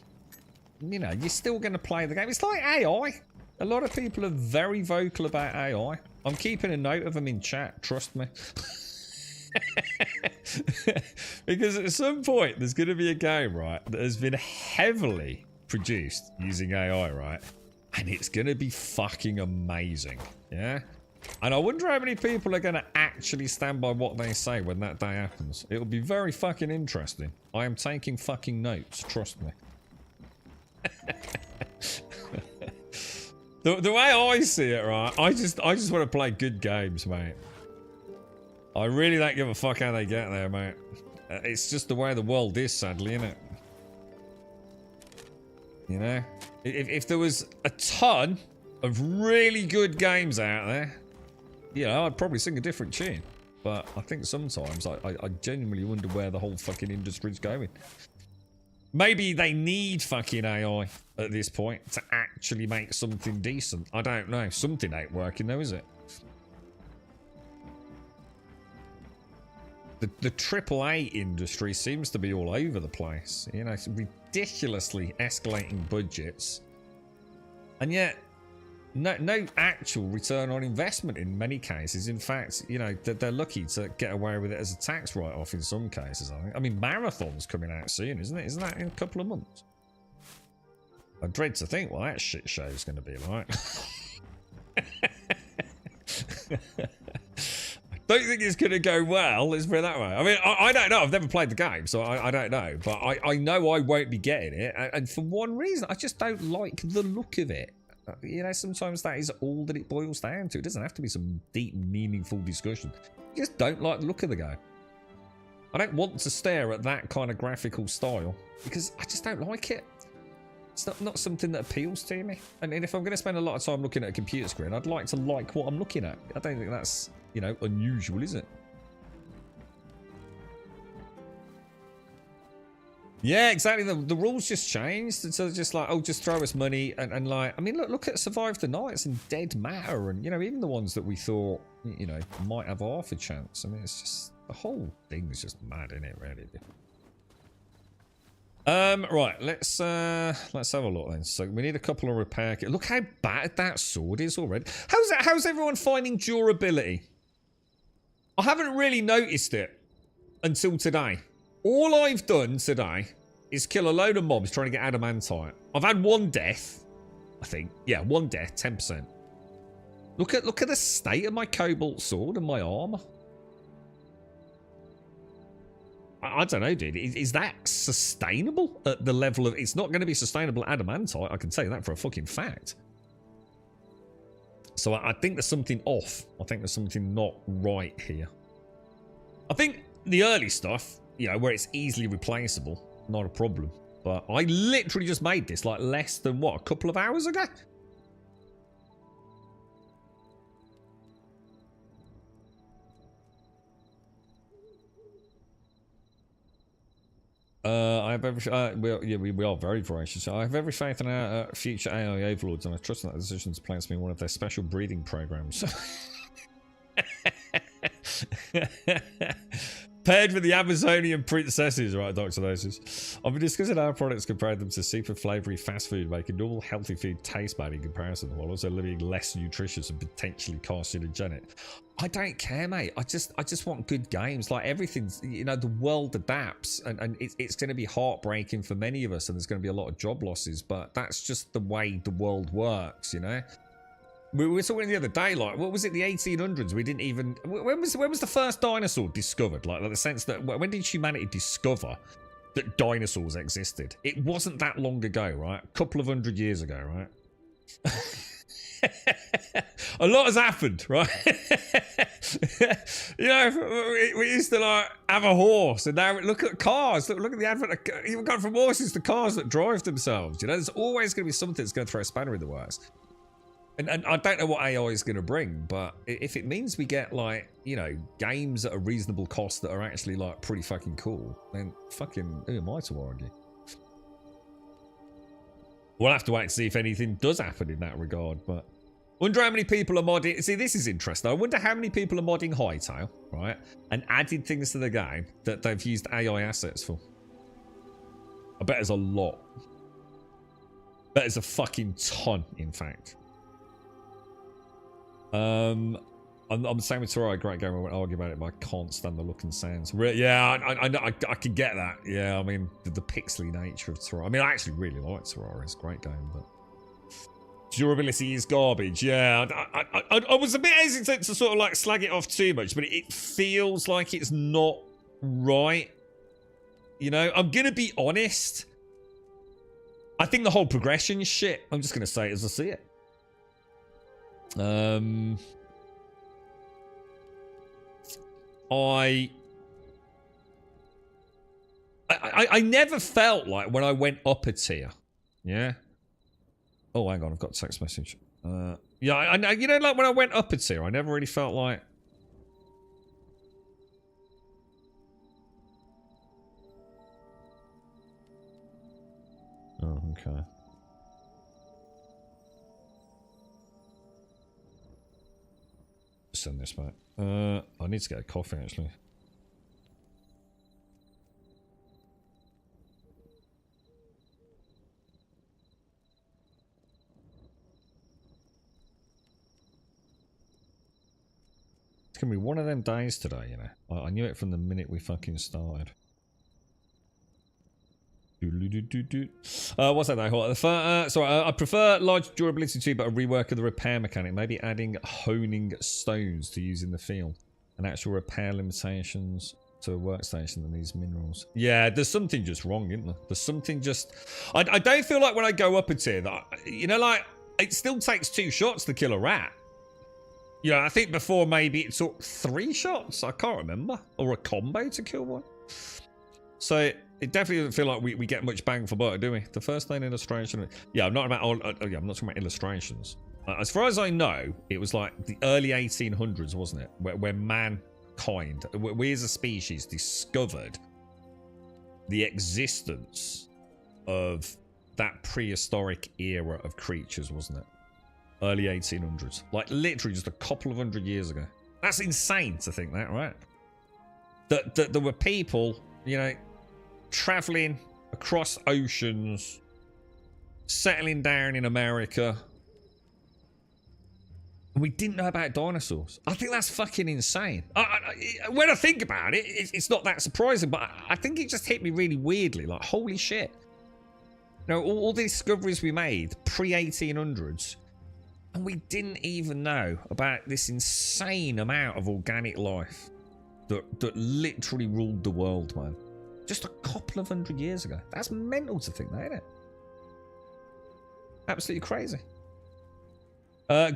know, you're still going to play the game. It's like AI. A lot of people are very vocal about AI. I'm keeping a note of them in chat, trust me. Because at some point there's going to be a game, right, that has been heavily produced using AI, right? And it's going to be fucking amazing, yeah? And I wonder how many people are going to actually stand by what they say when that day happens. It'll be very fucking interesting. I am taking fucking notes, trust me. The way I see it, right, I just want to play good games, mate. I really don't give a fuck how they get there, mate. It's just the way the world is, sadly, isn't it? You know? If there was a ton of really good games out there, you know, I'd probably sing a different tune. But I think sometimes I genuinely wonder where the whole fucking industry's going. Maybe they need fucking AI at this point to actually make something decent. I don't know. Something ain't working though, is it? The AAA industry seems to be all over the place. You know, it's ridiculously escalating budgets. And yet, no actual return on investment in many cases. In fact, you know, they're lucky to get away with it as a tax write-off in some cases, I think. I mean, Marathon's coming out soon, isn't it? Isn't that in a couple of months? I dread to think what that shit show is going to be like. Don't think it's going to go well, let's put it that way. I mean, I don't know. I've never played the game, so I don't know. But I know I won't be getting it. And for one reason, I just don't like the look of it. You know, sometimes that is all that it boils down to. It doesn't have to be some deep, meaningful discussion. You just don't like the look of the game. I don't want to stare at that kind of graphical style because I just don't like it. It's not something that appeals to me. And if I'm going to spend a lot of time looking at a computer screen, I'd like to like what I'm looking at. I don't think that's, you know, unusual, is it? Yeah, exactly. The rules just changed. And so just like, oh, just throw us money. And like, I mean, look at Survive the Nights and Dead Matter. And, you know, even the ones that we thought, you know, might have half a chance. I mean, it's just, the whole thing is just mad, isn't it, really? Right, let's have a look then. So we need a couple of repair kits. Look how bad that sword is already. How's everyone finding durability? I haven't really noticed it until today. All I've done today is kill a load of mobs trying to get adamantite. I've had one death, I think. Yeah, one death, 10%. Look at the state of my cobalt sword and my armor. I don't know, dude. Is that sustainable at the level of... It's not going to be sustainable at adamantite. I can tell you that for a fucking fact. So I think there's something off. I think there's something not right here. I think the early stuff, you know, where it's easily replaceable, not a problem. But I literally just made this like less than, what, a couple of hours ago? I have every, we are very voracious. I have every faith in our future AI overlords, and I trust that decisions place me in one of their special breeding programs. Paired with the Amazonian princesses, right, Dr. Nosis? I've been discussing our products compared them to super flavory fast food, making normal healthy food taste bad in comparison, while also living less nutritious and potentially carcinogenic. I don't care, mate. I just want good games. Like, everything's, you know, the world adapts, and it's going to be heartbreaking for many of us, and there's going to be a lot of job losses, but that's just the way the world works, you know? We were talking the other day, like, what was it, the 1800s? We didn't even... When was the first dinosaur discovered? Like the sense that... When did humanity discover that dinosaurs existed? It wasn't that long ago, right? A couple of 100 years ago, right? A lot has happened, right? You know, we used to, like, have a horse, and now look at cars. Look at the advent of... Even gone from horses to cars that drive themselves, you know? There's always going to be something that's going to throw a spanner in the works. And I don't know what AI is going to bring, but if it means we get, like, you know, games at a reasonable cost that are actually, like, pretty fucking cool, then fucking who am I to argue? We'll have to wait and see if anything does happen in that regard, but... Wonder how many people are modding... See, this is interesting. I wonder how many people are modding Hytale, right? And added things to the game that they've used AI assets for. I bet there's a lot. I bet there's a fucking ton, in fact. I'm the same with Terraria, great game. I won't argue about it, but I can't stand the look and sounds. Yeah, I can get that. Yeah, I mean, the pixely nature of Terraria. I mean, I actually really like Terraria. It's a great game, but durability is garbage. Yeah, I was a bit hesitant to sort of like slag it off too much, but it feels like it's not right. You know, I'm gonna be honest. I think the whole progression is shit. I'm just gonna say it as I see it. I never felt like when I went up a tier. Yeah. Oh, hang on, I've got a text message. Yeah, I know. You know, like when I went up a tier, I never really felt like. Oh, okay. Send this back. I need to get a coffee actually. It's gonna be one of them days today, you know. I knew it from the minute we fucking started. What's that though? Sorry, I prefer large durability too, but a rework of the repair mechanic. Maybe adding honing stones to use in the field. And actual repair limitations to a workstation that needs minerals. Yeah, there's something just wrong, isn't there? There's something just... I don't feel like when I go up a tier that... You know, like, it still takes 2 shots to kill a rat. Yeah, I think before maybe it took 3 shots. I can't remember. Or a combo to kill one. So... It definitely doesn't feel like we get much bang for buck, do we? The first line illustration... Yeah, I'm not about... yeah, I'm not talking about illustrations. As far as I know, it was like the early 1800s, wasn't it? Where mankind, we as a species, discovered the existence of that prehistoric era of creatures, wasn't it? Early 1800s. Like, literally just a couple of hundred years ago. That's insane to think that, right? That there were people, you know, traveling across oceans, settling down in America, and we didn't know about dinosaurs. I think that's fucking insane. When I think about it, it's not that surprising, but I think it just hit me really weirdly. Like, holy shit. You know, all the discoveries we made pre-1800s, and we didn't even know about this insane amount of organic life that literally ruled the world, man. Just a couple of hundred years ago. That's mental to think that, isn't it? Absolutely crazy.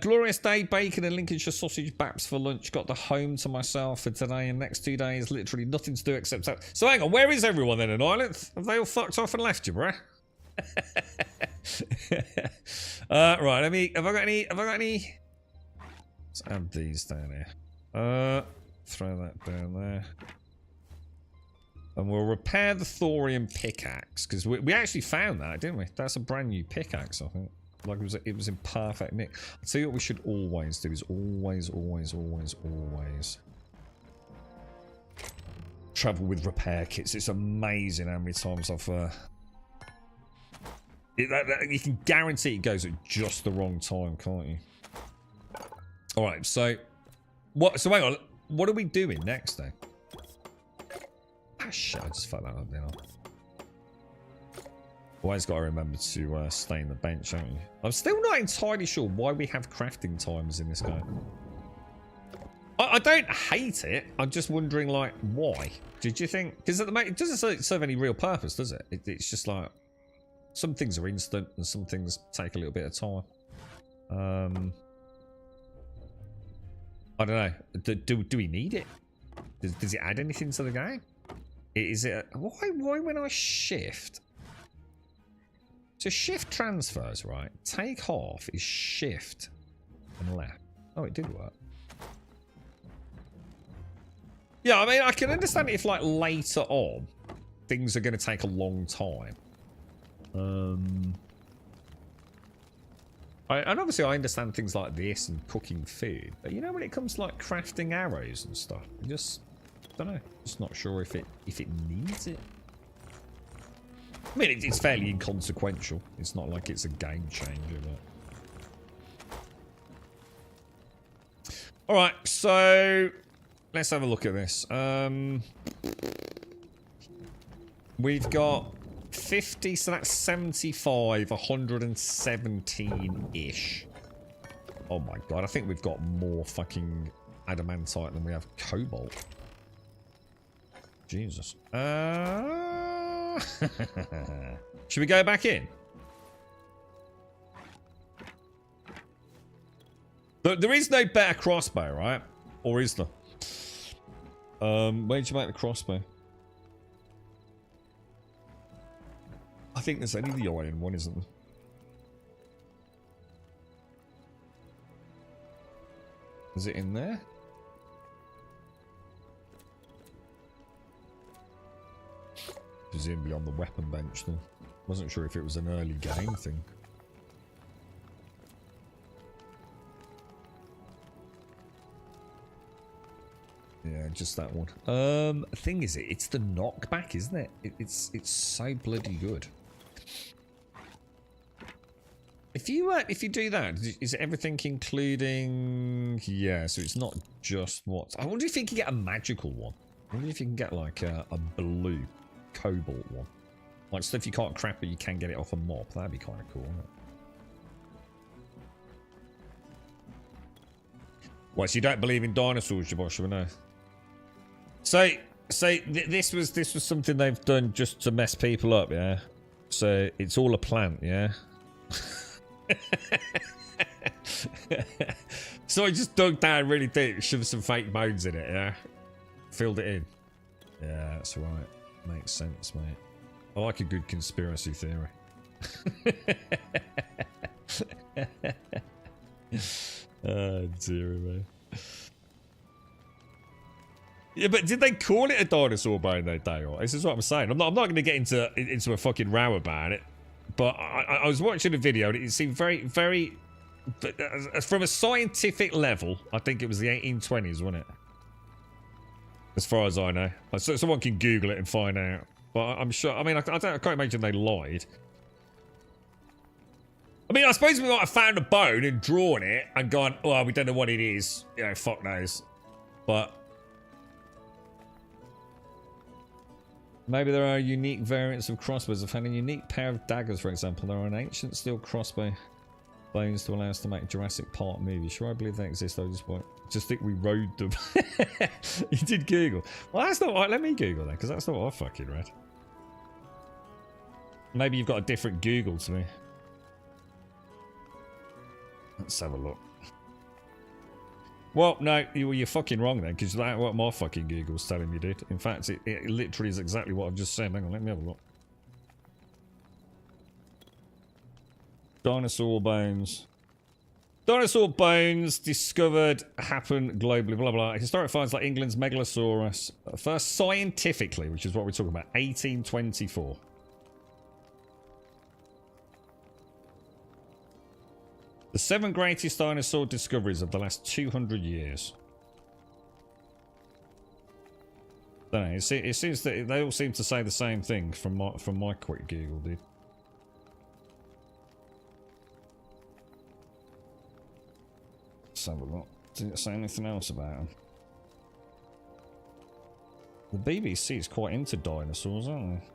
Glorious day, bacon and Lincolnshire sausage baps for lunch. Got the home to myself for today and next 2 days. Literally nothing to do except that. So hang on, where is everyone then in Ireland? Have they all fucked off and left you, bruh? Right, let me. Have I got any? Let's add these down here. Throw that down there. And we'll repair the thorium pickaxe, because we actually found that, didn't we? That's a brand new pickaxe, I think. Like it was in perfect nick. I'll tell you what we should always do is always travel with repair kits. It's amazing how many times I've you can guarantee it goes at just the wrong time, can't you? All right, so hang on. What are we doing next then? Ah, shit, I just fucked that up, didn't I? Always got to remember to stay in the bench, haven't you? I'm still not entirely sure why we have crafting timers in this game. I don't hate it. I'm just wondering, like, why? Did you think? Because at the moment, it doesn't serve any real purpose, does it? It's just like some things are instant and some things take a little bit of time. I don't know. Do we need it? Does it add anything to the game? Is it why when I shift? So shift transfers, right? Take half is shift and left. Oh, it did work. Yeah, I mean, I can understand it if, like, later on things are going to take a long time. And obviously I understand things like this and cooking food, but you know, when it comes to like crafting arrows and stuff, I just don't know. Just not sure if it needs it. I mean, it's fairly inconsequential. It's not like it's a game changer, but... Alright, so... let's have a look at this. We've got 50, so that's 75, 117-ish. Oh my god, I think we've got more fucking adamantite than we have cobalt. Jesus. Should we go back in? There is no better crossbow, right? Or is there? Where did you make the crossbow? I think there's only the iron one, isn't there? Is it in there? Presumably on the weapon bench then. Wasn't sure if it was an early game thing. Yeah, just that one. Thing is, it's the knockback, isn't it? It's so bloody good. If you do that, is everything including? Yeah, so it's not just what. I wonder if you can get a magical one. I wonder if you can get like a blue cobalt one, like stuff you can't craft, but you can get it off a mob. That'd be kind of cool, wouldn't it? Well, so you don't believe in dinosaurs, Jabosh, no? So this was something they've done just to mess people up, yeah. So it's all a plant, yeah. So I just dug down really deep, shoved some fake bones in it, yeah. Filled it in. Yeah, that's right. Makes sense, mate. I like a good conspiracy theory. Oh dear, man. Yeah, but did they call it a dinosaur bone though, Dale? This is what I'm saying. I'm not going to get into a fucking row about it. But I was watching a video and it seemed very... But from a scientific level, I think it was the 1820s, wasn't it? As far as I know. So someone can Google it and find out. But I'm sure... I mean, I can't imagine they lied. I mean, I suppose we might have found a bone and drawn it and gone, oh, we don't know what it is. You know, fuck knows. But... maybe there are unique variants of crossbows. I've found a unique pair of daggers, for example. There are an ancient steel crossbow bones to allow us to make Jurassic Park movies. Sure, I believe they exist. I just think we rode them. You did Google. Well, that's not right. Let me Google that, because that's not what I fucking read. Maybe you've got a different Google to me. Let's have a look. Well, no, you're fucking wrong then, because that's what my fucking Google's telling me, dude. In fact, it literally is exactly what I've just said. Hang on, let me have a look. Dinosaur bones. Dinosaur bones discovered happen globally, blah, blah. Historic finds like England's Megalosaurus. First scientifically, which is what we're talking about, 1824. The 7 greatest dinosaur discoveries of the last 200 years. Don't know, it seems that they all seem to say the same thing from my quick Google, dude. Let's have a look. Didn't say anything else about them. The BBC is quite into dinosaurs, aren't they?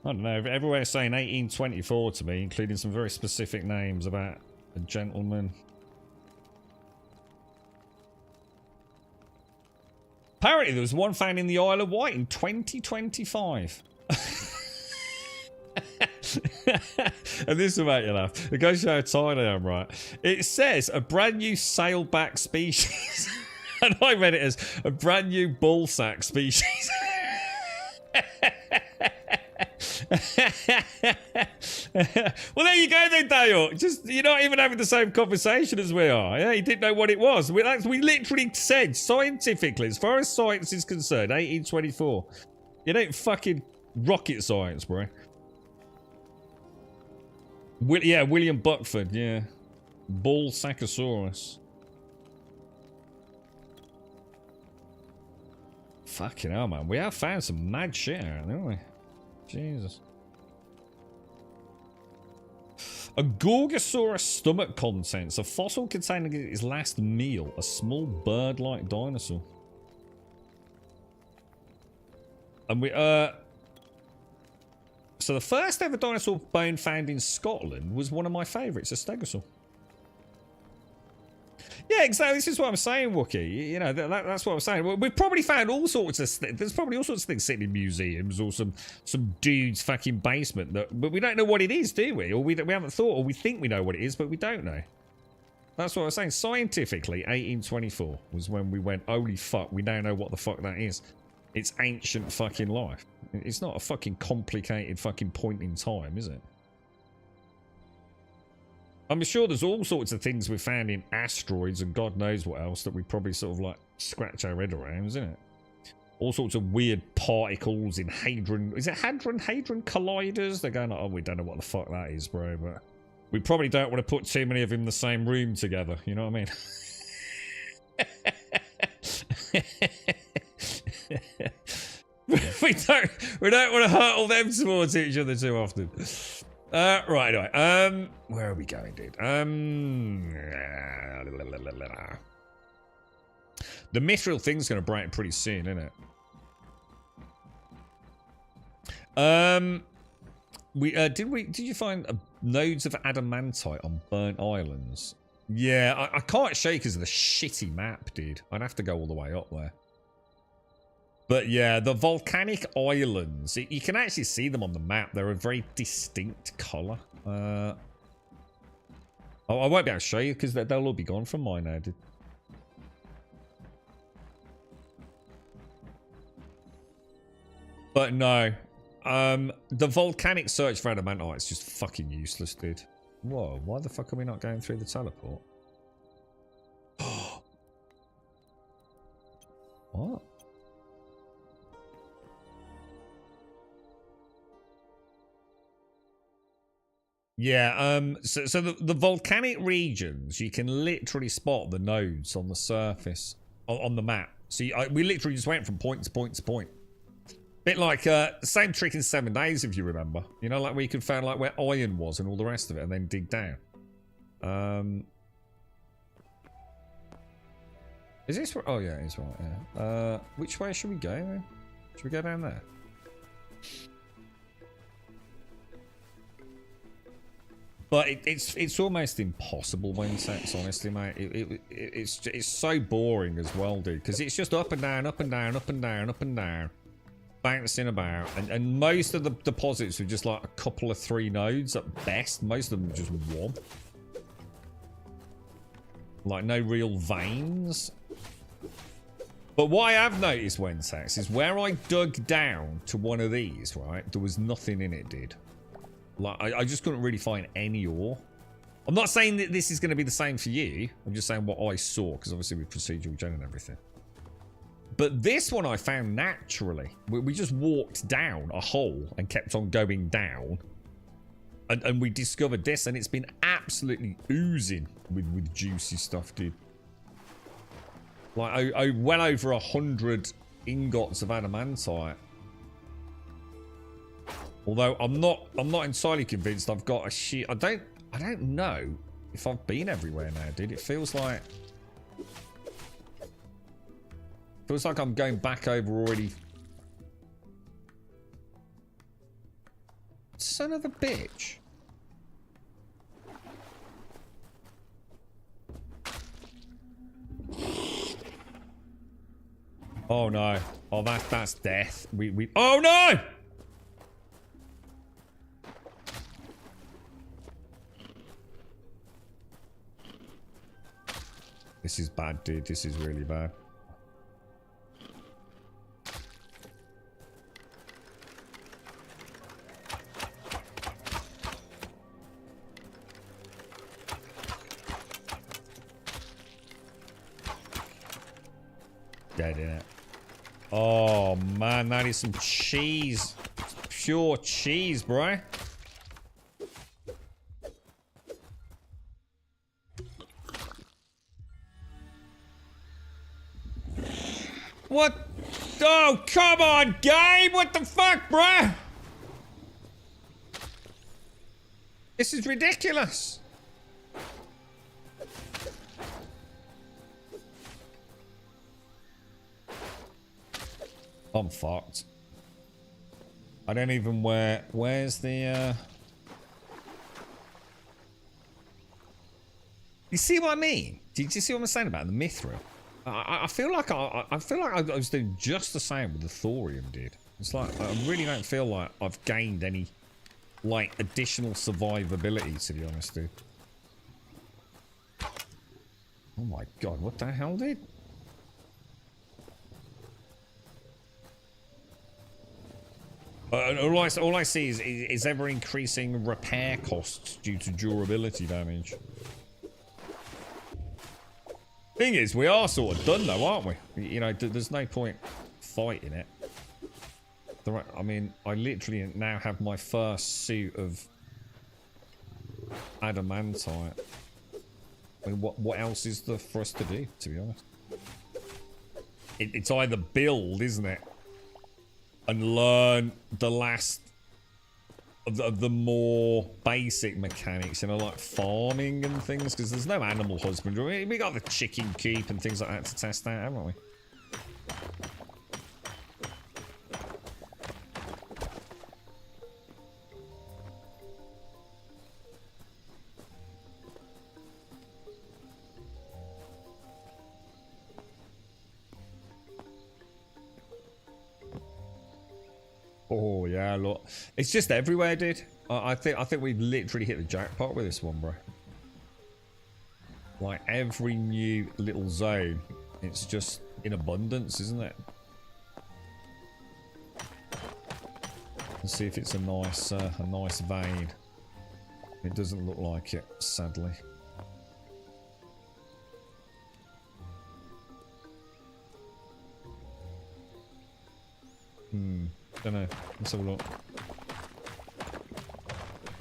I don't know, everywhere saying 1824 to me, including some very specific names about a gentleman. Apparently there was one found in the Isle of Wight in 2025. And this will make you laugh. It goes to show how tired I am, right? It says a brand new sailback species. And I read it as a brand new ballsack species. Well, there you go then, Dale. Just, you're not even having the same conversation as we are. Yeah, you didn't know what it was. We literally said, scientifically, as far as science is concerned, 1824. You don't fucking rocket science, bro. Yeah, William Buckford, yeah. Ballsackosaurus. Fucking hell, man. We have found some mad shit out, haven't we? Jesus. A Gorgosaurus stomach contents. A fossil containing its last meal. A small bird-like dinosaur. And we, so the first ever dinosaur bone found in Scotland was one of my favourites, a stegosaur. Yeah, exactly. This is what I'm saying, Wookie. You know, that's what I'm saying. We've probably found all sorts of... There's probably all sorts of things sitting in museums or some dude's fucking basement. But we don't know what it is, do we? Or we haven't thought, or we think we know what it is, but we don't know. That's what I was saying. Scientifically, 1824 was when we went, holy fuck, we now know what the fuck that is. It's ancient fucking life. It's not a fucking complicated fucking point in time, is it? I'm sure there's all sorts of things we found in asteroids and God knows what else that we probably sort of like scratch our head around, isn't it? All sorts of weird particles in hadron... Is it hadron colliders? They're going like, oh, we don't know what the fuck that is, bro, but... We probably don't want to put too many of them in the same room together, you know what I mean? we don't want to hurtle them towards each other too often. Right, anyway. Where are we going, dude? The mithril thing's going to break pretty soon, isn't it? Did you find nodes of adamantite on burnt islands? Yeah, I can't show you because of the shitty map, dude. I'd have to go all the way up there. But yeah, the volcanic islands, you can actually see them on the map. They're a very distinct colour. I won't be able to show you because they'll all be gone from mine now, dude. But no, the volcanic search for adamantite is just fucking useless, dude. Whoa, why the fuck are we not going through the teleport? What? Yeah, so the volcanic regions, you can literally spot the nodes on the surface, on the map. So we literally just went from point to point to point. Bit like, same trick in 7 days, if you remember. You know, like we could find like where iron was and all the rest of it, and then dig down. Is this where, oh yeah, it's right, yeah. Which way should we go then? Should we go down there? But it's almost impossible when sex, honestly, mate. It's so boring as well, dude, because it's just up and down, up and down, up and down, up and down, bouncing about, and most of the deposits are just like a couple of 3 nodes at best. Most of them are just 1. Like no real veins. But what I have noticed, Wensex, is where I dug down to one of these, right, there was nothing in it, dude. Like, I just couldn't really find any ore. I'm not saying that this is going to be the same for you. I'm just saying what I saw, because obviously with procedural gen and everything. But this one I found naturally. We just walked down a hole and kept on going down. And we discovered this, and it's been absolutely oozing with juicy stuff, dude. Like, I well over 100 ingots of adamantite. Although I'm not entirely convinced I've got a sheet. I don't know if I've been everywhere now, dude. It feels like I'm going back over already. Son of a bitch. Oh no. Oh, that's death. Oh no! This is bad, dude. This is really bad. Dead in it. Oh man, that is some cheese. Pure cheese, bro. What? Oh, come on, game! What the fuck, bruh? This is ridiculous. I'm fucked. I don't even where's the You see what I mean? Did you see what I'm saying about the mithril? I feel like I was doing just the same with the thorium, dude. It's like I really don't feel like I've gained any like additional survivability, to be honest, dude. Oh my god, what the hell, dude? All I see is ever increasing repair costs due to durability damage. Thing is, we are sort of done though, aren't we? You know, there's no point fighting it. I mean, I literally now have my first suit of adamantite. I mean, what else is there for us to do, to be honest? It's either build, isn't it? And learn the last of the more basic mechanics, you know, like farming and things, because there's no animal husbandry. We got the chicken coop and things like that to test out, haven't we? Oh yeah, look, it's just everywhere, dude. I think we've literally hit the jackpot with this one, bro. Like every new little zone, it's just in abundance, isn't it? Let's see if it's a nice vein. It doesn't look like it, sadly. Don't know. Let's have a look.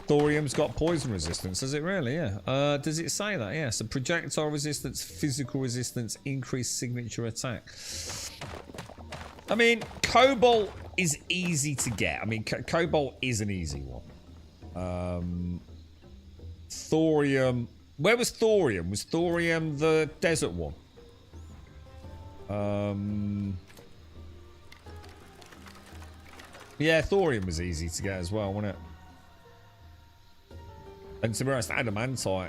Thorium's got poison resistance. Does it really? Yeah. Does it say that? Yeah. So projectile resistance, physical resistance, increased signature attack. I mean, cobalt is easy to get. I mean, cobalt is an easy one. Thorium. Where was thorium? Was thorium the desert one? Yeah, thorium was easy to get as well, wasn't it? And to be honest, adamantite,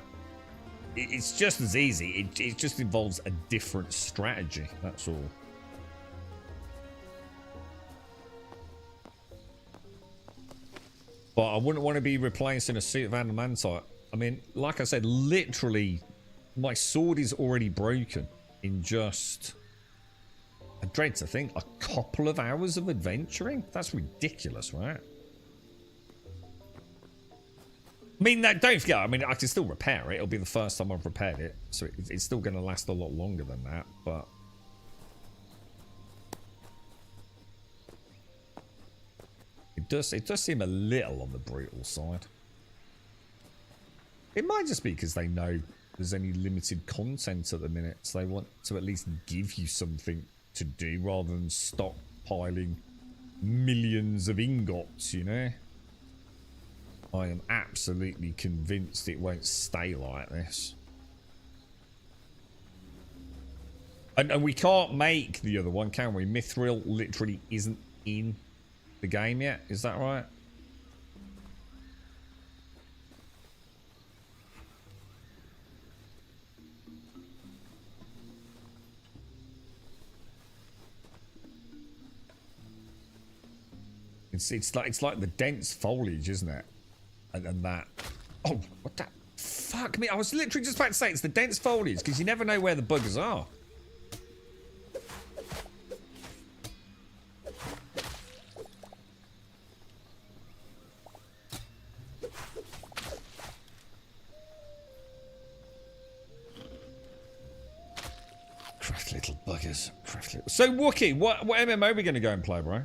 it's just as easy. It just involves a different strategy. That's all. But I wouldn't want to be replacing a suit of adamantite. I mean, like I said, literally, my sword is already broken in just, I dread to think, a couple of hours of adventuring? That's ridiculous, right? I mean, don't forget, I mean, I can still repair it. It'll be the first time I've repaired it. So it's still going to last a lot longer than that, but... It does seem a little on the brutal side. It might just be because they know there's only limited content at the minute, so they want to at least give you something to do rather than stockpiling millions of ingots, you know? I am absolutely convinced it won't stay like this. And we can't make the other one, can we? Mithril literally isn't in the game yet, is that right? It's like the dense foliage, isn't it? And that. Oh, what that? Fuck me! I was literally just about to say it's the dense foliage because you never know where the buggers are. Craft little buggers. Craft little. So Wookie, what MMO are we going to go and play, bro?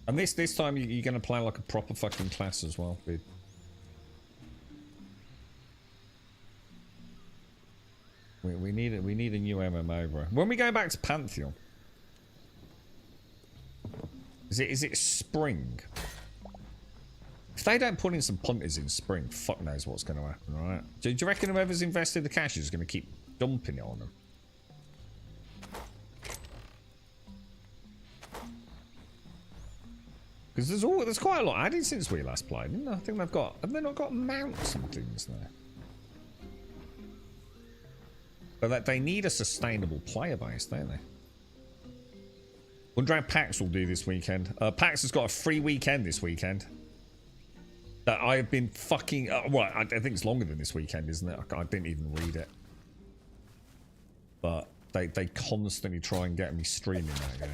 And this time you're going to play like a proper fucking class as well, dude. We need a new MMO, bro. When we go back to Pantheon, is it spring? If they don't put in some punters in spring, fuck knows what's going to happen, right? Do you reckon whoever's invested the cash is going to keep dumping it on them? Because there's quite a lot added since we last played, isn't there? I think have they not got mounts and things there? But that they need a sustainable player base, don't they? Wonder how PAX will do this weekend. PAX has got a free weekend this weekend. That I have been fucking... well, I think it's longer than this weekend, isn't it? I didn't even read it. But they constantly try and get me streaming that game.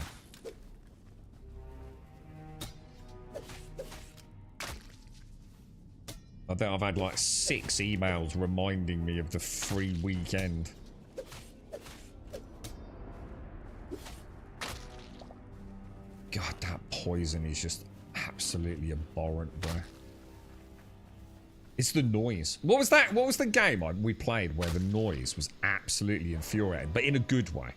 I think I've had like 6 emails reminding me of the free weekend. God, that poison is just absolutely abhorrent, bro. It's the noise. What was that? What was the game we played where the noise was absolutely infuriating, but in a good way?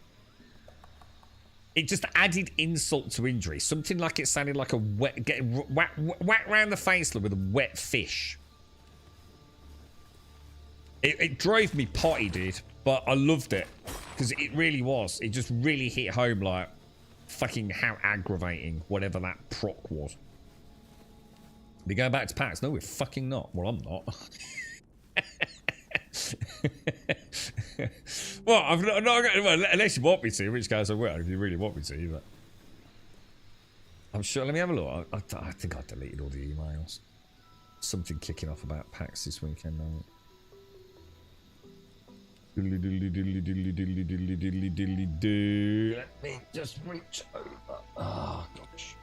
It just added insult to injury. Something like it sounded like a getting whacked round the face with a wet fish. It drove me potty, dude, but I loved it because it really was. It just really hit home, like fucking how aggravating whatever that proc was. We go back to PAX? No, we're fucking not. Well, I'm not. Well, I'm not well, unless you want me to, in which case I will, if you really want me to. But I'm sure. Let me have a look. I think I deleted all the emails. Something kicking off about PAX this weekend, though. Diddly diddly diddly diddly diddly diddly diddly diddly do. Let me just reach over. Oh gosh.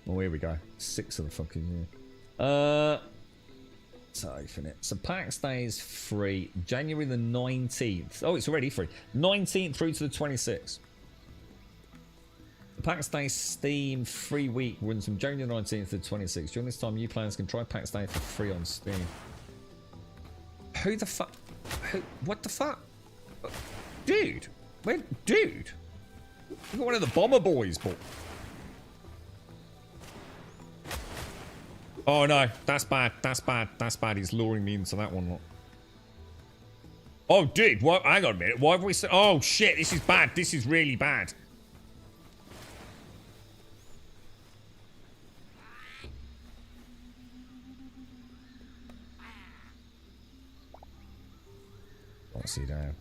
Well, here we go. 6 of the fucking year. So open it. So PAX Day is free. January the 19th. Oh, it's already free. 19th through to the 26th. The PAX Day Steam free week runs from January the 19th to the 26th. During this time, new players can try PAX Day for free on Steam. Who the fuck? What the fuck? Dude. Where? Dude. Look at one of the bomber boys, but. Oh no, that's bad. That's bad. That's bad. He's luring me into that one. Oh, dude. What? Hang on a minute. Why have we said? Oh shit. This is bad. This is really bad. What's he down?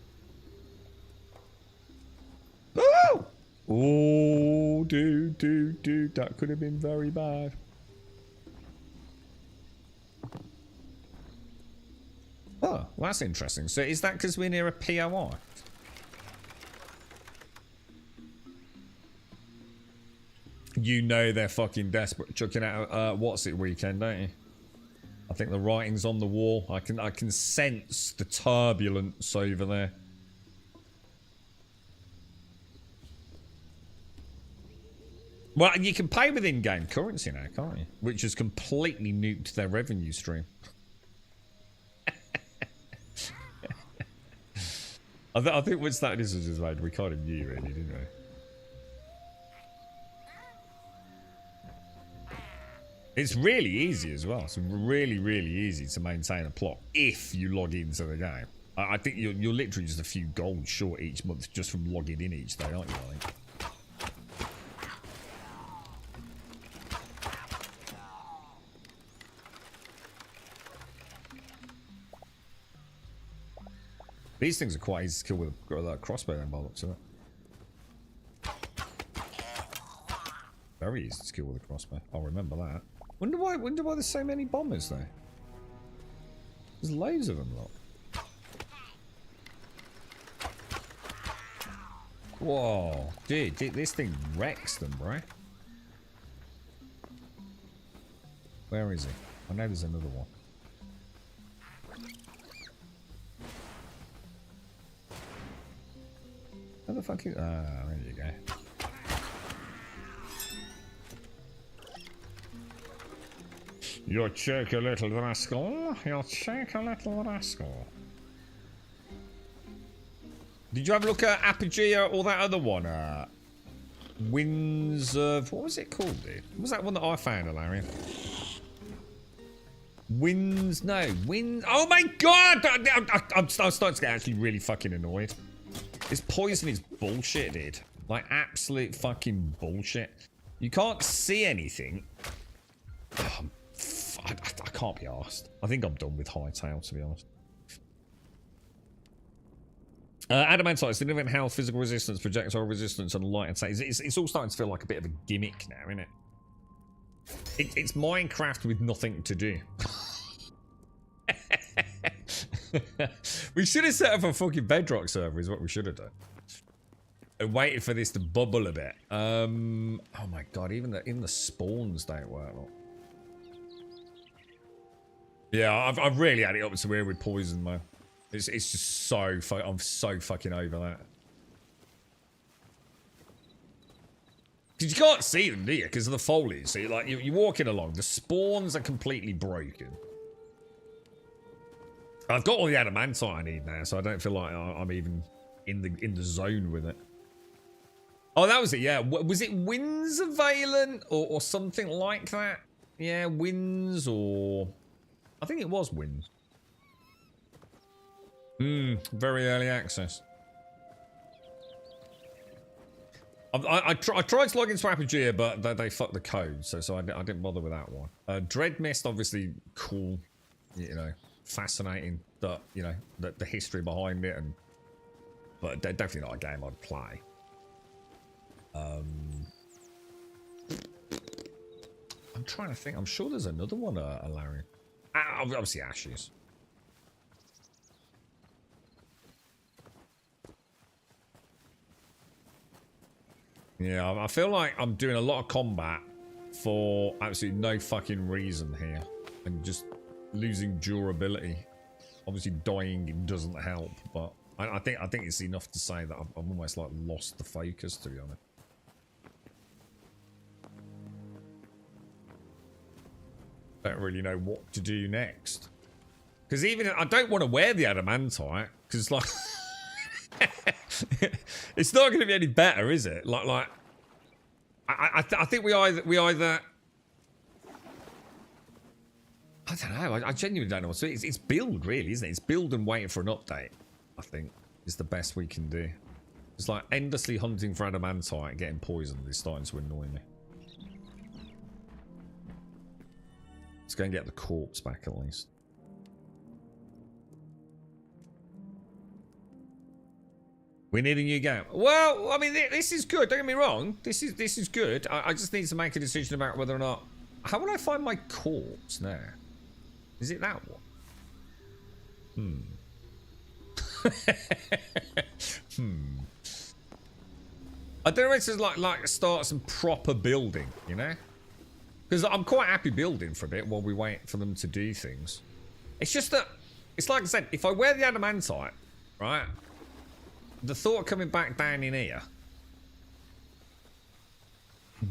Oh! Oh, dude. That could have been very bad. Oh, well, that's interesting. So is that because we're near a POI? You know they're fucking desperate chucking out what's it weekend, don't you? I think the writing's on the wall. I can sense the turbulence over there. Well, you can pay with in-game currency now, can't you? Which has completely nuked their revenue stream. I think once that decision was made, we kind of knew really, didn't we? It's really easy as well. It's really, really easy to maintain a plot if you log into the game. I think you're literally just a few gold short each month just from logging in each day, aren't you, I think? These things are quite easy to kill with a crossbow then by the looks of it. Very easy to kill with a crossbow. I'll remember that. Wonder why there's so many bombers there. There's loads of them, look. Whoa, dude, this thing wrecks them, bro. Where is he? I know there's another one. Where the fuck is... Ah, there you go. You cheeky little rascal. You cheeky little rascal. Did you have a look at Apogea or that other one? Winds of... What was it called, dude? What was that one that I found, Hilarion? Winds... No, Winds... Oh my god! I'm starting to get actually really fucking annoyed. This poison is bullshit, dude. Like, absolute fucking bullshit. You can't see anything. Oh, I can't be arsed. I think I'm done with Hytale, to be honest. Adamantite is significant health, physical resistance, projectile resistance, and light attack. It's all starting to feel like a bit of a gimmick now, isn't it? It's Minecraft with nothing to do. We should have set up a fucking Bedrock server is what we should have done. And waited for this to bubble a bit. Oh my god, even the spawns don't work. Yeah, I've really had it up to where with poison, man. It's just so I'm so fucking over that. Because you can't see them, do you? Because of the foliage. So you're walking along, the spawns are completely broken. I've got all the adamantite I need now, so I don't feel like I'm even in the zone with it. Oh, that was it, yeah. Was it Winds of Valen or something like that? Yeah, Winds or... I think it was Winds. Very early access. I tried to log into Apogea, but they fucked the code, so I didn't bother with that one. Dread Mist, obviously cool, you know, fascinating. You know, the history behind it, but they're definitely not a game I'd play. I'm trying to think. I'm sure there's another one, Larry. Obviously Ashes. Yeah, I feel like I'm doing a lot of combat for absolutely no fucking reason here. And just losing durability. Obviously, dying doesn't help, but I think it's enough to say that I've almost like lost the focus, to be honest. Don't really know what to do next. Because even I don't want to wear the adamantite, because like it's not going to be any better, is it? Like I think we either I don't know. I genuinely don't know what to do. It's build, really, isn't it? It's build and waiting for an update. I think is the best we can do. It's like endlessly hunting for adamantite and getting poisoned is starting to annoy me. Let's go and get the corpse back at least. We need a new game. Well, I mean, this is good. Don't get me wrong. This is good. I just need to make a decision about whether or not. How will I find my corpse now? Is it that one? I don't know if it's like start some proper building, you know? Because I'm quite happy building for a bit while we wait for them to do things. It's just that, it's like I said, if I wear the adamantite, right? The thought of coming back down in here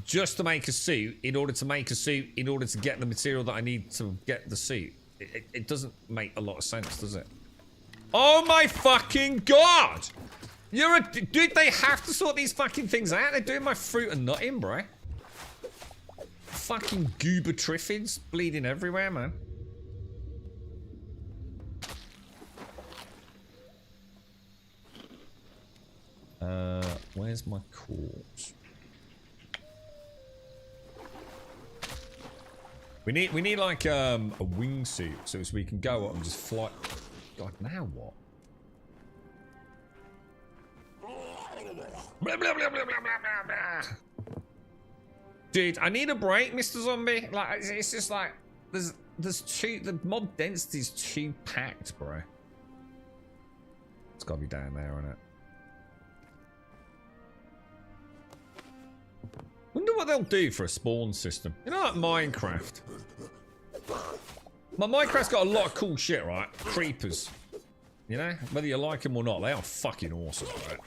just to make a suit, in order to make a suit, in order to get the material that I need to get the suit, it doesn't make a lot of sense, does it? Oh my fucking god! Dude, they have to sort these fucking things out. They're doing my fruit and nut in, bro. Fucking goober triffids bleeding everywhere, man. Where's my corpse? We need like a wingsuit so we can go up and just fly. God, now what? Blah, blah, blah, blah, blah, blah, blah. Dude, I need a break, Mr. Zombie. Like, it's just like there's the mob density's too packed, bro. It's gotta be down there, isn't it? Wonder what they'll do for a spawn system. You know, like Minecraft. My Minecraft's got a lot of cool shit, right? Creepers. You know, whether you like them or not, they are fucking awesome, right?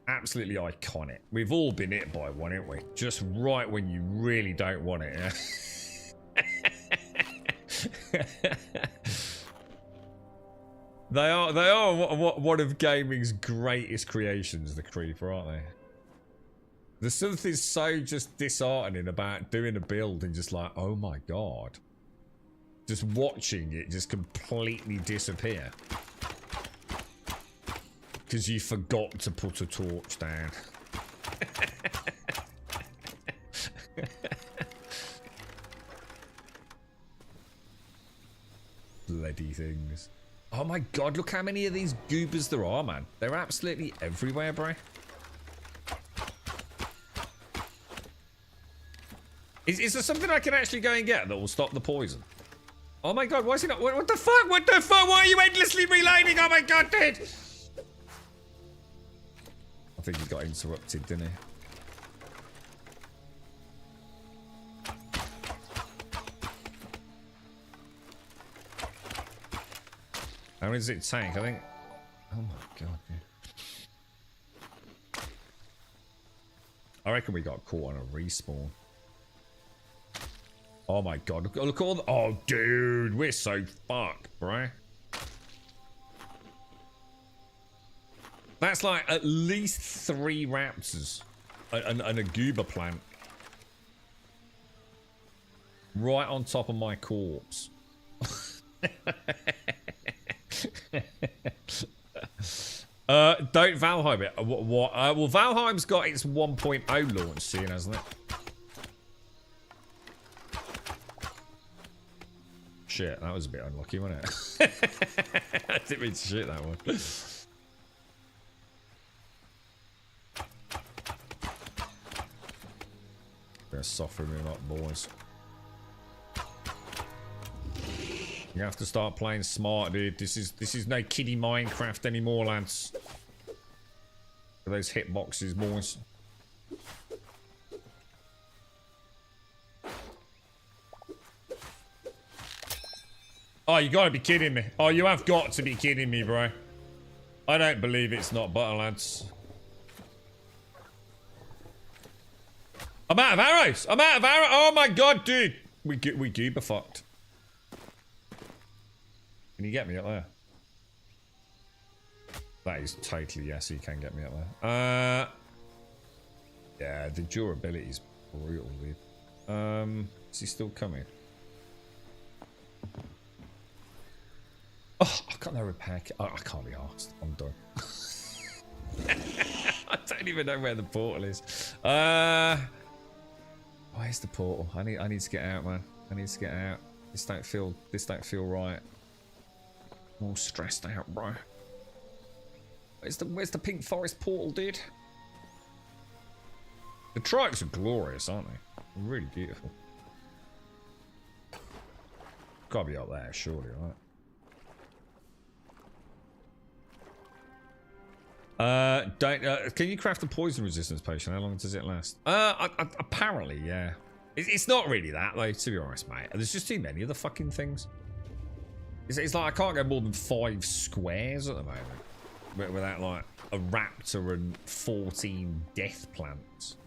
Absolutely iconic. We've all been hit by one, haven't we? Just right when you really don't want it, yeah? They are one of gaming's greatest creations, the creeper, aren't they? There's something so just disheartening about doing a build and just like, oh my god. Just watching it just completely disappear. Because you forgot to put a torch down. Bloody things. Oh my god, look how many of these goobers there are, man. They're absolutely everywhere, bro. Is there something I can actually go and get that will stop the poison? Oh my god, why is he not? What the fuck? What the fuck? Why are you endlessly reloading? Oh my god, dude! I think he got interrupted, didn't he? How many does it take? I think. Oh my god, dude. I reckon we got caught on a respawn. Oh my god, look all the, oh dude, we're so fucked, bro. That's like at least 3 raptors and a goober plant. Right on top of my corpse. Don't Valheim it. What? Well, Valheim's got its 1.0 launch soon, hasn't it? Shit, that was a bit unlucky, wasn't it? I didn't mean to shoot that one. Gonna soften him up, boys. You have to start playing smart, dude. This is no kiddie Minecraft anymore, lads. For those hitboxes, boys. Oh, you gotta be kidding me. Oh, you have got to be kidding me, bro. I don't believe it's not butter, lads. I'm out of arrows. I'm out of arrows. Oh my god, dude. We goober fucked. Can you get me up there? That is totally yes, you can get me up there. Yeah, the durability is brutal, dude. Is he still coming? Oh, I've got no repair kit. Oh, I can't be arsed. I'm done. I don't even know where the portal is. Where's the portal? I need to get out, man. I need to get out. This don't feel right. I'm all stressed out, bro. Where's the pink forest portal, dude? The trikes are glorious, aren't they? They're really beautiful. Gotta be up there, surely, right? Can you craft a poison resistance potion? How long does it last? Apparently, yeah. It's not really that, though, to be honest, mate. There's just too many of the fucking things. It's like I can't go more than 5 squares at the moment without, like, a raptor and 14 death plants.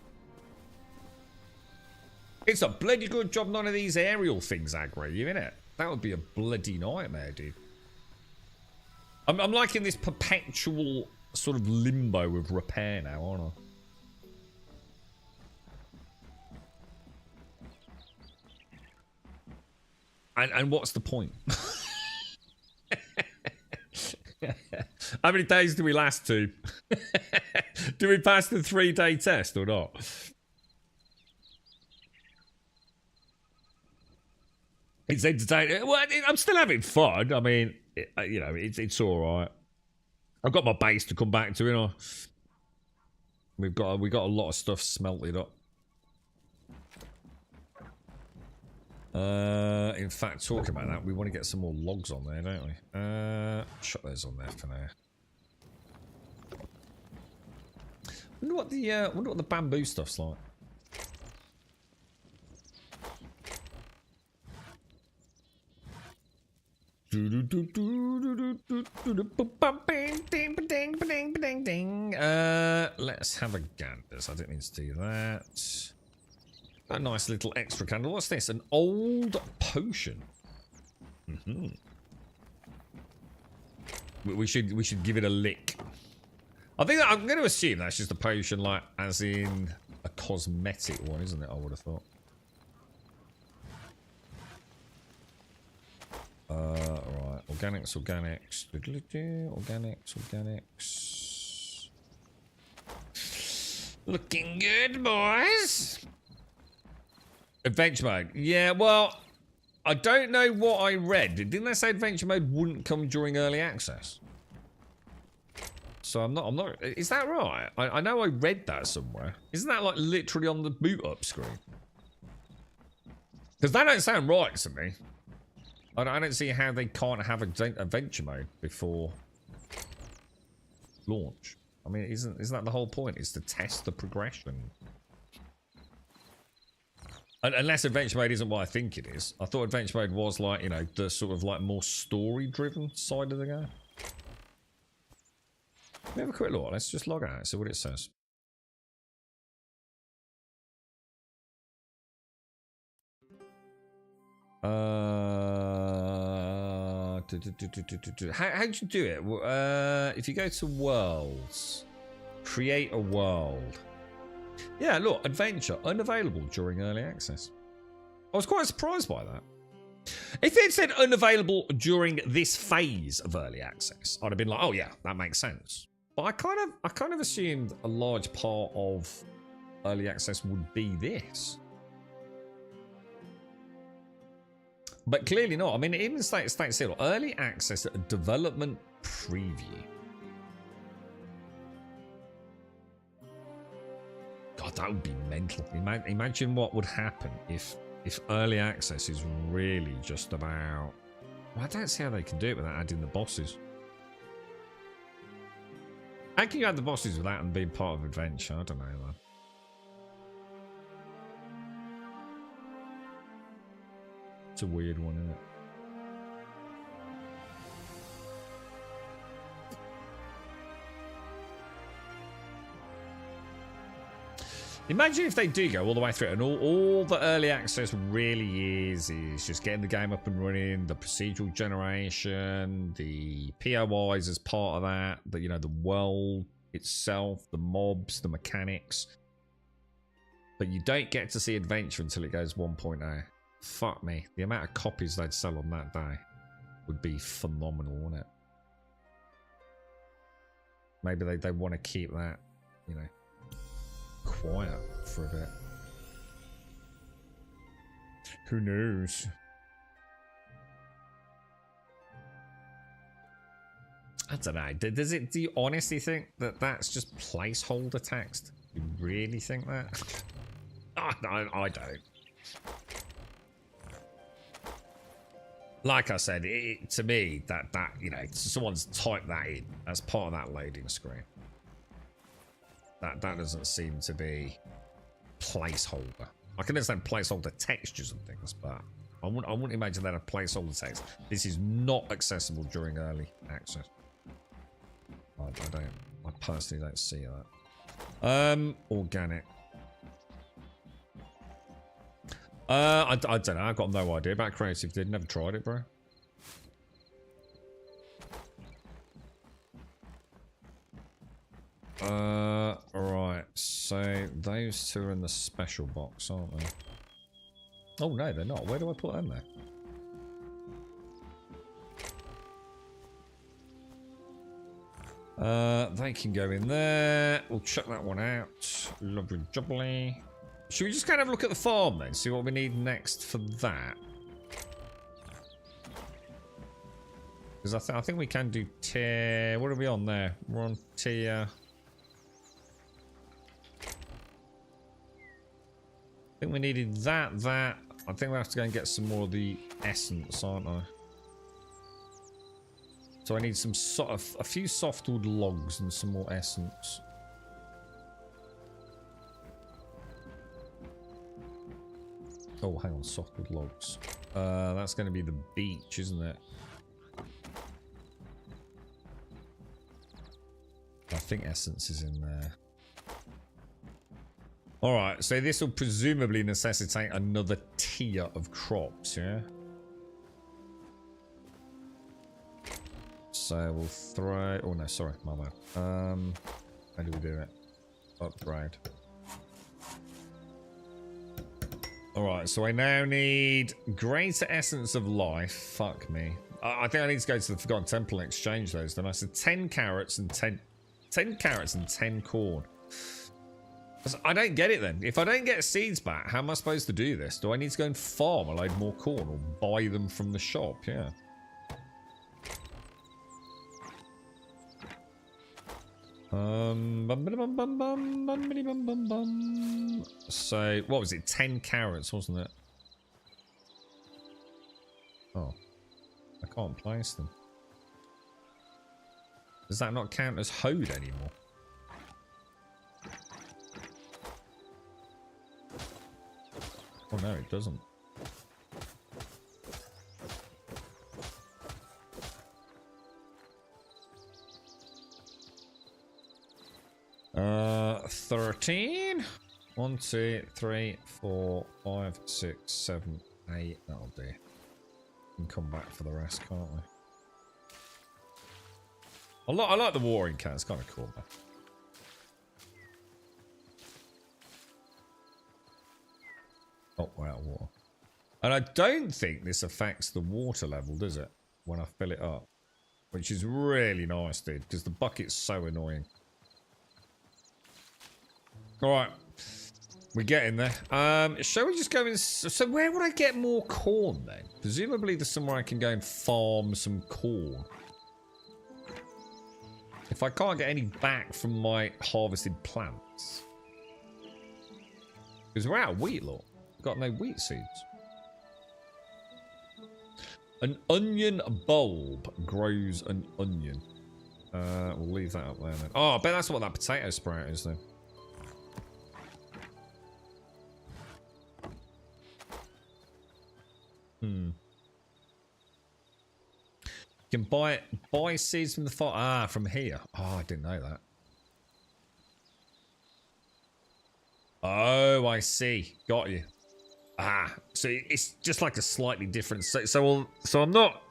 It's a bloody good job none of these aerial things aggro you, innit? That would be a bloody nightmare, dude. I'm liking this perpetual sort of limbo of repair now, aren't I? And what's the point? How many days do we last to? Do we pass the 3-day test or not? It's entertaining. Well, I'm still having fun. I mean, you know, it's all right. I've got my base to come back to, you know. We got a lot of stuff smelted up. In fact, talking about that, we want to get some more logs on there, don't we? Shut those on there for now. Wonder what the bamboo stuff's like. Let's have a gander. I didn't mean to do that. A nice little extra candle. What's this? An old potion. We should give it a lick. I think I'm going to assume that's just a potion, like as in a cosmetic one, isn't it? I would have thought. Right. Organics. Looking good, boys. Adventure mode. Yeah, well, I don't know what I read. Didn't they say adventure mode wouldn't come during early access? So I'm not. Is that right? I know I read that somewhere. Isn't that like literally on the boot up screen? Because that don't sound right to me. I don't see how they can't have adventure mode before launch. I mean, isn't that the whole point? Is to test the progression. Unless adventure mode isn't what I think it is. I thought adventure mode was like, you know, the sort of like more story-driven side of the game. Let me have a quick look. Let's just log out and see what it says. How'd you do it? If you go to worlds, create a world. Yeah, look, adventure unavailable during early access. I was quite surprised by that. If it said unavailable during this phase of early access, I'd have been like, oh yeah, that makes sense. But I kind of assumed a large part of early access would be this. But clearly not. I mean, it even states here, early access development preview. God, that would be mental. Imagine what would happen if early access is really just about... Well, I don't see how they can do it without adding the bosses. How can you add the bosses without them being part of adventure? I don't know, man. It's a weird one, isn't it? Imagine if they do go all the way through, and all the early access really is just getting the game up and running, the procedural generation, the POIs as part of that, the, you know, the world itself, the mobs, the mechanics. But you don't get to see adventure until it goes 1.0. Fuck me. The amount of copies they'd sell on that day would be phenomenal, wouldn't it? Maybe they want to keep that, you know, quiet for a bit. Who knows? I don't know. Do you honestly think that that's just placeholder text? You really think that? Oh, no, I don't. Like I said, to me, that you know, someone's typed that in as part of that loading screen. That doesn't seem to be placeholder. I can understand placeholder textures and things, but I wouldn't imagine that a placeholder text. This is not accessible during early access. I personally don't see that. Organic. I don't know. I've got no idea about creative. Did never tried it, bro. Right. So those two are in the special box, aren't they? Oh no, they're not. Where do I put them there? They can go in there. We'll check that one out. Lovely jubbly. Should we just kind of look at the farm then? See what we need next for that? Because I think we can do tier... What are we on there? We're on tier... I think we needed that. I think we have to go and get some more of the essence, aren't I? So I need some sort of... A few softwood logs and some more essence. Oh, hang on, softwood logs. That's going to be the beach, isn't it? I think essence is in there. Alright, so this will presumably necessitate another tier of crops, yeah? So we'll throw... Oh no, sorry, my bad. How do we do it? Upgrade. Alright, so I now need greater essence of life. Fuck me. I think I need to go to the Forgotten Temple and exchange those. Then I said 10 carrots and 10 carrots and 10 corn. I don't get it then. If I don't get seeds back, how am I supposed to do this? Do I need to go and farm a load more corn or buy them from the shop? Yeah. So, what was it? 10 carrots, wasn't it? Oh. I can't place them. Does that not count as hoed anymore? Oh no, it doesn't. Uh, 13. 1, 2, 3, 4, 5, 6, 7, 8. That'll do. We can come back for the rest, can't we? I like the warring cat. It's kind of cool, man. Oh, we're out of water. And I don't think this affects the water level, does it? When I fill it up. Which is really nice, dude. Because the bucket's so annoying. Alright. We're getting there. Shall we just go in... So where would I get more corn, then? Presumably there's somewhere I can go and farm some corn. If I can't get any back from my harvested plants. Because we're out of wheat, look. Got no wheat seeds. An onion bulb grows an onion. We'll leave that up there then. Oh, I bet that's what that potato sprout is then. You can buy seeds from the farm. Ah, from here. Oh, I didn't know that. Oh, I see. Got you. Ah, so it's just like a slightly different. So I'm not.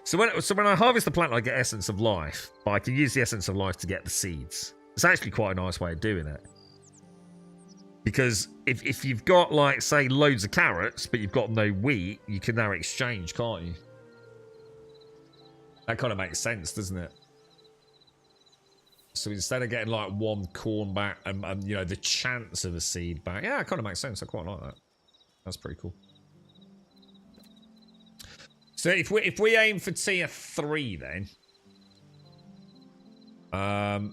So when I harvest the plant, I get essence of life, but I can use the essence of life to get the seeds. It's actually quite a nice way of doing it. Because if you've got, like, say, loads of carrots, but you've got no wheat, you can now exchange, can't you? That kind of makes sense, doesn't it? So instead of getting, like, one corn back and you know, the chance of a seed back. Yeah, it kind of makes sense. I quite like that. That's pretty cool. So if we aim for tier 3 then.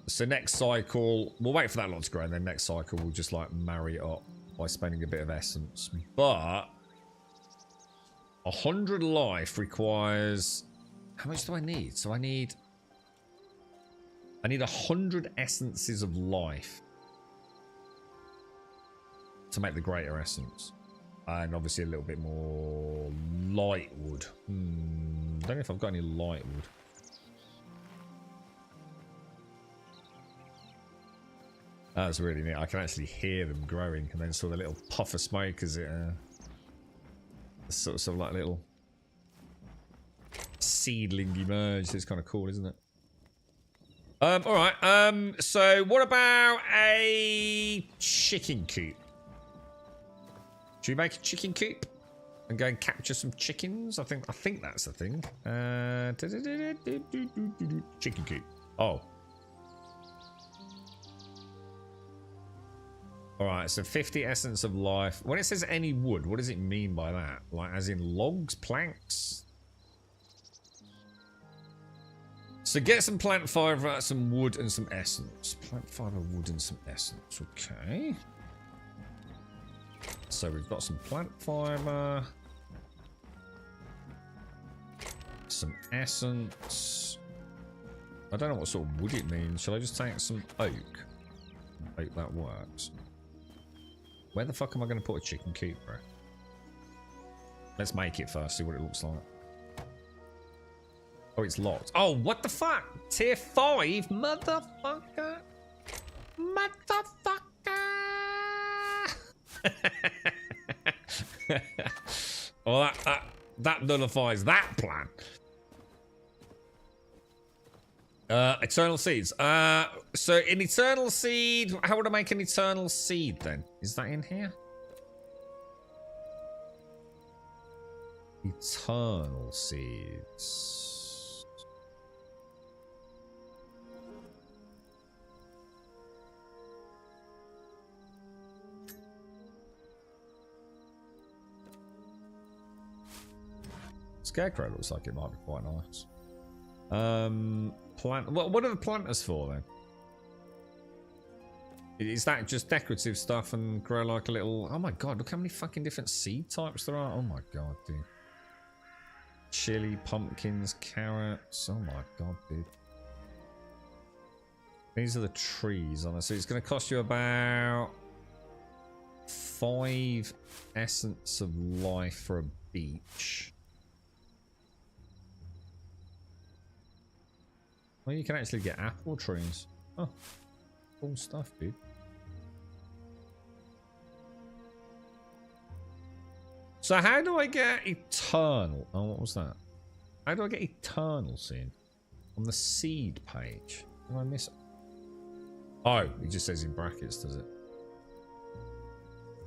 So next cycle, we'll wait for that lot to grow, and then next cycle we'll just like marry it up by spending a bit of essence. But 100 life requires, how much do I need? So I need 100 essences of life to make the greater essence, and obviously a little bit more light wood. Don't know if I've got any light wood. That's really neat. I can actually hear them growing, and then saw the little puff of smoke as it sort of like a little seedling emerged. It's kind of cool, isn't it? All right. So what about a chicken coop? Should we make a chicken coop and go and capture some chickens? I think that's the thing. Chicken coop. Oh. Alright, so 50 essence of life. When it says any wood, what does it mean by that? Like, as in logs, planks? So get some plant fiber, some wood, and some essence. Plant fiber, wood, and some essence. Okay. So we've got some plant fiber. Some essence. I don't know what sort of wood it means. Shall I just take some oak? Oak, that works. Where the fuck am I going to put a chicken coop, bro? Let's make it first, see what it looks like. Oh, it's locked. Oh, what the fuck? Tier 5? Motherfucker. Motherfucker. Well, that nullifies that plan. Eternal seeds. So an eternal seed, how would I make an eternal seed then? Is that in here? Eternal seeds. Scarecrow looks like it might be quite nice. What are the planters for then? Is that just decorative stuff and grow like a little... Oh my god, look how many fucking different seed types there are. Oh my god, dude. Chili, pumpkins, carrots. Oh my god, dude. These are the trees on it. So it's going to cost you about 5 essence of life for a beach. Well, you can actually get apple trees. Oh, cool stuff, dude. So how do I get eternal? Oh, what was that? How do I get eternal seed? On the seed page. Did I miss it? Oh, it just says in brackets, does it?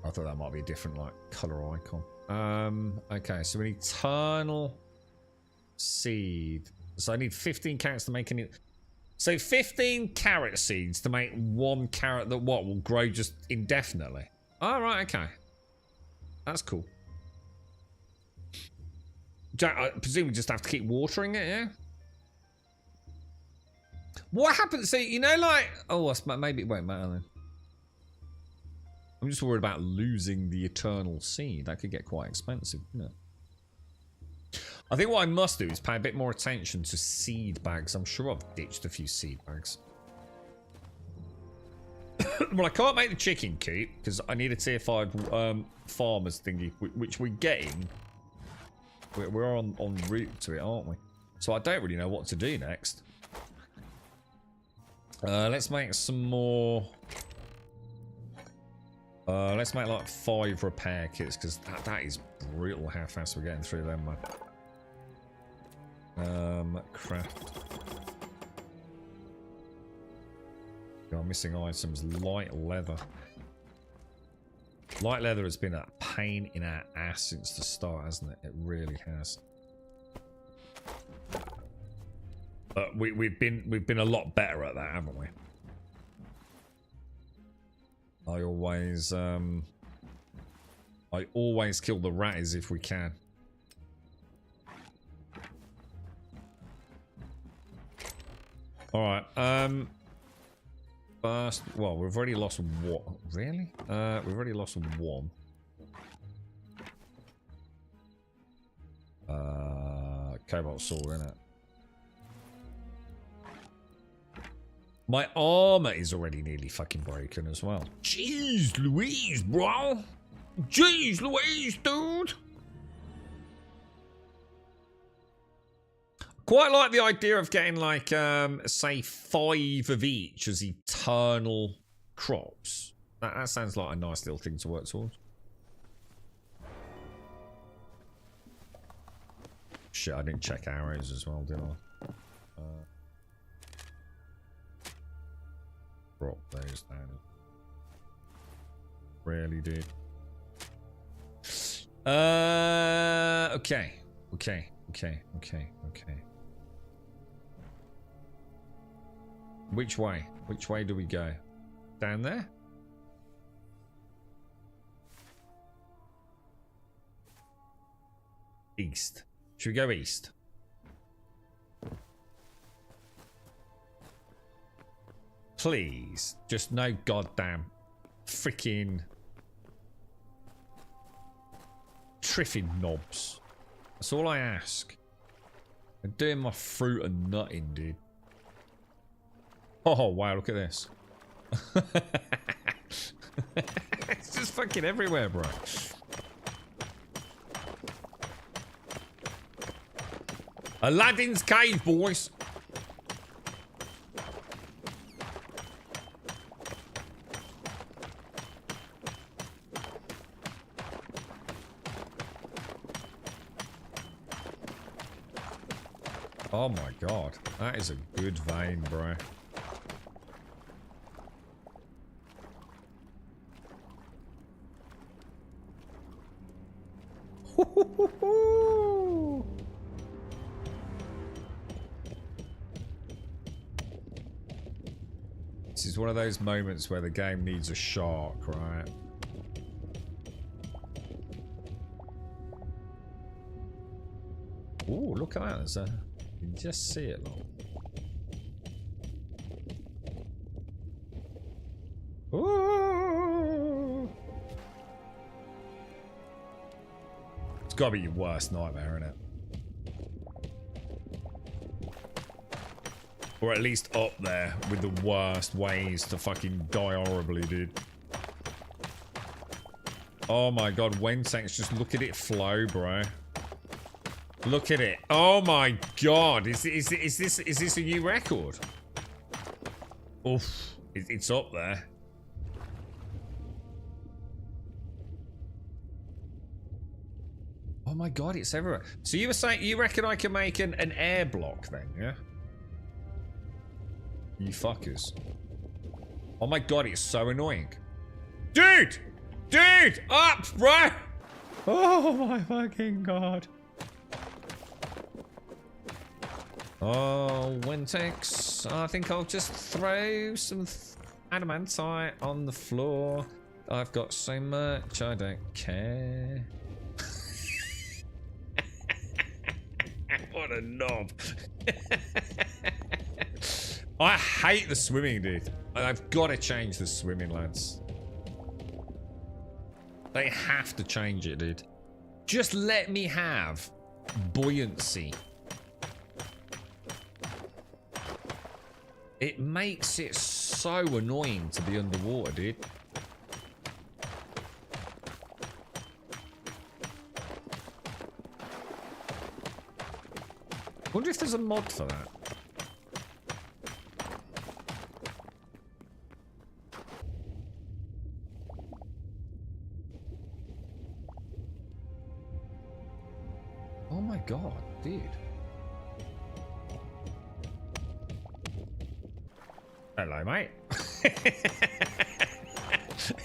I thought that might be a different, like, color icon. Okay, so an eternal seed. So I need 15 carrots to make any... So 15 carrot seeds to make 1 carrot that what? Will grow just indefinitely. Oh, right, okay. That's cool. I presume we just have to keep watering it, yeah? What happens? So, you know, like... Oh, maybe it won't matter then. I'm just worried about losing the eternal seed. That could get quite expensive, couldn't it? I think what I must do is pay a bit more attention to seed bags. I'm sure I've ditched a few seed bags. Well, I can't make the chicken coop because I need a tier 5 farmers thingy, which we're getting. We're on route to it, aren't we? So I don't really know what to do next. Let's make some more Let's make like 5 repair kits, because that is brutal how fast we're getting through them, man. Craft. God, missing items. Light leather. Light leather has been a pain in our ass since the start, hasn't it? It really has. But we've been a lot better at that, haven't we? I always kill the ratties if we can. All right. First, well, we've already lost one. Really? We've already lost one. Cobalt sword, innit? My armor is already nearly fucking broken as well. Jeez Louise, bro. Jeez Louise, dude. Quite like the idea of getting like, say 5 of each as eternal crops. That sounds like a nice little thing to work towards. Shit, I didn't check arrows as well, did I? Drop those down. Really did. Okay. Which way? Which way do we go? Down there? East. Should we go east? Please. Just no goddamn freaking triffin knobs. That's all I ask. I'm doing my fruit and nutting, dude. Oh, wow, look at this. It's just fucking everywhere, bro. Aladdin's cave, boys. Oh my god, that is a good vein, bro. This is one of those moments where the game needs a shark, right? Ooh, look at that. There's a... You can just see it, look. Ooh. It's gotta be your worst nightmare, isn't it? Or at least up there with the worst ways to fucking die horribly, dude. Oh my god, Wentex, just look at it flow, bro. Look at it. Oh my god. Is this a new record? Oof. It's up there. Oh my god, it's everywhere. So you were saying, you reckon I can make an air block then, yeah? You fuckers. Oh my god, it's so annoying. Dude! Dude! Up, bro! Oh my fucking god. Oh, Wentex. I think I'll just throw some adamantite on the floor. I've got so much, I don't care. What a knob. I hate the swimming, dude. I've got to change the swimming, lads. They have to change it, dude. Just let me have buoyancy. It makes it so annoying to be underwater, dude. Wonder if there's a mod for that. god, dude. Hello, mate.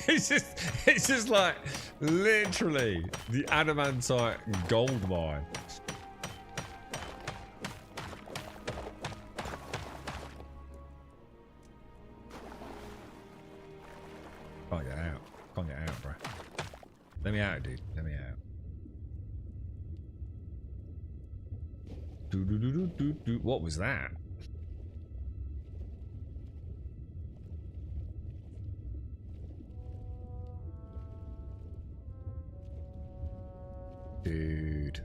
it's just like literally the adamantite gold mine. Can't get out. Can't get out, bro. Let me out, dude. Let me out. What was that? Dude.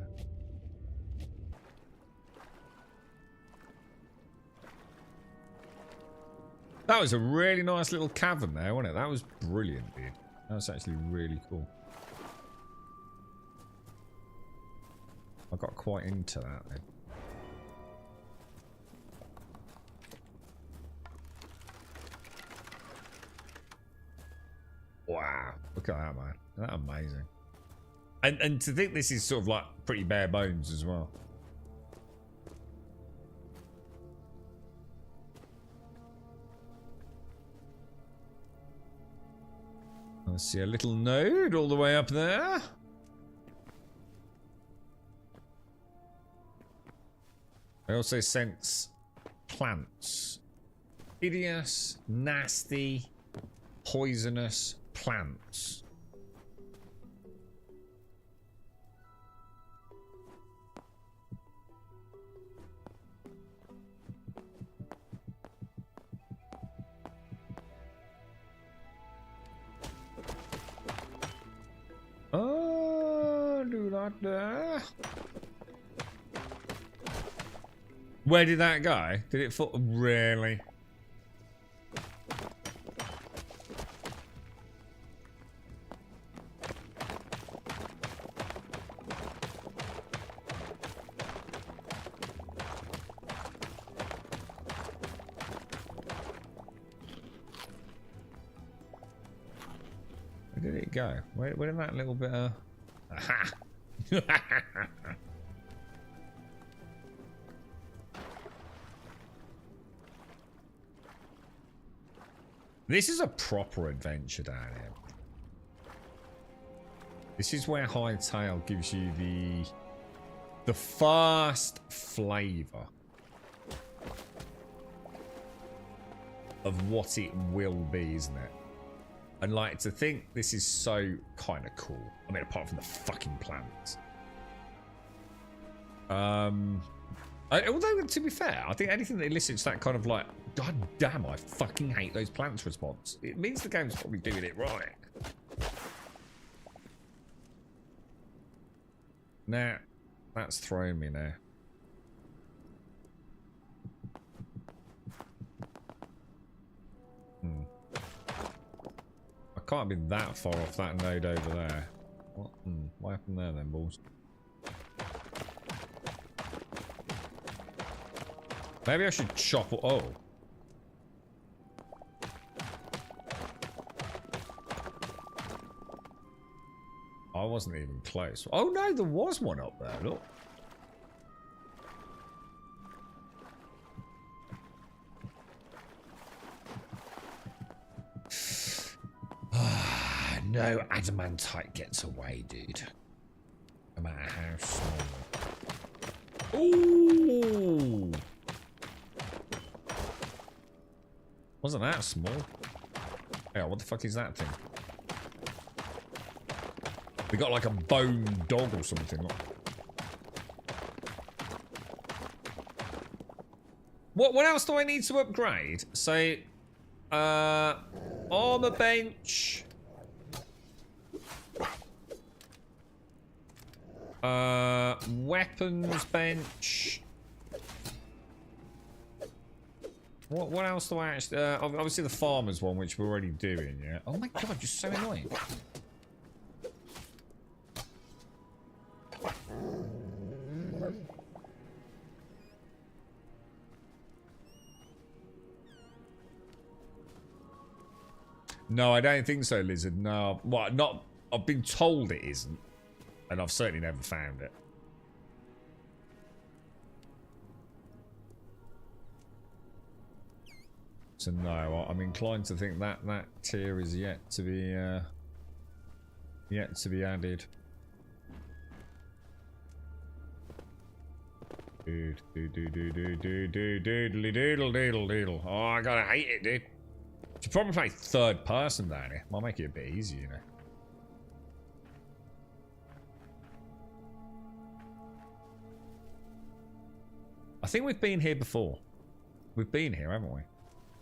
That was a really nice little cavern there, wasn't it? That was brilliant, dude. That was actually really cool. I got quite into that then. Wow. Look at that, man. That's amazing. And to think this is sort of like pretty bare bones as well. I see a little node all the way up there. I also sense plants. Hideous, nasty, poisonous plants. Oh, do that there. Where did that go? Did it fall? Really? Where did it go? Where did that little bit of... Aha! This is a proper adventure down here. This is where Hytale gives you the first flavour of what it will be, isn't it? And like, to think this is so kind of cool. I mean, apart from the fucking plants. Although, to be fair, I think anything that elicits that kind of like, God damn, I fucking hate those plants response, it means the game's probably doing it right. Now, that's throwing me now. I can't be that far off that node over there. What happened there then, balls? Maybe I should chop... Oh. I wasn't even close. Oh no, there was one up there, look. No adamantite gets away, dude. No matter how small. Ooh! Wasn't that small? Yeah, what the fuck is that thing? We got like a bone dog or something. Look. What else do I need to upgrade? Say, armor bench. Weapons bench. What else do I actually... obviously the farmer's one, which we're already doing, yeah? Oh my god, you're so annoying. No, I don't think so, Lizard. No. Well, not... I've been told it isn't. And I've certainly never found it. to know. I'm inclined to think that that tier is yet to be added. Doodle. Oh, I gotta hate it, dude. Should probably play third person down here. Might make it a bit easier, you know. I think we've been here before. We've been here, haven't we?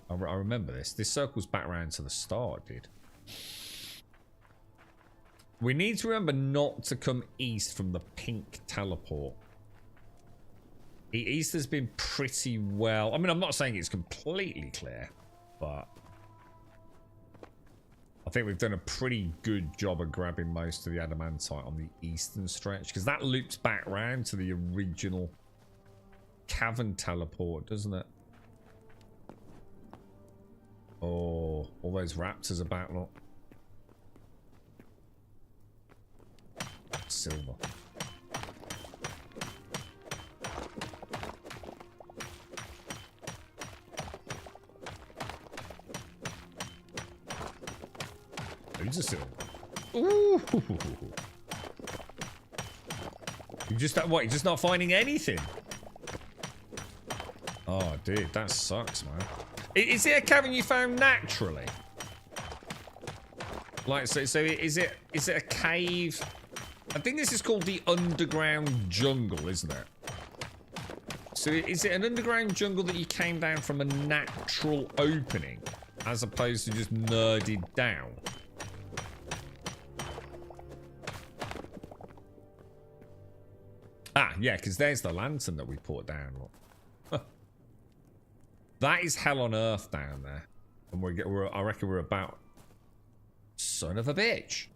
I remember this. This circles back round to the start, dude. We need to remember not to come east from the pink teleport. East has been pretty well... I mean, I'm not saying it's completely clear, but... I think we've done a pretty good job of grabbing most of the adamantite on the eastern stretch, because that loops back round to the original cavern teleport, doesn't it? Oh, all those raptors about, look. Silver. Who's a silver? Ooh. You just what? You're just not finding anything. Oh, dude, that sucks, man. Is it a cavern you found naturally? Like, so is it a cave? I think this is called the underground jungle, isn't it? So is it an underground jungle that you came down from a natural opening, as opposed to just nerded down? Ah, yeah, because there's the lantern that we put down. Look. That is hell on earth down there, and I reckon we're about. Son of a bitch.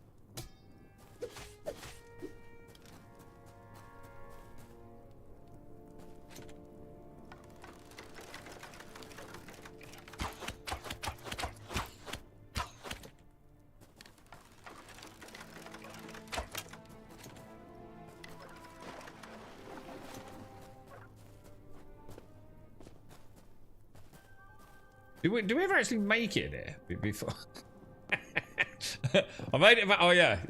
Do we ever actually make it here before? I made it back. Oh yeah.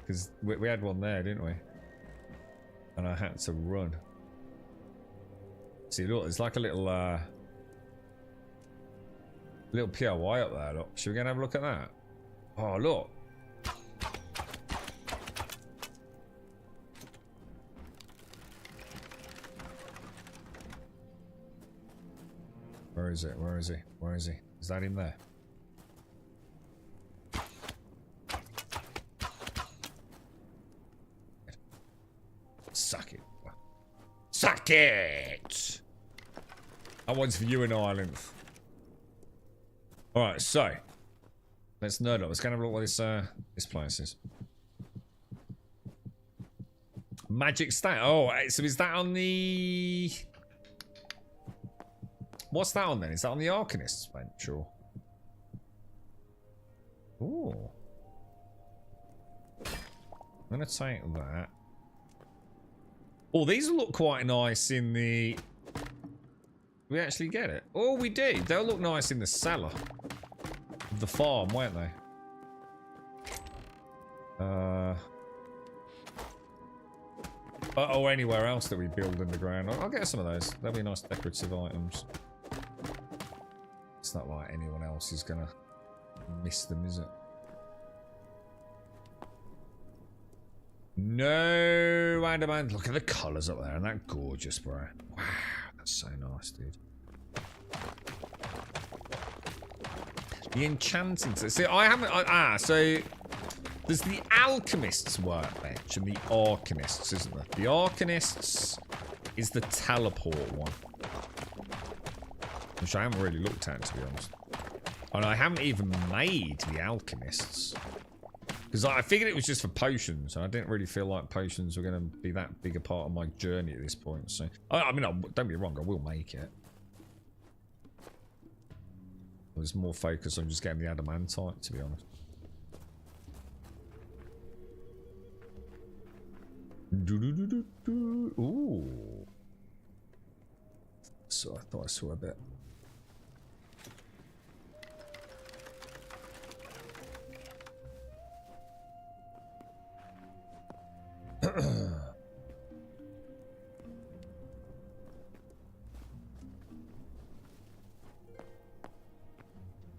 Because we had one there, didn't we? And I had to run. See, look, it's like a little POI up there. Look, should we go and have a look at that? Oh look. Where is it? Where is he? Where is he? Is that him there? Suck it. Suck it! That one's for you in Ireland. Alright, so. Let's nerd up. Let's go and have a look what this place is. Magic stat. Oh, so is that on the... What's that on then? Is that on the Arcanist's bench or? Ooh. I'm gonna take that. Oh, these look quite nice in the... We actually get it. Oh, we do. They'll look nice in the cellar of the farm, won't they? Or anywhere else that we build in the ground. I'll get some of those. They'll be nice decorative items. It's not like anyone else is gonna miss them, is it? No, adamant. Look at the colours up there, and that gorgeous, bro. Wow, that's so nice, dude. The enchanting. See, I haven't. So there's the alchemist's workbench and the arcanists, isn't there? The arcanists is the teleport one. Which I haven't really looked at, to be honest. And I haven't even made the alchemists. Because I figured it was just for potions, and I didn't really feel like potions were going to be that big a part of my journey at this point. So, I mean, don't get me wrong, I will make it. There's more focus on just getting the adamantite, to be honest. Ooh. So I thought I saw a bit.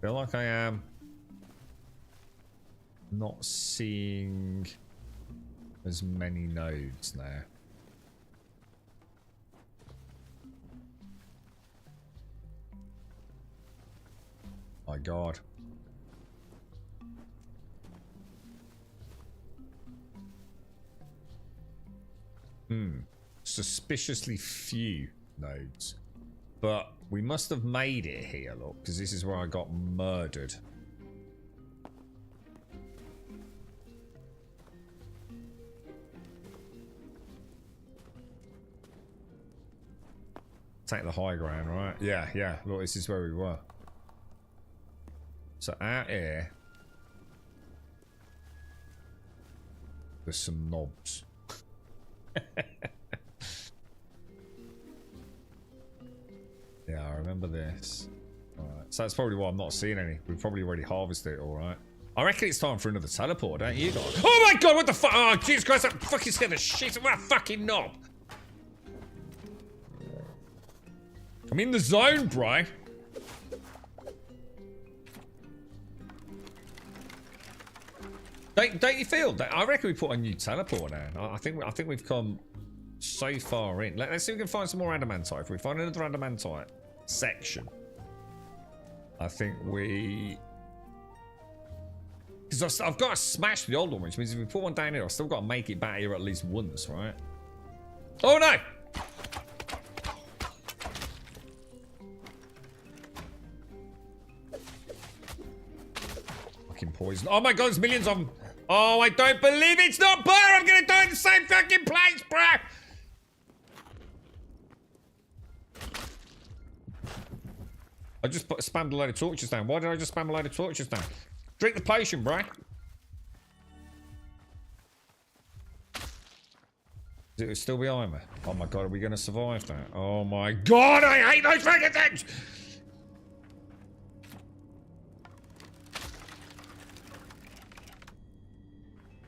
Feel like I am not seeing as many nodes now. My God. Suspiciously few nodes. But we must have made it here, look, because this is where I got murdered. Take the high ground, right? Yeah. Look, this is where we were. So out here, there's some knobs. Yeah, I remember this. Alright, so that's probably why I'm not seeing any. We've probably already harvested it, alright. I reckon it's time for another teleport, don't you guys? Oh my God, what the fuck? Oh, Jesus Christ, that fucking scared the shit out of that fucking knob. I'm in the zone, bro. Don't you feel that? I reckon we put a new teleport now. I think we've come so far in. Let's see if we can find some more adamantite. If we find another adamantite section, I think we. Because I've got to smash the old one, which means if we put one down here, I've still got to make it back here at least once, right? Oh no! Fucking poison. Oh my God, there's millions of them. Oh, I don't believe it's not butter. I'm gonna die in the same fucking place, bro. I just spammed a load of torches down. Why did I just spam a load of torches down? Drink the potion, bro. Is it still behind me? Oh my God, are we gonna survive that? Oh my God, I hate those fucking things!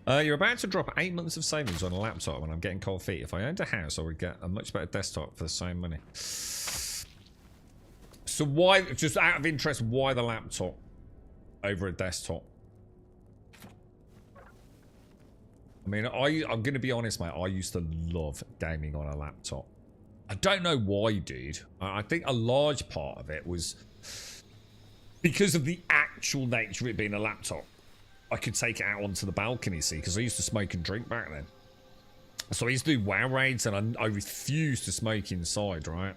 You're about to drop 8 months of savings on a laptop when I'm getting cold feet. If I owned a house, I would get a much better desktop for the same money. So why, just out of interest, why the laptop over a desktop? I mean, I'm going to be honest, mate. I used to love gaming on a laptop. I don't know why, dude. I think a large part of it was because of the actual nature of it being a laptop. I could take it out onto the balcony, see, because I used to smoke and drink back then. So I used to do WoW raids, and I refused to smoke inside, right?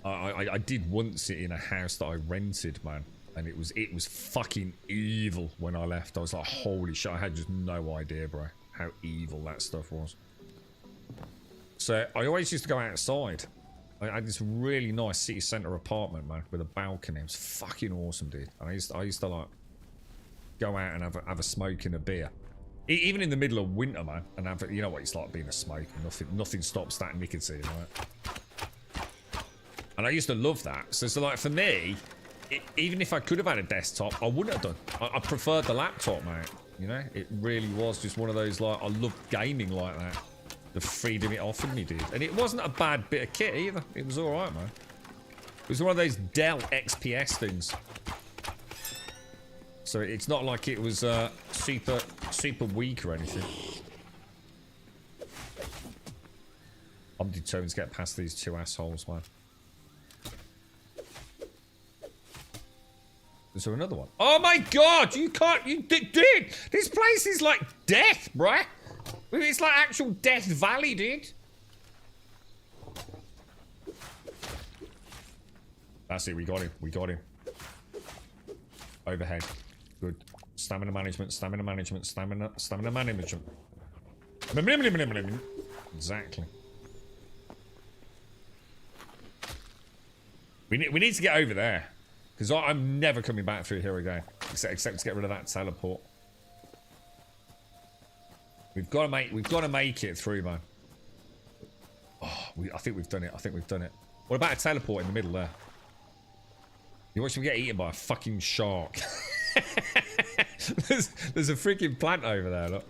I did once in a house that I rented, man, and it was fucking evil when I left. I was like, holy shit, I had just no idea, bro, how evil that stuff was. So I always used to go outside. I had this really nice city centre apartment, man, with a balcony. It was fucking awesome, dude. And I used to like go out and have a smoke and a beer, even in the middle of winter, man. And have, you know what it's like being a smoker. Nothing stops that nicotine, right? And I used to love that. So like for me, even if I could have had a desktop, I wouldn't have done. I preferred the laptop, mate. You know, it really was just one of those, like, I loved gaming like that. The freedom it offered me, dude. And it wasn't a bad bit of kit either. It was all right, man. It was one of those Dell XPS things. So it's not like it was super weak or anything. I'm determined to get past these two assholes, man. Is there another one? Oh my God! You can't. Dude, this place is like death, bruh. It's like actual Death Valley, dude. That's it. We got him. We got him. Overhead. Good. Stamina management. Stamina management. Stamina management. Exactly. We need to get over there. Because I'm never coming back through here again. Except to get rid of that teleport. We've got to make it through, man. Oh, I think we've done it. I think we've done it. What about a teleport in the middle there? You watch him get eaten by a fucking shark. there's a freaking plant over there, look.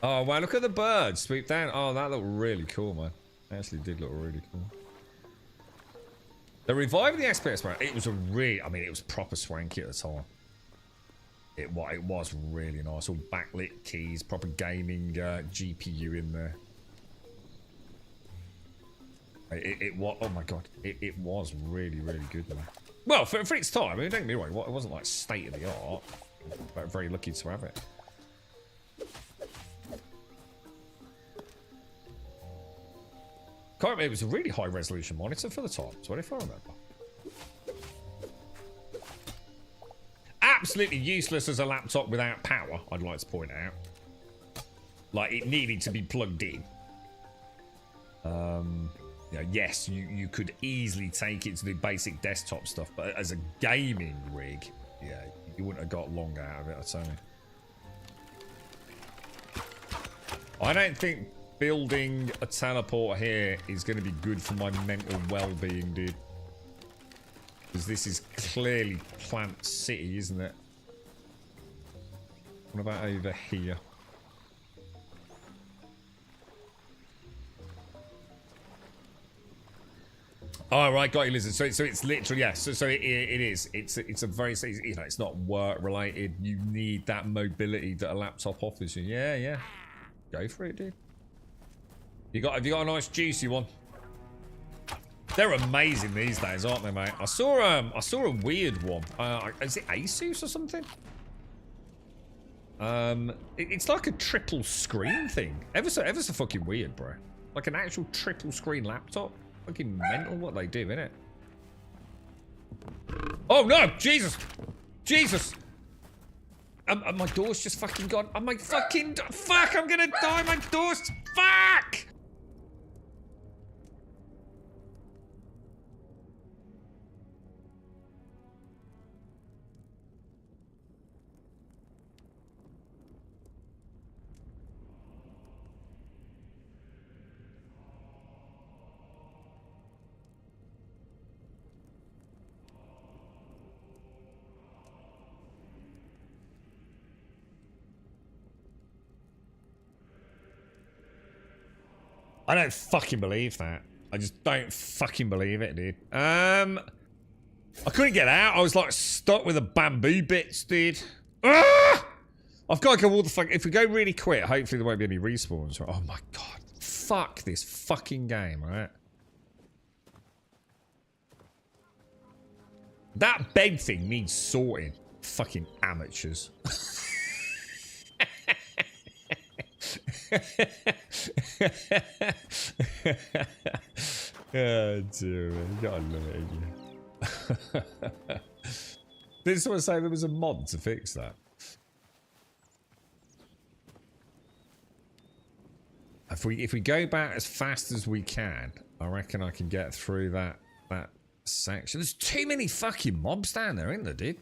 Oh, wow, look at the birds sweep down. Oh, that looked really cool, man. It actually did look really cool. The reviving the SPS, man, it was a really, I mean, it was proper swanky at the time. It was really nice. All backlit keys, proper gaming GPU in there. It was, oh my god, it was really, really good, man. Well, for its time, I mean, don't get me wrong, it wasn't like state of the art, but very lucky to have it. Can't remember, it was a really high resolution monitor for the time, 24 I remember. Absolutely useless as a laptop without power, I'd like to point out. Like, it needed to be plugged in. You know, yes, you could easily take it to do basic desktop stuff, but as a gaming rig, yeah, you wouldn't have got long out of it, I tell you. I don't think building a teleport here is going to be good for my mental well-being, dude. Because this is clearly Plant City, isn't it? What about over here? Oh, right, got you, Lizard. So it's literally, yeah, so it is. It's a very, you know, it's not work related. You need that mobility that a laptop offers you. Yeah, yeah. Go for it, dude. Have you got a nice juicy one? They're amazing these days, aren't they, mate? I saw a weird one. Is it Asus or something? It's like a triple screen thing. Ever so fucking weird, bro. Like an actual triple screen laptop. Fucking mental what they do, innit? Oh no! Jesus! Jesus! My door's just fucking gone. Oh my fucking fuck! I'm gonna die. My door's fuck! I don't fucking believe that. I just don't fucking believe it, dude. I couldn't get out. I was like stuck with the bamboo bits, dude. Ah! I've got to go all the fuck. If we go really quick, hopefully there won't be any respawns. Oh my god. Fuck this fucking game, right? That bed thing needs sorting. Fucking amateurs. Oh dear, man. You gotta love it again. Did someone say there was a mod to fix that? If we go back as fast as we can, I reckon I can get through that section. There's too many fucking mobs down there, isn't there, dude?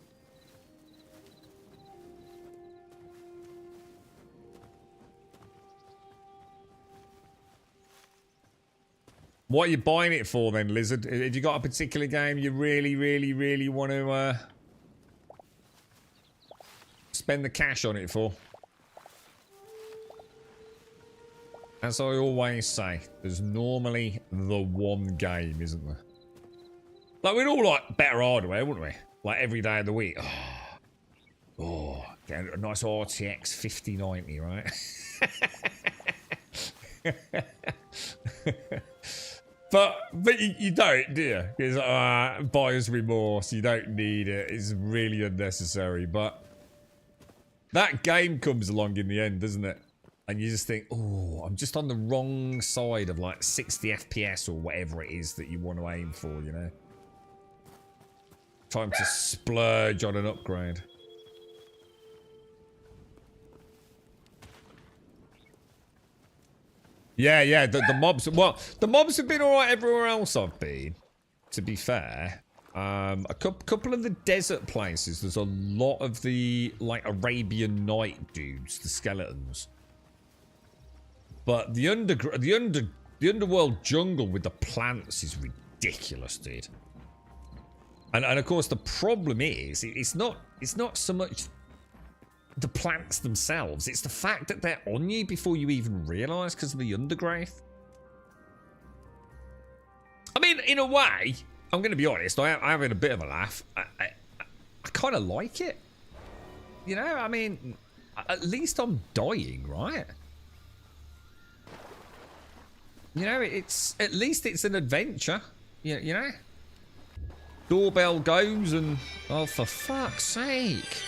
What are you buying it for then, Lizard? Have you got a particular game you really, really, really want to spend the cash on it for? As I always say, there's normally the one game, isn't there? Like, we'd all like better hardware, wouldn't we? Like every day of the week. Oh, get a nice RTX 5090, right? But you don't, do you? Because buyer's remorse, you don't need it. It's really unnecessary. But that game comes along in the end, doesn't it? And you just think, oh, I'm just on the wrong side of like 60 FPS or whatever it is that you want to aim for, you know? Time to splurge on an upgrade. Yeah, the mobs, well, the mobs have been alright everywhere else I've been, to be fair. A couple of the desert places, there's a lot of the, like, Arabian Night dudes, the skeletons. But the underworld jungle with the plants is ridiculous, dude. And of course the problem is, it's not so much the plants themselves. It's the fact that they're on you before you even realise because of the undergrowth. I mean, in a way, I'm going to be honest, I'm having a bit of a laugh. I kind of like it. You know, I mean, at least I'm dying, right? You know, it's at least it's an adventure. You know? Doorbell goes and... Oh, for fuck's sake.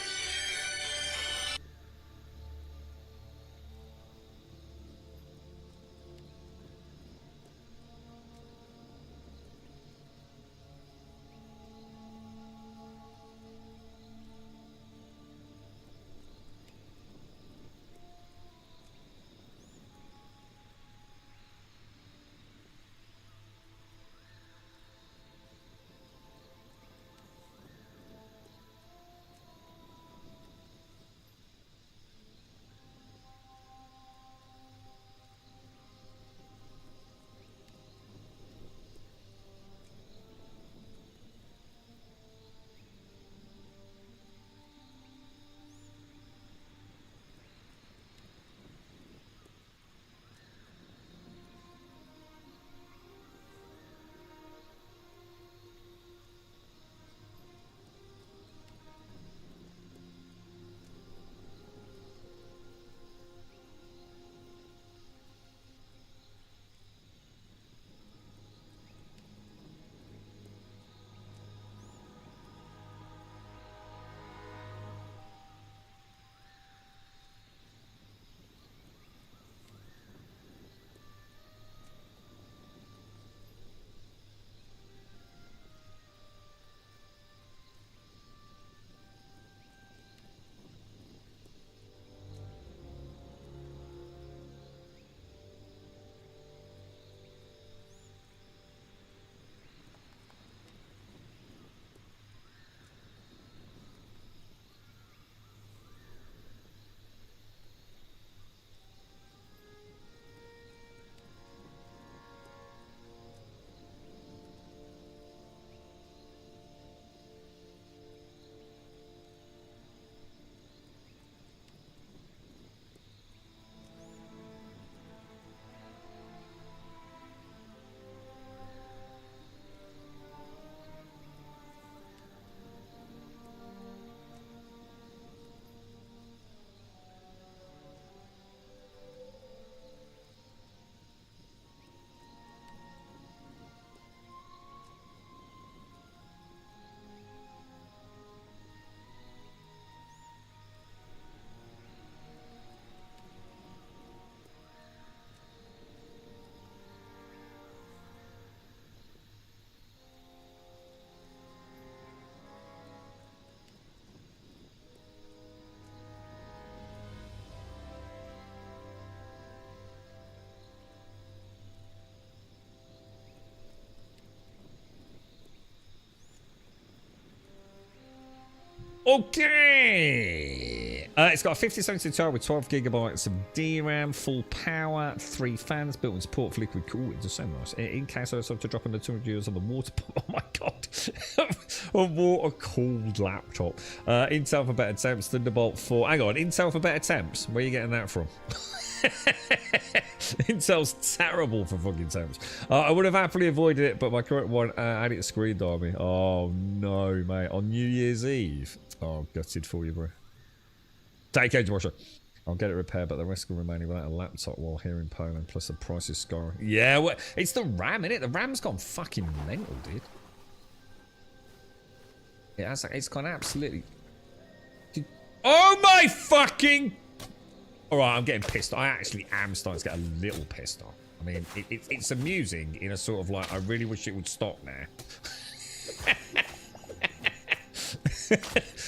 Okay. It's got a 5070 Ti with 12 gigabytes of DRAM, full power, 3 fans, built-in support for liquid cooling. It's so nice. In case I was to drop under 200 euros on the water pump. Oh my god. A water-cooled laptop. Intel for better temps, Thunderbolt 4. Hang on, Intel for better temps? Where are you getting that from? Intel's terrible for fucking temps. I would have happily avoided it, but my current one had it screened on me. Oh no, mate. On New Year's Eve. Oh, gutted for you, bro. Take care, Joshua. I'll get it repaired, but the risk of remaining without a laptop while here in Poland, plus the price is skyrocket. Yeah, well, it's the RAM, innit? The RAM's gone fucking mental, dude. It's gone absolutely... Oh my fucking... Alright, I'm getting pissed. I actually am starting to get a little pissed off. I mean, it's amusing in a sort of like, I really wish it would stop now.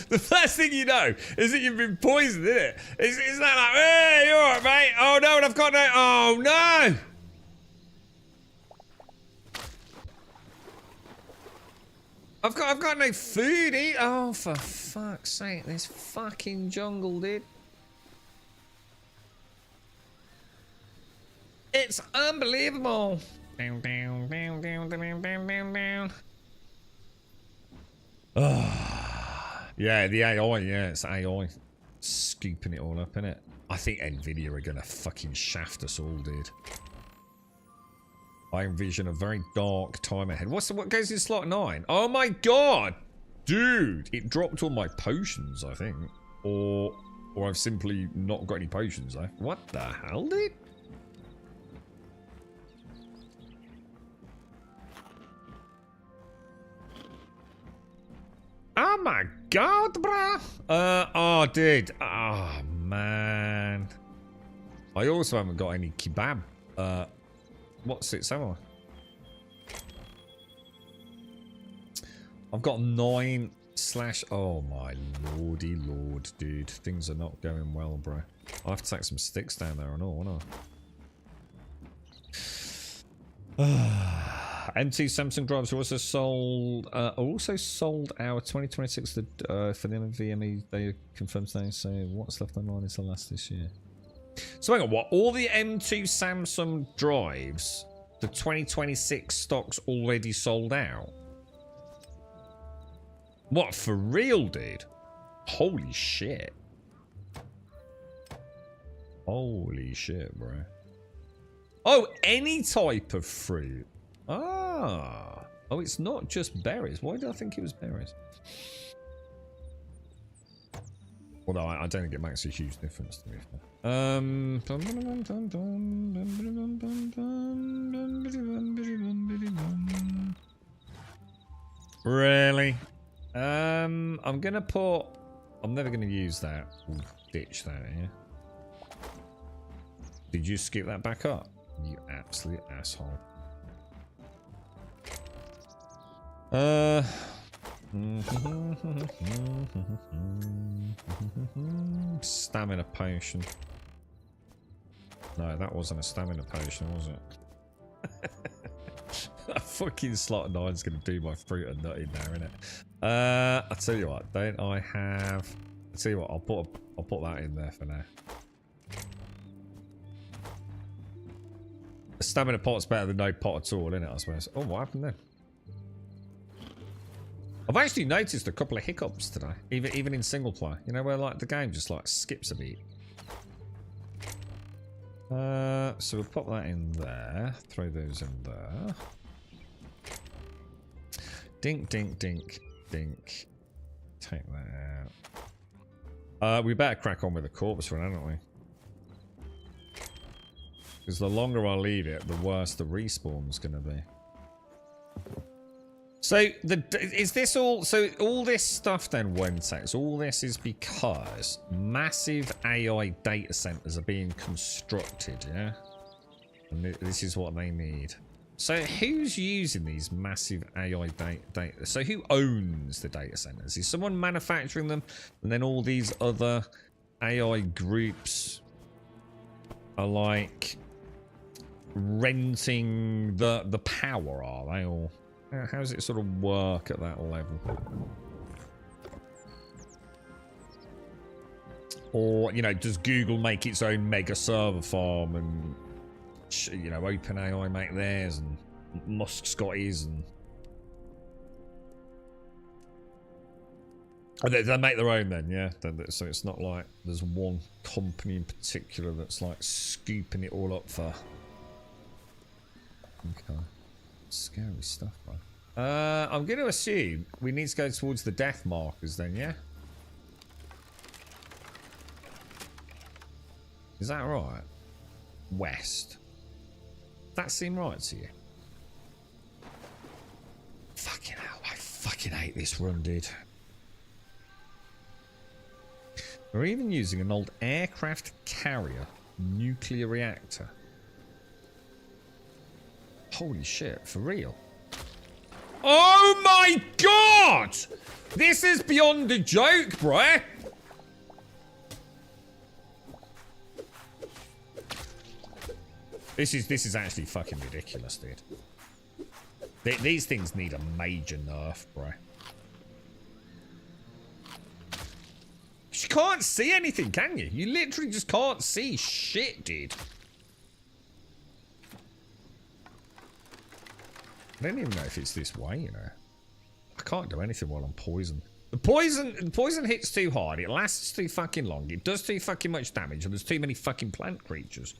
The first thing you know is that you've been poisoned, isn't it? It's not like, hey, you alright, mate? Oh no, and I've got no... Oh no! I've got no food to eat. Oh, for fuck's sake, this fucking jungle, dude. It's unbelievable. Down, down, down, down, down, down, down, down. Yeah, the AI, yeah, it's AI. scooping it all up, innit? I think Nvidia are gonna fucking shaft us all, dude. I envision a very dark time ahead. What goes in slot 9? Oh my god! Dude! It dropped all my potions, I think. Or I've simply not got any potions left. What the hell, dude? Oh my god, bruh! Oh, dude. Oh, man. I also haven't got any kebab. What's it, Samurai? I've got 9 / oh my lordy lord, dude. Things are not going well, bro. I'll have to take some sticks down there and all, won't I? MT Samsung drives are also sold. Our 2026 for the NVMe. They confirmed today. So what's left online is the last this year. So hang on, what? All the M2 Samsung drives, the 2026 stock's already sold out? What, for real, dude? Holy shit. Holy shit, bro. Oh, any type of fruit. Ah. Oh, it's not just berries. Why did I think it was berries? Although I don't think it makes a huge difference to me. Really? I'm gonna put. I'm never gonna use that. We'll ditch that here. Did you skip that back up? You absolute asshole. Stamina potion. No, that wasn't a stamina potion, was it? That fucking slot 9's gonna do my fruit and nut in there, innit? I'll tell you what, don't I have... I'll tell you what, I'll put that in there for now. A stamina pot's better than no pot at all, innit, I suppose. Oh, what happened then? I've actually noticed a couple of hiccups today, even in single player. You know, where like the game just like skips a beat. So we'll pop that in there. Throw those in there. Dink, dink, dink, dink. Take that out. We better crack on with the corpse run, haven't we? Because the longer I leave it, the worse the respawn's gonna be. So is this all? So all this stuff then, Wentex, all this is because massive AI data centers are being constructed, yeah. And this is what they need. So who's using these massive AI data? So who owns the data centers? Is someone manufacturing them, and then all these other AI groups are like renting the power? Are they, or how does it sort of work at that level? Or, you know, does Google make its own mega server farm, and, you know, OpenAI make theirs, and Musk's got his, and oh, they make their own then, yeah? So it's not like there's one company in particular that's like scooping it all up for... Okay. Scary stuff, bro. I'm going to assume we need to go towards the death markers then, yeah? Is that right? West. Does that seem right to you? Fucking hell, I fucking hate this run, dude. We're even using an old aircraft carrier nuclear reactor. Holy shit, for real? Oh my god! This is beyond a joke, bruh! This is actually fucking ridiculous, dude. These things need a major nerf, bruh. You can't see anything, can you? You literally just can't see shit, dude. I don't even know if it's this way, you know. I can't do anything while I'm poisoned. The poison hits too hard. It lasts too fucking long. It does too fucking much damage, and there's too many fucking plant creatures.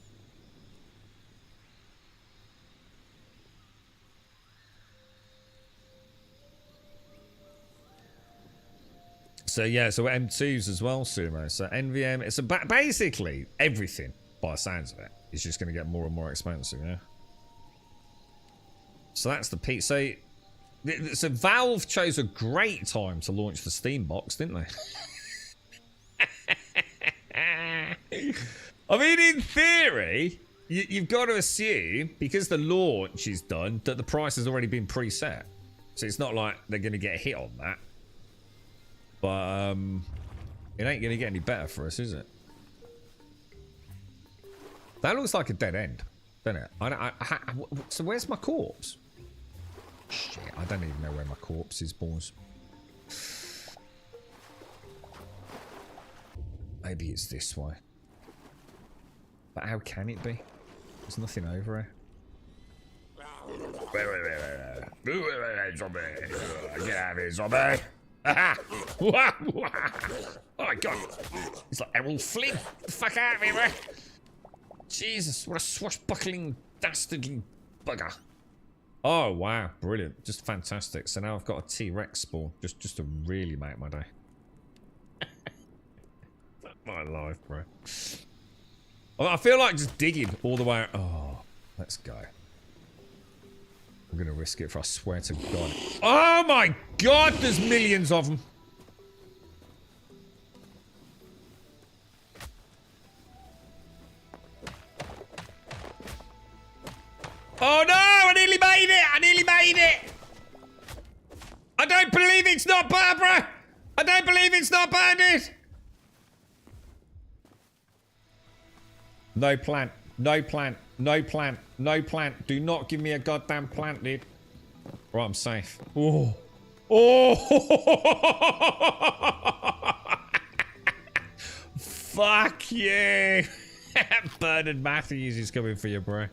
So yeah, so M2s as well, Sumo. So NVM, it's basically everything by the sounds of it. It's just going to get more and more expensive, yeah. So that's the piece. So Valve chose a great time to launch the Steam box, didn't they? I mean, in theory, you've got to assume, because the launch is done, that the price has already been preset. So it's not like they're going to get a hit on that. But it ain't going to get any better for us, is it? That looks like a dead end, doesn't it? So where's my corpse? Shit, I don't even know where my corpse is, boys. Maybe it's this way. But how can it be? There's nothing over here. Zombie! Get out of here, zombie! Oh my god! It's like Errol Flynn! Get the fuck out of here, man! Jesus, what a swashbuckling, dastardly bugger! Oh wow, brilliant! Just fantastic. So now I've got a T-Rex spawn, just to really make my day. My life, bro. I feel like just digging all the way. Oh, let's go. I'm gonna risk it for I swear to God. Oh my God, there's millions of them. Oh no, I nearly made it. I nearly made it. I don't believe it's not Barbara. I don't believe it's not Bandit. No plant. No plant. No plant. No plant. Do not give me a goddamn plant, dude. Right, I'm safe. Oh. Oh. Fuck you. Bernard Matthews is coming for you, bro.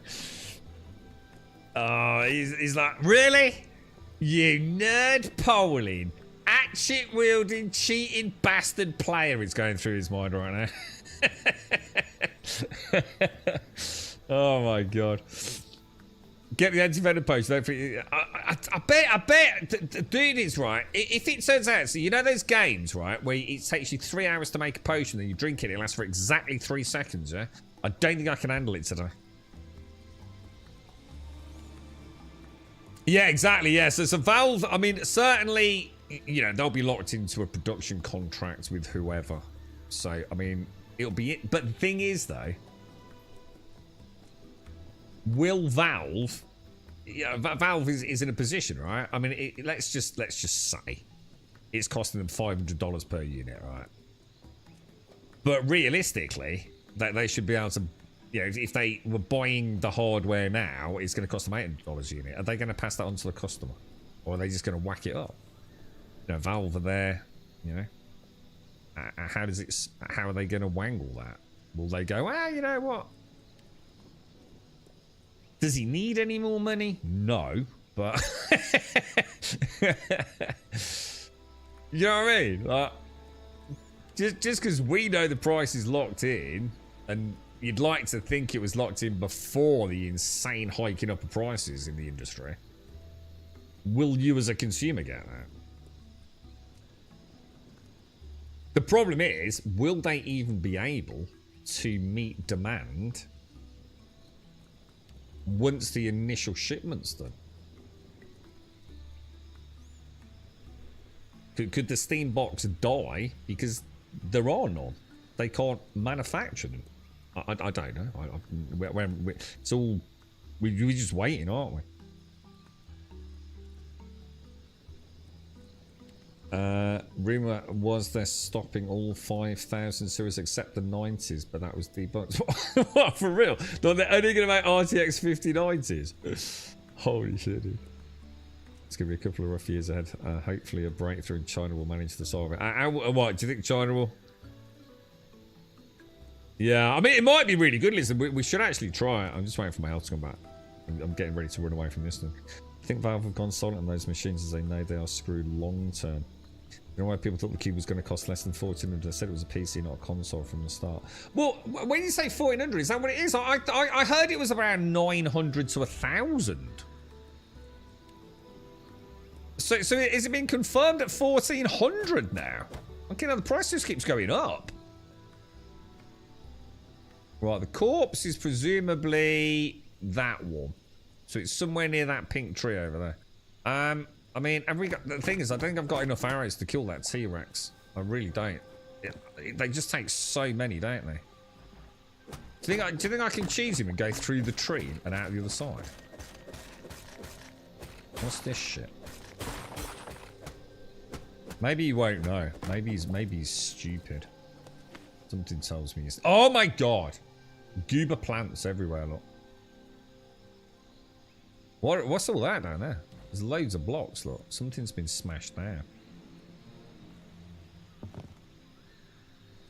Oh, he's like, really? You nerd polling, hatchet wielding, cheating bastard player is going through his mind right now. Oh my God. Get the anti-venom potion. I bet, dude is right. If it turns out, so you know those games, right, where it takes you 3 hours to make a potion and you drink it, it lasts for exactly 3 seconds, yeah? I don't think I can handle it today. Yeah, exactly, yeah. So Valve, I mean, certainly, you know, they'll be locked into a production contract with whoever. So, I mean, it'll be it. But the thing is, though, will Valve... Yeah, Valve is in a position, right? I mean, let's just say it's costing them $500 per unit, right? But realistically, they should be able to... You know, if they were buying the hardware now, it's going to cost them $800 a unit. Are they going to pass that on to the customer? Or are they just going to whack it up? You know, Valve are there, you know. How are they going to wangle that? Will they go, ah, you know what? Does he need any more money? No, but... You know what I mean? Like, just because we know the price is locked in, and... You'd like to think it was locked in before the insane hiking up of prices in the industry. Will you as a consumer get that? The problem is, will they even be able to meet demand once the initial shipment's done? Could the Steam box die because there are none? They can't manufacture them. I don't know. It's all... We're just waiting, aren't we? Rumour was they're stopping all 5,000 series except the 90s, but that was debunked. What, for real? No, they're only going to make RTX 5090s? Holy shit, dude. It's going to be a couple of rough years ahead. Hopefully a breakthrough in China will manage to solve it. What, do you think China will... Yeah, I mean, it might be really good. Listen, we should actually try it. I'm just waiting for my health to come back. I'm getting ready to run away from this thing. I think Valve have gone silent on those machines as they know they are screwed long term. You know why people thought the cube was going to cost less than 1,400? I said it was a PC, not a console from the start. Well, when you say 1,400, is that what it is? I heard it was around 900 to 1,000. So is it been confirmed at 1,400 now? Okay, now the price just keeps going up. Right, the corpse is presumably that one. So it's somewhere near that pink tree over there. I mean, have we got... The thing is, I don't think I've got enough arrows to kill that T-Rex. I really don't. They just take so many, don't they? Do you think I can cheese him and go through the tree and out the other side? What's this shit? Maybe you won't know. Maybe he's stupid. Something tells me he's... Oh my god! Goober plants everywhere, look. What's all that down there? There's loads of blocks, look. Something's been smashed down.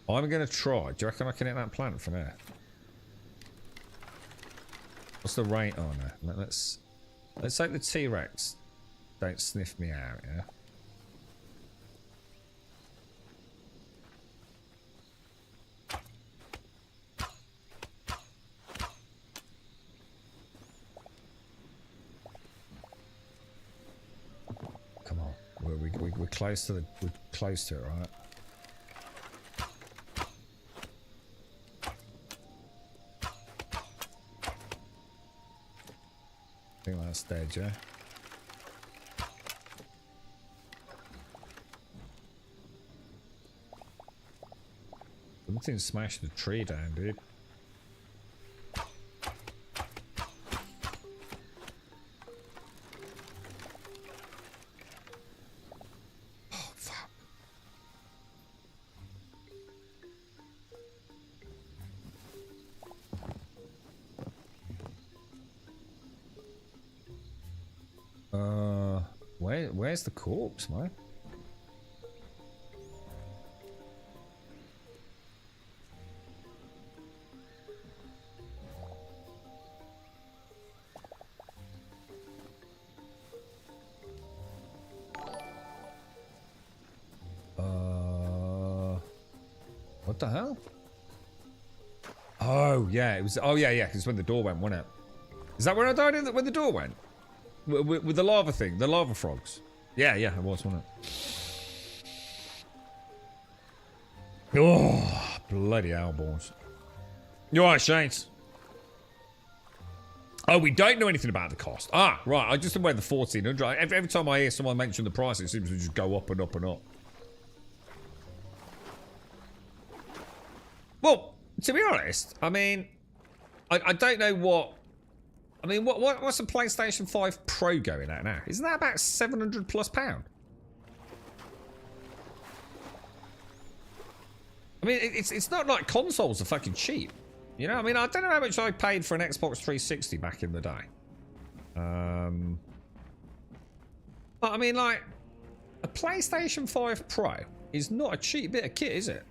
I'm gonna try. Do you reckon I can hit that plant from there? What's the rate on there? Let's hope the T-Rex don't sniff me out, yeah? Come on. We're close to we're close to it, right? I think that's dead, yeah? Something smashed the tree down, dude. Oh, fuck. Where's the corpse, man? What the hell? Oh yeah, it was. Oh yeah, because when the door went, wasn't it? Is that where I died in? When the door went? With the lava thing, the lava frogs. Yeah, it was, wasn't it? Oh, bloody hell, boys. You alright, Shanes? Oh, we don't know anything about the cost. Ah, right. I just aware the 1,400. Every time I hear someone mention the price, it seems to just go up and up and up. Well, to be honest, I mean, I don't know what... I mean, what's a PlayStation 5 Pro going at now? Isn't that about £700+? I mean, it's not like consoles are fucking cheap. You know, I mean, I don't know how much I paid for an Xbox 360 back in the day. But I mean, like, a PlayStation 5 Pro is not a cheap bit of kit, is it?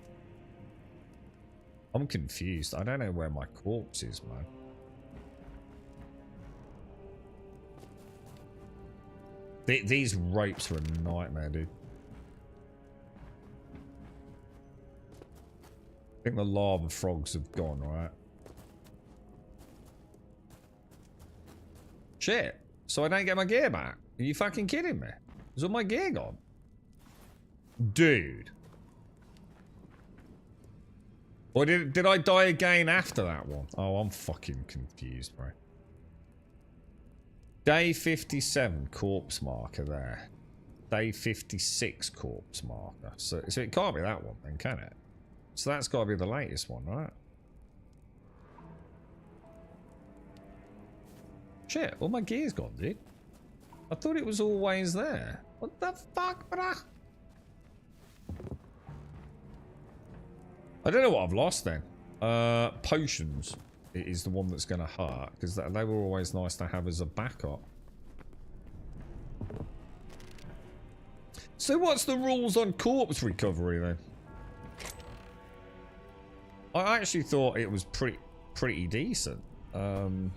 I'm confused. I don't know where my corpse is, man. These ropes are a nightmare, dude. I think the lava frogs have gone, right? Shit. So I don't get my gear back. Are you fucking kidding me? Is all my gear gone? Dude. Or did I die again after that one? Oh, I'm fucking confused, bro. Day 57 corpse marker there. Day 56 corpse marker. So it can't be that one then, can it? So that's got to be the latest one, right? Shit, all my gear's gone, dude. I thought it was always there. What the fuck, bruh? I don't know what I've lost then. Potions is the one that's going to hurt, because they were always nice to have as a backup. So what's the rules on corpse recovery then? I actually thought it was pretty decent. I've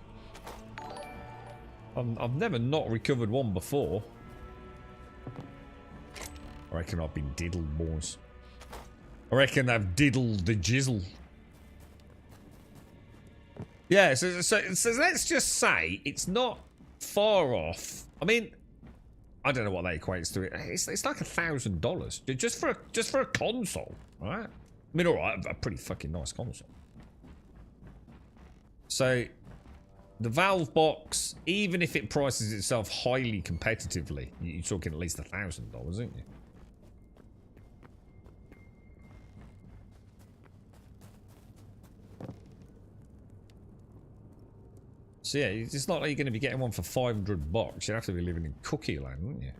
never not recovered one before. I reckon I've been diddled, boys. I reckon I've diddled the jizzle. Yeah, so let's just say it's not far off. I mean, I don't know what that equates to. It's like $1,000 just for a console, right? I mean, all right, a pretty fucking nice console. So the Valve box, even if it prices itself highly competitively, you're talking at least $1,000, aren't you? So yeah, it's not like you're going to be getting one for $500. You'd have to be living in cookie land, wouldn't you?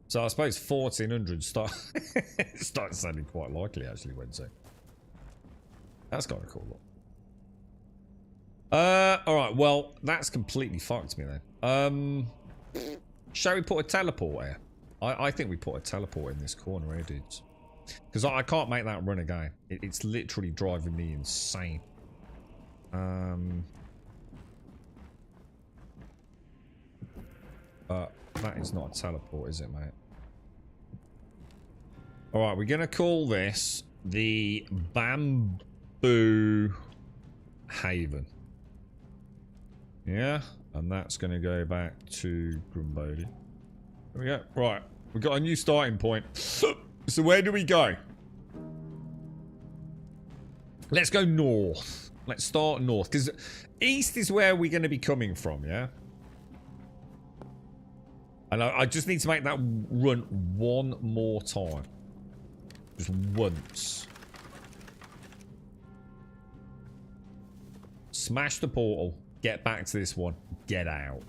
So I suppose 1,400 starts sounding quite likely actually, Wednesday. That's kind of cool. Look. All right. Well, that's completely fucked me then. Shall we put a teleport here? I think we put a teleport in this corner here, dudes. Because I can't make that run again. It's literally driving me insane. That is not a teleport, is it, mate? Alright, we're going to call this the Bamboo Haven. Yeah, and that's going to go back to Grumbody. There we go. Right, we've got a new starting point. So where do we go? Let's go north. Let's start north, because east is where we're going to be coming from, yeah? And I just need to make that run one more time. Just once. Smash the portal. Get back to this one. Get out.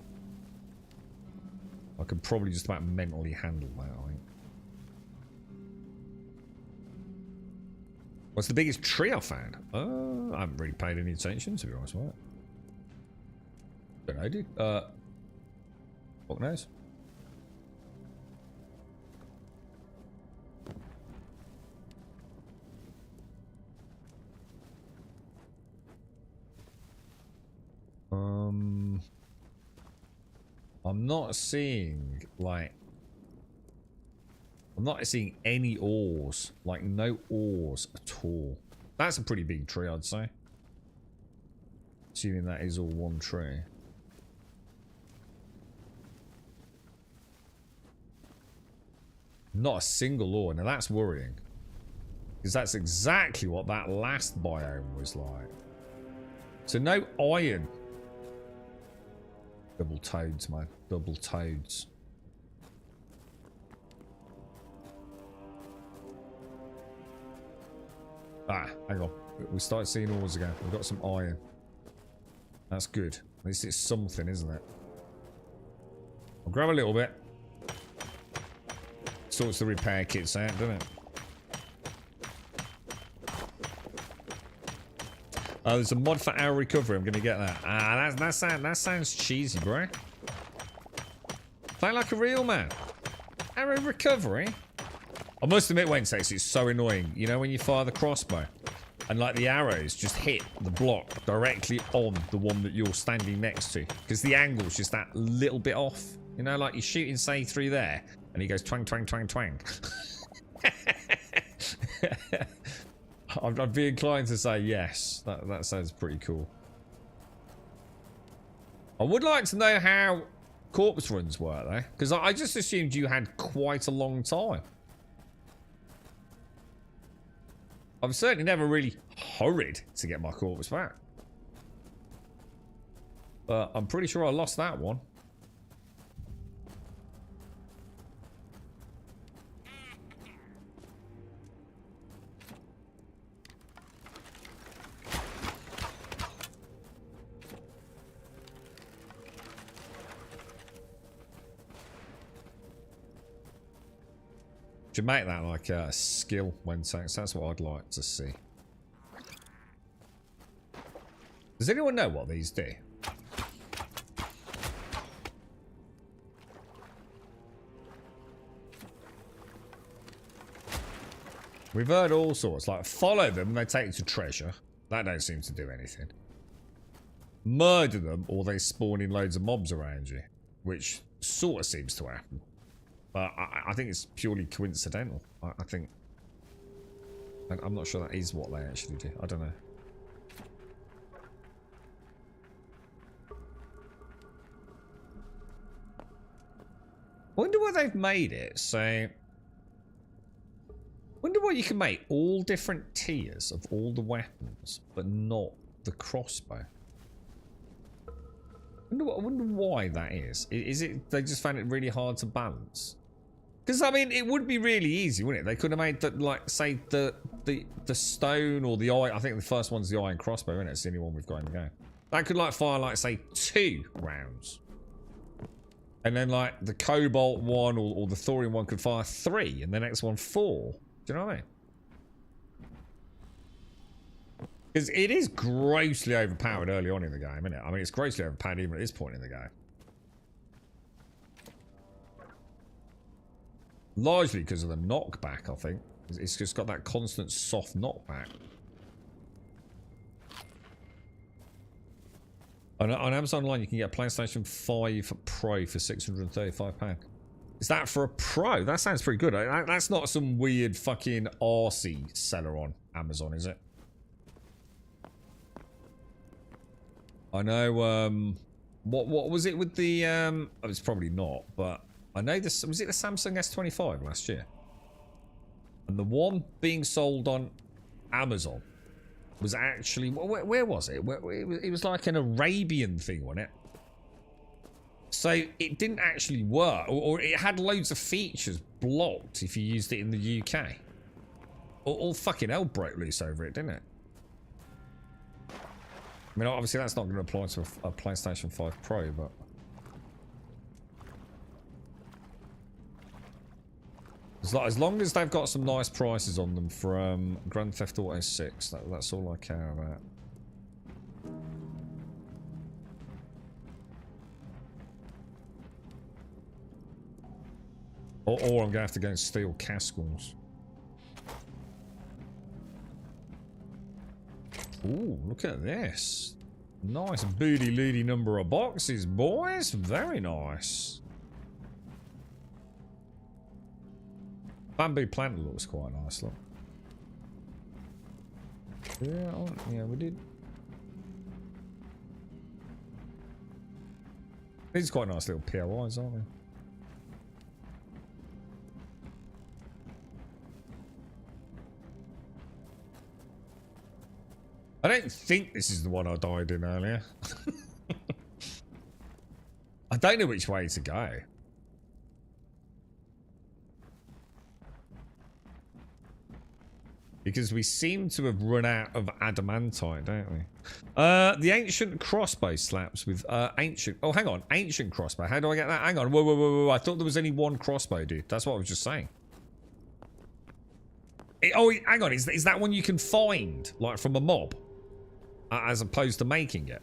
I could probably just about mentally handle that, I think. What's the biggest tree I found? I haven't really paid any attention, to be honest, right? Don't know, dude. Fuck knows? I'm not seeing, like... I'm not seeing any ores. Like, no ores at all. That's a pretty big tree, I'd say. Assuming that is all one tree. Not a single ore. Now, that's worrying. Because that's exactly what that last biome was like. So, no iron. Double toads, man. Double toads. Ah, hang on. We started seeing ores again. We've got some iron. That's good. At least it's something, isn't it? I'll grab a little bit. Sorts the repair kits out, doesn't it? Oh, there's a mod for arrow recovery. I'm going to get that. Ah, that sounds cheesy, bro. Play like a real man. Arrow recovery? I must admit, Wednesday, it's so annoying. You know when you fire the crossbow and like the arrows just hit the block directly on the one that you're standing next to because the angle's just that little bit off. You know, like you're shooting, say, through there and he goes twang, twang, twang, twang. I'd be inclined to say yes. That sounds pretty cool. I would like to know how corpse runs work, though. Because I just assumed you had quite a long time. I've certainly never really hurried to get my corpse back. But I'm pretty sure I lost that one. Should make that like a skill when tanks. That's what I'd like to see. Does anyone know what these do? We've heard all sorts. Like, follow them and they take you to treasure. That don't seem to do anything. Murder them or they spawn in loads of mobs around you. Which sort of seems to happen. But I think it's purely coincidental. I think... I'm not sure that is what they actually do. I don't know. I wonder why they've made it so... Wonder why you can make all different tiers of all the weapons, but not the crossbow. I wonder why that is. Is it they just found it really hard to balance? Because I mean, it would be really easy, wouldn't it? They could have made that, like, say the stone or the iron. I think the first one's the iron crossbow, isn't it? It's the only one we've got in the game. That could like fire like say 2 rounds, and then like the cobalt one or the thorium one could fire 3, and the next one 4. Do you know what I mean? Because it is grossly overpowered early on in the game, isn't it? I mean, it's grossly overpowered even at this point in the game. Largely because of the knockback, I think. It's just got that constant soft knockback. On Amazon Online, you can get a PlayStation 5 Pro for £635. Is that for a Pro? That sounds pretty good. That's not some weird fucking arsey seller on Amazon, is it? I know, what was it with the, oh, it's probably not, but I know this, was it the Samsung S25 last year? And the one being sold on Amazon was actually, where was it? It was like an Arabian thing, wasn't it? So it didn't actually work, or it had loads of features blocked if you used it in the UK. All fucking hell broke loose over it, didn't it? I mean, obviously that's not going to apply to a PlayStation 5 Pro, but... As long as they've got some nice prices on them for Grand Theft Auto 6, that's all I care about. Or I'm going to have to go and steal Cascals. Ooh, look at this. Nice booty-looty number of boxes, boys. Very nice. Bamboo plant looks quite nice, look. Yeah, we did. These are quite nice little POIs, aren't they? I don't think this is the one I died in earlier. I don't know which way to go. Because we seem to have run out of adamantite, don't we? The ancient crossbow slaps with ancient... Oh, hang on. Ancient crossbow. How do I get that? Hang on. Whoa. I thought there was only one crossbow, dude. That's what I was just saying. Oh, hang on. Is that one you can find, like, from a mob? As opposed to making it?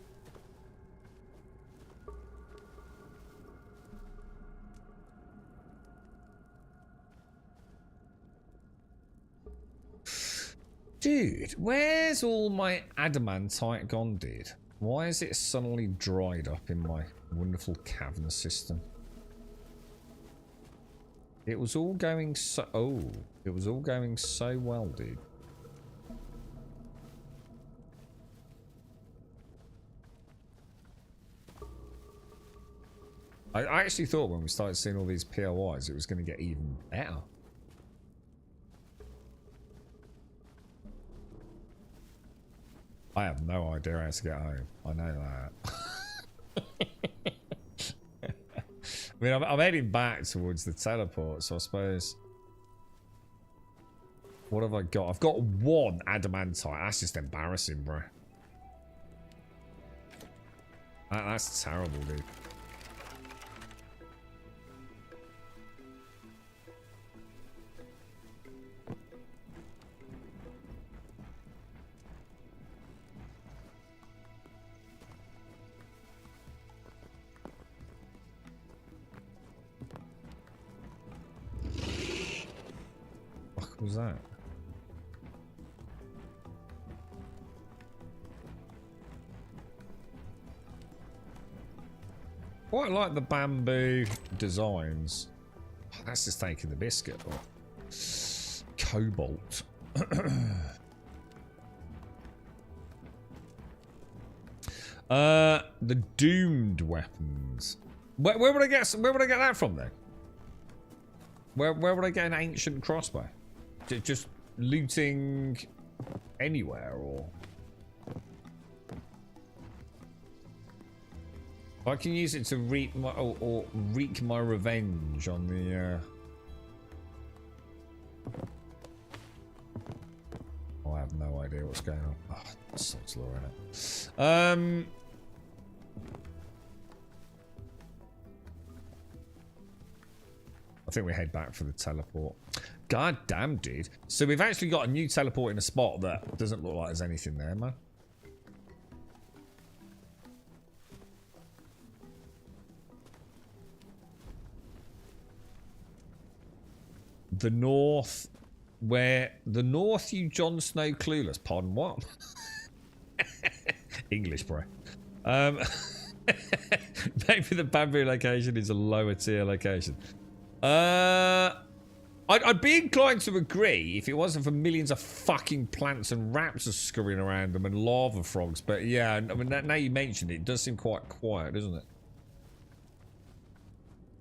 Dude, where's all my adamantite gone, dude? Why is it suddenly dried up in my wonderful cavern system? It was all going so... Oh, it was all going so well, dude. I actually thought when we started seeing all these POIs, it was going to get even better. I have no idea how to get home. I know that. I mean, I'm heading back towards the teleport, so I suppose... What have I got? I've got 1 adamantite. That's just embarrassing, bro. That's terrible, dude. What was that? Quite like the bamboo designs. That's just taking the biscuit. Oh. Cobalt. The doomed weapons. Where would I get that from then? Where would I get an ancient crossbow? Just looting anywhere, or I can use it to wreak my or wreak my revenge on the. Oh, I have no idea what's going on. Oh, such law in it. I think we head back for the teleport. God damn, dude. So we've actually got a new teleport in a spot that doesn't look like there's anything there, man. The north, you Jon Snow clueless. Pardon, what? English, bro. Maybe the bamboo location is a lower tier location. I'd be inclined to agree if it wasn't for millions of fucking plants and raptors scurrying around them and lava frogs. But yeah, I mean, now you mentioned it, it does seem quite quiet, doesn't it?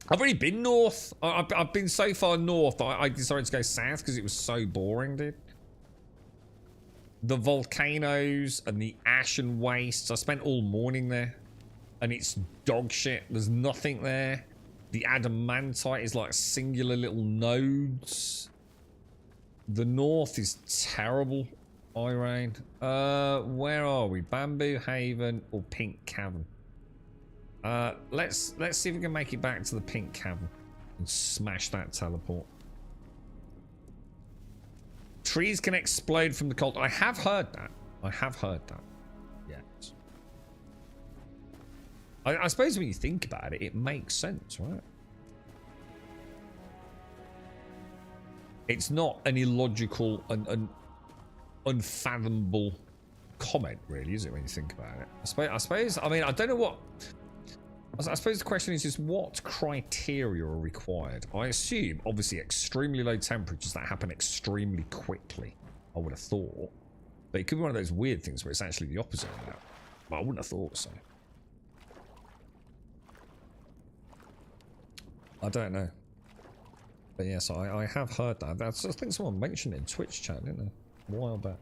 I've already been north. I've been so far north, I decided to go south because it was so boring, dude. The volcanoes and the ash and wastes. I spent all morning there. And it's dog shit. There's nothing there. The adamantite is like singular little nodes. The north is terrible, Irene. Where are we? Bamboo Haven or Pink Cavern? Let's see if we can make it back to the Pink Cavern and smash that teleport. Trees can explode from the cold. I have heard that. I have heard that. Yes. I suppose when you think about it, it makes sense, right? It's not an illogical and unfathomable comment, really, is it, when you think about it? I suppose, I mean, I don't know what... I suppose the question is just what criteria are required? I assume, obviously, extremely low temperatures that happen extremely quickly, I would have thought. But it could be one of those weird things where it's actually the opposite of that. But I wouldn't have thought so. I don't know. But yes, I have heard that. I think someone mentioned it in Twitch chat, didn't they? A while back.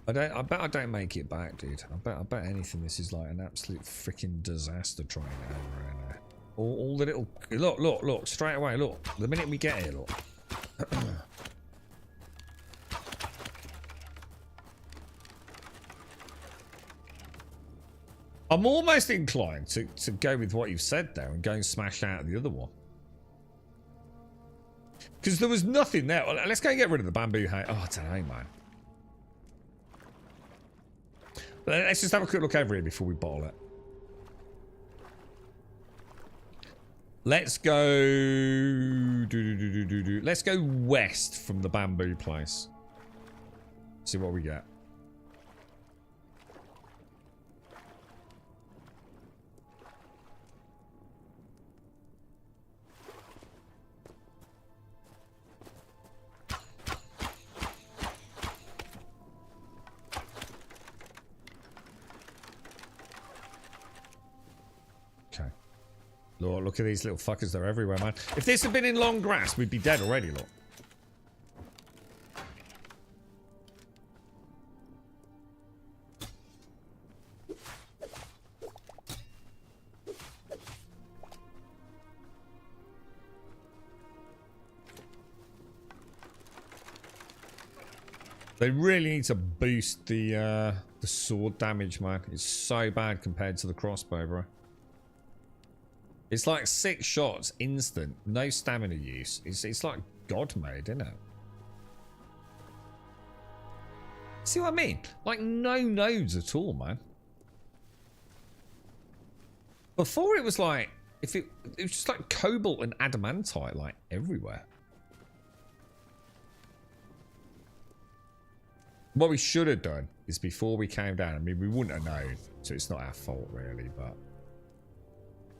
I bet I don't make it back, dude. I bet anything this is like an absolute freaking disaster trying it over right now. All the little look, straight away, look. The minute we get here, look. I'm almost inclined to go with what you've said there and go and smash out the other one. Because there was nothing there. Let's go and get rid of the bamboo hay. Oh, I don't know, man. Let's just have a quick look over here before we bottle it. Let's go... Let's go west from the bamboo place. See what we get. Look at these little fuckers, they're everywhere, man. If this had been in long grass, we'd be dead already, look. They really need to boost the sword damage, man. It's so bad compared to the crossbow, bro. It's like 6 shots, instant, no stamina use. It's like God mode, isn't it? See what I mean? Like no nodes at all, man. Before it was like, it was just like cobalt and adamantite, like everywhere. What we should have done is before we came down, I mean, we wouldn't have known, so it's not our fault really, but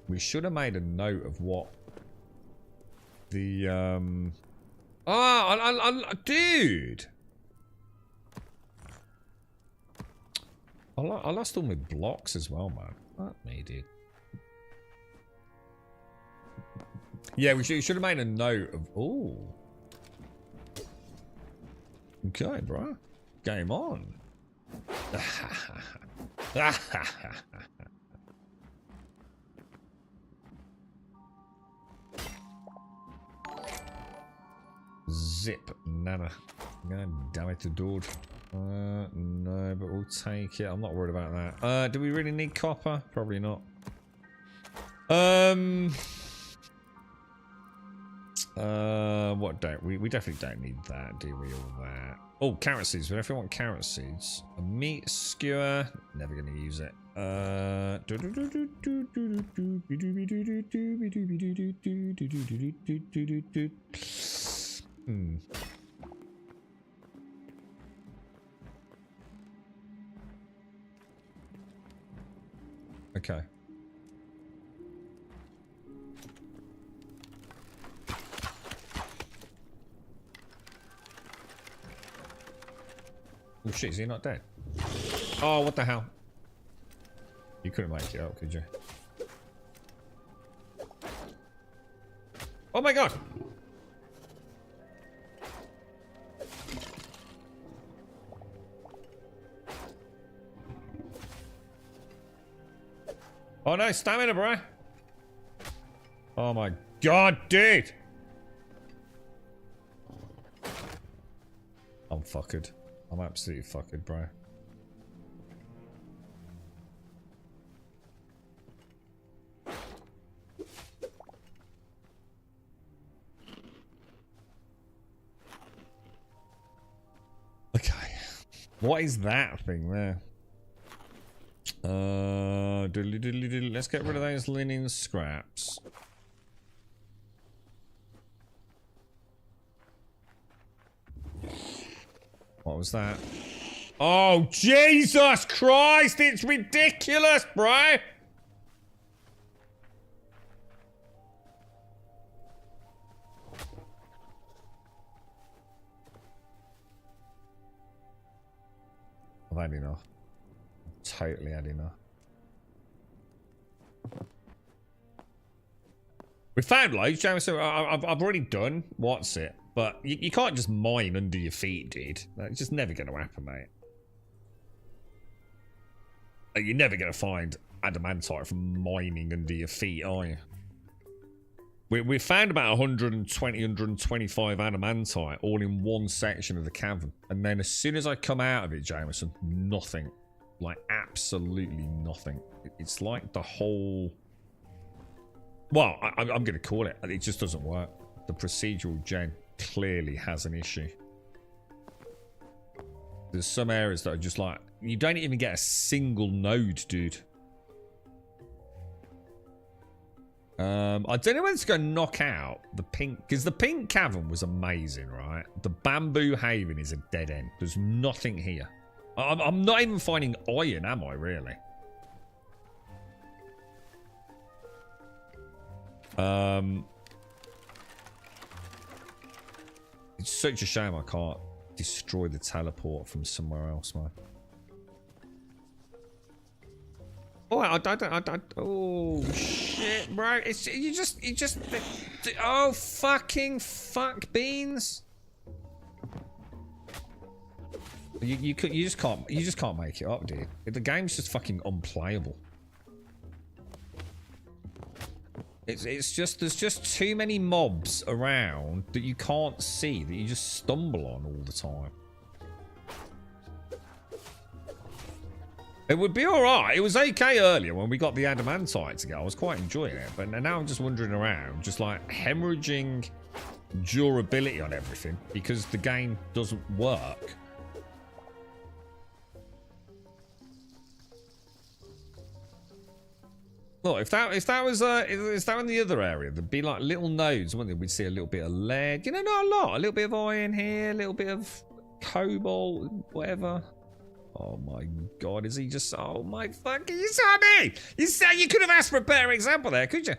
we should have made a note of what the, dude! I lost all my blocks as well, man. Fuck me, dude. Yeah, we should have made a note of, ooh. Okay, bro. Game on. Zip, nana. God damn it, dude. No, but we'll take it. I'm not worried about that. Do we really need copper? Probably not. What don't we definitely don't need that, do we? All that. Oh, carrot seeds. We definitely want carrot seeds. A meat skewer. Never gonna use it. Okay. Oh shit, is he not dead? Oh, what the hell? You couldn't make it up, could you? Oh my god! Oh no, stamina, bro! Oh my god, dude! I'm fucked. I'm absolutely fucked, bro. Okay. What is that thing there? Let's get rid of those linen scraps. What was that? Oh, Jesus Christ! It's ridiculous, bro! I've had enough. Totally had enough. We found loads, James. I've already done what's it, but you can't just mine under your feet, dude. It's just never going to happen, mate. You're never going to find adamantite from mining under your feet, are you? We found about 120, 125 adamantite all in one section of the cavern, and then as soon as I come out of it, Jameson, nothing. Like, absolutely nothing. It's like the whole... Well, I'm going to call it. It just doesn't work. The procedural gen clearly has an issue. There's some areas that are just like... You don't even get a single node, dude. I don't know when it's going to knock out the pink... Because the pink cavern was amazing, right? The bamboo haven is a dead end. There's nothing here. I'm not even finding iron, am I, really? It's such a shame I can't destroy the teleport from somewhere else, man. Oh, oh shit, bro! It's you just oh fucking fuck beans! You just can't make it up, dude. The game's just fucking unplayable. It's just there's just too many mobs around that you can't see, that you just stumble on all the time. It would be alright. It was okay earlier when we got the adamantite to go. I was quite enjoying it. But now I'm just wandering around, just like hemorrhaging durability on everything because the game doesn't work. Look, if that was in the other area, there'd be like little nodes, wouldn't there? We'd see a little bit of lead, you know, not a lot, a little bit of iron here, a little bit of Cobalt, whatever. Oh my god, is he just... Oh my fucking... You saw me! You could have asked for a better example there, could you?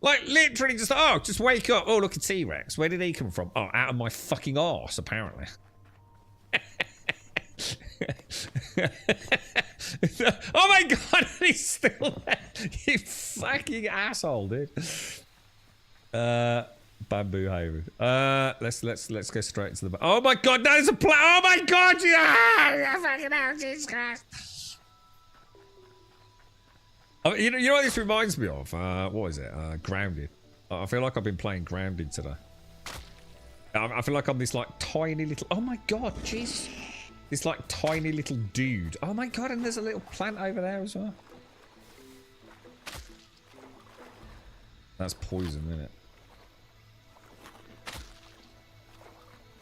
Like, literally just... Oh, just wake up. Oh, look, a T-Rex. Where did he come from? Oh, out of my fucking arse, apparently. Oh my god, he's still there. You fucking asshole, dude. Bamboo Haven. Let's go straight to the... Oh my god, that is a plan. Oh my god, yeah! Fucking hell, Jesus Christ. You know what this reminds me of? What is it? Grounded. I feel like I've been playing Grounded today. I feel like I'm this like tiny little... Oh my god, Jesus. This like tiny little dude. Oh my god, and there's a little plant over there as well. That's poison, isn't it?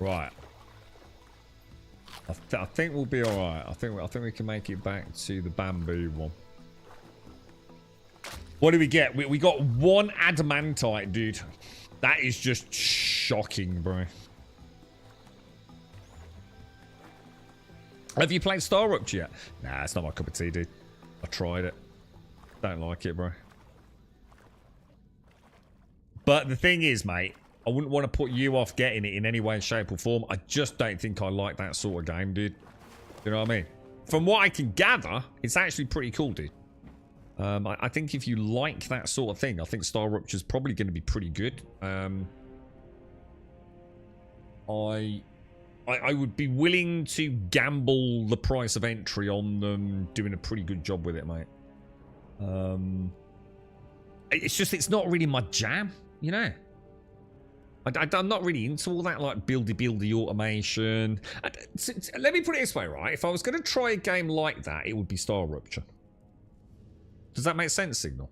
Right. I think we'll be all right. I think we can make it back to the bamboo one. What do we get? We got one adamantite, dude. That is just shocking, bro. Have you played Star Rupture yet? Nah, it's not my cup of tea, dude. I tried it. Don't like it, bro. But the thing is, mate, I wouldn't want to put you off getting it in any way, shape, or form. I just don't think I like that sort of game, dude. You know what I mean? From what I can gather, it's actually pretty cool, dude. I think if you like that sort of thing, I think Star Rupture is probably going to be pretty good. I would be willing to gamble the price of entry on them doing a pretty good job with it, mate. It's just, it's not really my jam, you know? I'm not really into all that, like, buildy automation. Let me put it this way, right? If I was going to try a game like that, it would be Star Rupture. Does that make sense, Signal?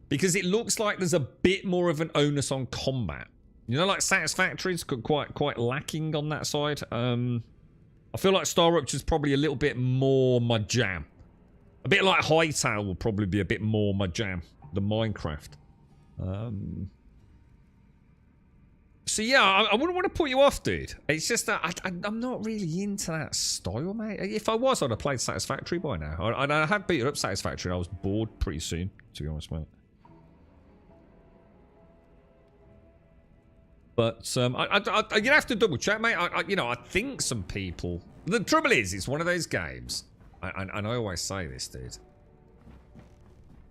Because it looks like there's a bit more of an onus on combat. You know, like Satisfactory's quite lacking on that side. I feel like Star Rupture's probably a little bit more my jam. A bit like Hytale will probably be a bit more my jam than Minecraft. So yeah, I wouldn't want to put you off, dude. It's just that I'm not really into that style, mate. If I was, I'd have played Satisfactory by now. I had beaten up Satisfactory and I was bored pretty soon, to be honest, mate. But you'd have to double check, mate. You know, I think some people... The trouble is, it's one of those games, and I always say this, dude.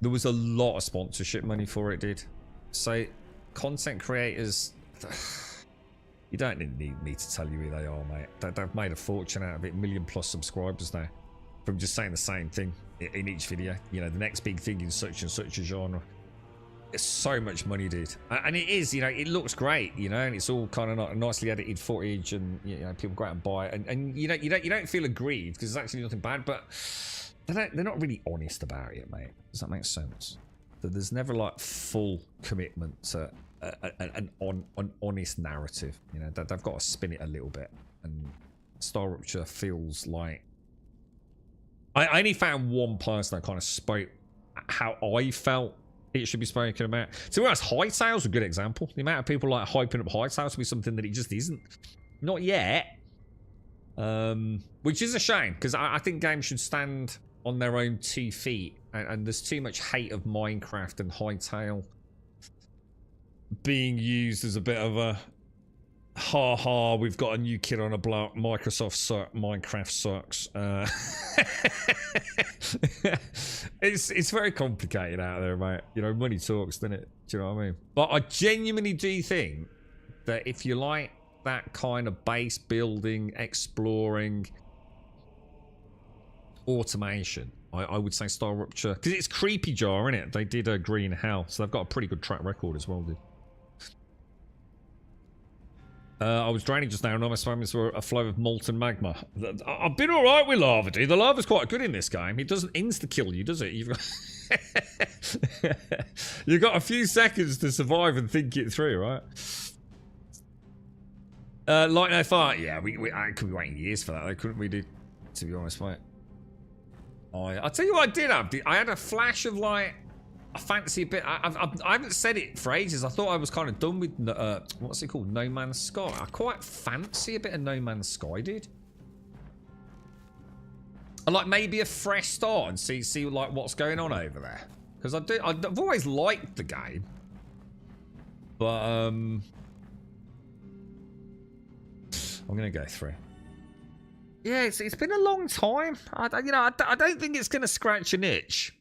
There was a lot of sponsorship money for it, dude. So, content creators... You don't need me to tell you who they are, mate. They've made a fortune out of it. 1 million+ subscribers now. From just saying the same thing in each video. You know, the next big thing in such and such a genre. It's so much money, dude. And it is, you know, it looks great, you know, and it's all kind of nicely edited footage, and you know, people go out and buy it, and you don't feel aggrieved because there's actually nothing bad, but they're not really honest about it, mate. Does that make sense? There's never like full commitment to an honest narrative. You know, they've got to spin it a little bit, and Star Rupture feels like... I only found one person that kind of spoke how I felt it should be spoken about. So whereas Hytale's a good example. The amount of people like hyping up Hytale to be something that it just isn't. Not yet. Which is a shame, because I think games should stand on their own 2 feet, and there's too much hate of Minecraft and Hytale being used as a bit of a ha, we've got a new kid on a block, Microsoft sucks, Minecraft sucks. It's very complicated out there, mate. You know, money talks, doesn't it? Do you know what I mean? But I genuinely do think that if you like that kind of base building, exploring, automation, I would say Star Rupture, because it's Creepy Jar, isn't it? They did a Green Hell, so they've got a pretty good track record as well, dude. I was draining just now, and all my spams were a flow of molten magma. I've been alright with lava, dude. The lava's quite good in this game. It doesn't insta-kill you, does it? You've got a few seconds to survive and think it through, right? Light no fire. Yeah, we could be waiting years for that, though, couldn't we, dude? To be honest, mate. I'll tell you what I did have. I had a flash of, like, I fancy a bit. I haven't said it for ages. I thought I was kind of done with what's it called, No Man's Sky. I quite fancy a bit of No Man's Sky, dude. I like maybe a fresh start and see like what's going on over there. Because I've always liked the game, but I'm gonna go through. Yeah, it's been a long time. I don't think it's gonna scratch an itch,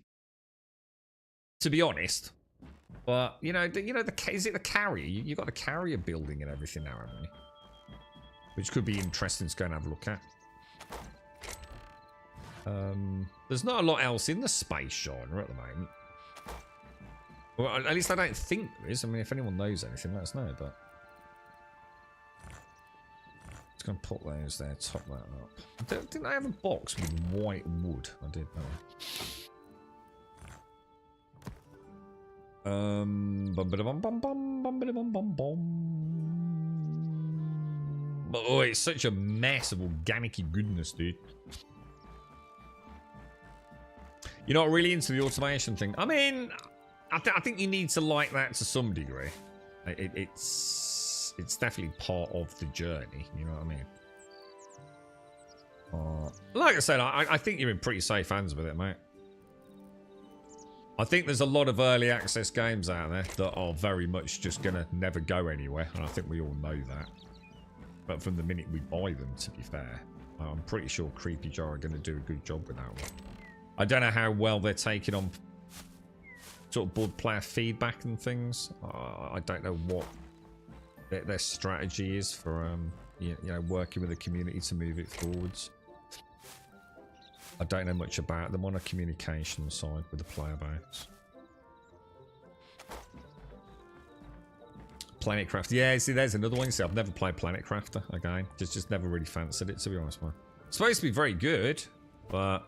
to be honest. But is it the carrier? You got the carrier building and everything now, haven't you? Which could be interesting to go and have a look at. There's not a lot else in the space genre at the moment. Well, at least I don't think there is. I mean, if anyone knows anything, let us know. But just gonna put those there, top that up. Didn't I have a box with white wood? I did. Oh, it's such a mess of organic goodness, dude. You're not really into the automation thing. I mean, I think you need to like that to some degree. It's definitely part of the journey. You know what I mean? Like I said, I think you're in pretty safe hands with it, mate. I think there's a lot of early access games out there that are very much just gonna never go anywhere, and I think we all know that. But from the minute we buy them, to be fair, I'm pretty sure Creepy Jar are gonna do a good job with that one. I don't know how well they're taking on sort of board player feedback and things. I don't know what their strategy is for working with the community to move it forwards. I don't know much about them on a communication side with the player base. Planetcraft, yeah. See, there's another one. See, I've never played Planetcrafter again. Just never really fancied it, to be honest, man. It's supposed to be very good, but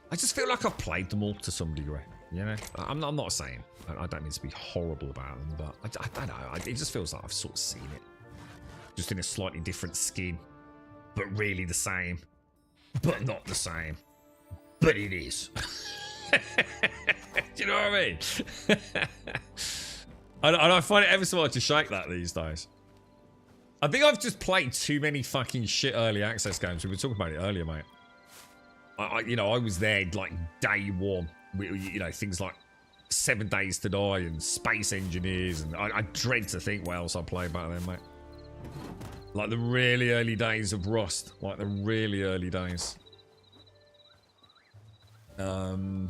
I just feel like I've played them all to some degree. You know, I'm not saying. I don't mean to be horrible about them, but I don't know. It just feels like I've sort of seen it, just in a slightly different skin, but really the same, but not the same. But it is. Do you know what I mean? and I find it ever so hard to shake that these days. I think I've just played too many fucking shit early access games. We were talking about it earlier, mate. I was there like day one. Things like 7 Days to Die and Space Engineers, and I dread to think what else I played back then, mate. Like the really early days of Rust, like the really early days. The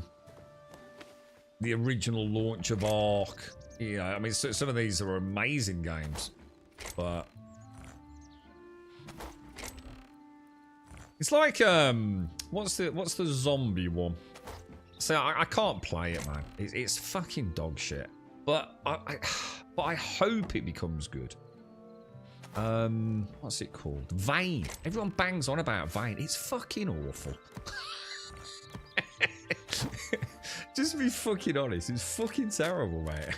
original launch of Ark. I mean, some of these are amazing games, but it's like what's the zombie one? So I can't play it, man. It's fucking dog shit. But I hope it becomes good. What's it called? Vane. Everyone bangs on about Vane. It's fucking awful. Just to be fucking honest, it's fucking terrible, mate.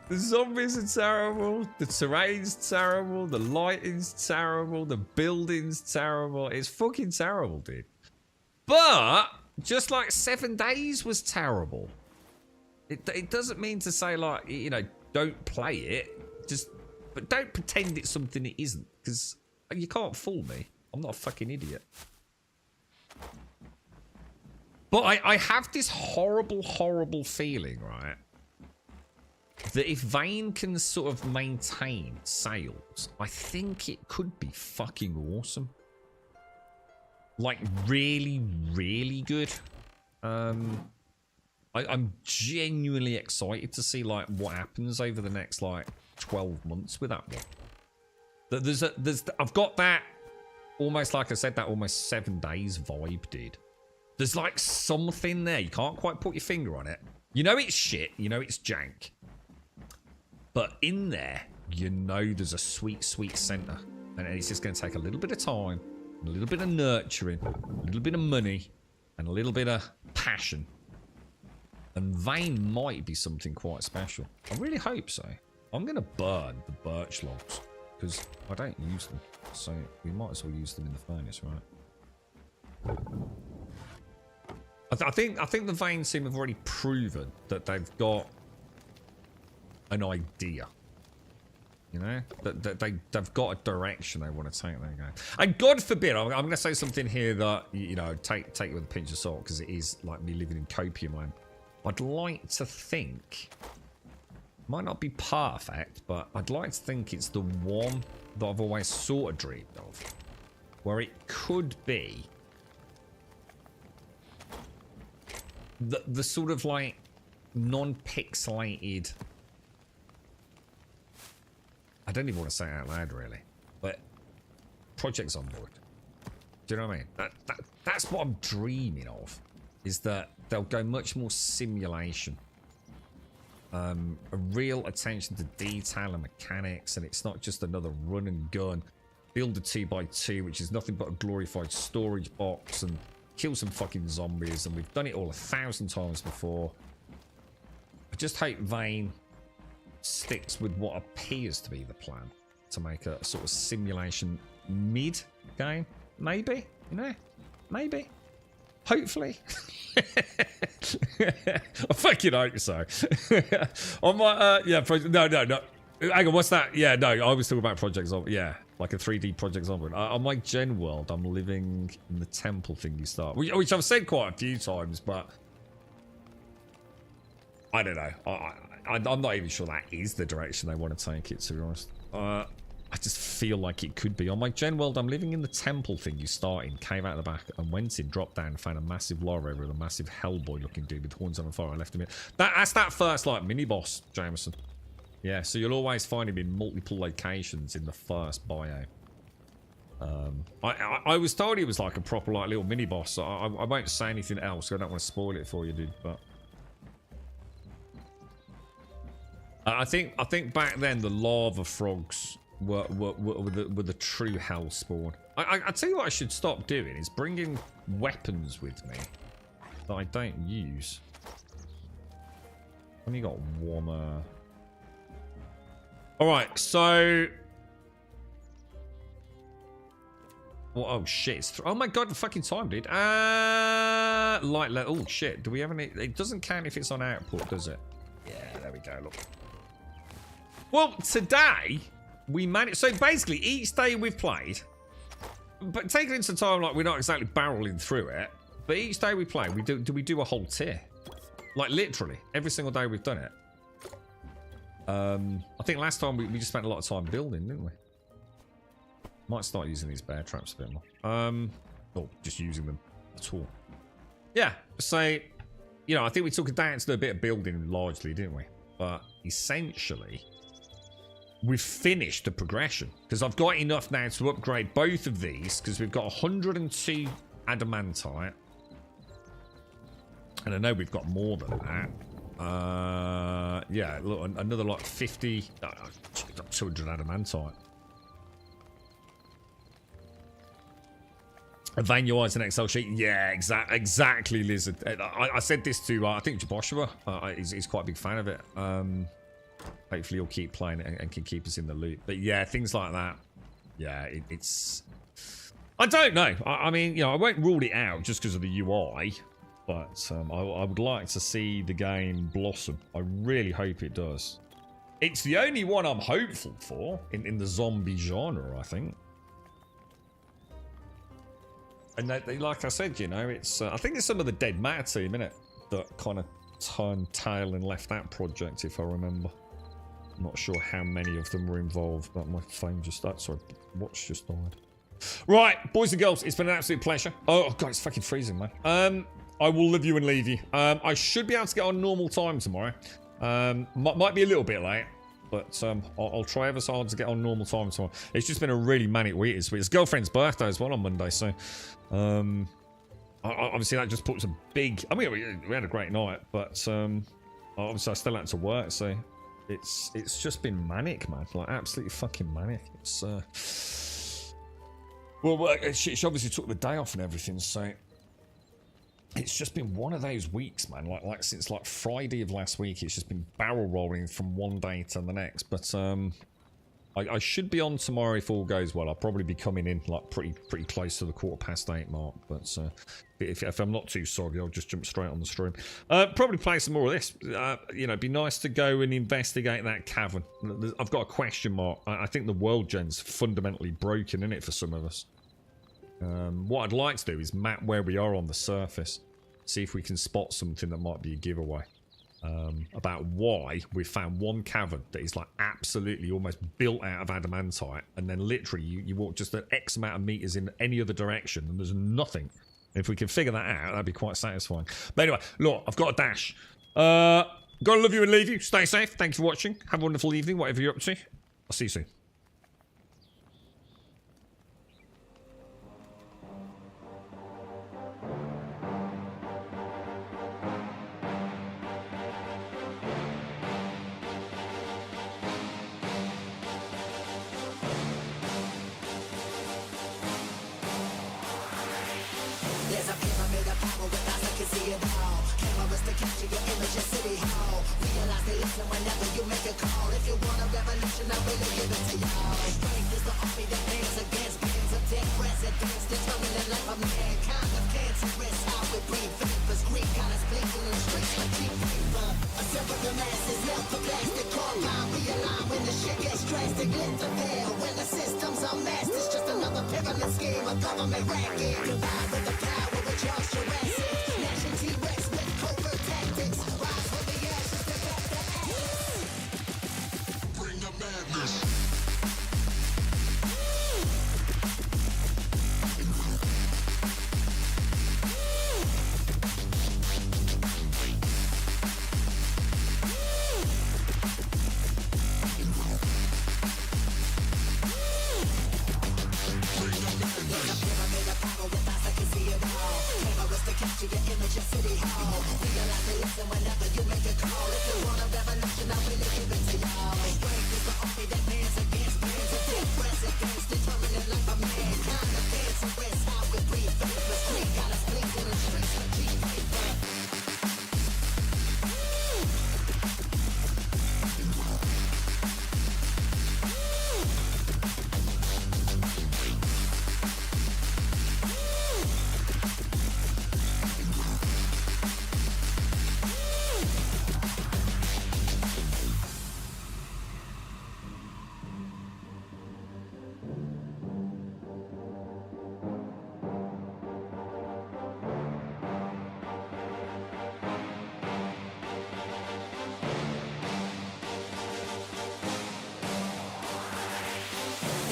The zombies are terrible, the terrain's terrible, the lighting's terrible, the building's terrible. It's fucking terrible, dude. But just like 7 Days was terrible. It doesn't mean to say, like, don't play it. But don't pretend it's something it isn't, because you can't fool me. I'm not a fucking idiot. But I have this horrible, horrible feeling, right, that if Vane can sort of maintain sales, I think it could be fucking awesome. Like, really, really good. I'm genuinely excited to see, like, what happens over the next, like, 12 months with that one. I've got that, almost like I said, that almost 7 Days vibe, dude. There's like something there. You can't quite put your finger on it. You know it's shit. You know it's jank. But in there, there's a sweet, sweet centre. And it's just going to take a little bit of time, a little bit of nurturing, a little bit of money, and a little bit of passion. And Vane might be something quite special. I really hope so. I'm going to burn the birch logs, because I don't use them. So we might as well use them in the furnace, right? I think the Veins team have already proven that they've got an idea. You know, that they've got a direction they want to take their game. And God forbid, I'm going to say something here that, you know, take it with a pinch of salt, because it is like me living in copium land. I'd like to think, might not be perfect, but I'd like to think it's the one that I've always sort of dreamed of, where it could be the sort of like non-pixelated, I don't even want to say it out loud really, but Project Zomboid. Do you know what I mean? That's what I'm dreaming of, is that they'll go much more simulation. A real attention to detail and mechanics, and it's not just another run and gun. Build a 2x2, which is nothing but a glorified storage box, and kill some fucking zombies, and we've done it all 1,000 times before. I just hope Vane sticks with what appears to be the plan, to make a sort of simulation mid game. Maybe, you know, maybe. Hopefully. I fucking hope so. On my, yeah, no. Hang on, what's that? Yeah, no, I was talking about Project Zombie. Yeah, like a 3D Project Zombie. On my gen world, I'm living in the temple thing you start, which I've said quite a few times, but I don't know. I'm not even sure that is the direction they want to take it, to be honest. I just feel like it could be. On my gen world, I'm living in the temple thing you start in, came out the back and went in, dropped down, found a massive lava over with a massive Hellboy looking dude with horns on fire. I left him in. That's that first like mini boss, Jameson. Yeah, so you'll always find him in multiple locations in the first bio. I was told he was like a proper like little mini boss. So I won't say anything else. I don't want to spoil it for you, dude. But I think back then the lava frogs were the true hell spawn. I tell you what I should stop doing is bringing weapons with me that I don't use. Only got one. All right, so. Well, oh shit! It's oh my god, the fucking time, dude. Light level. Oh shit! Do we have any? It doesn't count if it's on output, does it? Yeah, there we go. Look. Well, today we managed. So basically, each day we've played, but taking into time, like we're not exactly barreling through it. But each day we play, we do a whole tier, like literally every single day we've done it. I think last time we just spent a lot of time building, didn't we? Might start using these bear traps a bit more. Or just using them at all. Yeah, so, you know, I think we took it down to do a bit of building largely, didn't we? But essentially, we've finished the progression. Because I've got enough now to upgrade both of these, because we've got 102 adamantite. And I know we've got more than that. Yeah, look, another like 50, 200 adamantite. Evaluate an Excel sheet. Yeah, exactly, Lizard. I said this to, I think, Joshua. He's quite a big fan of it. Hopefully he'll keep playing it and can keep us in the loop. But yeah, things like that. Yeah, it's... I don't know. I mean, you know, I won't rule it out just because of the UI. But I would like to see the game blossom. I really hope it does. It's the only one I'm hopeful for in the zombie genre, I think. And they, like I said, you know, it's I think it's some of the Dead Matter team, innit, that kind of turned tail and left that project, if I remember. I'm not sure how many of them were involved, but my phone just... sorry, watch just died. Right, boys and girls, it's been an absolute pleasure. Oh, God, it's fucking freezing, man. I will love you and leave you. I should be able to get on normal time tomorrow. Might be a little bit late, but I'll try ever so hard to get on normal time tomorrow. It's just been a really manic week this week. It's girlfriend's birthday as well on Monday, so obviously that just puts a big... I mean, we had a great night, but obviously I still had to work, so it's just been manic, man. Like absolutely fucking manic. It's well, she obviously took the day off and everything, so it's just been one of those weeks, man. Like since like Friday of last week, it's just been barrel rolling from one day to the next. But I should be on tomorrow if all goes well. I'll probably be coming in like pretty close to the 8:15 mark. But if I'm not too soggy, I'll just jump straight on the stream. Probably play some more of this. You know, it'd be nice to go and investigate that cavern. I've got a question mark. I think the world gen's fundamentally broken, isn't it, for some of us? What I'd like to do is map where we are on the surface. See if we can spot something that might be a giveaway. About why we found one cavern that is like absolutely almost built out of adamantite, and then literally you walk just an X amount of meters in any other direction and there's nothing. If we can figure that out, that'd be quite satisfying. But anyway, look, I've got a dash. Gotta love you and leave you. Stay safe. Thank you for watching. Have a wonderful evening, whatever you're up to. I'll see you soon. There's a pyramid of power with eyes that can see it all. Cameras to capture your image at City Hall. Realize they listen whenever you make a call. If you want a revolution, I really give it to y'all. Strength is the army that bands against bands of dead presidents, determining the life of mankind. Of cancerous, how we breathe vapors. Greek got us blinking in the streets like cheap paper. Assemble the masses, melt the plastic carbine. Realign when the shit gets drastic. Lift the veil when the system's unmasked. It's just another pyramid scheme, a government racket. Combined with the power. Just Jurassic, National T-Rex with covert tactics. Rise from the ashes to back the ashes. Bring the madness. Capture your image at City Hall. Realize they listen whenever you make a call. If you want a revolution, I really give it to y'all. Strength is the army that bands against bands of dead presidents, determining the life of mankind. The cancerous, how we breathe vapors. Greek got us blinking in the streets like cheap paper.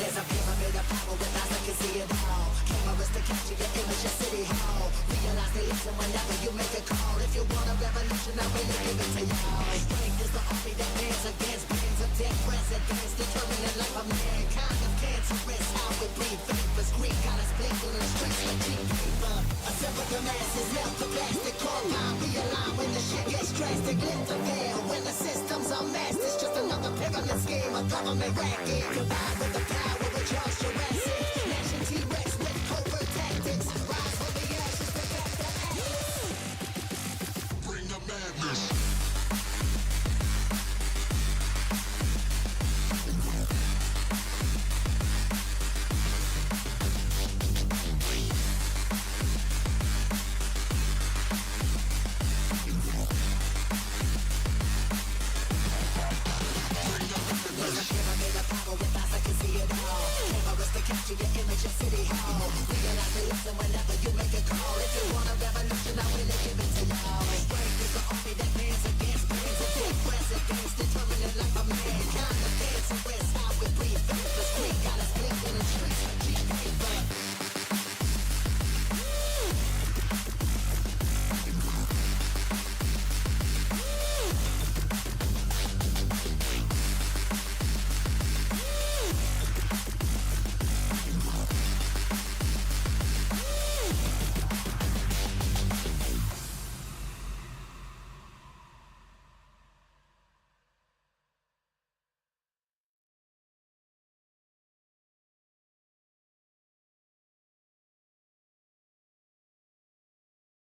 There's a pyramid of power with eyes that can see it all. Cameras to capture your image at City Hall. Realize they listen whenever you make a call. If you want a revolution, I really give it to y'all. Strength is the army that bands against bands of dead presidents, determining the life of mankind. Of cancerous, how we breathe vapors. Greek got us blinking in the streets like cheap paper. Assemble the masses, melt the plastic carbine. Realign when the shit gets drastic. Lift the veil when the system's unmasked. It's just another pyramid scheme, a government racket. Combined with the